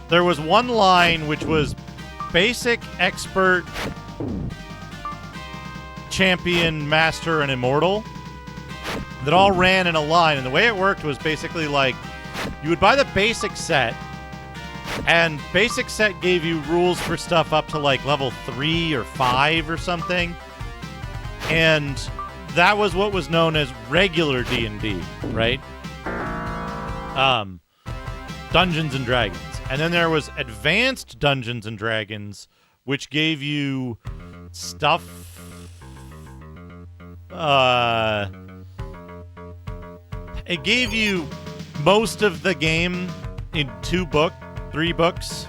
There was one line which was basic, expert, champion, master, and immortal that all ran in a line. And the way it worked was basically like you would buy the basic set, and basic set gave you rules for stuff up to like level 3 or 5 or something. And that was what was known as regular D&D, right? Dungeons and Dragons. And then there was advanced Dungeons and Dragons, which gave you stuff. It gave you most of the game in 3 books.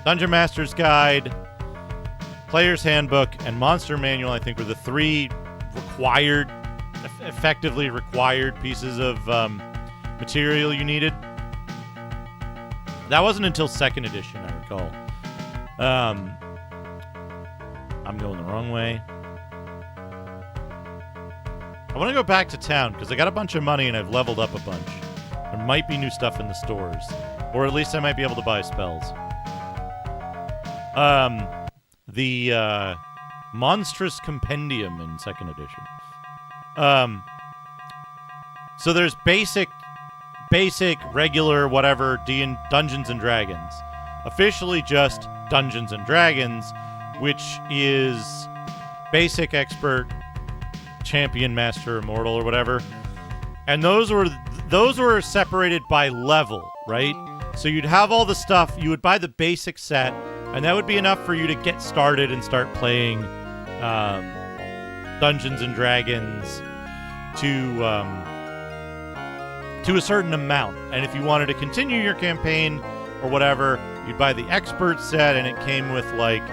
Dungeon Master's Guide, Player's Handbook, and Monster Manual, I think, were the 3 effectively required pieces of material you needed. That wasn't until 2nd edition, I recall. I'm going the wrong way. I want to go back to town, because I got a bunch of money and I've leveled up a bunch. There might be new stuff in the stores. Or at least I might be able to buy spells. The Monstrous Compendium in 2nd edition. So there's basic, regular, whatever, Dungeons and Dragons. Officially just Dungeons and Dragons, which is basic, expert, champion, master, immortal, or whatever. And those were separated by level, right? So you'd have all the stuff, you would buy the basic set, and that would be enough for you to get started and start playing Dungeons and Dragons to to a certain amount. And if you wanted to continue your campaign or whatever, you'd buy the expert set, and it came with like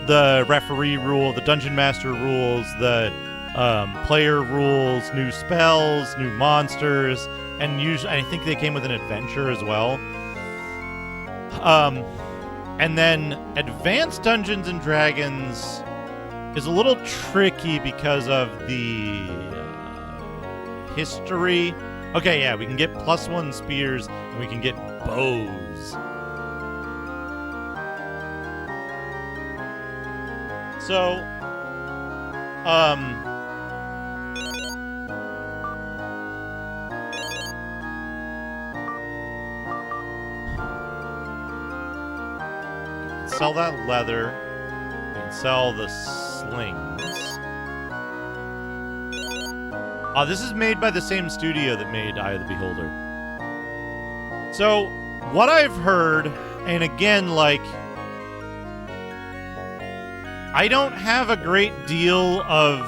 the referee rule, the dungeon master rules, the player rules, new spells, new monsters, and usually I think they came with an adventure as well. And then Advanced Dungeons and Dragons is a little tricky because of the history. Okay, yeah, we can get +1 spears, and we can get bows. So, sell that leather. We can sell the slings. Oh, this is made by the same studio that made Eye of the Beholder. So, what I've heard, and again, like, I don't have a great deal of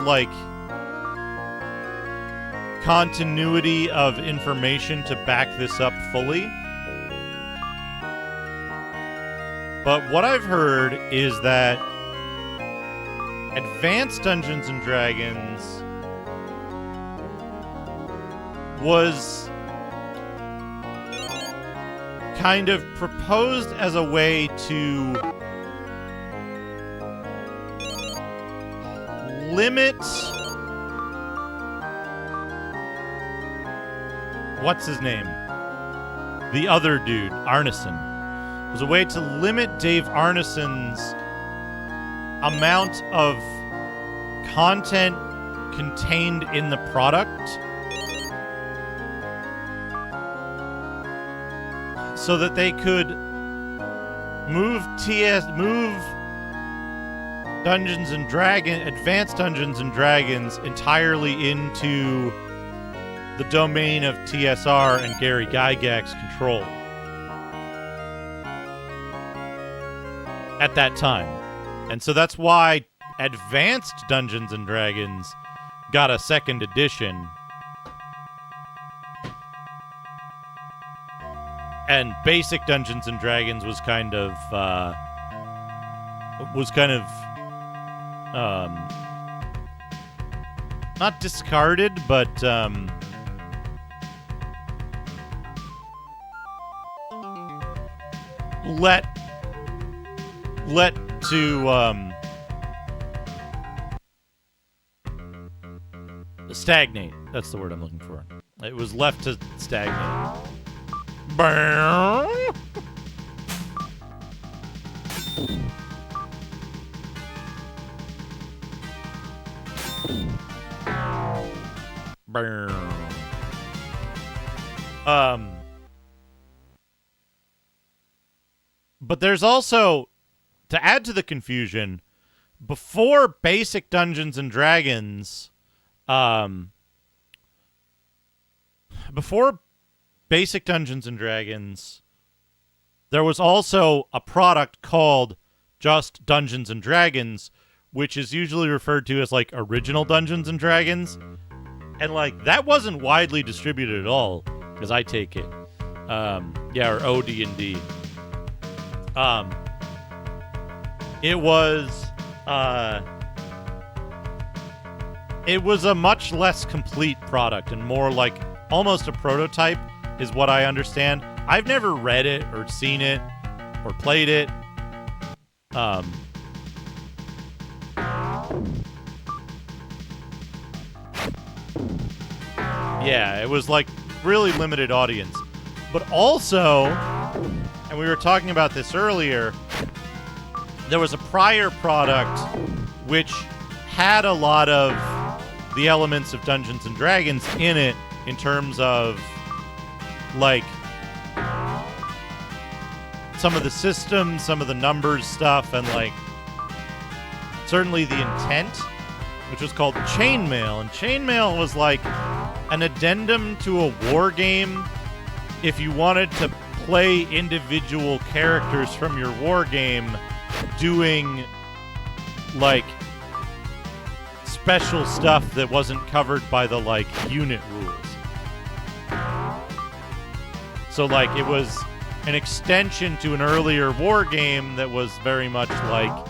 like continuity of information to back this up fully. But what I've heard is that Advanced Dungeons and Dragons was kind of proposed as a way to limit what's his name? The other dude, Arneson. It was a way to limit Dave Arneson's amount of content contained in the product so that they could move Dungeons and Dragons, Advanced Dungeons and Dragons entirely into the domain of TSR and Gary Gygax's control at that time. And so that's why Advanced Dungeons and Dragons got a second edition. And Basic Dungeons and Dragons was kind of not discarded, but let to stagnate. That's the word I'm looking for. It was left to stagnate. Burn. But there's also, to add to the confusion, before Basic Dungeons and Dragons, there was also a product called just Dungeons and Dragons, which is usually referred to as like Original Dungeons and Dragons. And like that wasn't widely distributed at all, as I take it. Or OD&D. It was a much less complete product and more like almost a prototype is what I understand. I've never read it or seen it or played it. Yeah, it was like really limited audience. But also, and we were talking about this earlier, there was a prior product which had a lot of the elements of Dungeons and Dragons in it in terms of like some of the systems, some of the numbers stuff, and like certainly the intent, which was called Chainmail. And Chainmail was like an addendum to a war game if you wanted to play individual characters from your war game doing like special stuff that wasn't covered by the like unit rules. So like it was an extension to an earlier war game that was very much like,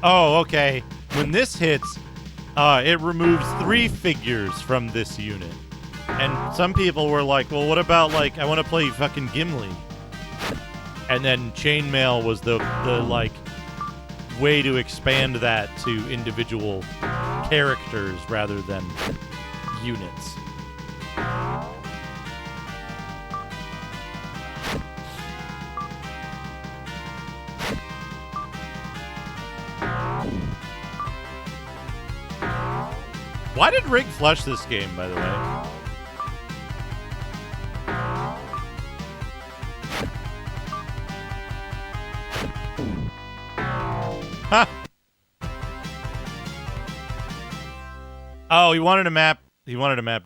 oh, okay, when this hits, it removes 3 figures from this unit. And some people were like, well, what about, like, I want to play fucking Gimli. And then chainmail was the like, way to expand that to individual characters rather than units. Why did Rig flush this game, by the way? Huh. Oh, he wanted to map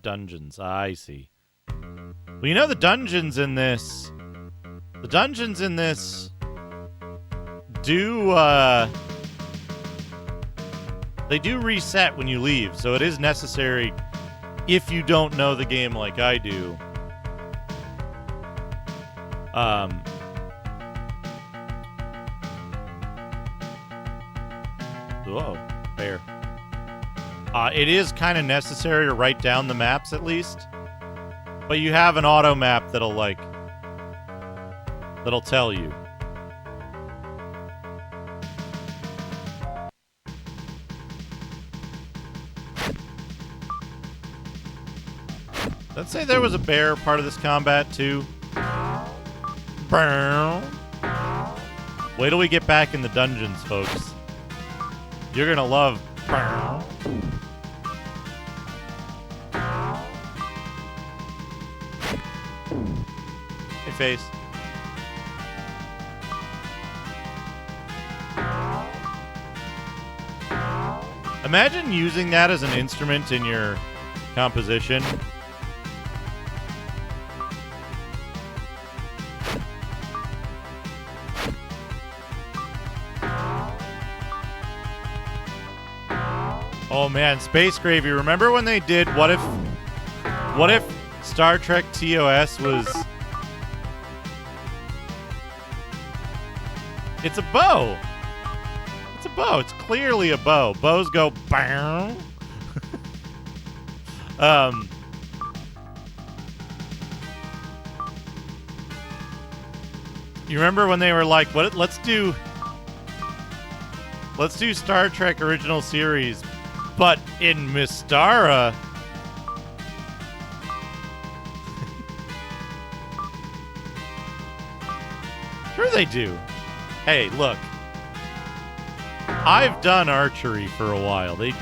dungeons. I see. Well, you know the dungeons in this do they do reset when you leave, so it is necessary if you don't know the game like I do. Whoa, fair. It is kind of necessary to write down the maps at least, but you have an auto map that'll tell you. Let's say there was a bear part of this combat too. Wait till we get back in the dungeons, folks. You're gonna love. Hey, face. Imagine using that as an instrument in your composition. Oh man, Space Gravy. Remember when they did what if Star Trek TOS was... It's a bow. It's a bow. It's clearly a bow. Bows go bang. You remember when they were like, "What? Let's do Star Trek original series, but in Mystara." Sure they do. Hey, look. I've done archery for a while. They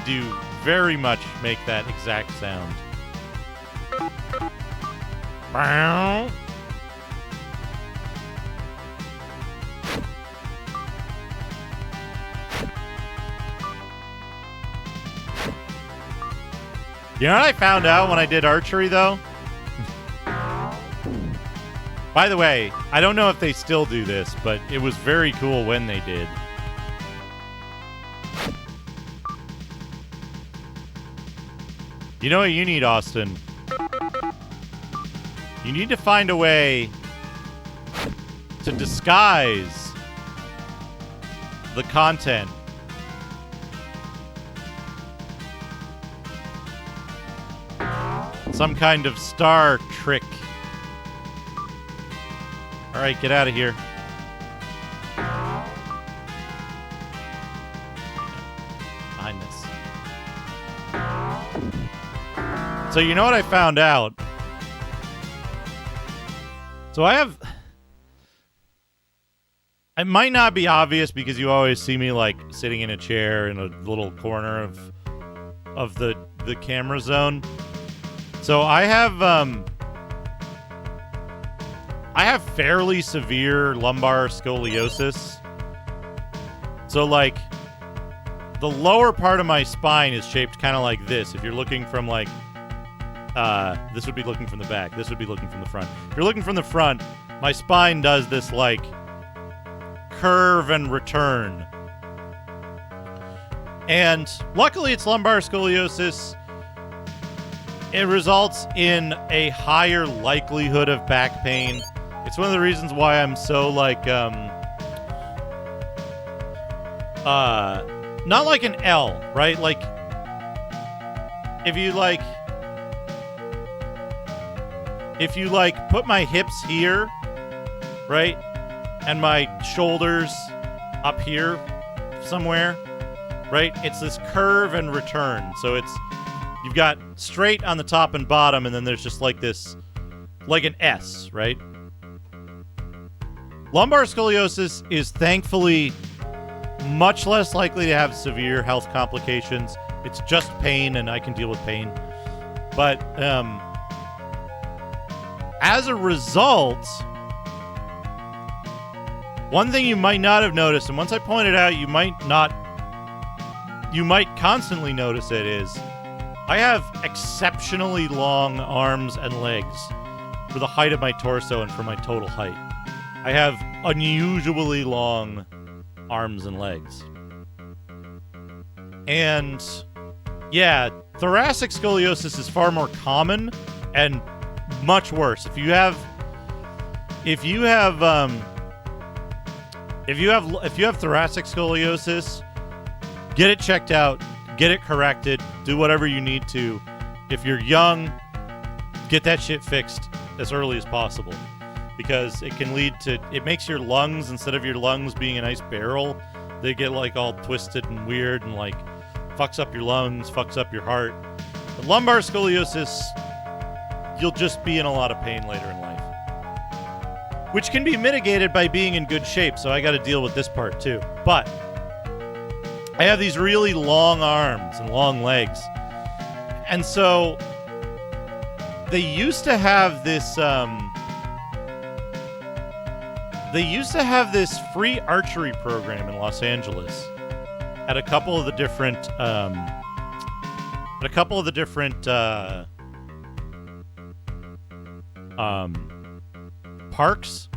do very much make that exact sound. Bow. You know what I found out when I did archery, though? By the way, I don't know if they still do this, but it was very cool when they did. You know what you need, Austin? You need to find a way to disguise the content. Some kind of star trick. All right, get out of here. Behind this. So you know what I found out? So I have... It might not be obvious because you always see me like sitting in a chair in a little corner of the camera zone. So I have fairly severe lumbar scoliosis. So like the lower part of my spine is shaped kind of like this. If you're looking from like this would be looking from the back. This would be looking from the front. If you're looking from the front, my spine does this like curve and return. And luckily it's lumbar scoliosis. It results in a higher likelihood of back pain. It's one of the reasons why I'm so like, not like an L, right? Like, if you put my hips here, right? And my shoulders up here somewhere, right? It's this curve and return. So you've got straight on the top and bottom, and then there's just like this, like an S, right? Lumbar scoliosis is thankfully much less likely to have severe health complications. It's just pain, and I can deal with pain. But as a result, one thing you might not have noticed, and once I pointed out, you might constantly notice it, is I have exceptionally long arms and legs for the height of my torso and for my total height. I have unusually long arms and legs. And yeah, thoracic scoliosis is far more common and much worse. If you have thoracic scoliosis, get it checked out, get it corrected, do whatever you need to. If you're young, get that shit fixed as early as possible, because it can lead to, it makes your lungs, instead of your lungs being a nice barrel, they get like all twisted and weird and like fucks up your lungs, fucks up your heart. But lumbar scoliosis, you'll just be in a lot of pain later in life, which can be mitigated by being in good shape. So I got to deal with this part too. But I have these really long arms and long legs. And so they used to have this free archery program in Los Angeles at a couple of the different parks.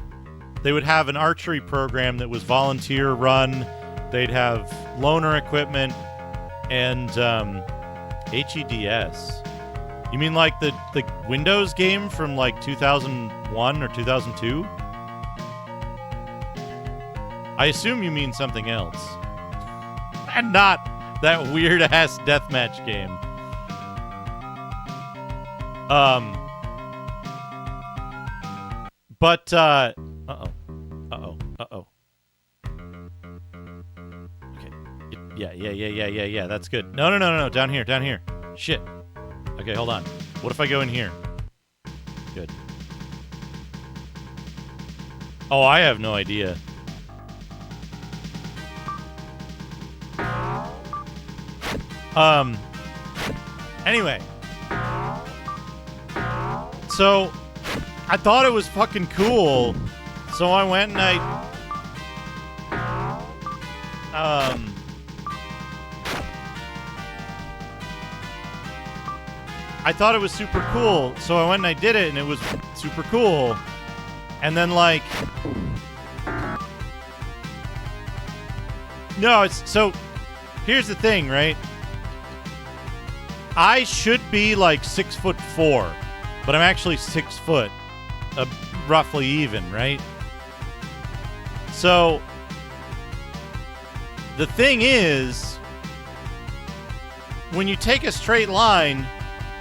They would have an archery program that was volunteer run. They'd have loaner equipment and HEDS. You mean like the Windows game from like 2001 or 2002? I assume you mean something else. And not that weird-ass deathmatch game. But, Uh-oh. Okay. Yeah, that's good. No, down here. Shit. Okay, hold on. What if I go in here? Good. Oh, I have no idea. Anyway. So, I thought it was fucking cool, so I went and I thought it was super cool, so I went and I did it, and it was super cool. And then, like... No, so, here's the thing, right? I should be, like, 6'4", but I'm actually 6 foot. Roughly even, right? So, the thing is, when you take a straight line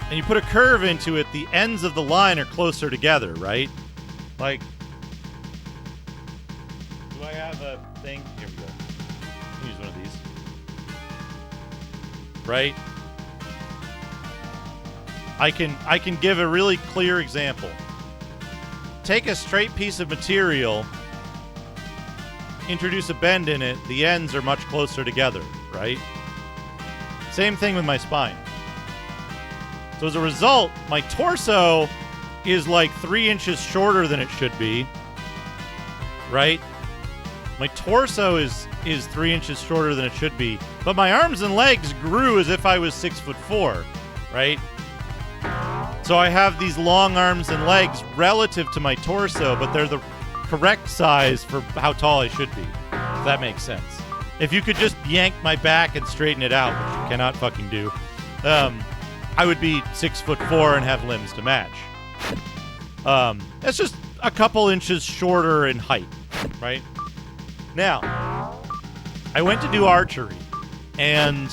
and you put a curve into it, the ends of the line are closer together, right? Like, do I have a thing? Here we go. Use one of these. Right? I can give a really clear example. Take a straight piece of material, introduce a bend in it, the ends are much closer together, right? Same thing with my spine. So as a result, my torso is like 3 inches shorter than it should be, right? My torso is 3 inches shorter than it should be, but my arms and legs grew as if I was 6'4", right? So I have these long arms and legs relative to my torso, but they're the correct size for how tall I should be. If that makes sense. If you could just yank my back and straighten it out, which you cannot fucking do, I would be 6'4" and have limbs to match. That's just a couple inches shorter in height, right? Now, I went to do archery, and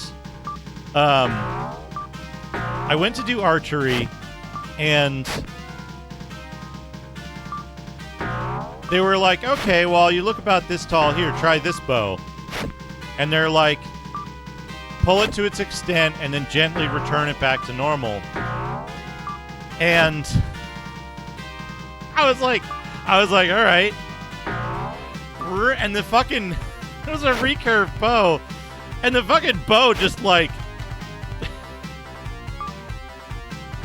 they were like, okay, well, you look about this tall. Here, try this bow. And they're like, pull it to its extent and then gently return it back to normal. And I was like, all right. And the fucking, it was a recurve bow. And the fucking bow just like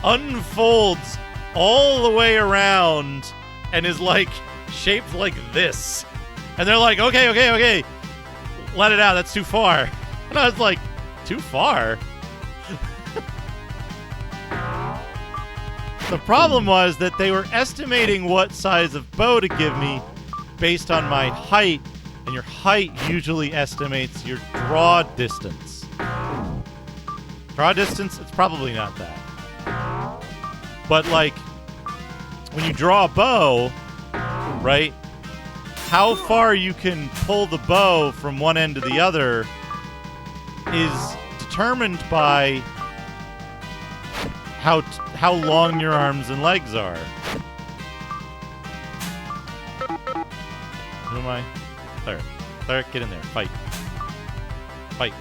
unfolds all the way around and is like shaped like this. And they're like, okay. Let it out. That's too far. And I was like, too far? The problem was that they were estimating what size of bow to give me based on my height, and your height usually estimates your draw distance. Draw distance? It's probably not that. But, like, when you draw a bow, right, how far you can pull the bow from one end to the other is determined by how long your arms and legs are. Who am I? Cleric. Cleric, get in there. Fight. Fight.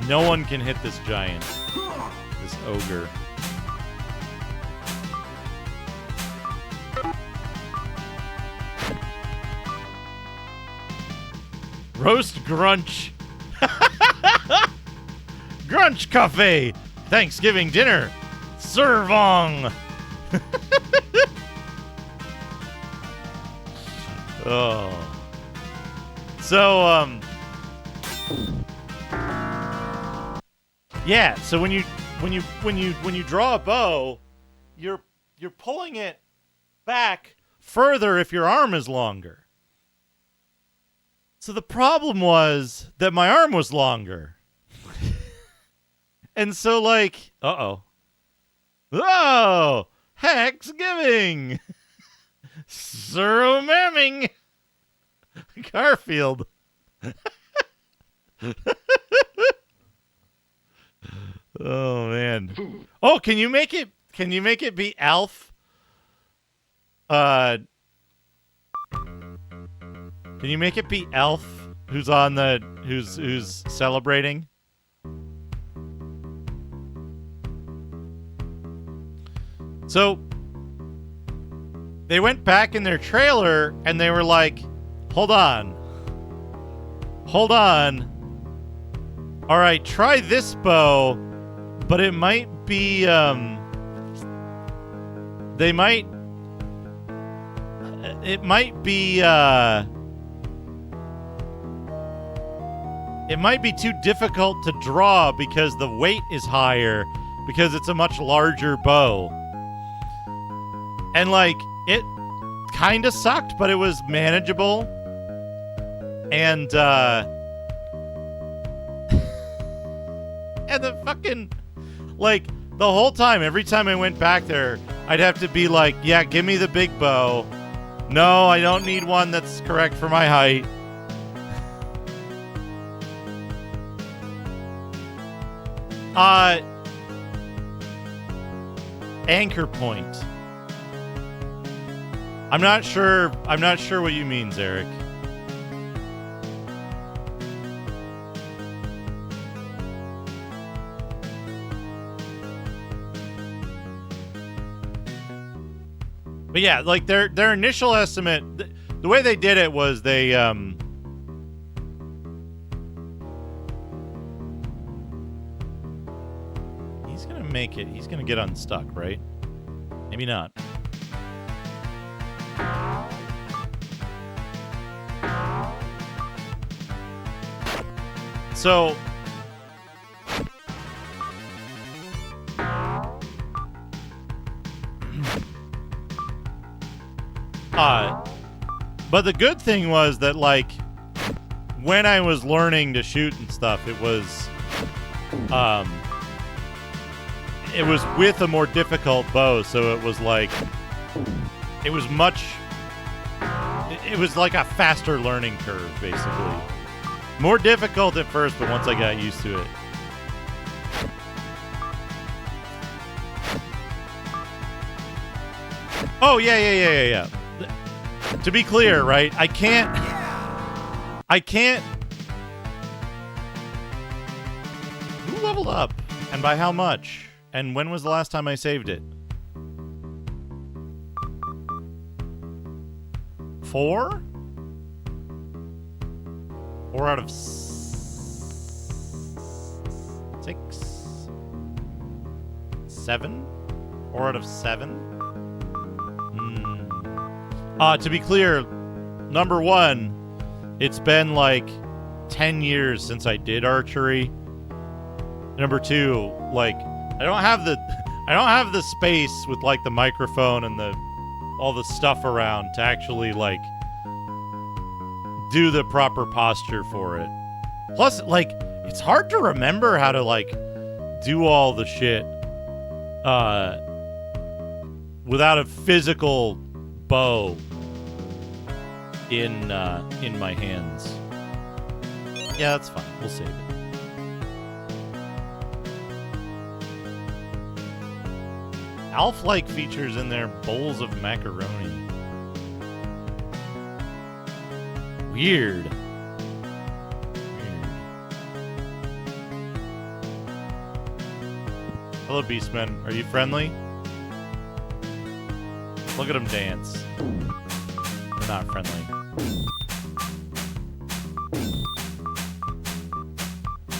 No one can hit this giant. This ogre. Roast Grunch. Grunch Cafe. Thanksgiving dinner. Servong. Oh. So, yeah, so when you draw a bow, you're pulling it back further if your arm is longer. So the problem was that my arm was longer. And so like, oh, Hacksgiving. Mamming. Garfield. Oh man. Oh, can you make it be Alf? Can you make it be Elf who's celebrating? So they went back in their trailer and they were like, hold on. All right, try this bow, but it might be, it might be too difficult to draw because the weight is higher because it's a much larger bow. And like, it kind of sucked, but it was manageable. And, and the fucking, like, the whole time, every time I went back there, I'd have to be like, yeah, give me the big bow. No, I don't need one that's correct for my height. Anchor point. I'm not sure what you mean, Zarek. But yeah, like their initial estimate, the way they did it was they he's gonna make it. He's gonna get unstuck, right? Maybe not. So But the good thing was that, like, when I was learning to shoot and stuff, it was with a more difficult bow, so it was like, it was like a faster learning curve, basically. More difficult at first, but once I got used to it. Oh, yeah. To be clear, right? I can't... Who leveled up? And by how much? And when was the last time I saved it? 4? 4 out of 6? 7? 4 out of 7? To be clear, number 1, it's been like 10 years since I did archery. Number 2, like, I don't have the space with like the microphone and all the stuff around to actually like do the proper posture for it. Plus, like, it's hard to remember how to like do all the shit without a physical bow in my hands. Yeah, that's fine. We'll save it. Alf-like features in their bowls of macaroni. Weird. Hello, Beastman. Are you friendly? Look at him dance. They're not friendly.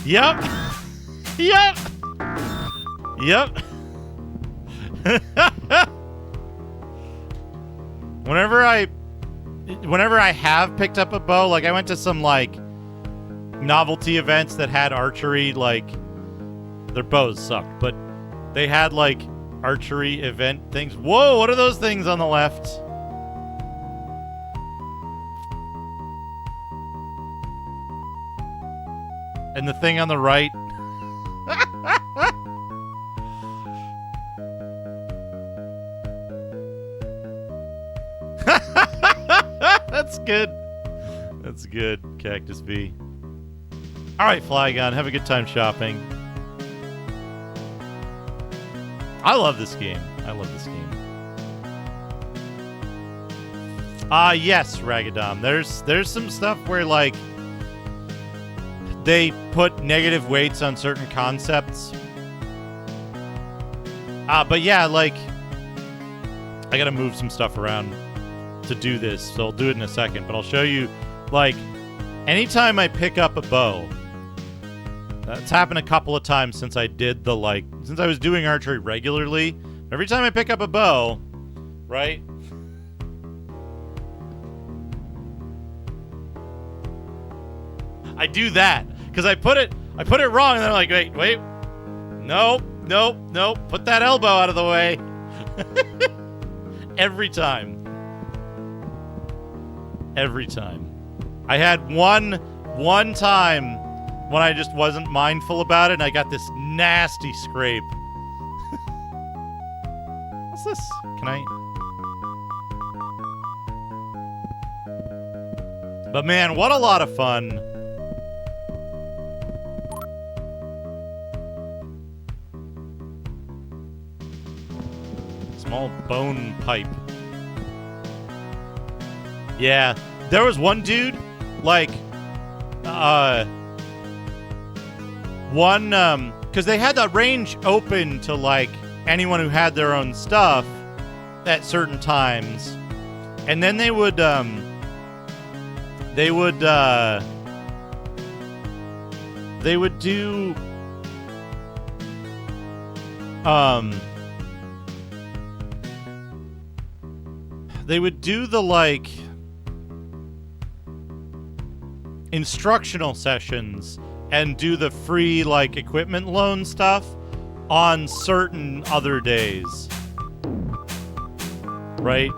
Yep. Yep. Yep. Whenever I have picked up a bow, like I went to some like novelty events that had archery, like their bows sucked, but they had like archery event things. Whoa, what are those things on the left? And the thing on the right? That's good. That's good, Cactus B. All right, Flygon, have a good time shopping. I love this game. Yes, Ragadom. There's some stuff where like they put negative weights on certain concepts. But yeah, like I gotta move some stuff around to do this, so I'll do it in a second, but I'll show you, like, anytime I pick up a bow, that's happened a couple of times since I did the, like, since I was doing archery regularly, every time I pick up a bow, right, I do that, because I put it wrong, and they're like, wait, nope, put that elbow out of the way. Every time. I had one time when I just wasn't mindful about it, and I got this nasty scrape. What's this? Can I? But man, what a lot of fun. Small bone pipe. Yeah, there was one dude, like, because they had the range open to, like, anyone who had their own stuff at certain times, and then they would do, the, like, instructional sessions and do the free, like, equipment loan stuff on certain other days. Right?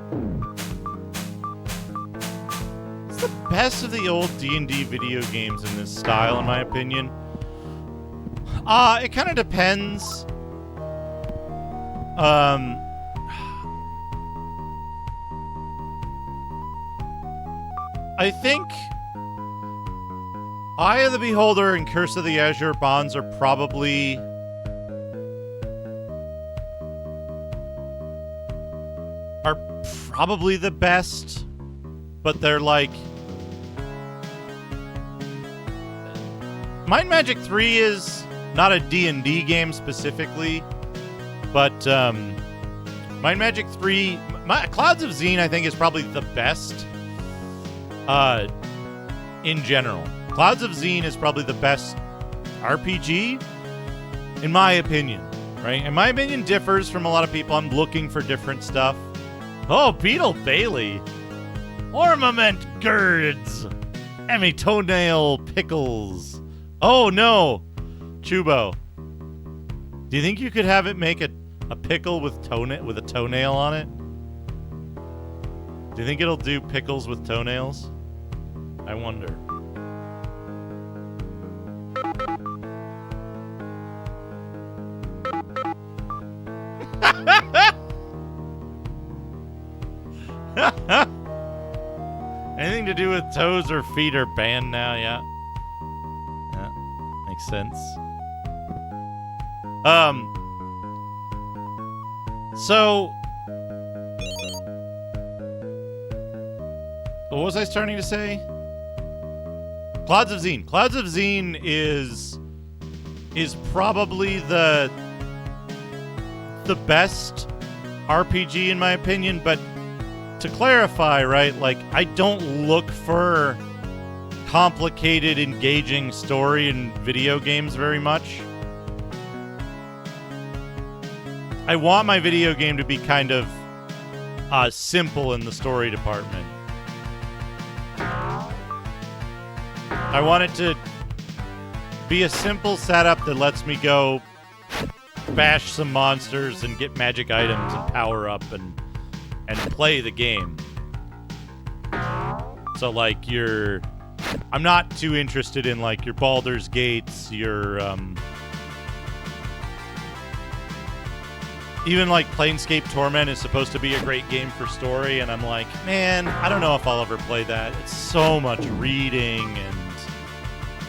best of the old D&D video games in this style, in my opinion. It kind of depends. I think Eye of the Beholder and Curse of the Azure Bonds are probably the best, but they're like Mind Magic 3 is not a D&D game specifically, but Mind Magic 3 Clouds of Xene I think is probably the best in general. Clouds of Xene is probably the best RPG in my opinion, right? And my opinion differs from a lot of people. I'm looking for different stuff. Oh, Beetle Bailey. Ornament Girds. Emmy Toenail Pickles. Oh, no. Chubo. Do you think you could have it make a pickle with a toenail on it? Do you think it'll do pickles with toenails? I wonder. Anything to do with toes or feet are banned now, yeah. Yeah, makes sense. So what was I starting to say? Clouds of Xene. Clouds of Xene is probably the best RPG in my opinion, but to clarify, right, like, I don't look for complicated, engaging story in video games very much. I want my video game to be kind of simple in the story department. I want it to be a simple setup that lets me go bash some monsters and get magic items and power up and play the game. So, like, I'm not too interested in, like, your Baldur's Gates, your, even, like, Planescape Torment is supposed to be a great game for story, and I'm like, man, I don't know if I'll ever play that. It's so much reading and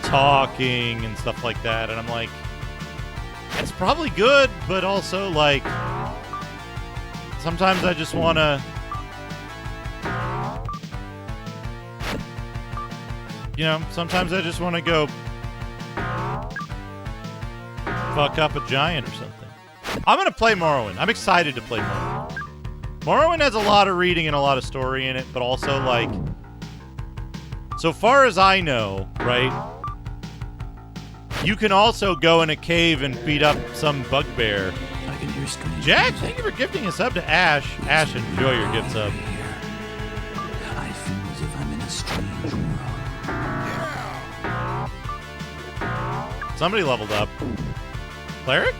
talking and stuff like that, and I'm like, it's probably good, but also, like, sometimes I just want to, sometimes I just want to go fuck up a giant or something. I'm going to play Morrowind. I'm excited to play Morrowind. Morrowind has a lot of reading and a lot of story in it, but also, like, so far as I know, right, you can also go in a cave and beat up some bugbear. I can hear strange. Jack, thank you for gifting a sub to Ash. Ash, enjoy your gift sub. I feel as if I'm in a strange world. Somebody leveled up. Cleric?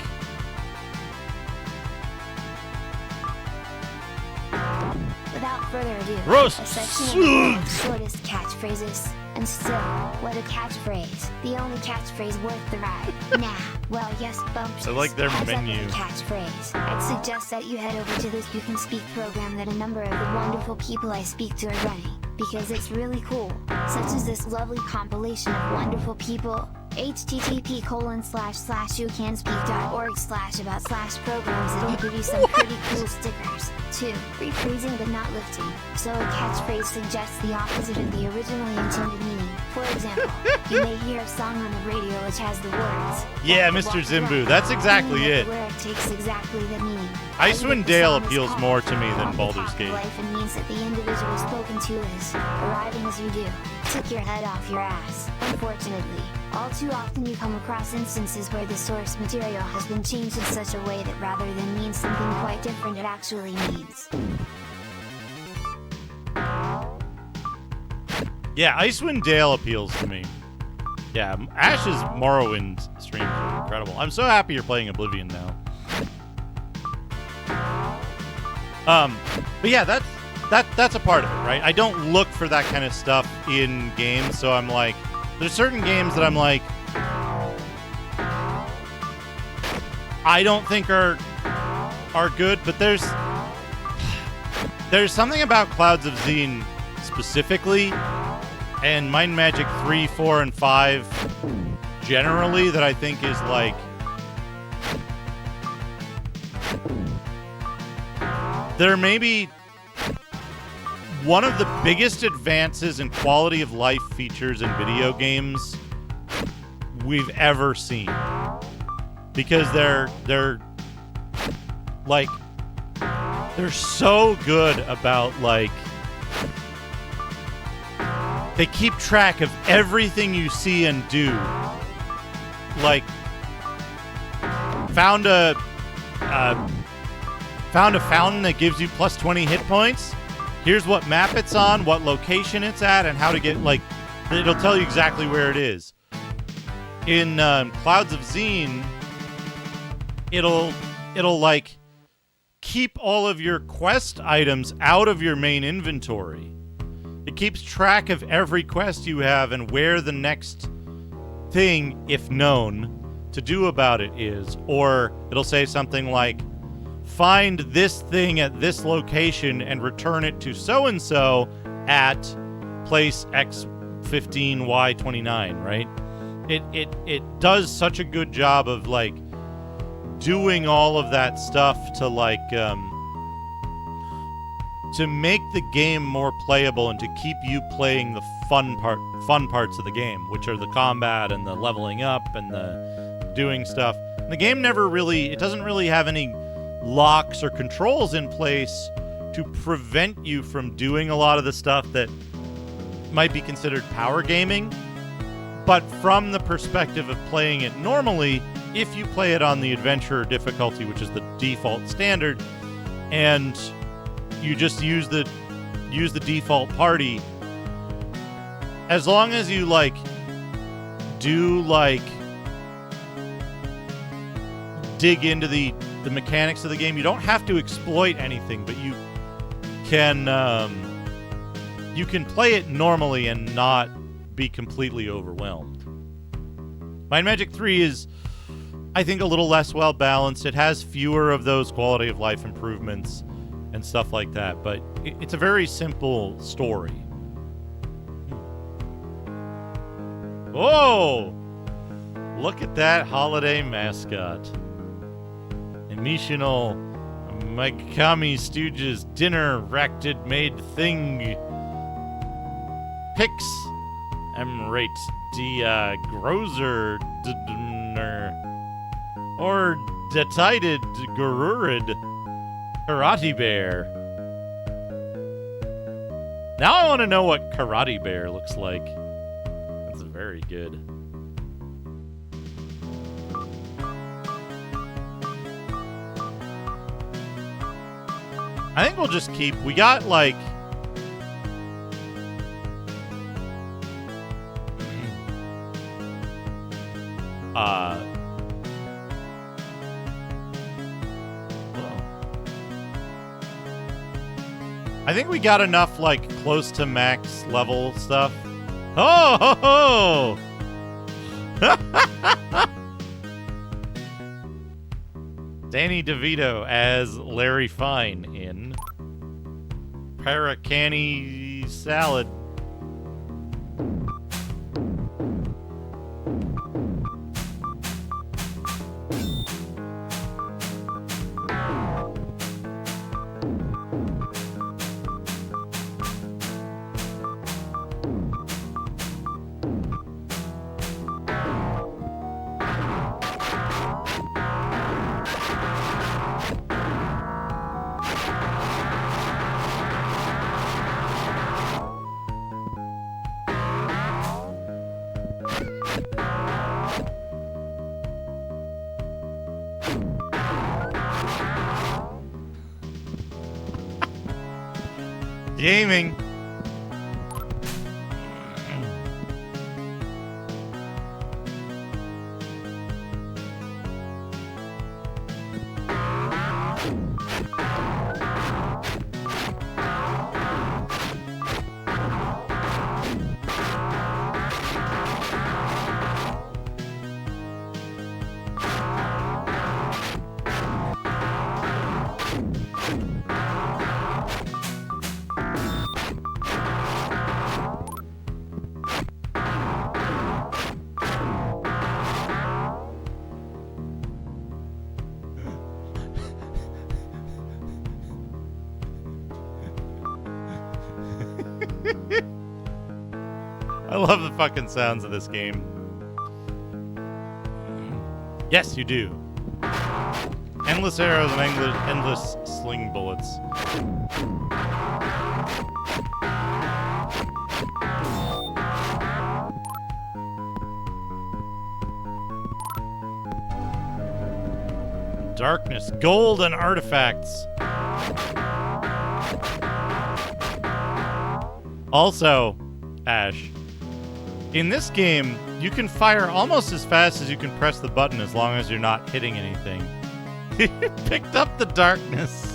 Without further ado, Roast a section of the world's shortest catchphrases. And still, what a catchphrase. The only catchphrase worth the ride. Nah, well, yes, bumptious. I like their As menu. a catchphrase, I'd suggest that you head over to this You Can Speak program that a number of the wonderful people I speak to are running. Because it's really cool. Such as this lovely compilation of wonderful people. http://youcanspeak.org/about/programs that'll give you some pretty cool stickers. 2. Rephrasing but not lifting. So a catchphrase suggests the opposite of the originally intended meaning. For example, you may hear a song on the radio which has the words. Yeah, Mr. Zimbu, that's exactly it. Where it takes exactly the meaning. Icewind Dale appeals more to me than Baldur's Gate. Life and means that the individual spoken to is arriving as you do. Took your head off your ass. Unfortunately, all too often you come across instances where the source material has been changed in such a way that rather than mean something quite different, it actually means. Yeah, Icewind Dale appeals to me. Yeah, Ash's Morrowind streams are incredible. I'm so happy you're playing Oblivion now. But yeah, that's a part of it, right? I don't look for that kind of stuff in games, so I'm like, there's certain games that I'm like, I don't think are good, but there's something about Clouds of Xene specifically, and Might and Magic 3, 4, and 5 generally that I think is like, there may be one of the biggest advances in quality of life features in video games we've ever seen. Because they're like, they're so good about, like, they keep track of everything you see and do. Like, found a fountain that gives you plus 20 hit points. Here's what map it's on, what location it's at, and how to get, like, it'll tell you exactly where it is. In Clouds of Xene, it'll like keep all of your quest items out of your main inventory. It keeps track of every quest you have and where the next thing, if known, to do about it is. Or it'll say something like, find this thing at this location and return it to so-and-so at place X15Y29, right? It does such a good job of, like, doing all of that stuff to, like, to make the game more playable and to keep you playing the fun parts of the game, which are the combat and the leveling up and the doing stuff. And the game it doesn't really have any locks or controls in place to prevent you from doing a lot of the stuff that might be considered power gaming. But from the perspective of playing it normally, if you play it on the adventure difficulty, which is the default standard, and you just use the default party, as long as you, like, do, like, dig into the mechanics of the game, you don't have to exploit anything, but you can play it normally and not be completely overwhelmed. Might and Magic 3 is, I think, a little less well balanced. It has fewer of those quality of life improvements and stuff like that, but it's a very simple story. Whoa! Look at that holiday mascot. Emotional Megami Stooges dinner racted made thing. Pix Emrate dia Grozer or Detided Gururid Karate Bear. Now I want to know what Karate Bear looks like. That's very good. I think we'll just keep... We got, like... I think we got enough, like, close to max level stuff. Oh! Ho, ho! Danny DeVito as Larry Fine in Paracanny Salad. Gaming. I love the fucking sounds of this game. Yes, you do. Endless arrows and endless sling bullets. Darkness, gold, and artifacts. Also, Ash, in this game, you can fire almost as fast as you can press the button as long as you're not hitting anything. You picked up the darkness.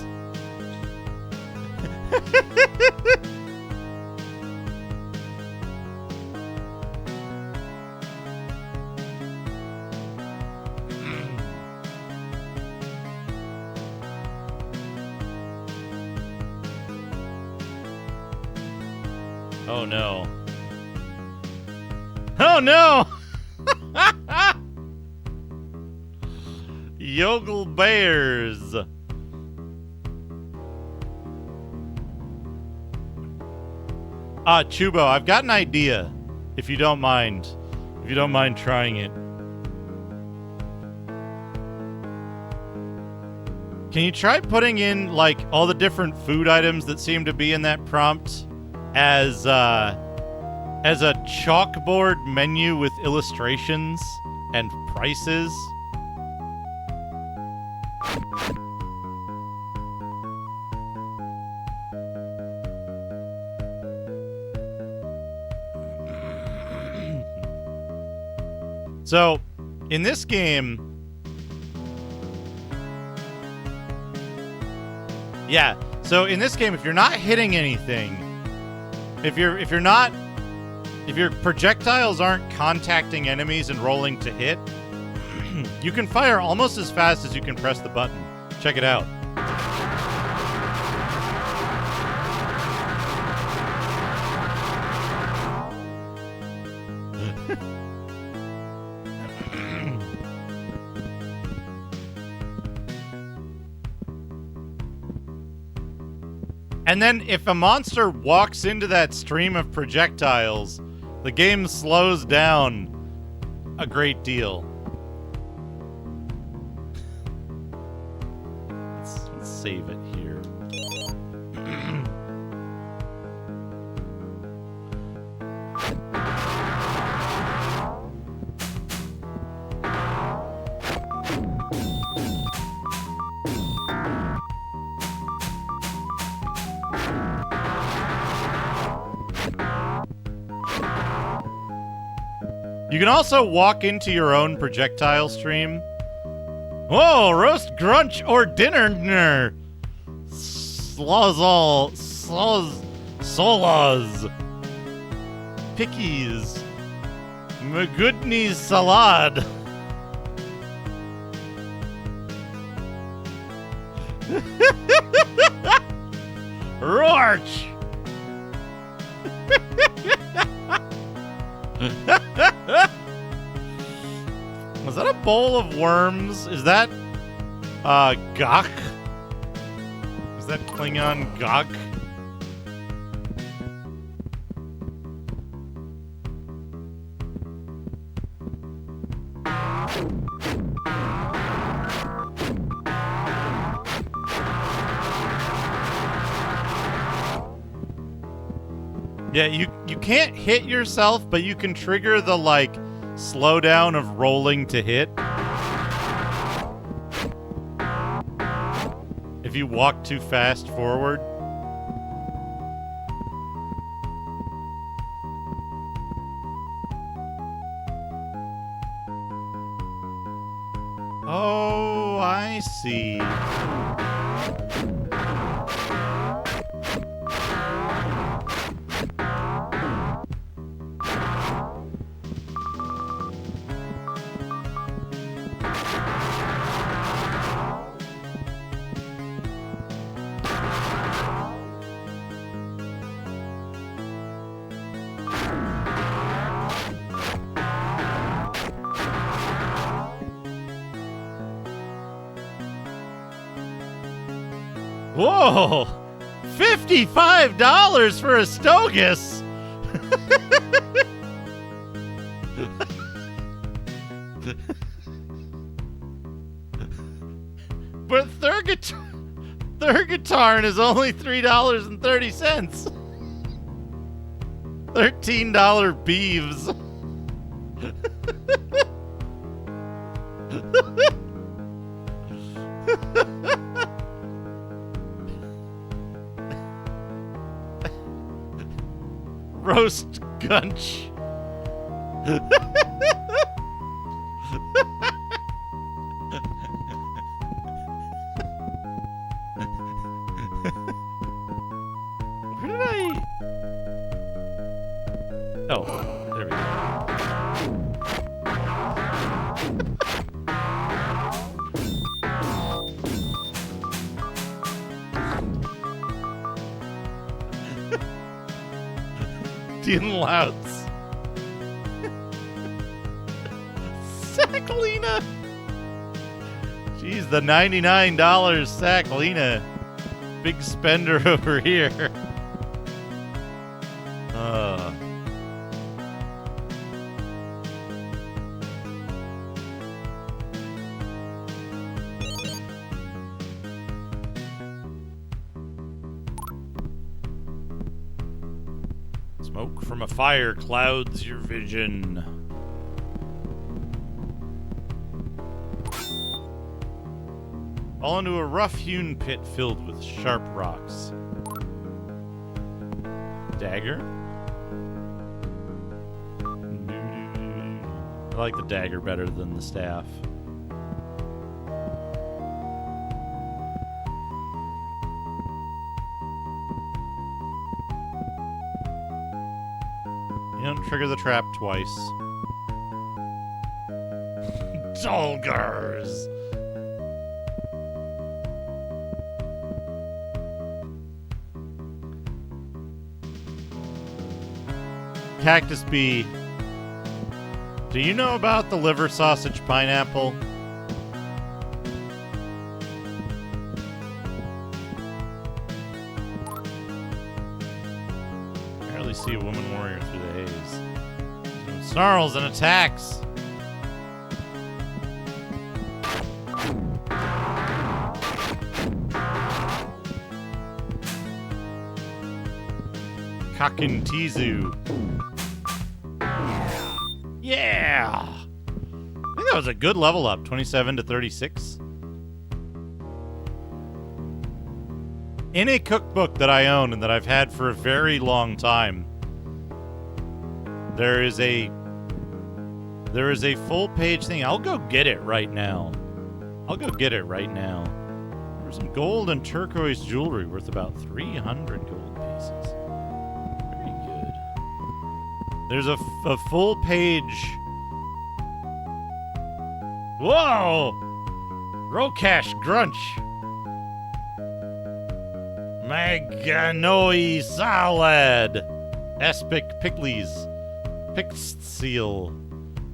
Oh no. Oh no! Yogle Bears. Chubo, I've got an idea. If you don't mind. If you don't mind trying it. Can you try putting in, like, all the different food items that seem to be in that prompt as a chalkboard menu with illustrations and prices? So, in this game, yeah. So in this game, if you're not hitting anything, if your projectiles aren't contacting enemies and rolling to hit, you can fire almost as fast as you can press the button. Check it out. And then if a monster walks into that stream of projectiles, the game slows down a great deal. Let's save it here. You can also walk into your own projectile stream. Whoa, roast grunch or dinner. Slozol. Solas. Pickies. Magudni's salad. Roarch. Was that a bowl of worms? Is that gok? Is that Klingon gok? Yeah, you can't hit yourself, but you can trigger the, like, slowdown of rolling to hit. If you walk too fast forward. Oh, I see. Whoa! $55 for a Stogus. But Thurgatarn is only $3.30. $13 beeves. Roast gunch. Where did I? Oh, there we go. Dean Louts. Saclina. Jeez, the $99 Saclina. Big spender over here. Smoke from a fire clouds your vision. Fall into a rough-hewn pit filled with sharp rocks. Dagger? I like the dagger better than the staff. You don't trigger the trap twice. Dolgars! Cactus Bee, do you know about the liver sausage pineapple? I rarely see a woman warrior through the haze. She snarls and attacks. Kakintizu. Yeah! I think that was a good level up, 27 to 36. In a cookbook that I own and that I've had for a very long time, there is a full page thing. I'll go get it right now. There's some gold and turquoise jewelry worth about 300 gold pieces. Very good. There's a full page. Whoa! Rokash Grunch. Maganoi Salad. Aspic Pickles. Pixtseal.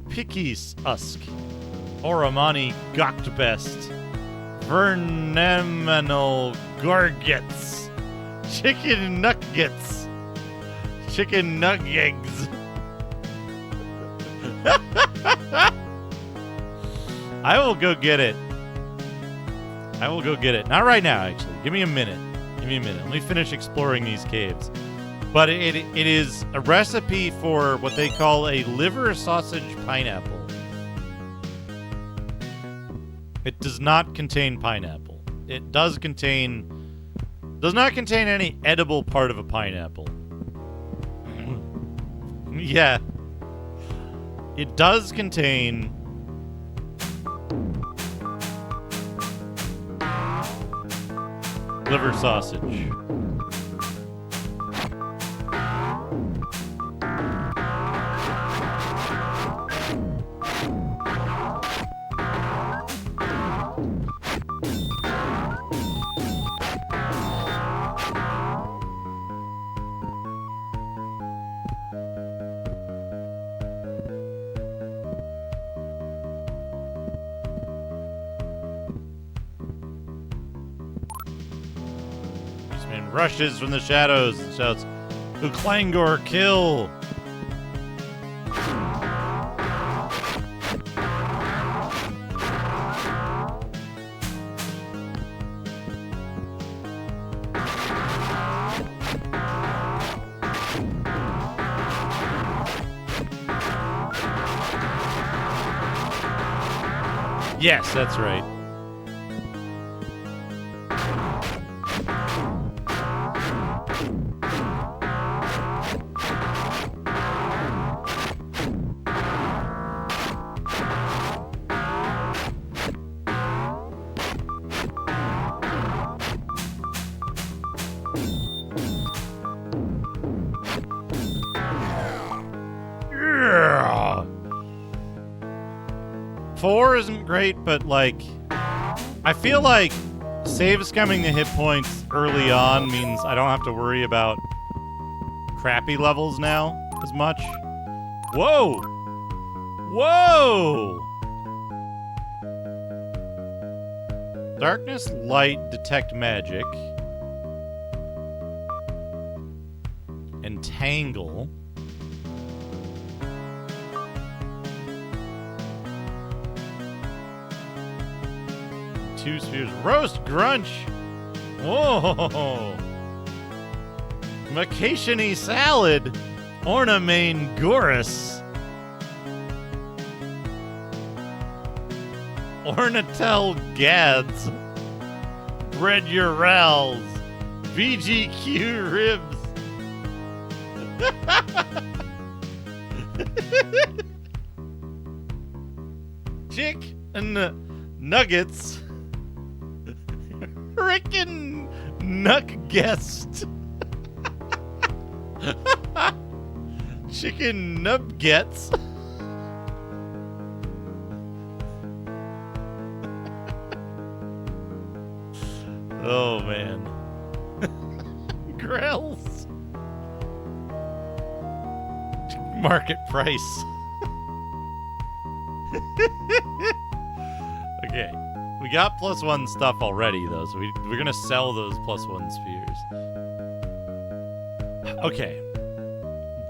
Pickies Usk. Oramani Goktbest. Verneminal Gorgets. Chicken Nuggets. Chicken Nuggets. I will go get it. Not right now, actually. Give me a minute. Let me finish exploring these caves. But it is a recipe for what they call a liver sausage pineapple. It does not contain pineapple. It does not contain any edible part of a pineapple. Yeah. It does contain liver sausage. rushes from the shadows and shouts, Uklangor, kill! Yes, that's right. Yeah. 4 isn't great, but like, I feel like save scumming the hit points early on means I don't have to worry about crappy levels now as much. Whoa! Whoa! Darkness, light, detect magic. Entangle. Two spheres. Roast Grunch. Whoa. Macationy salad. Ornamain Gorus. Ornatel Gads. Bread Urals. VGQ Ribs. Chick and Nuggets. Frickin' Nuck Guest. Chicken Nubgets. Oh, man. Grells. Market price. Okay. We got +1 stuff already, though, so we're going to sell those +1 spheres. Okay.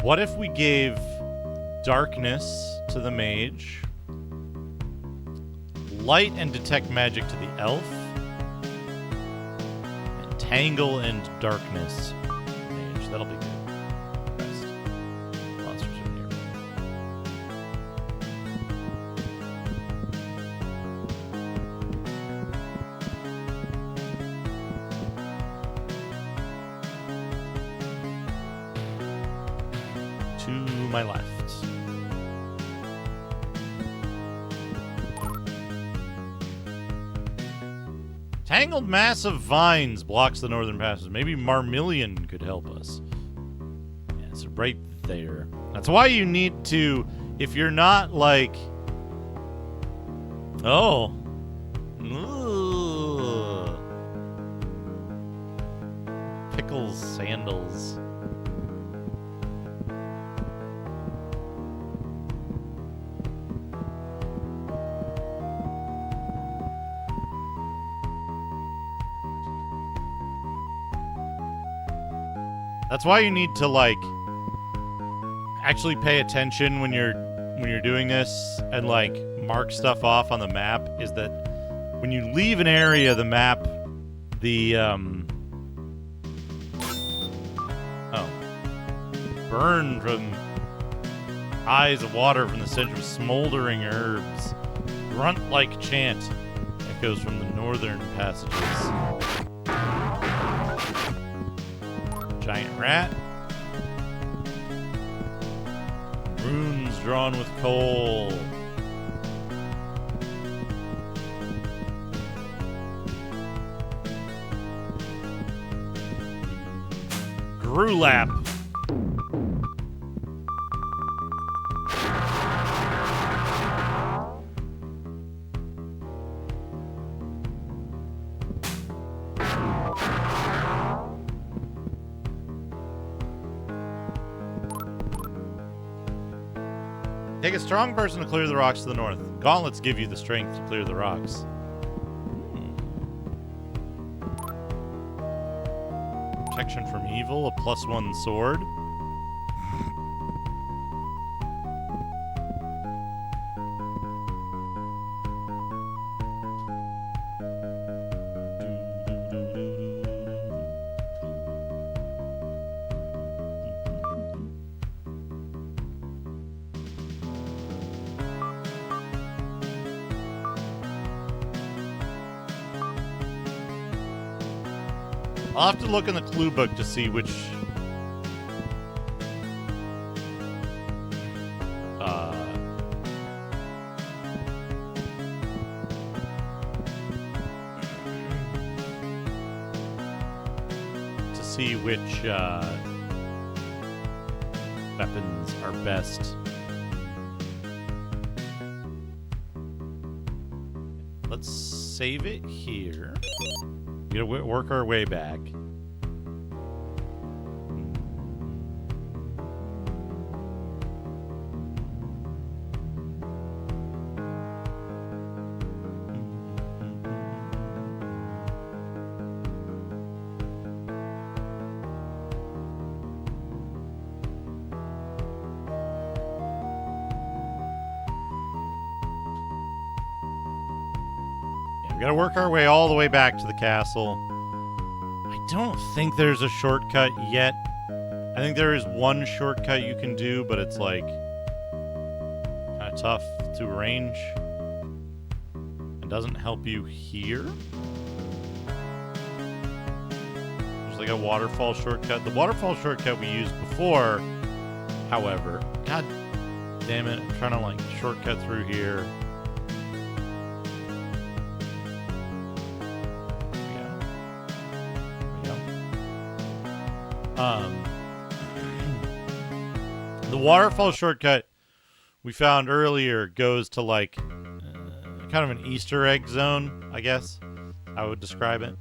What if we gave darkness to the mage, light and detect magic to the elf, and tangle and darkness mage? That'll be good. Rest. Monsters are here. To my left. Tangled mass of vines blocks the northern passes. Maybe Marmillion could help us. Yeah, it's right there. That's why you need to, if you're not like... Oh. Ugh. Pickles sandals. That's why you need to like actually pay attention when you're doing this and like mark stuff off on the map. Is that when you leave an area, the map, the burn from eyes of water from the center of smoldering herbs, grunt-like chant echoes from the northern passages. Giant rat. Runes drawn with coal. Grulap. Take a strong person to clear the rocks to the north. Gauntlets give you the strength to clear the rocks. Protection from evil, a +1 sword. I'll have to look in the clue book to see which weapons are best. Let's save it here. We gotta work our way back. Yeah, we gotta work our way all the way back to the castle. I don't think there's a shortcut yet. I think there is one shortcut you can do, but it's like kind of tough to arrange and doesn't help you here. There's like a waterfall shortcut. The waterfall shortcut we used before, however, god damn it, I'm trying to like shortcut through here. The waterfall shortcut we found earlier goes to like kind of an Easter egg zone, I guess I would describe it.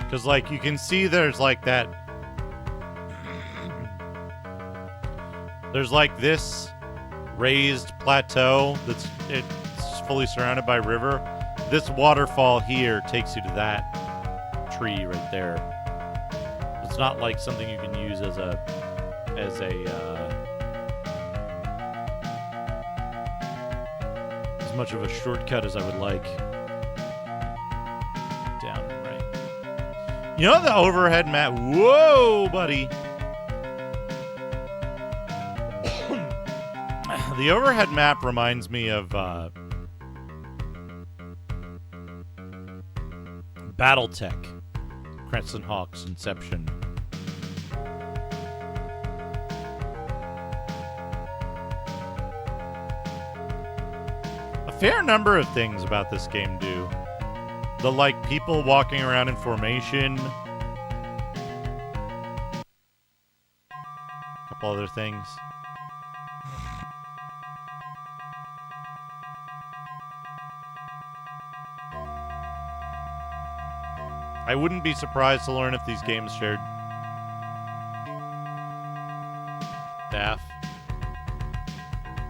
Because, like, you can see there's, like, that... There's, like, this raised plateau it's fully surrounded by river. This waterfall here takes you to that tree right there. It's not, like, something you can use as much of a shortcut as I would like. You know the overhead map? Whoa, buddy. The overhead map reminds me of Battletech, Crescent Hawk's Inception. A fair number of things about this game do. The, like, people walking around in formation. A couple other things. I wouldn't be surprised to learn if these games shared staff.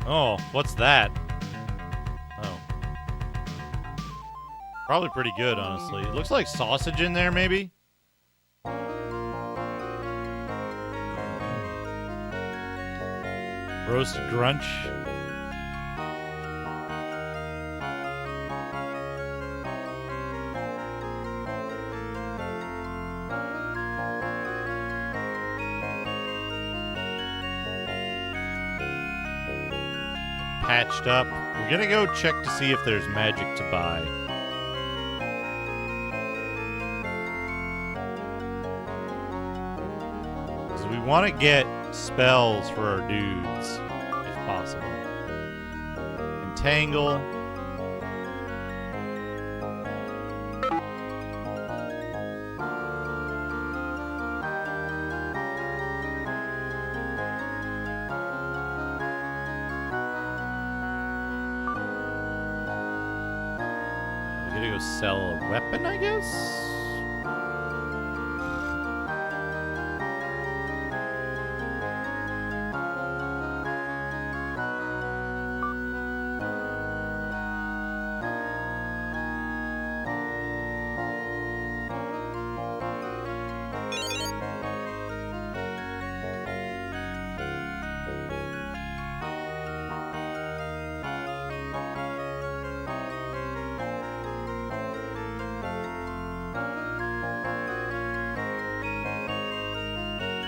Oh, what's that? Probably pretty good, honestly. It looks like sausage in there, maybe? Roasted grunch. Patched up. We're gonna go check to see if there's magic to buy. We want to get spells for our dudes, if possible. Entangle. gonna go sell a weapon, I guess?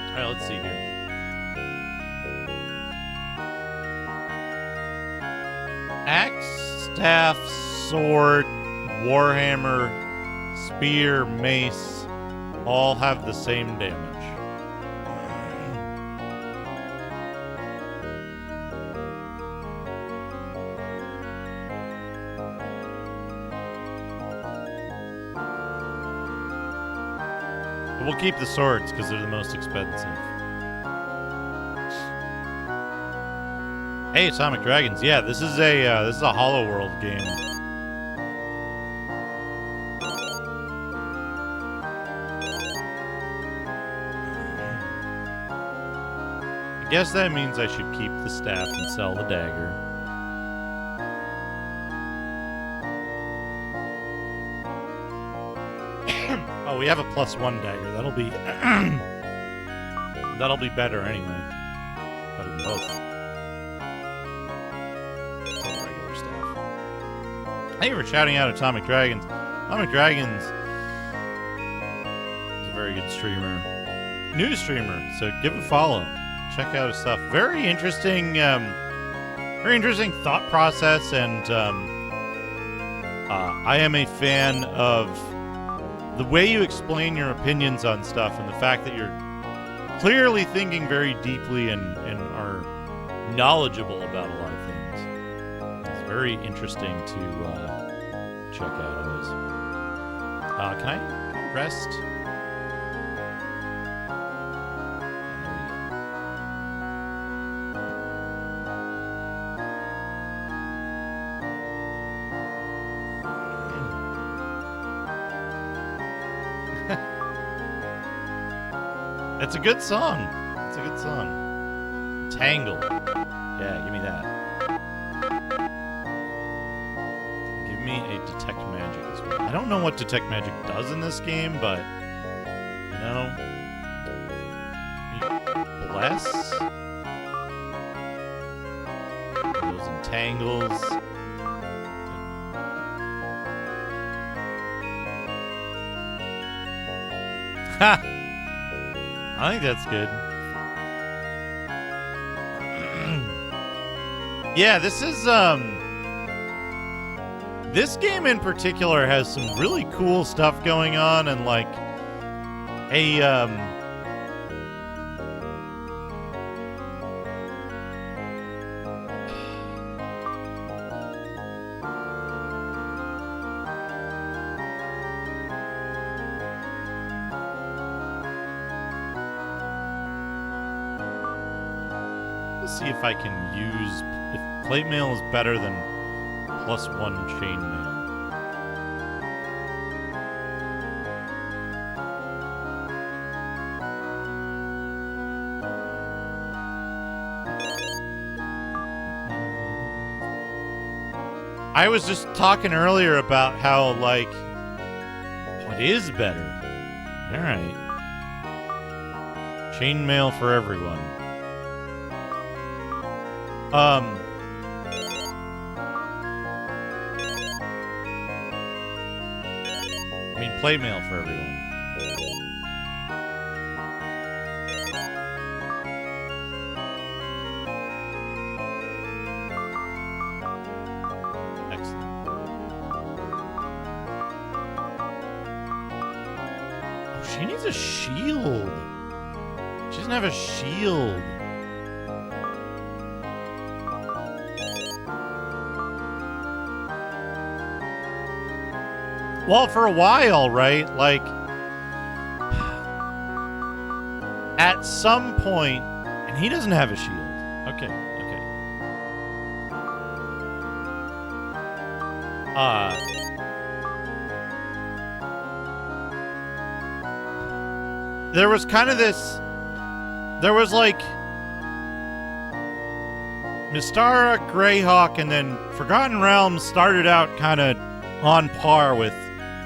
All right, let's see here. Axe, staff, sword, warhammer, spear, mace, all have the same damage. But we'll keep the swords because they're the most expensive. Hey, Atomic Dragons. Yeah, this is a Hollow World game. I guess that means I should keep the staff and sell the dagger. Oh, we have a +1 dagger. That'll be that'll be better anyway. Better than both. Regular staff. Thank you for shouting out Atomic Dragons. Atomic Dragons is a very good streamer, new streamer. So give a follow. Check out his stuff. Very interesting thought process, and I am a fan of the way you explain your opinions on stuff, and the fact that you're clearly thinking very deeply and are knowledgeable about a lot of things. It's very interesting to check out always. Can I rest? It's a good song. It's a good song. Tangle. Yeah, give me that. Give me a Detect Magic as well. I don't know what Detect Magic does in this game, but, you know, bless. Those entangles. Ha! I think that's good. Yeah, this is this game in particular has some really cool stuff going on, and like a let's see if I can use if plate mail is better than +1 chain mail. I was just talking earlier about how, like, what is better? All right. Chainmail for everyone. I mean, plate mail for everyone. She needs a shield. She doesn't have a shield. Well, for a while, right? Like, at some point, and he doesn't have a shield. Okay, okay. there was kind of this. There was like Mystara, Greyhawk, and then Forgotten Realms started out kind of on par with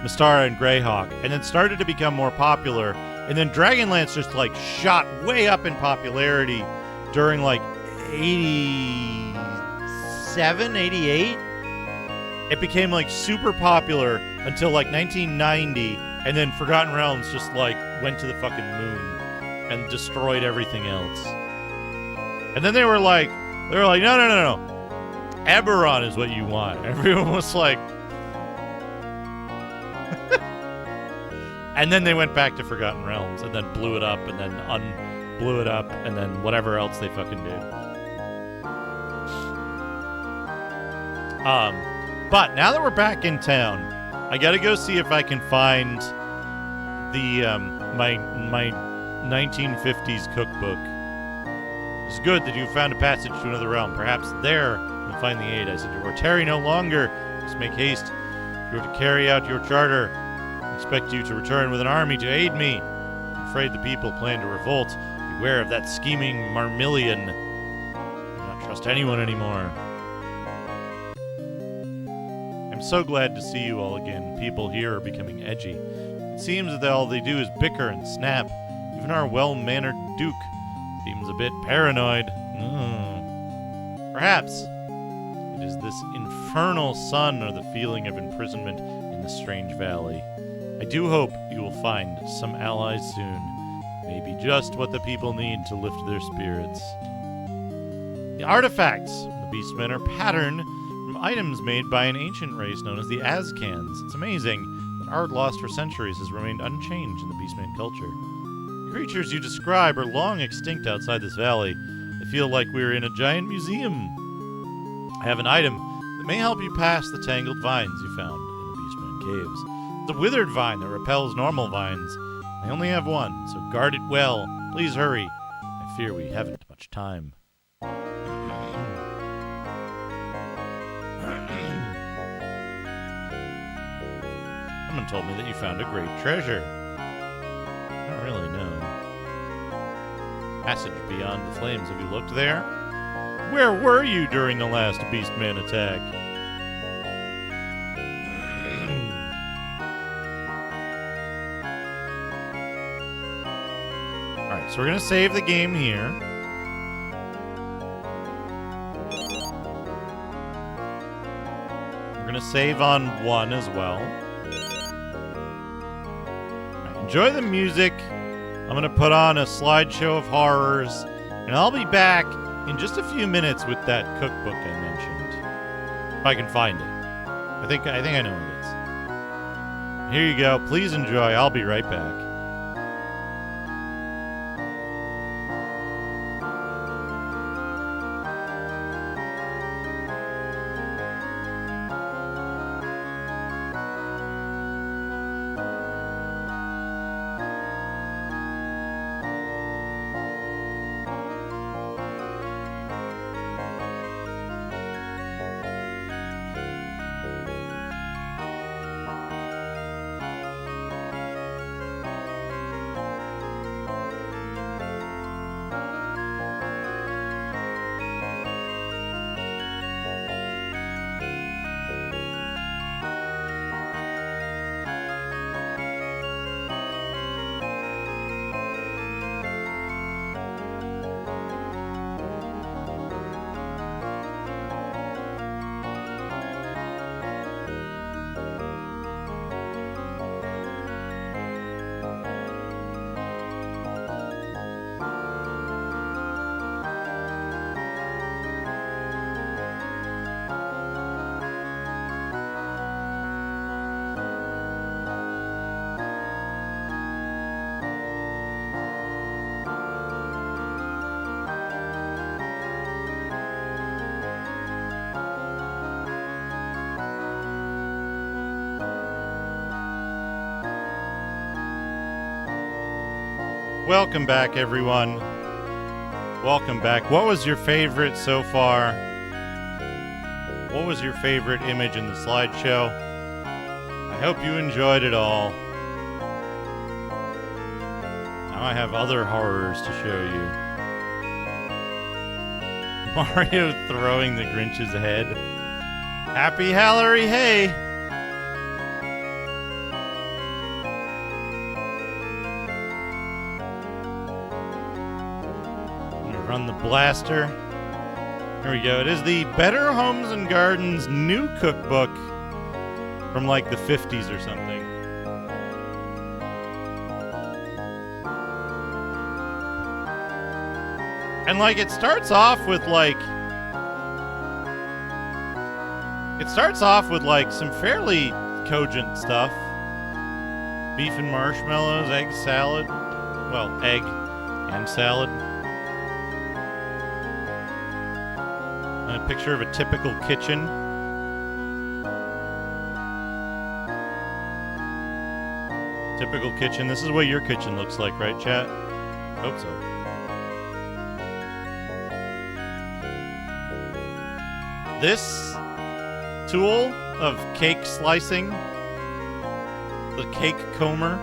Mystara and Greyhawk, and then started to become more popular. And then Dragonlance just like shot way up in popularity during like 87, 88. It became like super popular until like 1990, and then Forgotten Realms just like went to the fucking moon and destroyed everything else. And then they were like, no. Eberron is what you want. Everyone was like, and then they went back to Forgotten Realms and then blew it up and then blew it up and then whatever else they fucking did. But now that we're back in town, I gotta go see if I can find the my 1950s cookbook. It's good that you found a passage to another realm. Perhaps there you'll find the aid I sent you. Or tarry no longer. Just make haste. If you are to carry out your charter, I expect you to return with an army to aid me. I'm afraid the people plan to revolt. Beware of that scheming Marmillion. Do not trust anyone anymore. I'm so glad to see you all again. People here are becoming edgy. It seems that all they do is bicker and snap. Even our well-mannered Duke seems a bit paranoid. Perhaps it is this infernal sun or the feeling of imprisonment in the strange valley. I do hope you will find some allies soon. Maybe just what the people need to lift their spirits. The artifacts from the Beastmen are patterned from items made by an ancient race known as the Azkans. It's amazing that art lost for centuries has remained unchanged in the Beastman culture. The creatures you describe are long extinct outside this valley. I feel like we're in a giant museum. I have an item that may help you pass the tangled vines you found in the Beastman caves. It's a withered vine that repels normal vines. I only have one, so guard it well. Please hurry. I fear we haven't much time. Someone told me that you found a great treasure. I don't really know. Passage beyond the flames. Have you looked there? Where were you during the last Beastman attack? Alright, so we're going to save the game here. We're going to save on 1 as well. Enjoy the music. I'm going to put on a slideshow of horrors, and I'll be back in just a few minutes with that cookbook I mentioned. If I can find it. I think I know what it is. Here you go. Please enjoy. I'll be right back. Welcome back, everyone. Welcome back. What was your favorite so far? What was your favorite image in the slideshow? I hope you enjoyed it all. Now I have other horrors to show you. Mario throwing the Grinch's head. Happy Hallery, hey! Run the blaster. Here we go. It is the Better Homes and Gardens new cookbook from like the 50s or something. And like it starts off with some fairly cogent stuff. Beef and marshmallows, egg salad. Well, egg and salad. A picture of a typical kitchen. Typical kitchen. This is what your kitchen looks like, right, chat? Hope so. This tool of cake slicing, the cake comber,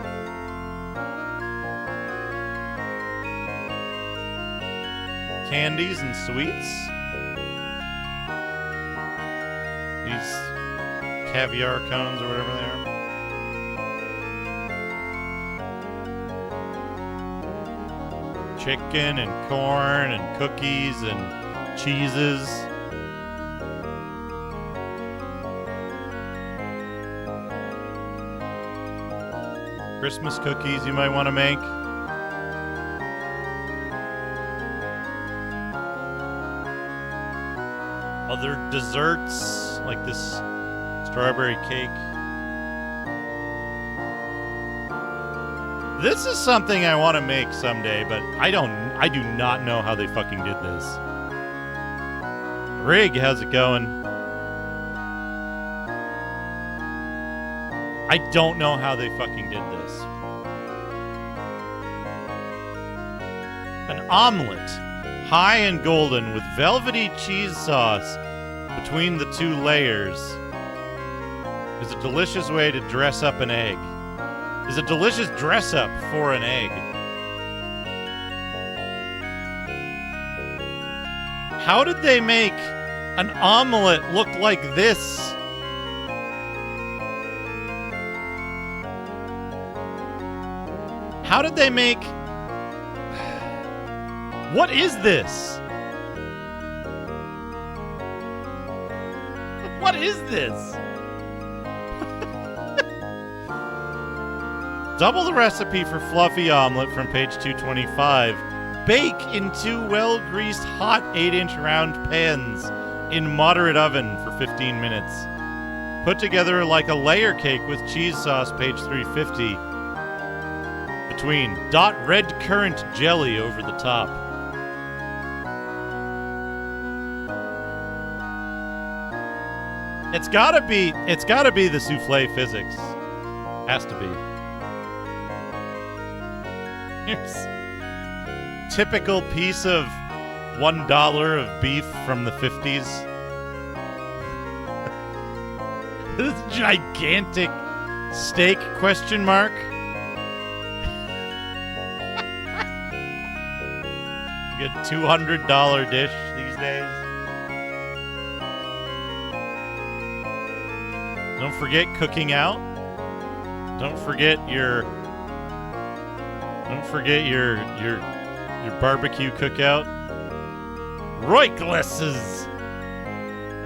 candies and sweets. These caviar cones or whatever they are. Chicken and corn and cookies and cheeses. Christmas cookies you might want to make. Other desserts like this strawberry cake. This is something I want to make someday, but I do not know how they fucking did this. Rig, how's it going? I don't know how they fucking did this. An omelet, high and golden with velvety cheese sauce between the two layers, is a delicious way to dress up an egg. Is a delicious dress up for an egg. How did they make an omelet look like this? How did they make... What is this? What is this? Double the recipe for fluffy omelet from page 225. Bake in 2 well-greased hot 8-inch round pans in moderate oven for 15 minutes. Put together like a layer cake with cheese sauce, page 350. Between. Dot red currant jelly over the top. It's gotta be the souffle physics. Has to be. Here's typical piece of $1 of beef from the 50s. This gigantic steak question mark. You get $200 dish these days. Don't forget cooking out. Don't forget your barbecue cookout. Roiklesses.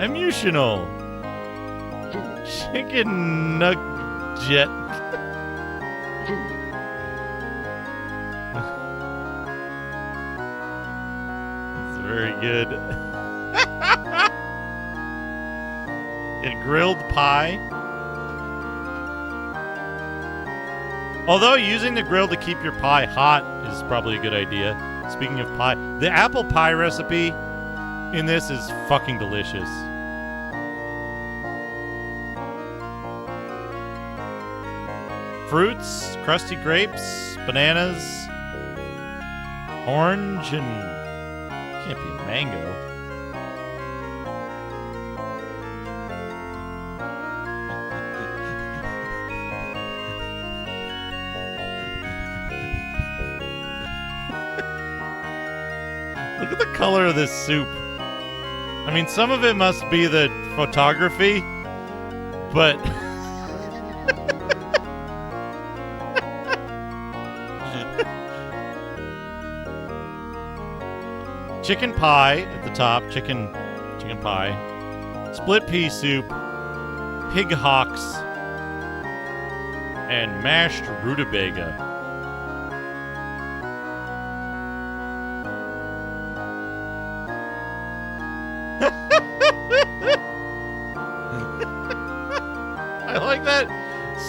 Emotional. Chicken nugget. It's very good. And grilled pie. Although using the grill to keep your pie hot is probably a good idea. Speaking of pie, the apple pie recipe in this is fucking delicious. Fruits, crusty grapes, bananas, orange, and can't be a mango. at the color of this soup. I mean, some of it must be the photography, but... Chicken pie at the top, chicken pie. Split pea soup, pig hocks, and mashed rutabaga. I like that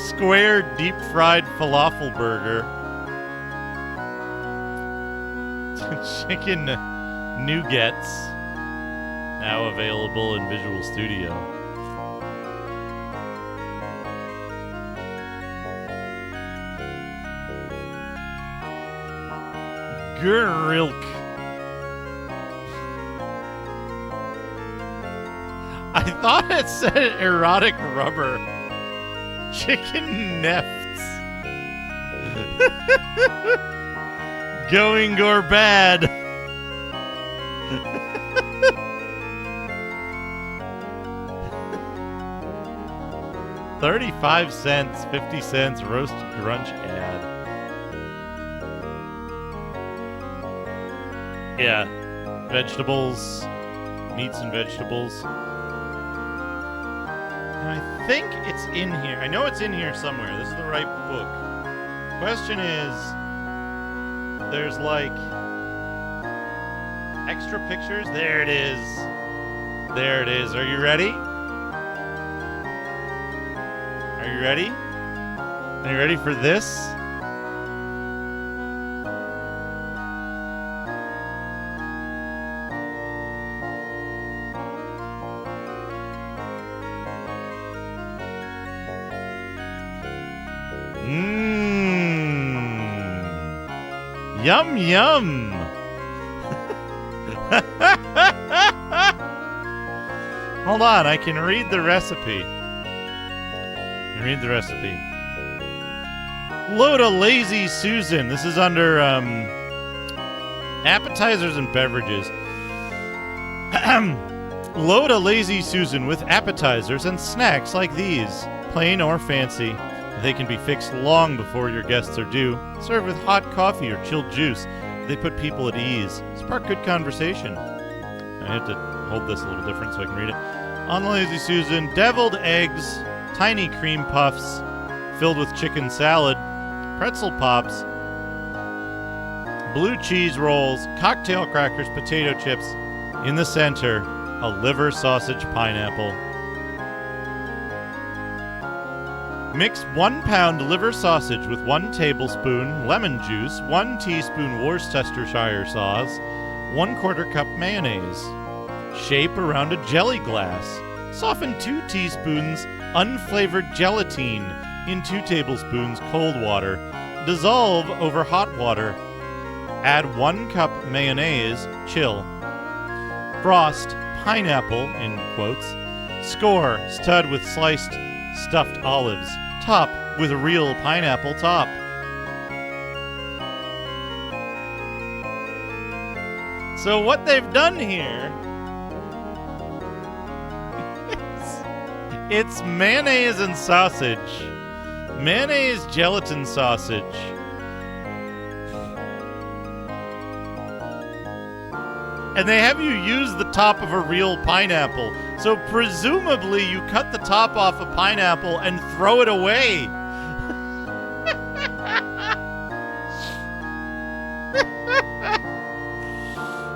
square deep-fried falafel burger. Chicken nougats, now available in Visual Studio. Grilk. I thought it said erotic rubber. Chicken nefts. Going or bad. $0.35, 50 cents, roast grunch ad. Yeah, vegetables, meats and vegetables. And I think it's in here. I know it's in here somewhere. This is the right book. Question is, there's like extra pictures. There it is. There it is. Are you ready? Are you ready? Are you ready for this? Yum, yum. Hold on, I can read the recipe. Read the recipe. Load a Lazy Susan. This is under appetizers and beverages. Load a Lazy Susan with appetizers and snacks like these, plain or fancy. They can be fixed long before your guests are due. Serve with hot coffee or chilled juice. They put people at ease. Spark good conversation. I have to hold this a little different so I can read it. On the Lazy Susan, deviled eggs, tiny cream puffs filled with chicken salad, pretzel pops, blue cheese rolls, cocktail crackers, potato chips. In the center, a liver sausage pineapple. Mix 1 pound liver sausage with 1 tablespoon lemon juice, 1 teaspoon Worcestershire sauce, 1/4 cup mayonnaise. Shape around a jelly glass. Soften 2 teaspoons unflavored gelatine in 2 tablespoons cold water. Dissolve over hot water. Add 1 cup mayonnaise. Chill. Frost pineapple, in quotes. Score, stud with sliced stuffed olives. Top with a real pineapple top. So what they've done here, it's mayonnaise and sausage. Mayonnaise gelatin sausage. And they have you use the top of a real pineapple. So presumably you cut the top off a pineapple and throw it away.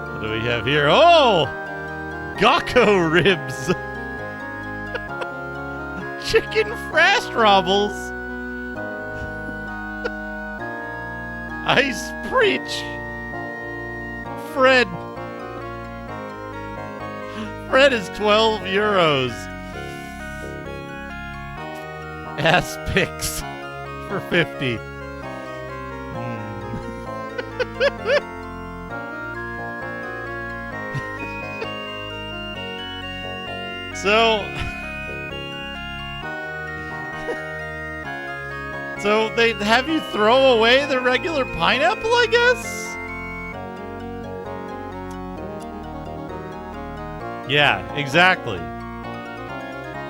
What do we have here? Oh! Gocko ribs. Chicken frastrobbles. Ice preach. Fred is 12 euros. Ass picks for 50. So they have you throw away the regular pineapple, I guess? Yeah, exactly.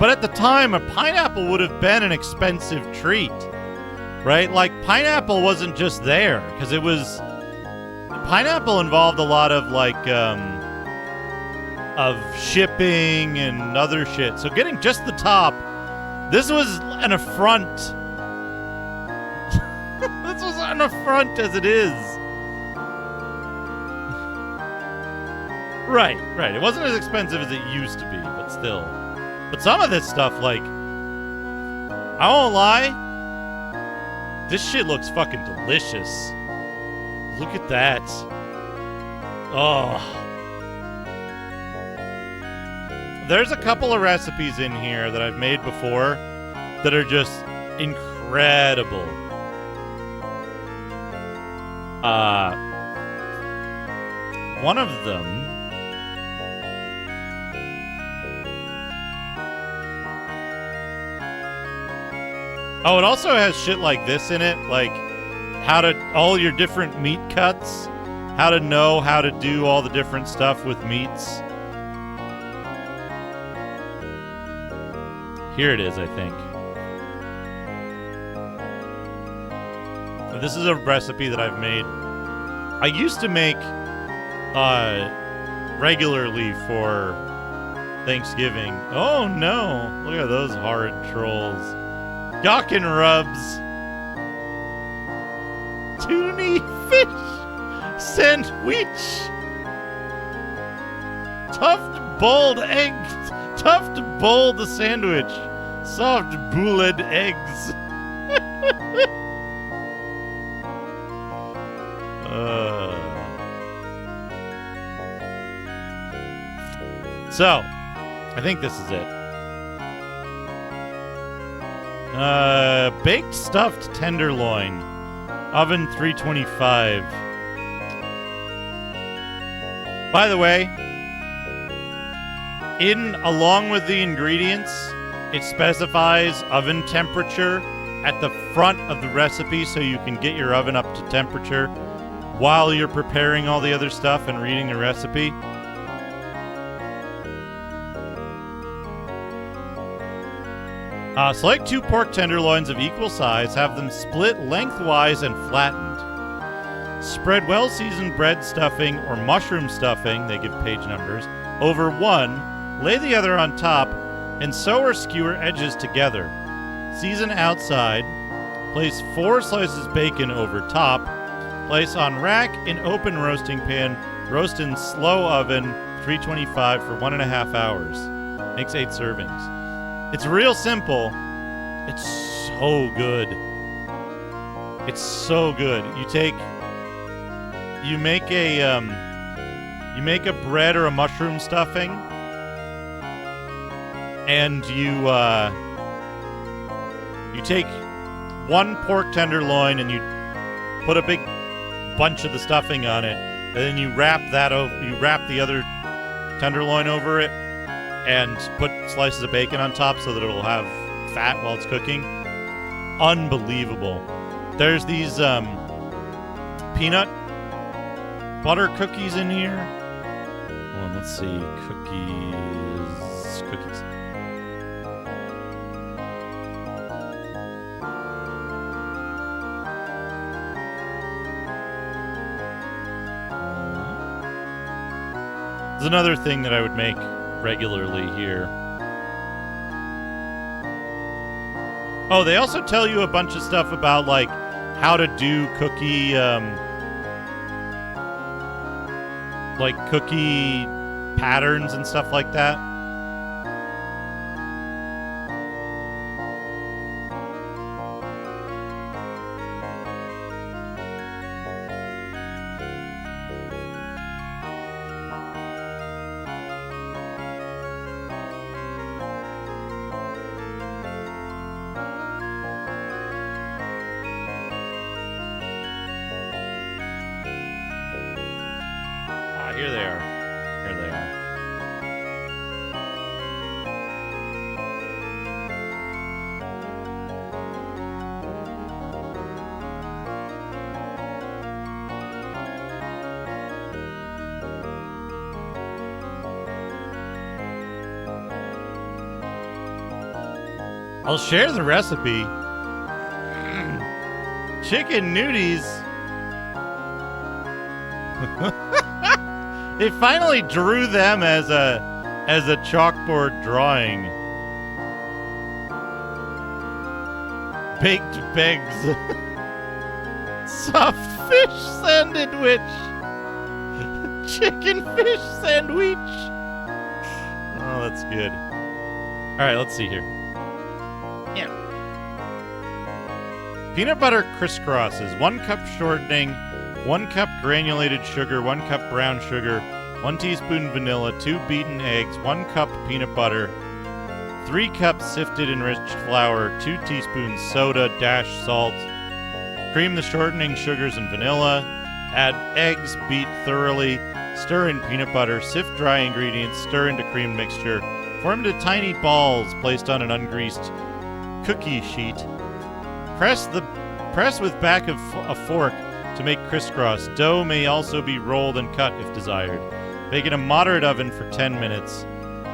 But at the time, a pineapple would have been an expensive treat, right? Like, pineapple wasn't just there, because it was... Pineapple involved a lot of, like, of shipping and other shit. So getting just the top, this was an affront. This was an affront as it is. Right. It wasn't as expensive as it used to be, but still. But some of this stuff, like, I won't lie, this shit looks fucking delicious. Look at that. Oh. There's a couple of recipes in here that I've made before that are just incredible. One of them... Oh, it also has shit like this in it, like how to, all your different meat cuts, how to know how to do all the different stuff with meats. Here it is, I think. This is a recipe that I've made. I used to make regularly for Thanksgiving. Oh no, look at those horrid trolls. Gawk and Rubs. Toonie fish sandwich. Tuft boiled eggs. Tuft boiled sandwich. Soft boiled eggs. So, I think this is it. Baked stuffed tenderloin. Oven 325. By the way, along with the ingredients, it specifies oven temperature at the front of the recipe so you can get your oven up to temperature while you're preparing all the other stuff and reading the recipe. Select 2 pork tenderloins of equal size, have them split lengthwise and flattened. Spread well-seasoned bread stuffing or mushroom stuffing, they give page numbers, over one, lay the other on top, and sew or skewer edges together. Season outside, place 4 slices bacon over top, place on rack in open roasting pan, roast in slow oven, 325 for 1.5 hours. Makes 8 servings. It's real simple. It's so good. It's so good. You make a bread or a mushroom stuffing, and you take 1 pork tenderloin and you put a big bunch of the stuffing on it, and then you wrap the other tenderloin over it, and put slices of bacon on top so that it'll have fat while it's cooking. Unbelievable. There's these peanut butter cookies in here. Well, let's see. Cookies. There's another thing that I would make regularly here. Oh, they also tell you a bunch of stuff about, like, how to do cookie patterns and stuff like that. Here they are. Here they are. I'll share the recipe. Chicken nudis. They finally drew them as a chalkboard drawing. Baked pigs. Soft fish sandwich. Chicken fish sandwich. Oh, that's good. All right, let's see here. Yeah. Peanut butter crisscrosses. 1 cup shortening, 1 cup granulated sugar, 1 cup brown sugar, 1 teaspoon vanilla, 2 beaten eggs, 1 cup peanut butter, 3 cups sifted enriched flour, 2 teaspoons soda dash salt. Cream the shortening sugars and vanilla. Add eggs, beat thoroughly. Stir in peanut butter. Sift dry ingredients. Stir into cream mixture. Form into tiny balls placed on an ungreased cookie sheet. Press with back of a fork to make crisscross. Dough may also be rolled and cut if desired. Bake in a moderate oven for 10 minutes.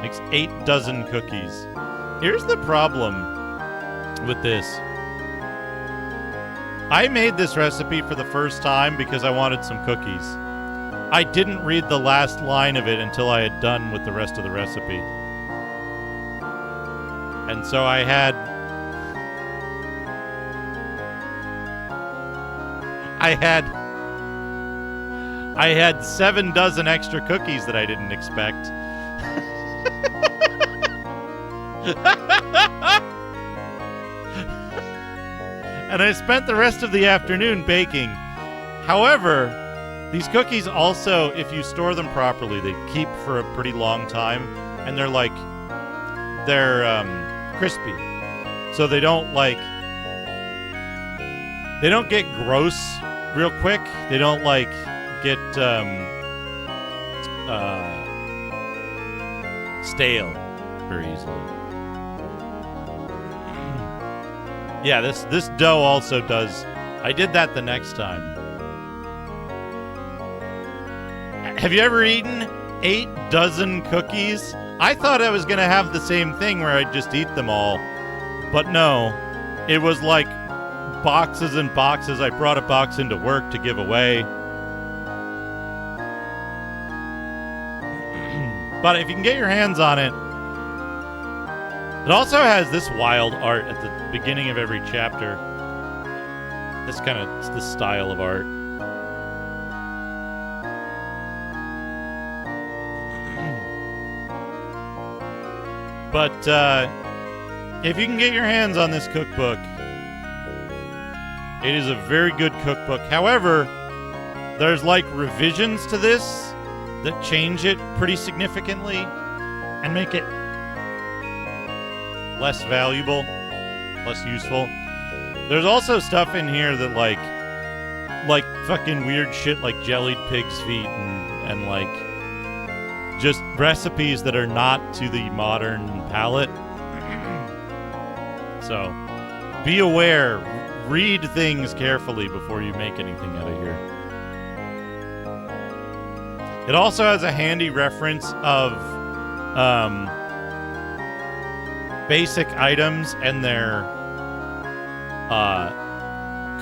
Makes 8 dozen cookies. Here's the problem with this. I made this recipe for the first time because I wanted some cookies. I didn't read the last line of it until I had done with the rest of the recipe. And so I had 7 dozen extra cookies that I didn't expect. And I spent the rest of the afternoon baking. However, these cookies also, if you store them properly, they keep for a pretty long time, and they're crispy. So they don't get gross real quick. They don't get stale very easily. Yeah, this dough also does. I did that the next time. Have you ever eaten 8 dozen cookies? I thought I was going to have the same thing where I'd just eat them all. But no, it was like boxes and boxes. I brought a box into work to give away. But if you can get your hands on it, it also has this wild art at the beginning of every chapter. This style of art. But if you can get your hands on this cookbook, it is a very good cookbook. However, there's revisions to this that change it pretty significantly and make it less valuable, less useful. There's also stuff in here that like fucking weird shit like jellied pig's feet and just recipes that are not to the modern palate. So be aware, read things carefully before you make anything out of here. It also has a handy reference of basic items and their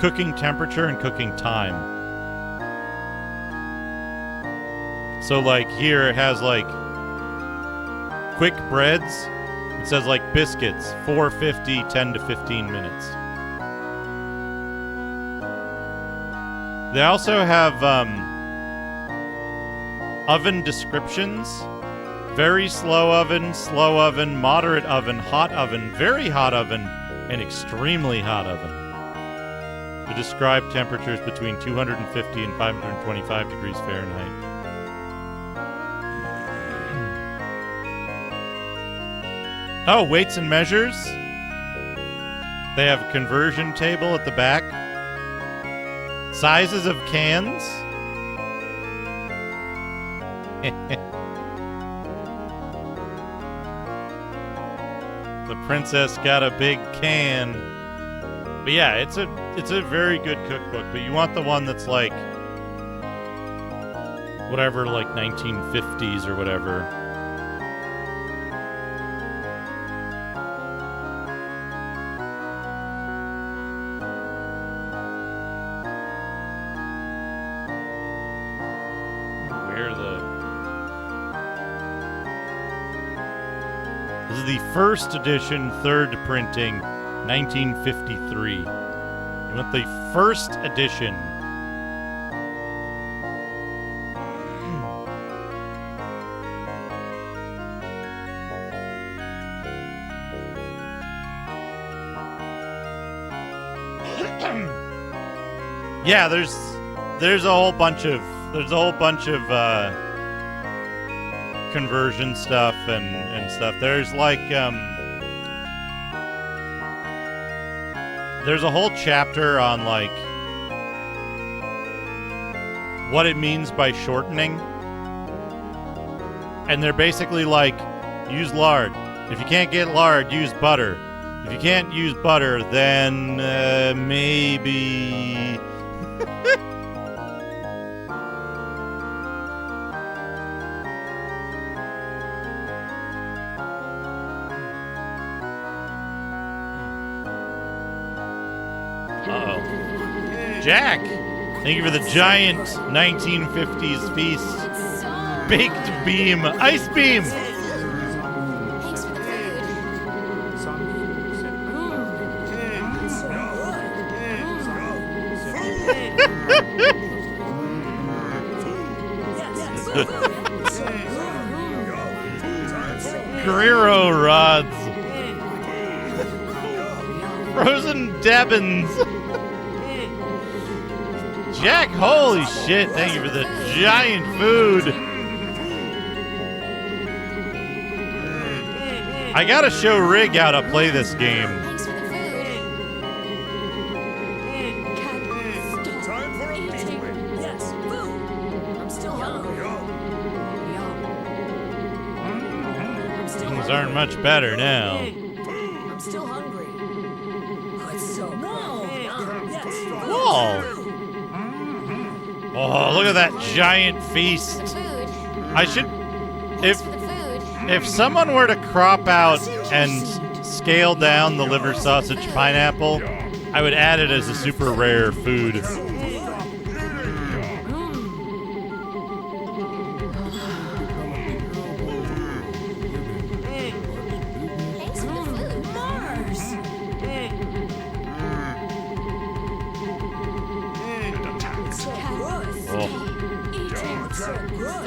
cooking temperature and cooking time. So here it has quick breads. It says biscuits, 450, 10 to 15 minutes. They also have oven descriptions. Very slow oven, moderate oven, hot oven, very hot oven, and extremely hot oven. To describe temperatures between 250 and 525 degrees Fahrenheit. Oh, weights and measures. They have a conversion table at the back. Sizes of cans. The princess got a big can. But yeah, it's a very good cookbook, but you want the one that's whatever, 1950s or whatever. This is the first edition, third printing, 1953. You want the first edition. Yeah, there's a whole bunch of conversion stuff and stuff. There's like there's a whole chapter on like what it means by shortening. And they're basically like, use lard. If you can't get lard, use butter. If you can't use butter, then maybe Jack, thank you for the giant 1950s feast. Baked beam, ice beam. Thanks for the Guerrero rods. Frozen Debbins. Jack, holy shit, thank you for the giant food. I gotta show Rig how to play this game. Thanks for the food. Cat, Time for a eating. Yes, food. I'm still hungry. I'm still Things hungry. aren't much better now. I'm still hungry. Oh, it's so no. Yes, food. Whoa. Oh, look at that giant feast. Food. I should... Thanks for the food. If someone were to crop out and scale down the liver sausage pineapple, I would add it as a super rare food. Thanks for the food. Mars. Oh. Eating. So good.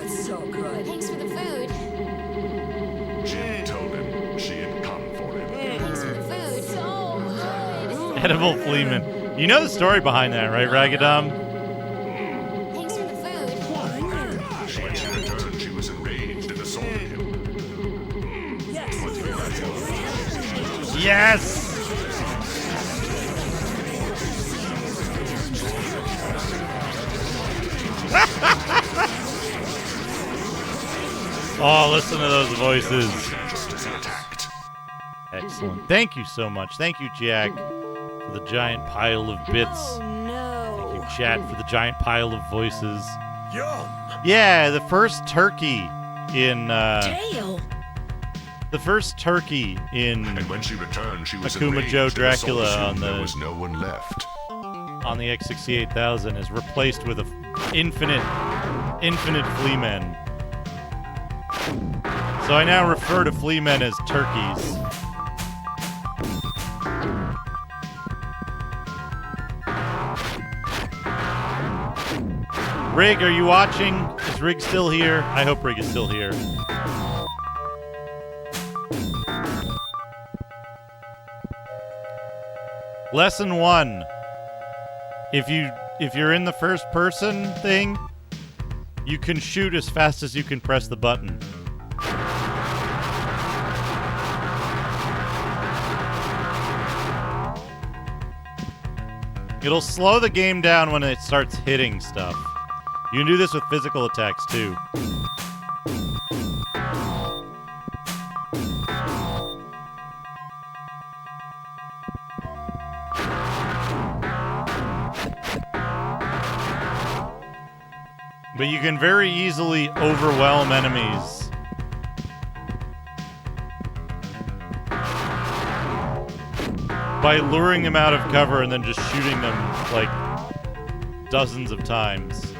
It's so good. Thanks for the food. Jim told him she had come for him. Thanks for the food. So good. Edible Fleeman. You know the story behind that, right, Ragadom? Thanks for the food. When she returned, she was enraged and assaulted him. Yes! Oh, listen to those voices. Just as he attacked. Excellent. Thank you so much. Thank you, Jack, for the giant pile of bits. Thank you, chat, for the giant pile of voices. Yum. Yeah, the first turkey in Tail. the first turkey in And when she returned, she was Akuma enraged Joe and Dracula assaulted him. on the- There was no one left. on the X68000 is replaced with a infinite Fleamen. So I now refer to Fleamen as turkeys. Rig, are you watching? Is Rig still here? I hope Rig is still here. Lesson 1. If you're in the first person thing, you can shoot as fast as you can press the button. It'll slow the game down when it starts hitting stuff. You can do this with physical attacks too. But you can very easily overwhelm enemies. By luring them out of cover and then just shooting them like dozens of times.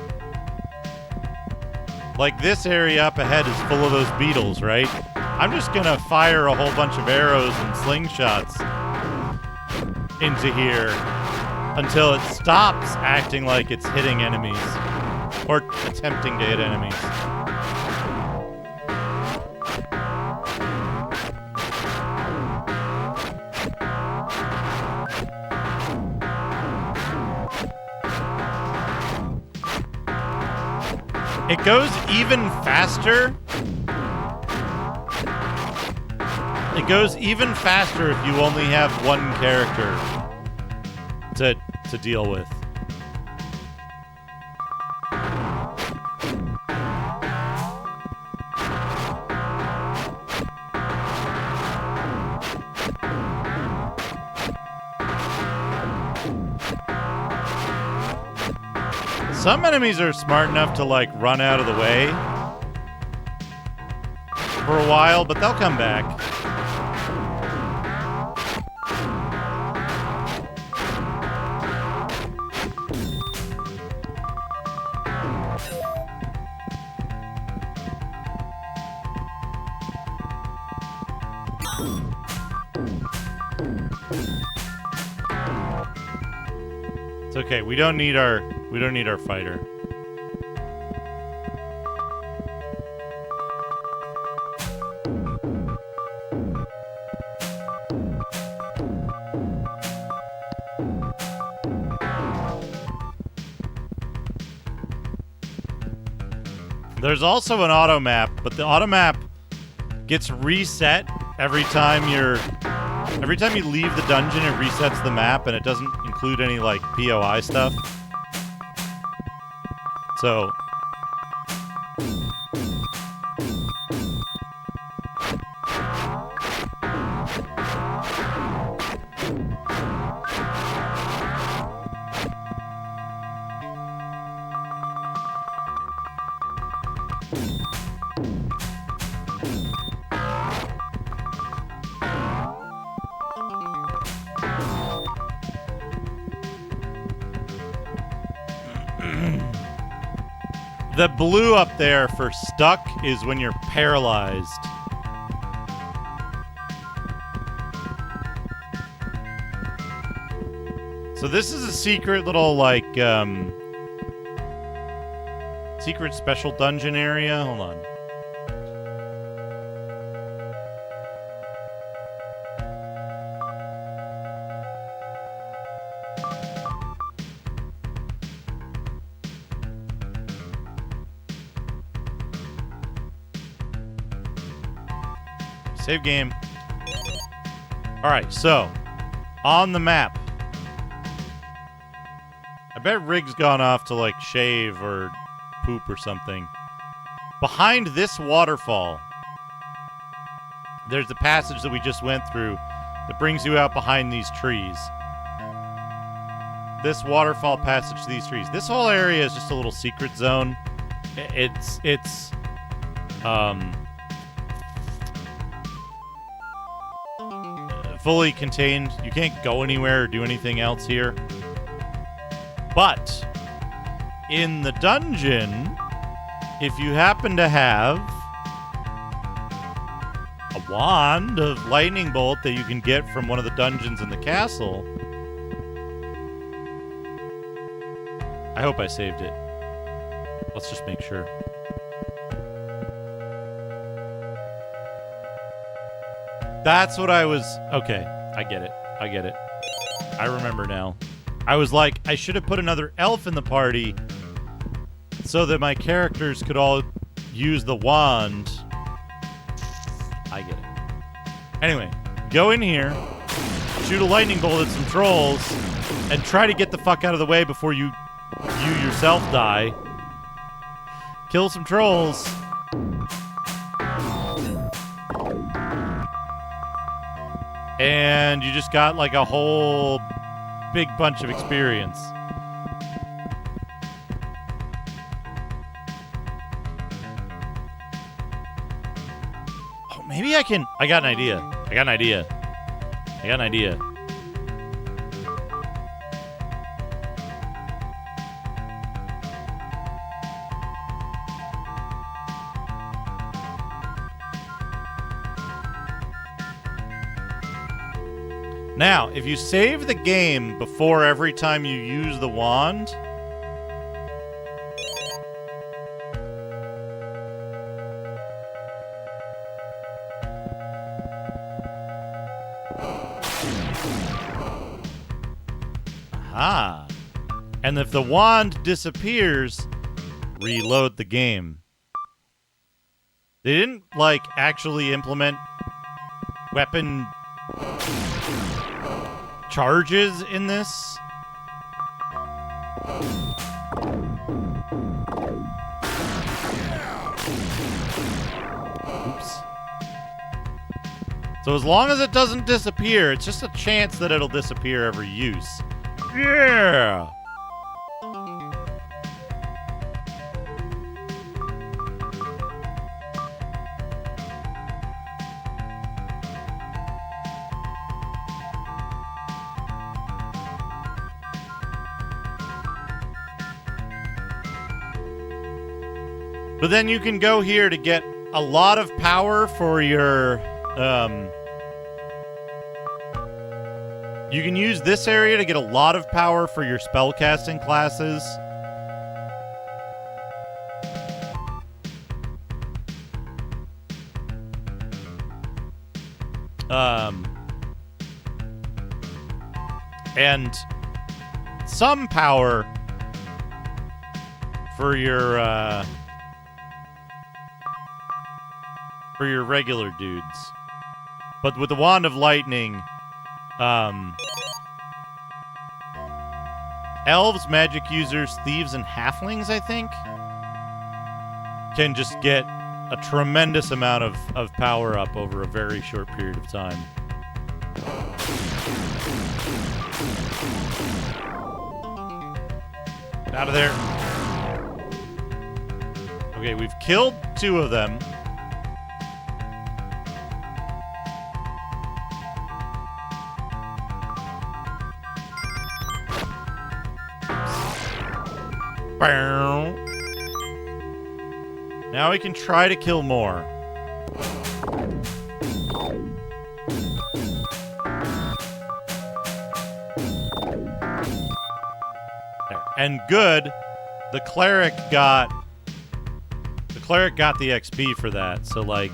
like this area up ahead is full of those beetles, right? I'm just gonna fire a whole bunch of arrows and slingshots into here until it stops acting like it's hitting enemies or attempting to hit enemies. It goes even faster. It goes even faster if you only have one character to deal with. Some enemies are smart enough to, like, run out of the way for a while, but they'll come back. It's okay. We don't need our fighter. There's also an auto map, but the auto map gets reset every time you leave the dungeon. It resets the map, and it doesn't include any like POI stuff. So the blue up there for stuck is when you're paralyzed. So this is a secret little, like, secret special dungeon area. Hold on. Save game. Alright, so, on the map. I bet Rig's gone off to, like, shave or poop or something. Behind this waterfall, there's the passage that we just went through that brings you out behind these trees. This waterfall passage to these trees. This whole area is just a little secret zone. It's fully contained. You can't go anywhere or do anything else here. But in the dungeon, if you happen to have a wand of lightning bolt that you can get from one of the dungeons in the castle. I hope I saved it. Let's just make sure. That's what I was... Okay, I get it. I get it. I remember now. I was like, I should have put another elf in the party so that my characters could all use the wand. I get it. Anyway, go in here, shoot a lightning bolt at some trolls, and try to get the fuck out of the way before you yourself die. Kill some trolls. And you just got like a whole big bunch of experience. Oh, maybe I can... I got an idea. I got an idea. I got an idea. Now, if you save the game before every time you use the wand, aha. And if the wand disappears, reload the game. They didn't, like, actually implement weapon charges in this. Oops. So as long as it doesn't disappear, it's just a chance that it'll disappear every use. Yeah! But then you can go here to get a lot of power for your, you can use this area to get a lot of power for your spellcasting classes. And some power for your regular dudes. But with the Wand of Lightning, elves, magic users, thieves, and halflings, I think, can just get a tremendous amount of power up over a very short period of time. Out of there. Okay, we've killed 2 of them. Now we can try to kill more. There. And good, the cleric got the XP for that. So like,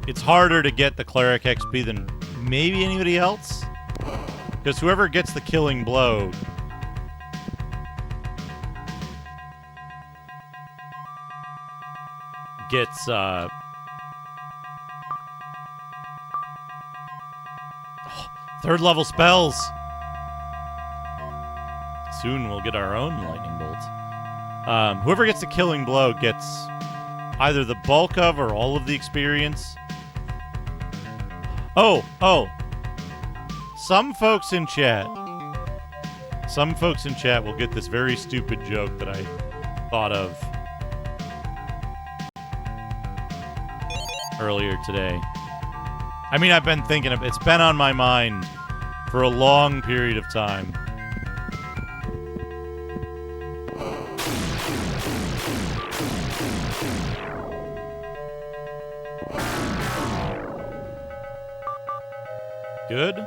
it's harder to get the cleric XP than maybe anybody else, because whoever gets the killing blow gets third level spells. Soon we'll get our own lightning bolt. Whoever gets the killing blow gets either the bulk of or all of the experience. Oh, some folks in chat will get this very stupid joke that I thought of earlier today. I mean, I've been thinking of it's been on my mind for a long period of time. Good.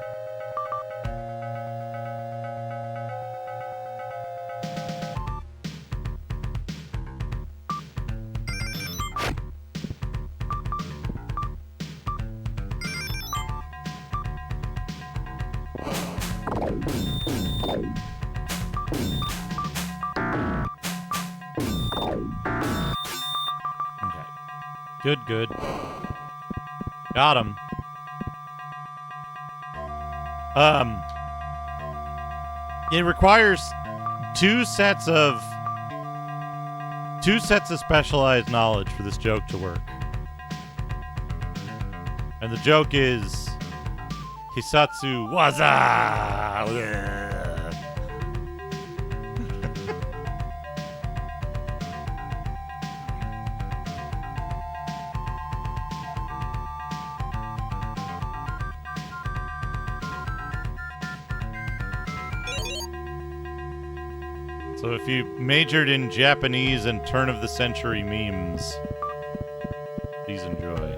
Good. Got him. It requires two sets of specialized knowledge for this joke to work. And the joke is Hisatsu Waza. So if you majored in Japanese and turn-of-the-century memes, please enjoy.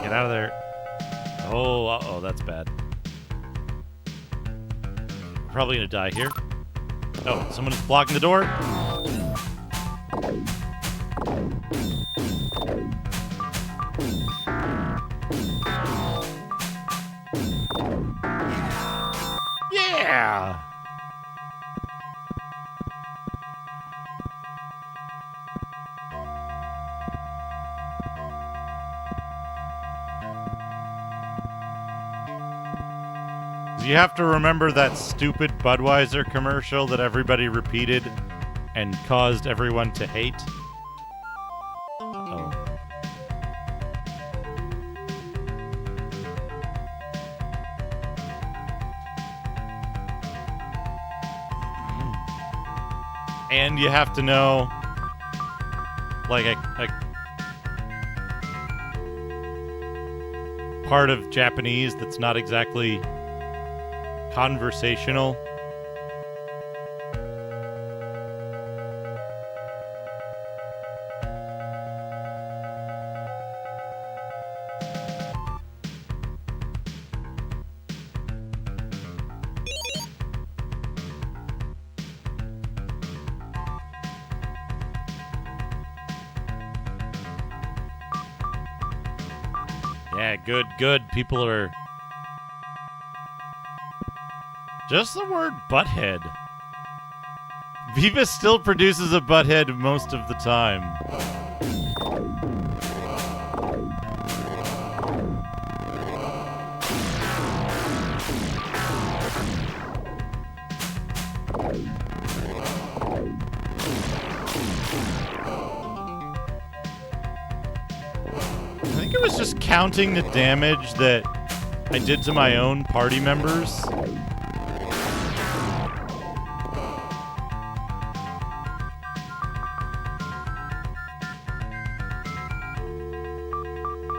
Get out of there. Oh, uh-oh, that's bad. Probably gonna die here. Oh, someone's blocking the door. Yeah! You have to remember that stupid Budweiser commercial that everybody repeated and caused everyone to hate. Uh-oh. And you have to know, like, a part of Japanese that's not exactly conversational. Yeah, good. People are... Just the word butthead. Viva still produces a butthead most of the time. I think it was just counting the damage that I did to my own party members.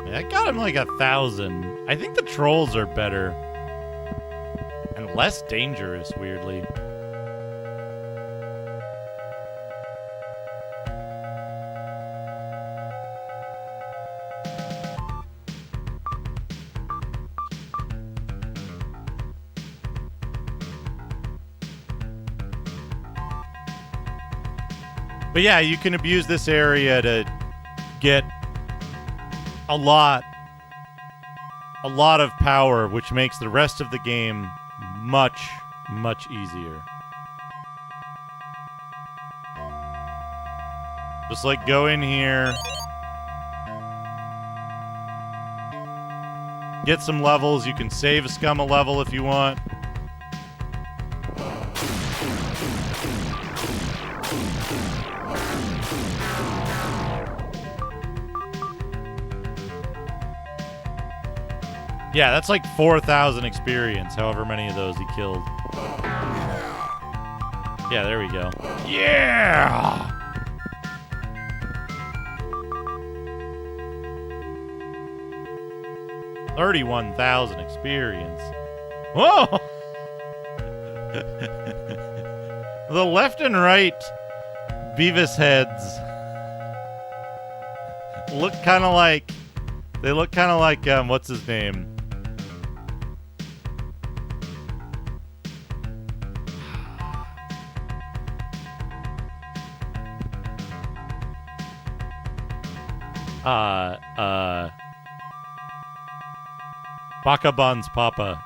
I got him like 1,000. I think the trolls are better. And less dangerous, weirdly. But yeah, you can abuse this area to get a lot of power, which makes the rest of the game much easier. Just like go in here, get some levels. You can save a scum a level if you want. Yeah, that's like 4,000 experience, however many of those he killed. Yeah, there we go. Yeah! $31,000 experience. Whoa! The left and right Beavis heads look kind of like... They look kind of like, what's his name? Bakabun's Papa.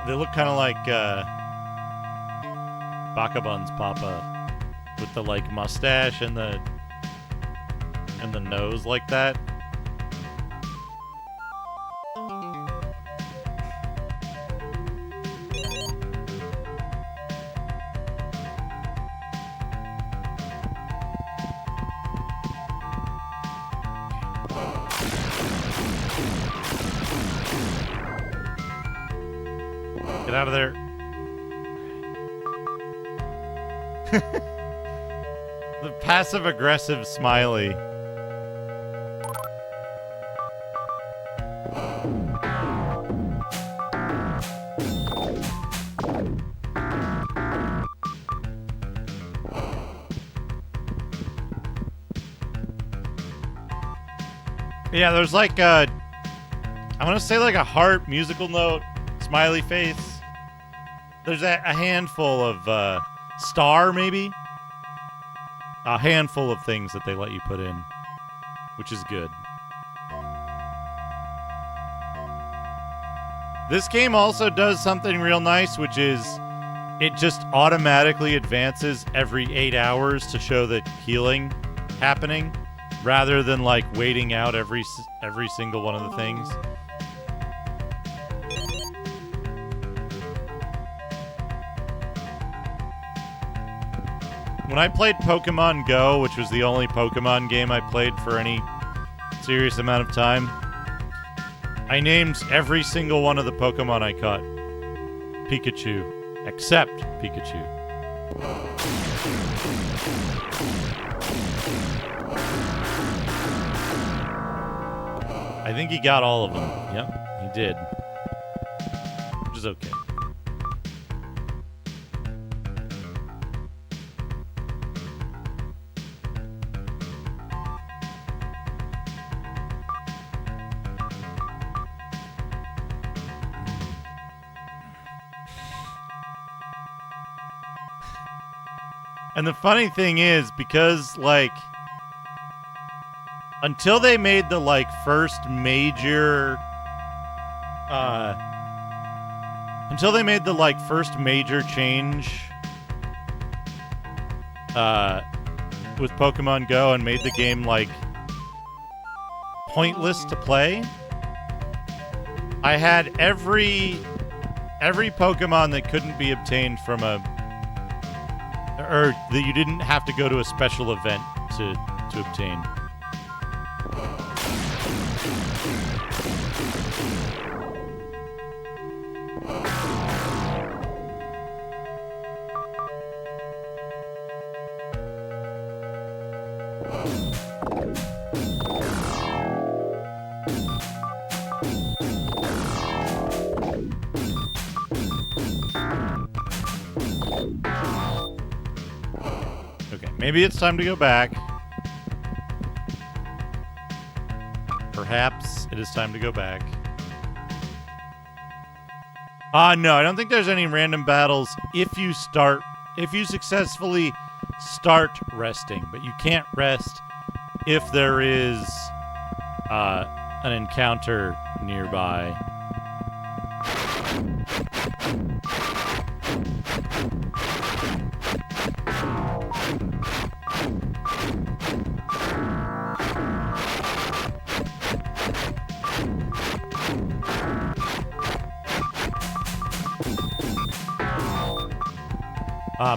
They look kind of like, Bakabun's Papa. With the, like, mustache and the nose like that. Get out of there. The passive-aggressive smiley. Yeah, there's like a, I want to say like a heart, musical note, smiley face. There's a handful of star, maybe. A handful of things that they let you put in, which is good. This game also does something real nice, which is it just automatically advances every 8 hours to show the healing happening, rather than like waiting out every single one of the things. When I played Pokemon Go, which was the only Pokemon game I played for any serious amount of time, I named every single one of the Pokemon I caught Pikachu, except Pikachu. I think he got all of them. Yep, he did. Which is okay. And the funny thing is, because, like, until they made the, like, first major, change, with Pokemon Go and made the game, like, pointless to play, I had every Pokemon that couldn't be obtained from or that you didn't have to go to a special event to obtain. Maybe it's time to go back. Perhaps it is time to go back. No, I don't think there's any random battles if you successfully start resting, but you can't rest if there is an encounter nearby.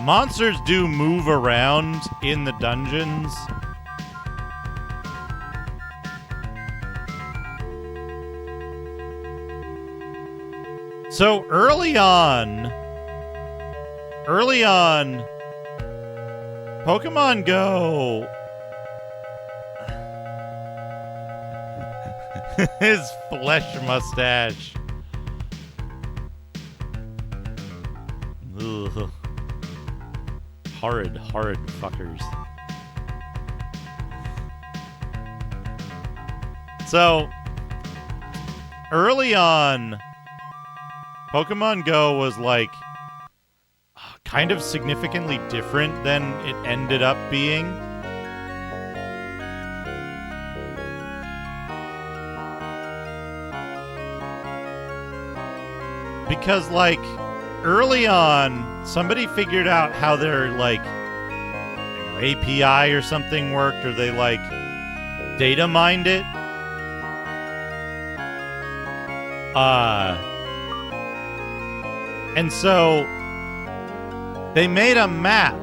Monsters do move around in the dungeons. So early on, Pokemon Go, his flesh mustache. Ugh. Horrid fuckers. So, early on, Pokemon Go was like kind of significantly different than it ended up being. Because, like, early on, somebody figured out how their, like, API or something worked, or they, like, data mined it. And so they made a map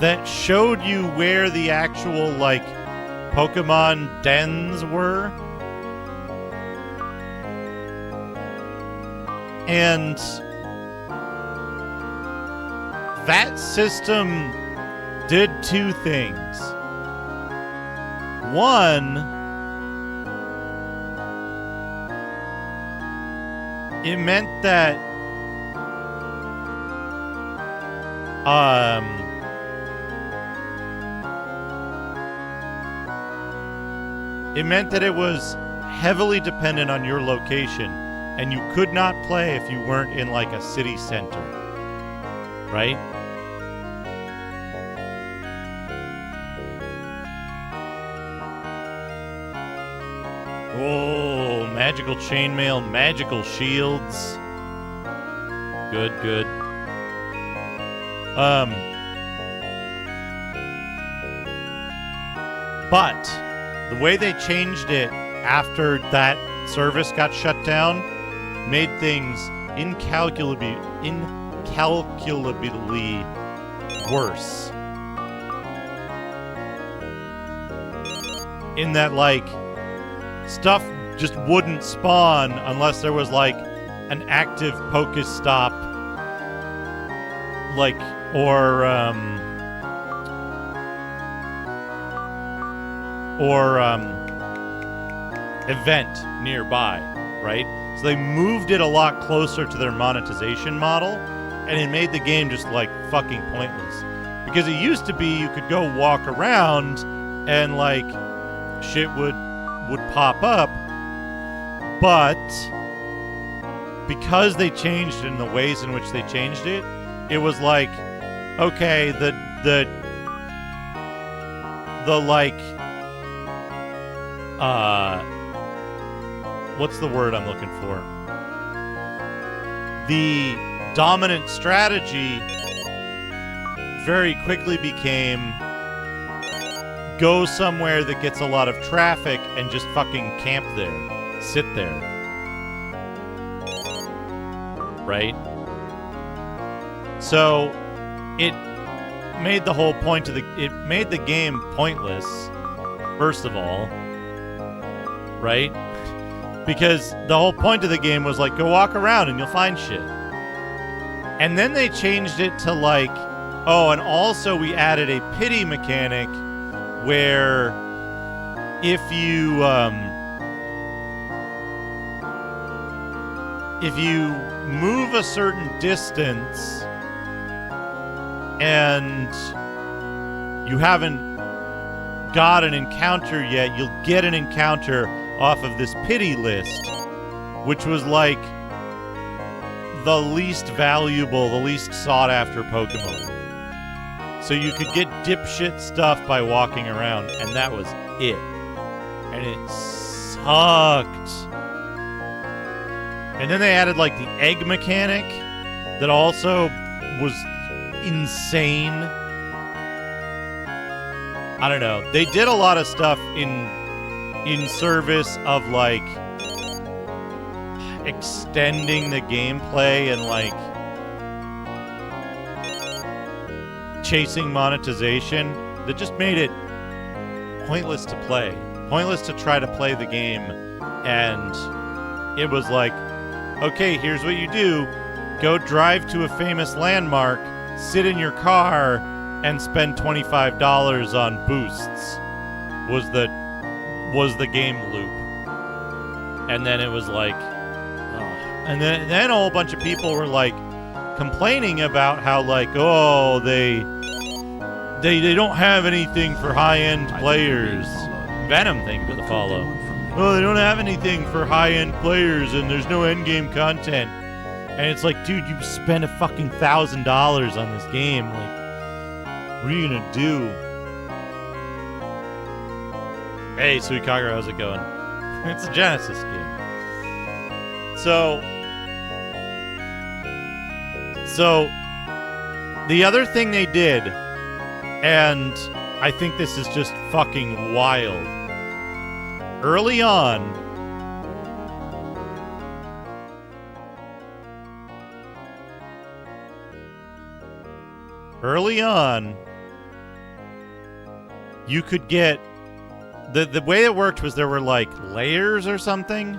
that showed you where the actual, like, Pokemon dens were. And that system did two things. One, it meant that It meant that it was heavily dependent on your location, and you could not play if you weren't in like a city center, right? Oh, magical chainmail, magical shields. Good, good. But the way they changed it after that service got shut down made things incalculably worse. In that, like, stuff just wouldn't spawn unless there was, like, an active Pokestop, like, or event nearby, right? So they moved it a lot closer to their monetization model, and it made the game just, like, fucking pointless. Because it used to be you could go walk around and, like, shit would pop up, but because they changed it in the ways in which they changed it, it was like, okay, the like, what's the word I'm looking for? The dominant strategy very quickly became go somewhere that gets a lot of traffic and just fucking camp there. Sit there. Right? So, it made the whole point of it made the game pointless, first of all. Right? Because the whole point of the game was like, go walk around and you'll find shit. And then they changed it to like, oh, and also we added a pity mechanic where if you move a certain distance and you haven't got an encounter yet, you'll get an encounter off of this pity list, which was like the least valuable, the least sought after Pokemon. So you could get dipshit stuff by walking around, and that was it. And it sucked. And then they added like the egg mechanic that also was insane. I don't know. They did a lot of stuff in service of like extending the gameplay and like chasing monetization that just made it pointless to play. Pointless to try to play the game. And it was like, okay, here's what you do. Go drive to a famous landmark, sit in your car, and spend $25 on boosts. Was the game loop. And then it was like, and then a whole bunch of people were like complaining about how like, oh, they don't have anything for high-end players. Venom, thank you for the follow. Oh, they don't have anything for high-end players and there's no endgame content. And it's like, dude, you spent a fucking $1,000 on this game. Like, what are you gonna do? Hey, Sweet Kagura, how's it going? It's a Genesis game. So the other thing they did, and I think this is just fucking wild. Early on, you could get the way it worked was there were like layers or something,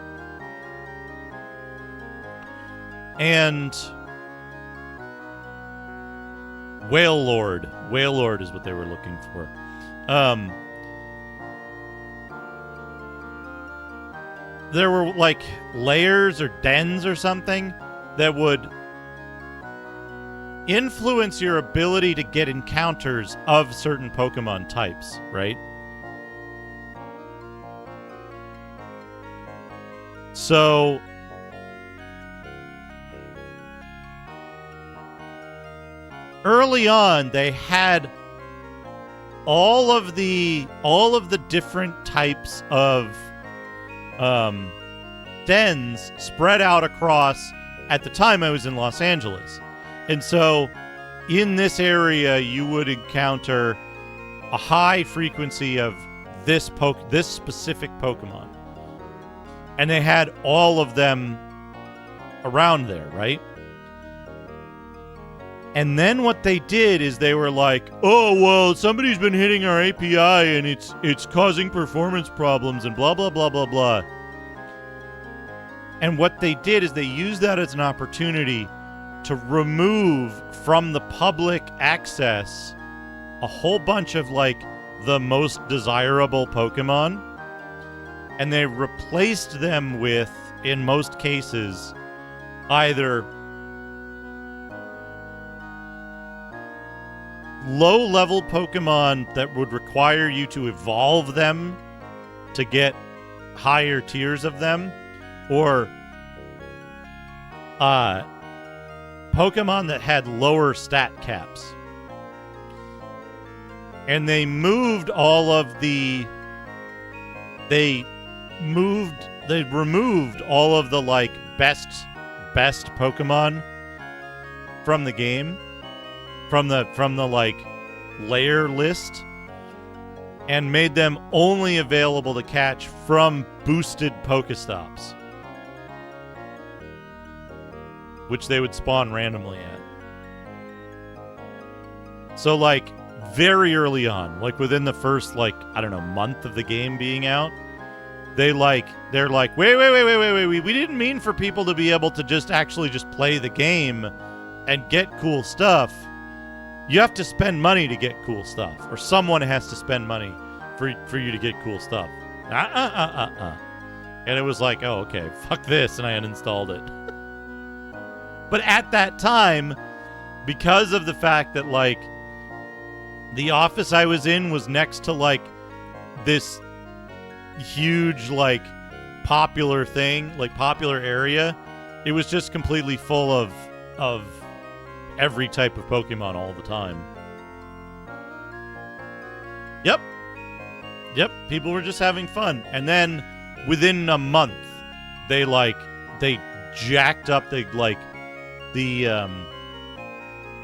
and Whale Lord is what they were looking for. There were like layers or dens or something that would influence your ability to get encounters of certain Pokemon types, right? So early on, they had all of the different types of dens spread out across. At the time, I was in Los Angeles, and so in this area, you would encounter a high frequency of this specific Pokemon, and they had all of them around there, right? And then what they did is they were like, "Oh, well, somebody's been hitting our API and it's causing performance problems and blah blah blah blah blah." And what they did is they used that as an opportunity to remove from the public access a whole bunch of like the most desirable Pokemon, and they replaced them with, in most cases, either low-level Pokemon that would require you to evolve them to get higher tiers of them, or Pokemon that had lower stat caps. And they moved all of the... They removed all of the, like, best Pokemon from the game. From the like layer list, and made them only available to catch from boosted Pokestops, which they would spawn randomly at. So like very early on, like within the first like, I don't know, month of the game being out, they're like, wait, we didn't mean for people to be able to just actually just play the game and get cool stuff. You have to spend money to get cool stuff, or someone has to spend money for you to get cool stuff. And it was like, oh, okay, fuck this, and I uninstalled it. But at that time, because of the fact that, like, the office I was in was next to, like, this huge, like, popular thing, like, popular area, it was just completely full of every type of Pokemon all the time. Yep, people were just having fun. And then within a month, they jacked up the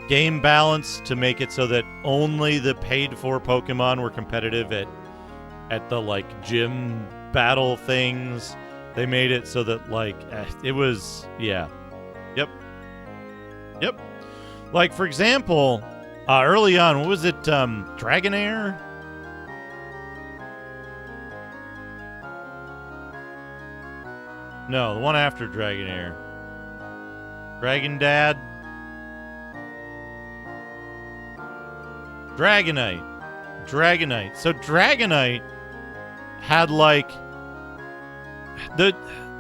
game balance to make it so that only the paid-for Pokemon were competitive at the, like, gym battle things. They made it so that, like, it was, yeah. Yep. Like, for example, early on, what was it, Dragonair? No, the one after Dragonair. Dragon Dad? Dragonite. So Dragonite had, like... There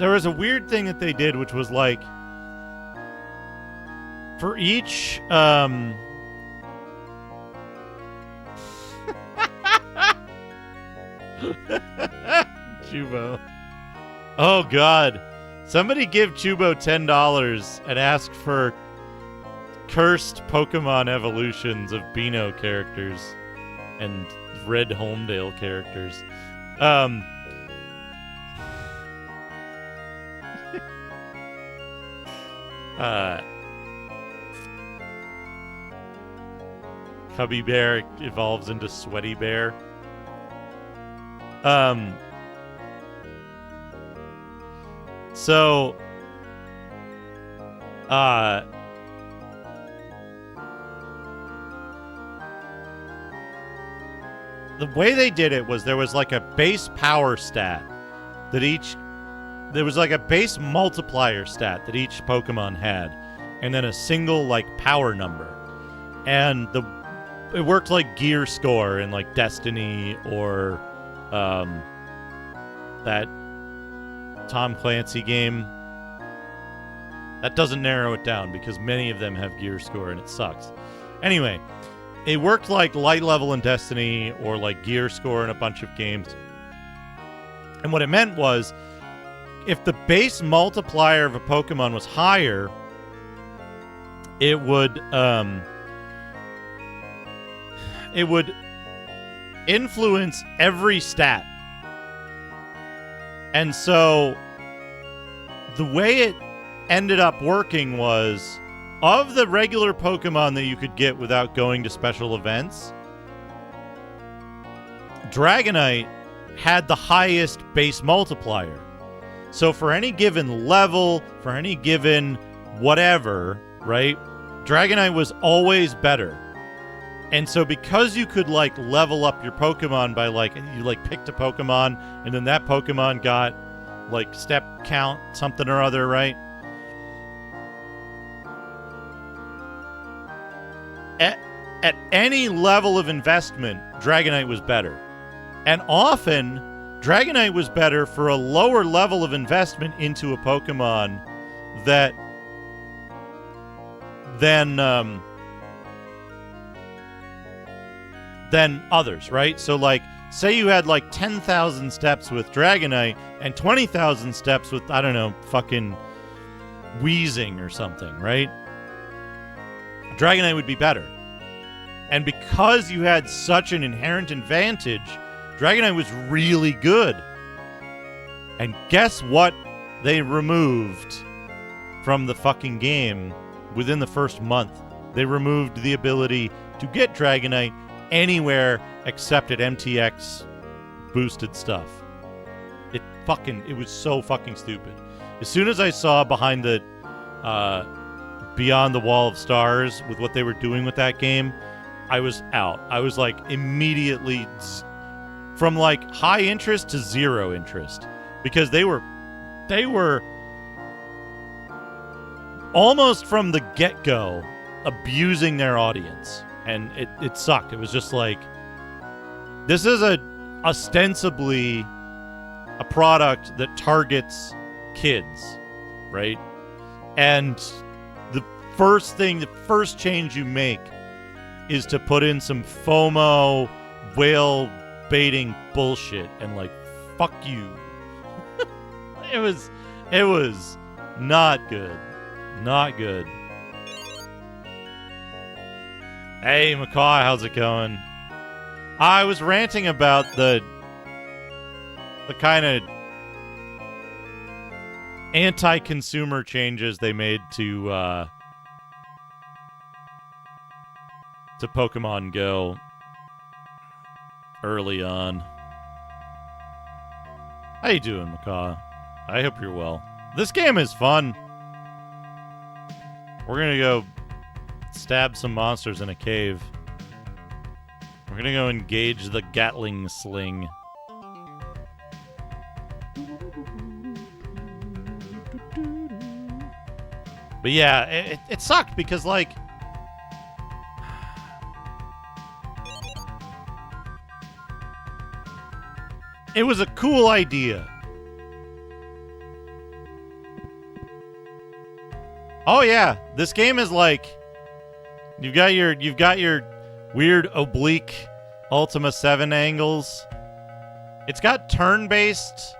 was a weird thing that they did, which was, like... For each, Chubo. Oh, God. Somebody give Chubo $10 and ask for cursed Pokemon evolutions of Beano characters and Red Homedale characters. Cubby Bear evolves into Sweaty Bear. So, the way they did it was there was like a base power stat that there was like a base multiplier stat that each Pokemon had, and then a single like power number. And it worked like gear score in like Destiny or that Tom Clancy game. That doesn't narrow it down because many of them have gear score and it sucks. Anyway, it worked like light level in Destiny or like gear score in a bunch of games. And what it meant was if the base multiplier of a Pokemon was higher, it would influence every stat. And so the way it ended up working was, of the regular Pokemon that you could get without going to special events, Dragonite had the highest base multiplier. So for any given level, for any given whatever, right, Dragonite was always better. And so because you could, like, level up your Pokemon by, like, you, like, picked a Pokemon, and then that Pokemon got, like, step count something or other, right? At any level of investment, Dragonite was better. And often, Dragonite was better for a lower level of investment into a Pokemon than others, right? So, like, say you had, like, 10,000 steps with Dragonite and 20,000 steps with, I don't know, fucking Weezing or something, right? Dragonite would be better. And because you had such an inherent advantage, Dragonite was really good. And guess what they removed from the fucking game within the first month? They removed the ability to get Dragonite anywhere except at MTX boosted stuff. It was so fucking stupid. As soon as I saw behind the Beyond the Wall of Stars with what they were doing with that game, I was out. I was like immediately from like high interest to zero interest, because they were almost from the get-go abusing their audience, and it sucked. It was just like, this is ostensibly a product that targets kids, right? And the first change you make is to put in some FOMO whale baiting bullshit, and like, fuck you. It was not good. Not good. Hey, Macaw, how's it going? I was ranting about the kind of anti-consumer changes they made to Pokemon Go early on. How you doing, Macaw? I hope you're well. This game is fun. We're gonna go stab some monsters in a cave. We're gonna go engage the Gatling Sling. But yeah, it sucked because, like, it was a cool idea. Oh yeah, this game is like, you've got your weird oblique Ultima 7 angles. It's got turn-based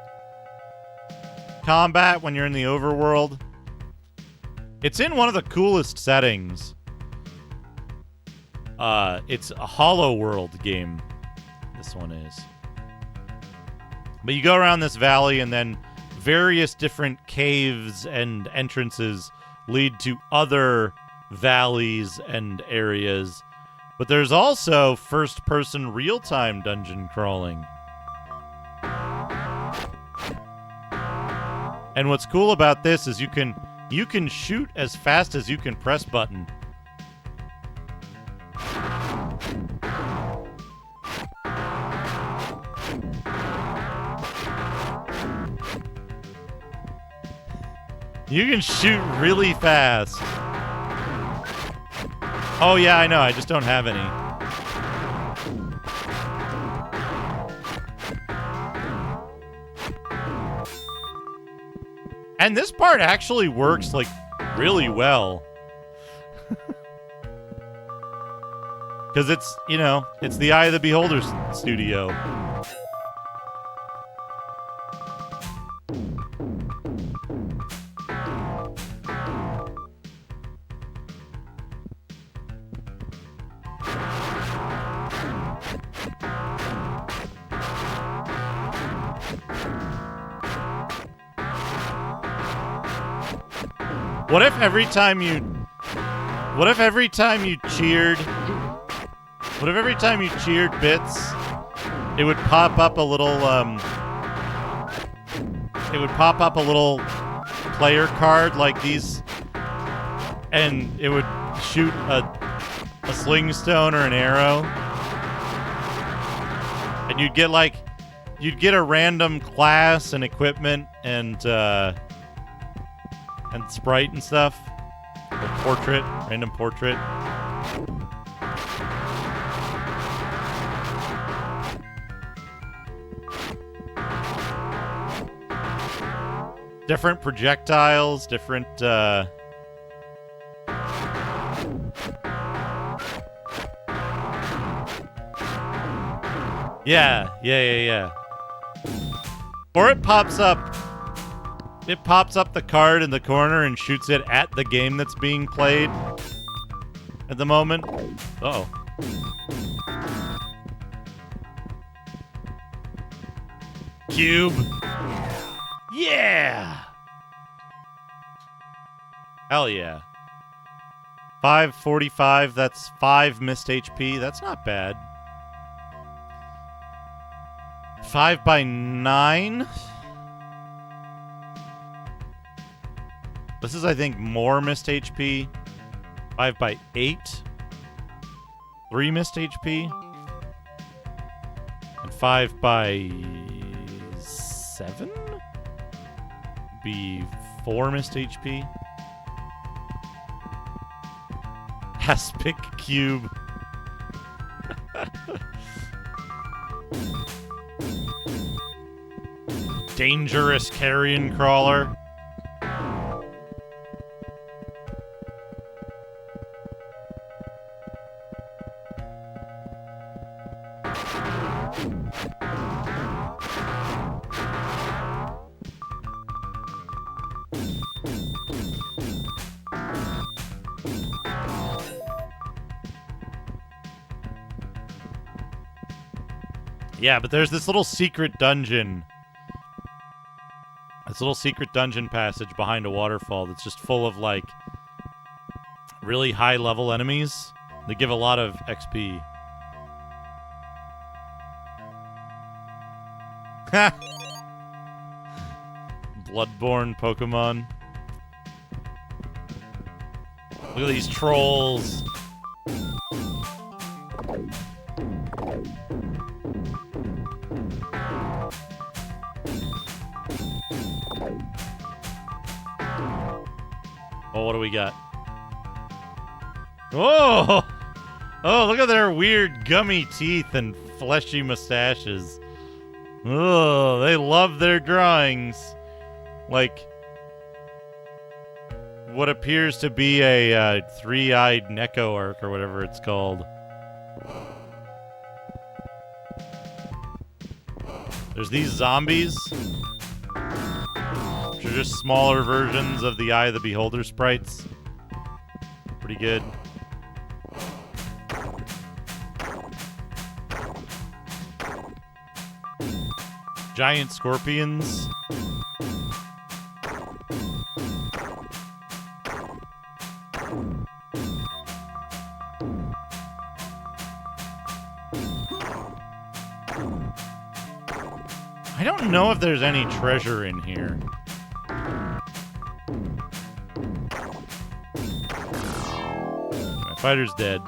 combat when you're in the overworld. It's in one of the coolest settings. It's a Hollow World game, this one is. But you go around this valley, and then various different caves and entrances lead to other valleys and areas. But there's also first-person real-time dungeon crawling. And what's cool about this is you can shoot as fast as you can press button. You can shoot really fast. Oh yeah, I know, I just don't have any. And this part actually works, like, really well. Because it's, you know, it's the Eye of the Beholder studio. What if every time you cheered... What if every time you cheered bits, it would pop up a little, it would pop up a little player card like these, and it would shoot a slingstone or an arrow, and you'd get a random class and equipment and sprite and stuff, or portrait, random portrait. Different projectiles, different, Yeah. Or it pops up the card in the corner and shoots it at the game that's being played at the moment. Uh-oh. Cube. Yeah! Hell yeah. 545, that's 5 missed HP. That's not bad. 5 by 9? This is, I think, more missed HP. 5 by 8? 3 missed HP? And 5 by 7? Be 4 missed HP. Aspic cube. Dangerous carrion crawler. Yeah, but there's this little secret dungeon. This little secret dungeon passage behind a waterfall that's just full of, like, really high-level enemies. They give a lot of XP. Ha! Bloodborne Pokemon. Look at these trolls. Oh, what do we got? Oh! Oh, look at their weird gummy teeth and fleshy mustaches. Oh, they love their drawings. Like what appears to be a three-eyed Neko arc or whatever it's called. There's these zombies, which are just smaller versions of the Eye of the Beholder sprites. Pretty good. Giant scorpions. I don't know if there's any treasure in here. My fighter's dead.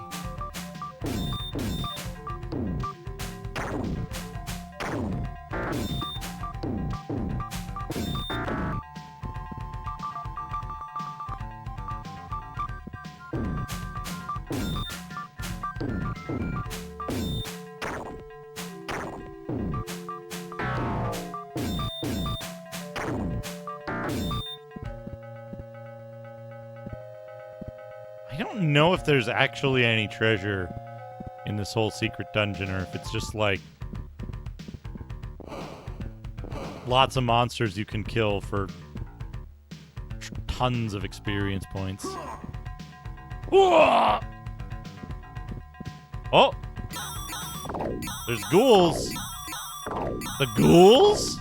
I don't know if there's actually any treasure in this whole secret dungeon, or if it's just like lots of monsters you can kill for tons of experience points. Oh! There's ghouls. The ghouls?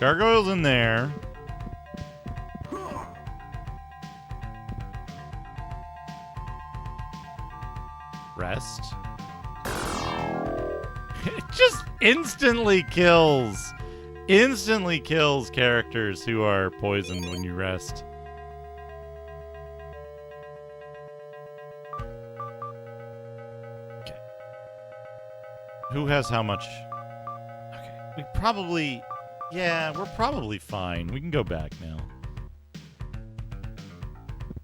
Gargoyle's in there. Rest. It just instantly kills characters who are poisoned when you rest. Okay. Who has how much? Okay. We probably... Yeah, we're probably fine. We can go back now.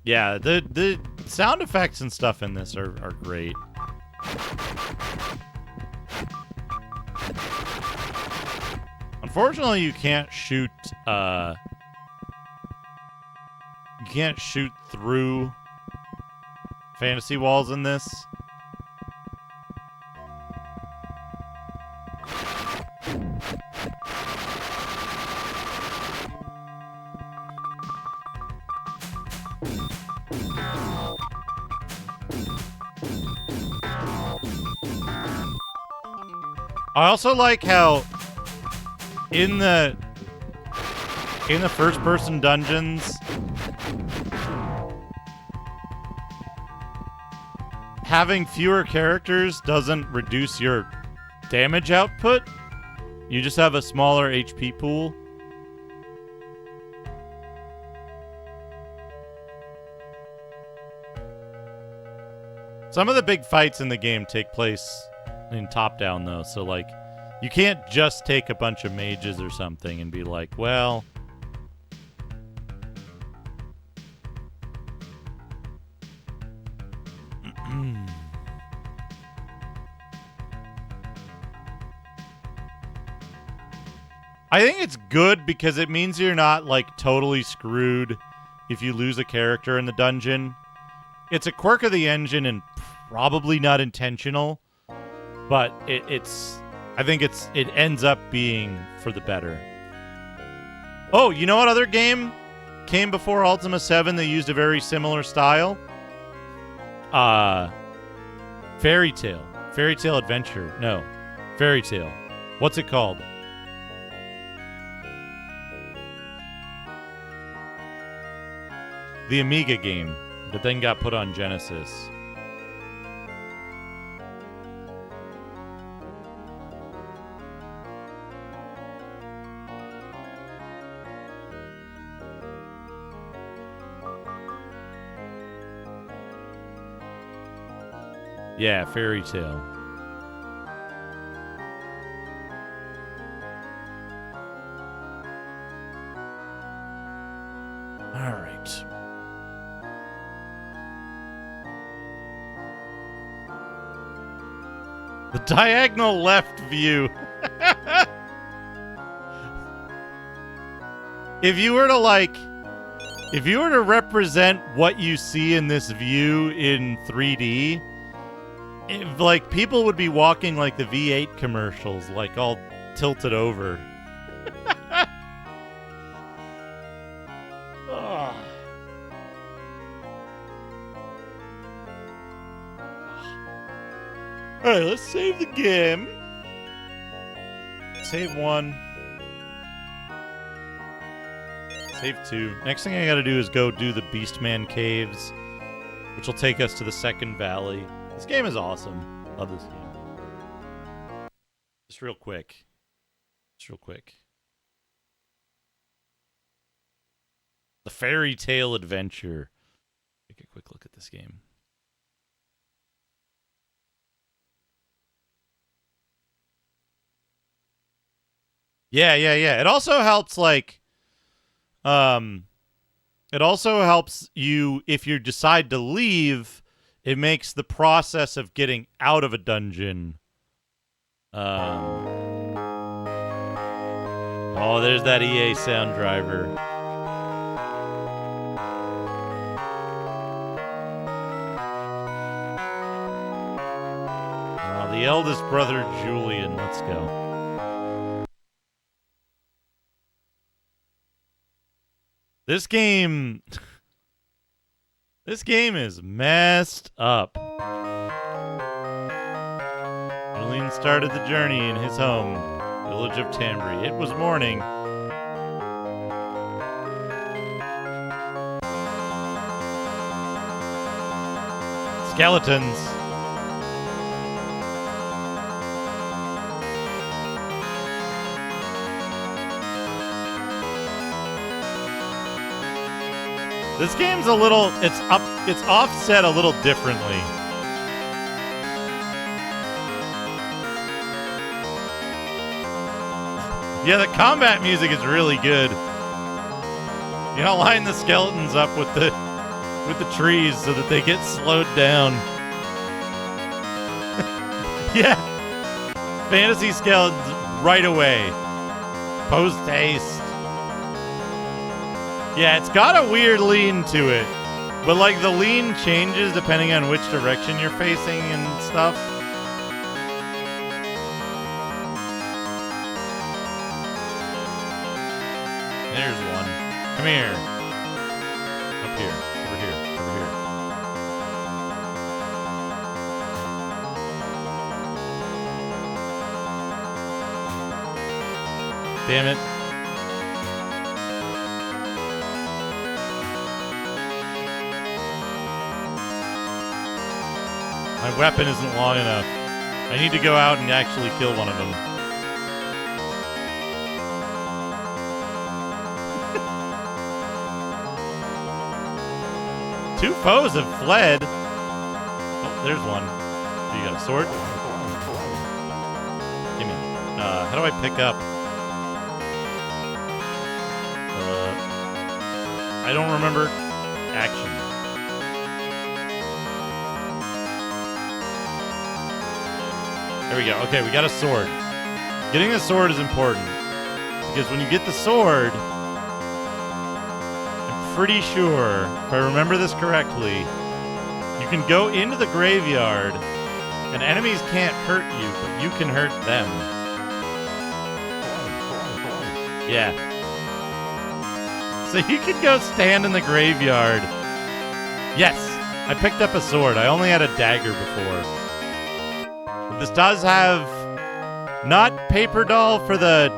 Yeah, the sound effects and stuff in this are great. Unfortunately, you can't shoot through fantasy walls in this. I also like how in the first-person dungeons, having fewer characters doesn't reduce your damage output. You just have a smaller HP pool. Some of the big fights in the game take place in top-down, though, so, like, you can't just take a bunch of mages or something and be like, well... I think it's good because it means you're not, like, totally screwed if you lose a character in the dungeon. It's a quirk of the engine and probably not intentional, but I think it ends up being for the better. Oh, you know what other game came before Ultima 7 that used a very similar style? Fairy Tale. Fairy Tale Adventure. No. Fairy Tale. What's it called? The Amiga game that then got put on Genesis. Yeah, Fairy Tale. All right. The diagonal left view. If you were to represent what you see in this view in 3D, like, people would be walking like the V8 commercials, like, all tilted over. Oh. Alright, let's save the game. Save 1. Save 2. Next thing I gotta do is go do the Beastman Caves, which will take us to the second valley. This game is awesome. Love this game. Just real quick. The Fairy Tale Adventure. Take a quick look at this game. Yeah. It also helps, like, it also helps you if you decide to leave. It makes the process of getting out of a dungeon. Oh, there's that EA sound driver. Oh, the eldest brother, Julian. Let's go. This game is messed up. Julian started the journey in his home, village of Tambry. It was morning Skeletons. This game's a little, it's offset a little differently. Yeah, the combat music is really good. You know, line the skeletons up with the trees so that they get slowed down. Yeah. Fantasy skeletons right away. Post haste. Yeah, it's got a weird lean to it. But like the lean changes depending on which direction you're facing and stuff. There's one. Come here. Up here. Over here. Over here. Damn it. My weapon isn't long enough. I need to go out and actually kill one of them. Two foes have fled. Oh, there's one. You got a sword? Give me. How do I pick up? I don't remember action. There we go. Okay, we got a sword. Getting a sword is important. Because when you get the sword, I'm pretty sure, if I remember this correctly, you can go into the graveyard and enemies can't hurt you, but you can hurt them. Yeah. So you can go stand in the graveyard. Yes, I picked up a sword. I only had a dagger before. This does have not paper doll for the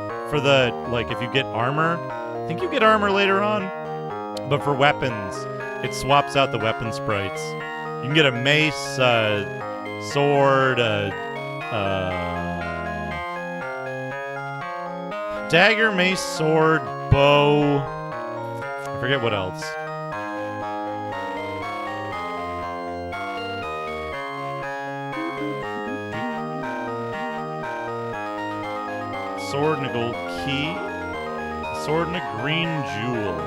like if you get armor. I think you get armor later on. But for weapons, it swaps out the weapon sprites. You can get a mace, sword, dagger, mace, sword, bow. I forget what else. Sword and a gold key. A sword and a green jewel.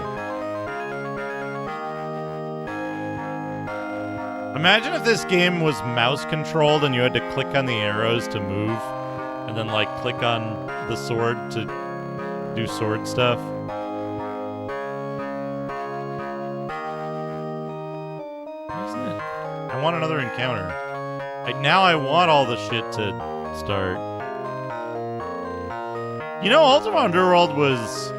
Imagine if this game was mouse controlled and you had to click on the arrows to move and then like click on the sword to do sword stuff. Isn't it? I want another encounter. Now I want all the shit to start. You know, Ultima Underworld was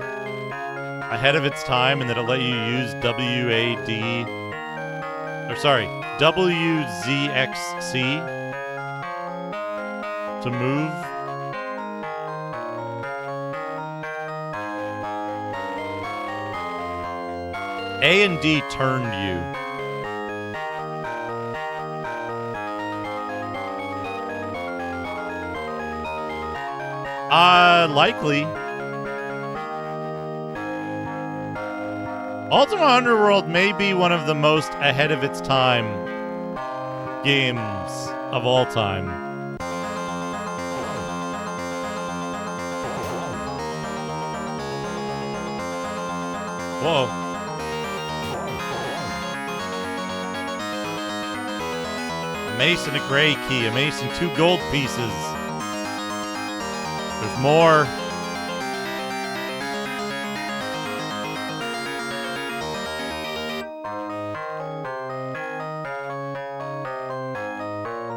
ahead of its time in that it let you use WZXC to move. A and D turned you. Likely. Ultima Underworld may be one of the most ahead of its time games of all time. Whoa. A mace and a gray key, a mace and 2 gold pieces. There's more.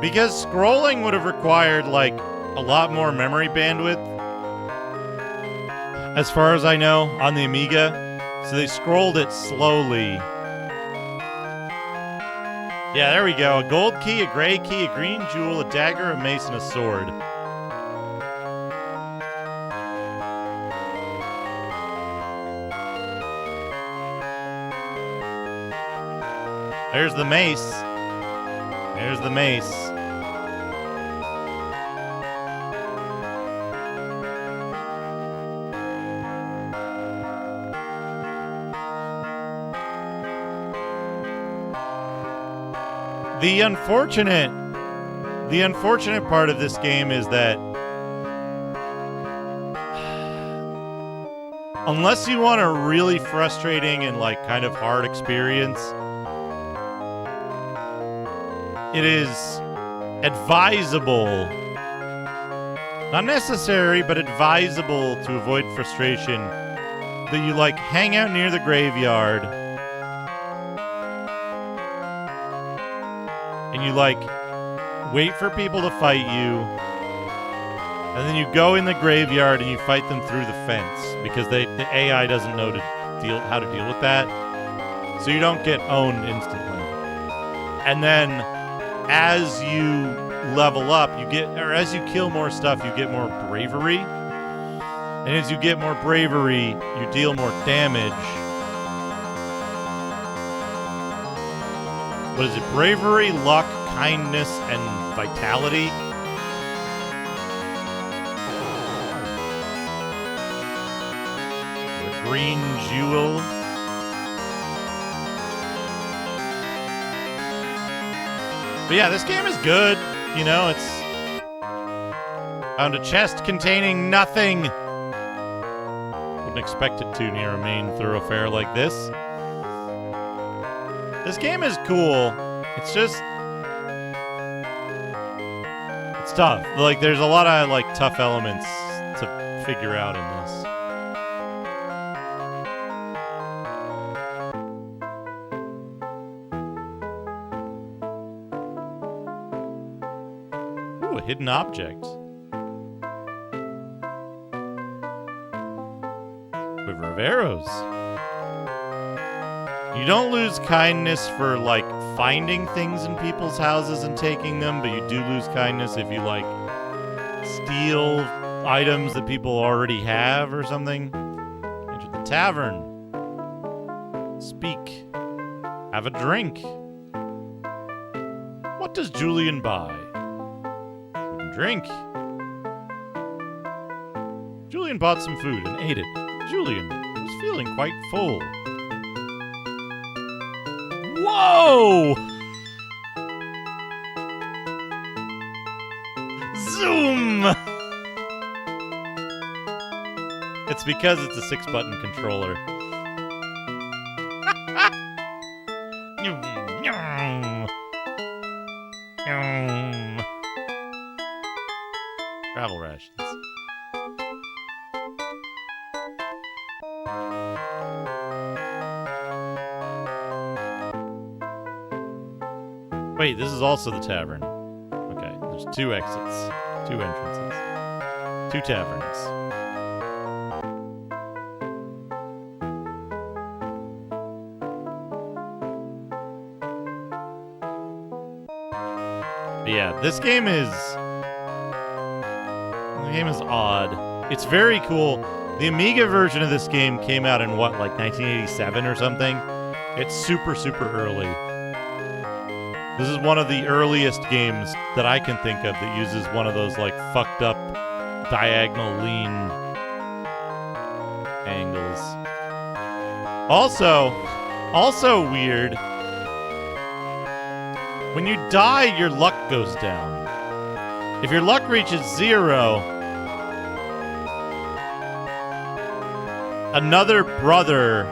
Because scrolling would have required, like, a lot more memory bandwidth, as far as I know, on the Amiga. So they scrolled it slowly. Yeah, there we go. A gold key, a gray key, a green jewel, a dagger, a mace, and a sword. There's the mace. There's the mace. The unfortunate part of this game is that unless you want a really frustrating and like kind of hard experience, it is advisable, not necessary, but advisable to avoid frustration, that you like hang out near the graveyard and you like wait for people to fight you, and then you go in the graveyard and you fight them through the fence because the AI doesn't know how to deal with that, so you don't get owned instantly. And then as you level up, as you kill more stuff, you get more bravery, and as you get more bravery, you deal more damage. What is it? Bravery, luck, kindness, and vitality. The green jewel. But yeah, this game is good. You know, it's found a chest containing nothing. Wouldn't expect it to near a main thoroughfare like this. This game is cool. It's just... it's tough. Like, there's a lot of, like, tough elements to figure out in this. Ooh, a hidden object. Quiver of arrows. You don't lose kindness for, like, finding things in people's houses and taking them, but you do lose kindness if you, like, steal items that people already have or something. Enter the tavern. Speak. Have a drink. What does Julian buy? We can drink. Julian bought some food and ate it. Julian was feeling quite full. Whoa! Zoom! It's because it's a 6-button controller. Travel rations. Wait, this is also the tavern. Okay, there's 2 exits, 2 entrances, 2 taverns. But yeah, this game is odd. It's very cool. The Amiga version of this game came out in what, like 1987 or something? It's super, super early. This is one of the earliest games that I can think of that uses one of those, like, fucked up diagonal lean angles. Also weird, when you die, your luck goes down. If your luck reaches 0, another brother...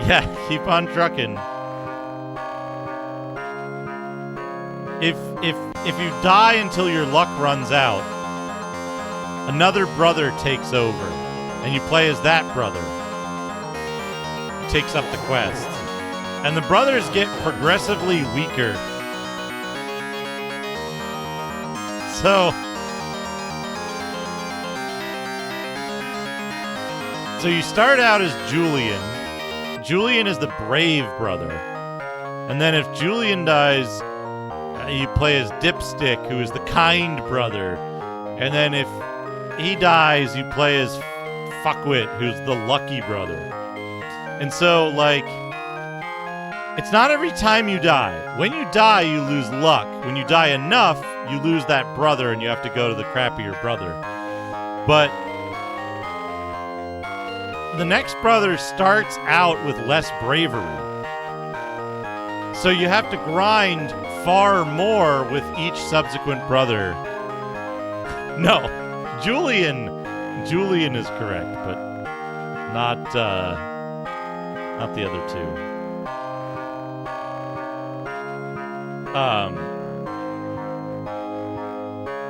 yeah, keep on trucking. If you die until your luck runs out, another brother takes over, and you play as that brother. He takes up the quest. And the brothers get progressively weaker. So you start out as Julian. Julian is the brave brother. And then if Julian dies, you play as Dipstick, who is the kind brother. And then if he dies, you play as Fuckwit, who's the lucky brother. And so, like, It's not every time you die. When you die, you lose luck. When you die enough, you lose that brother and you have to go to the crappier brother. But the next brother starts out with less bravery. So you have to grind far more with each subsequent brother. No, Julian is correct, but not the other two.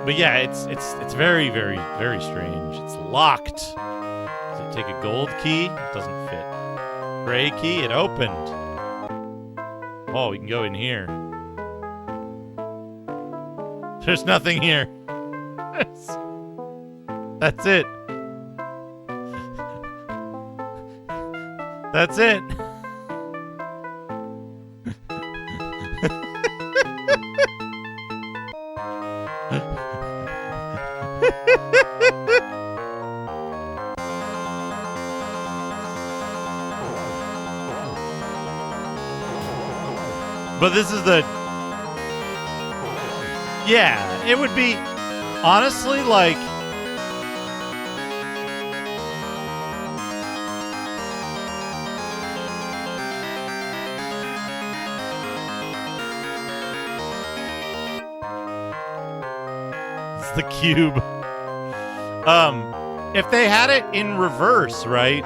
But yeah, it's very, very, very strange. It's locked. Does it take a gold key? It doesn't fit. Gray key? It opened. Oh, we can go in here. There's nothing here. That's it. That's it. But this is the... Yeah, it would be... Honestly, like... It's the cube. If they had it in reverse, right?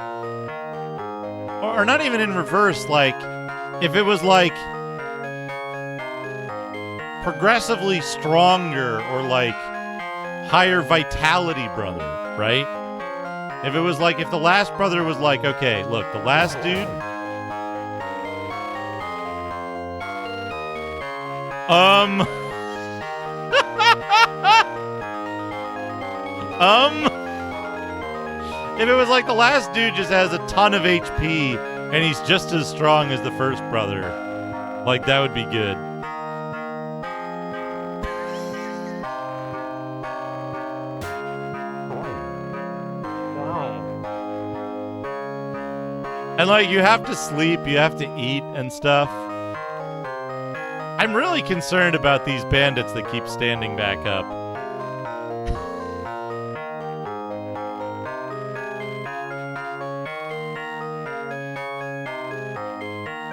Or not even in reverse, like... If it was like... progressively stronger or like higher vitality brother, right? If it was like, if the last brother was like, okay, look, the last dude, if it was like the last dude just has a ton of HP and he's just as strong as the first brother, like that would be good. And, like, you have to sleep, you have to eat and stuff. I'm really concerned about these bandits that keep standing back up.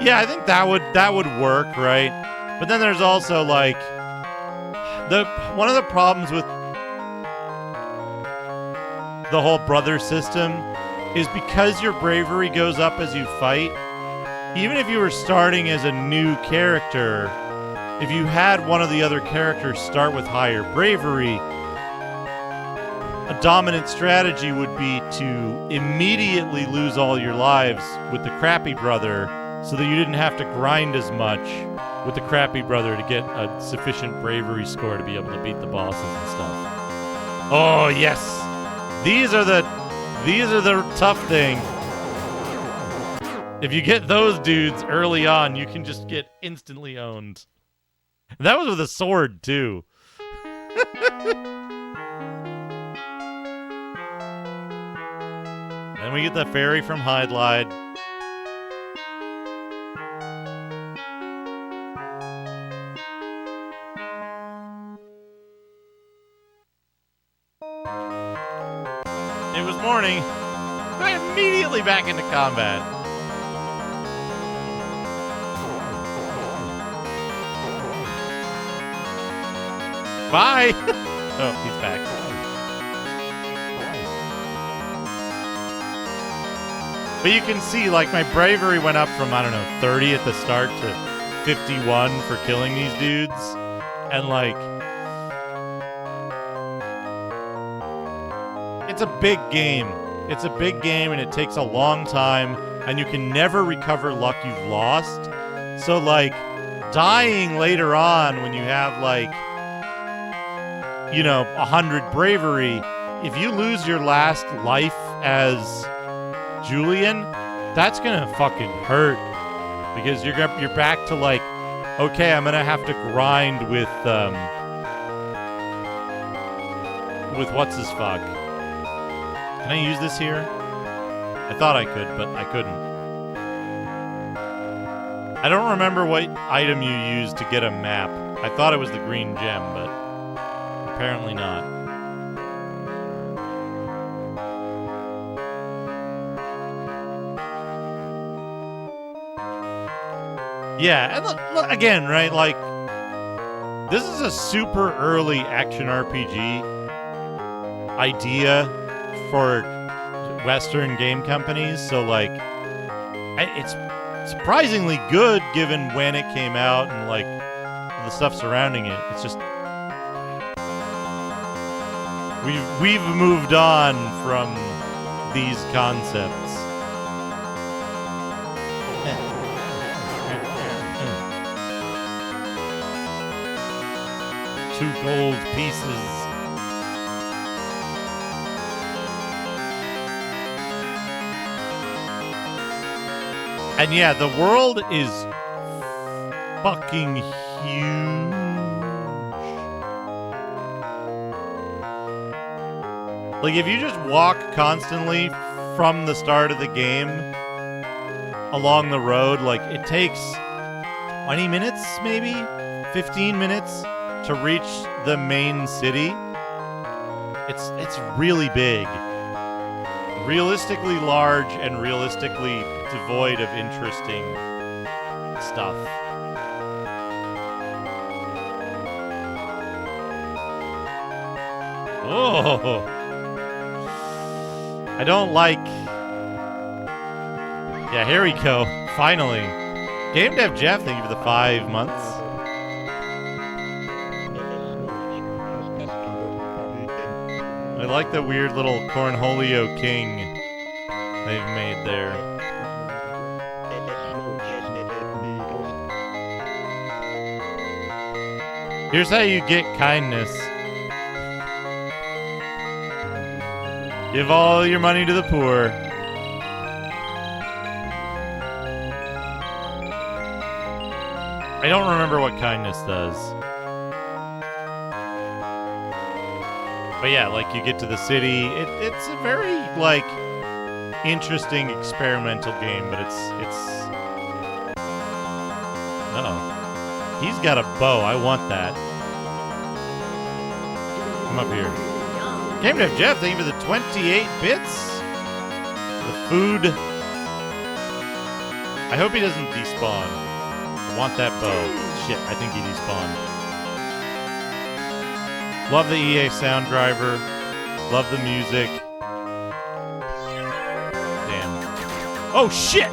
Yeah, I think that would work, right? But then there's also, like, one of the problems with the whole brother system is because your bravery goes up as you fight. Even if you were starting as a new character, if you had one of the other characters start with higher bravery, a dominant strategy would be to immediately lose all your lives with the crappy brother so that you didn't have to grind as much with the crappy brother to get a sufficient bravery score to be able to beat the bosses and stuff. Oh, yes! These are the tough thing. If you get those dudes early on, you can just get instantly owned. That was with a sword, too. Then we get the fairy from Hydlide. It was morning. I'm immediately back into combat. Bye! Oh, he's back. But you can see, like, my bravery went up from, I don't know, 30 at the start to 51 for killing these dudes. And, like... It's a big game. It's a big game, and it takes a long time, and you can never recover luck you've lost. So, like, dying later on when you have, like, you know, 100 bravery, if you lose your last life as Julian, that's gonna fucking hurt. Because you're back to, like, okay, I'm gonna have to grind with what's-his-fuck. Can I use this here? I thought I could, but I couldn't. I don't remember what item you used to get a map. I thought it was the green gem, but apparently not. Yeah, and look, again, right, like, this is a super early action RPG idea for Western game companies, so, like, it's surprisingly good given when it came out and, like, the stuff surrounding it. It's just... We've moved on from these concepts. 2 gold pieces. And yeah, the world is fucking huge. Like, if you just walk constantly from the start of the game along the road, like, it takes 20 minutes, maybe? 15 minutes to reach the main city. It's really big. Realistically large and realistically devoid of interesting stuff. Oh, I don't like... Yeah, here we go. Finally. Game Dev Jeff, thank you for the 5 months. I like the weird little Cornholio King they've made there. Here's how you get kindness. Give all your money to the poor. I don't remember what kindness does. But yeah, like, you get to the city. It's a very, like, interesting experimental game, but it's... Uh-oh. He's got a bow. I want that. Come up here. Game Dev Jeff, thank you for the 28 bits. The food. I hope he doesn't despawn. I want that bow. Shit, I think he despawned. Love the EA sound driver. Love the music. Damn. Oh, shit!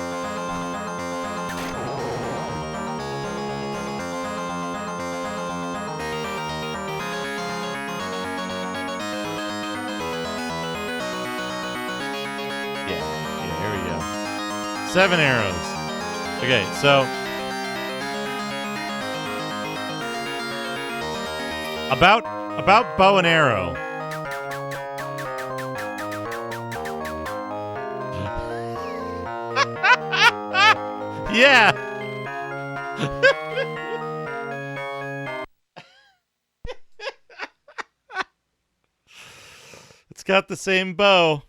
Yeah, here we go. 7 arrows. Okay, so... About bow and arrow. Yeah. It's got the same bow,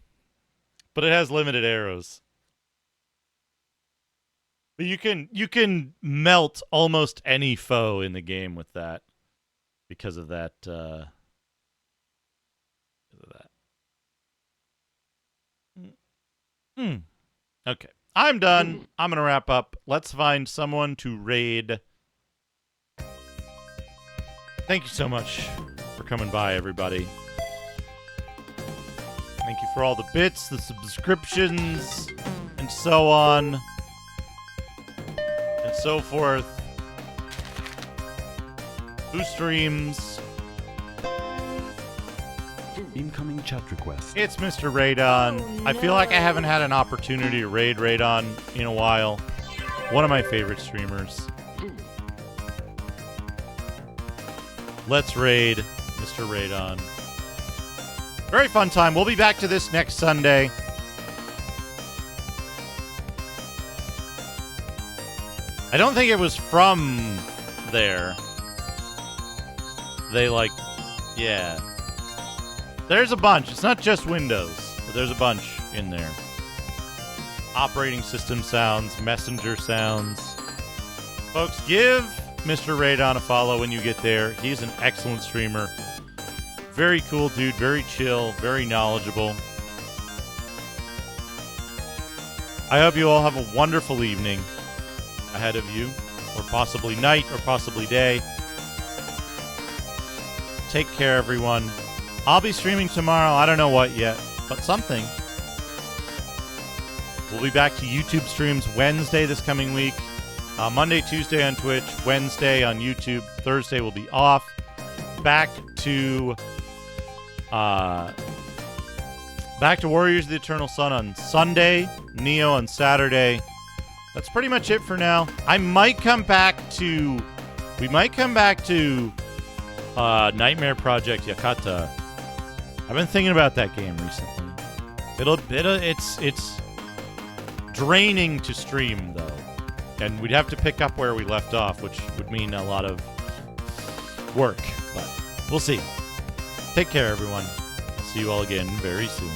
but it has limited arrows. But you can melt almost any foe in the game with that. Because of that, Okay, I'm done. I'm gonna wrap up. Let's find someone to raid. Thank you so much for coming by, everybody. Thank you for all the bits, the subscriptions, and so on, and so forth. Who streams? Incoming chat request. It's Mr. Radon. Oh, I feel like I haven't had an opportunity to raid Radon in a while. One of my favorite streamers. Let's raid Mr. Radon. Very fun time. We'll be back to this next Sunday. I don't think it was from there. They, like, yeah. There's a bunch. It's not just Windows, but there's a bunch in there. Operating system sounds, messenger sounds. Folks, give Mr. Radon a follow when you get there. He's an excellent streamer. Very cool dude, very chill, very knowledgeable. I hope you all have a wonderful evening ahead of you, or possibly night, or possibly day. Take care, everyone. I'll be streaming tomorrow. I don't know what yet, but something. We'll be back to YouTube streams Wednesday this coming week. Monday, Tuesday on Twitch, Wednesday on YouTube, Thursday will be off. Back to Warriors of the Eternal Sun on Sunday, Neo on Saturday. That's pretty much it for now. We might come back to Nightmare Project Yakata. I've been thinking about that game recently. It's draining to stream though. And we'd have to pick up where we left off, which would mean a lot of work. But we'll see. Take care, everyone. I'll see you all again very soon.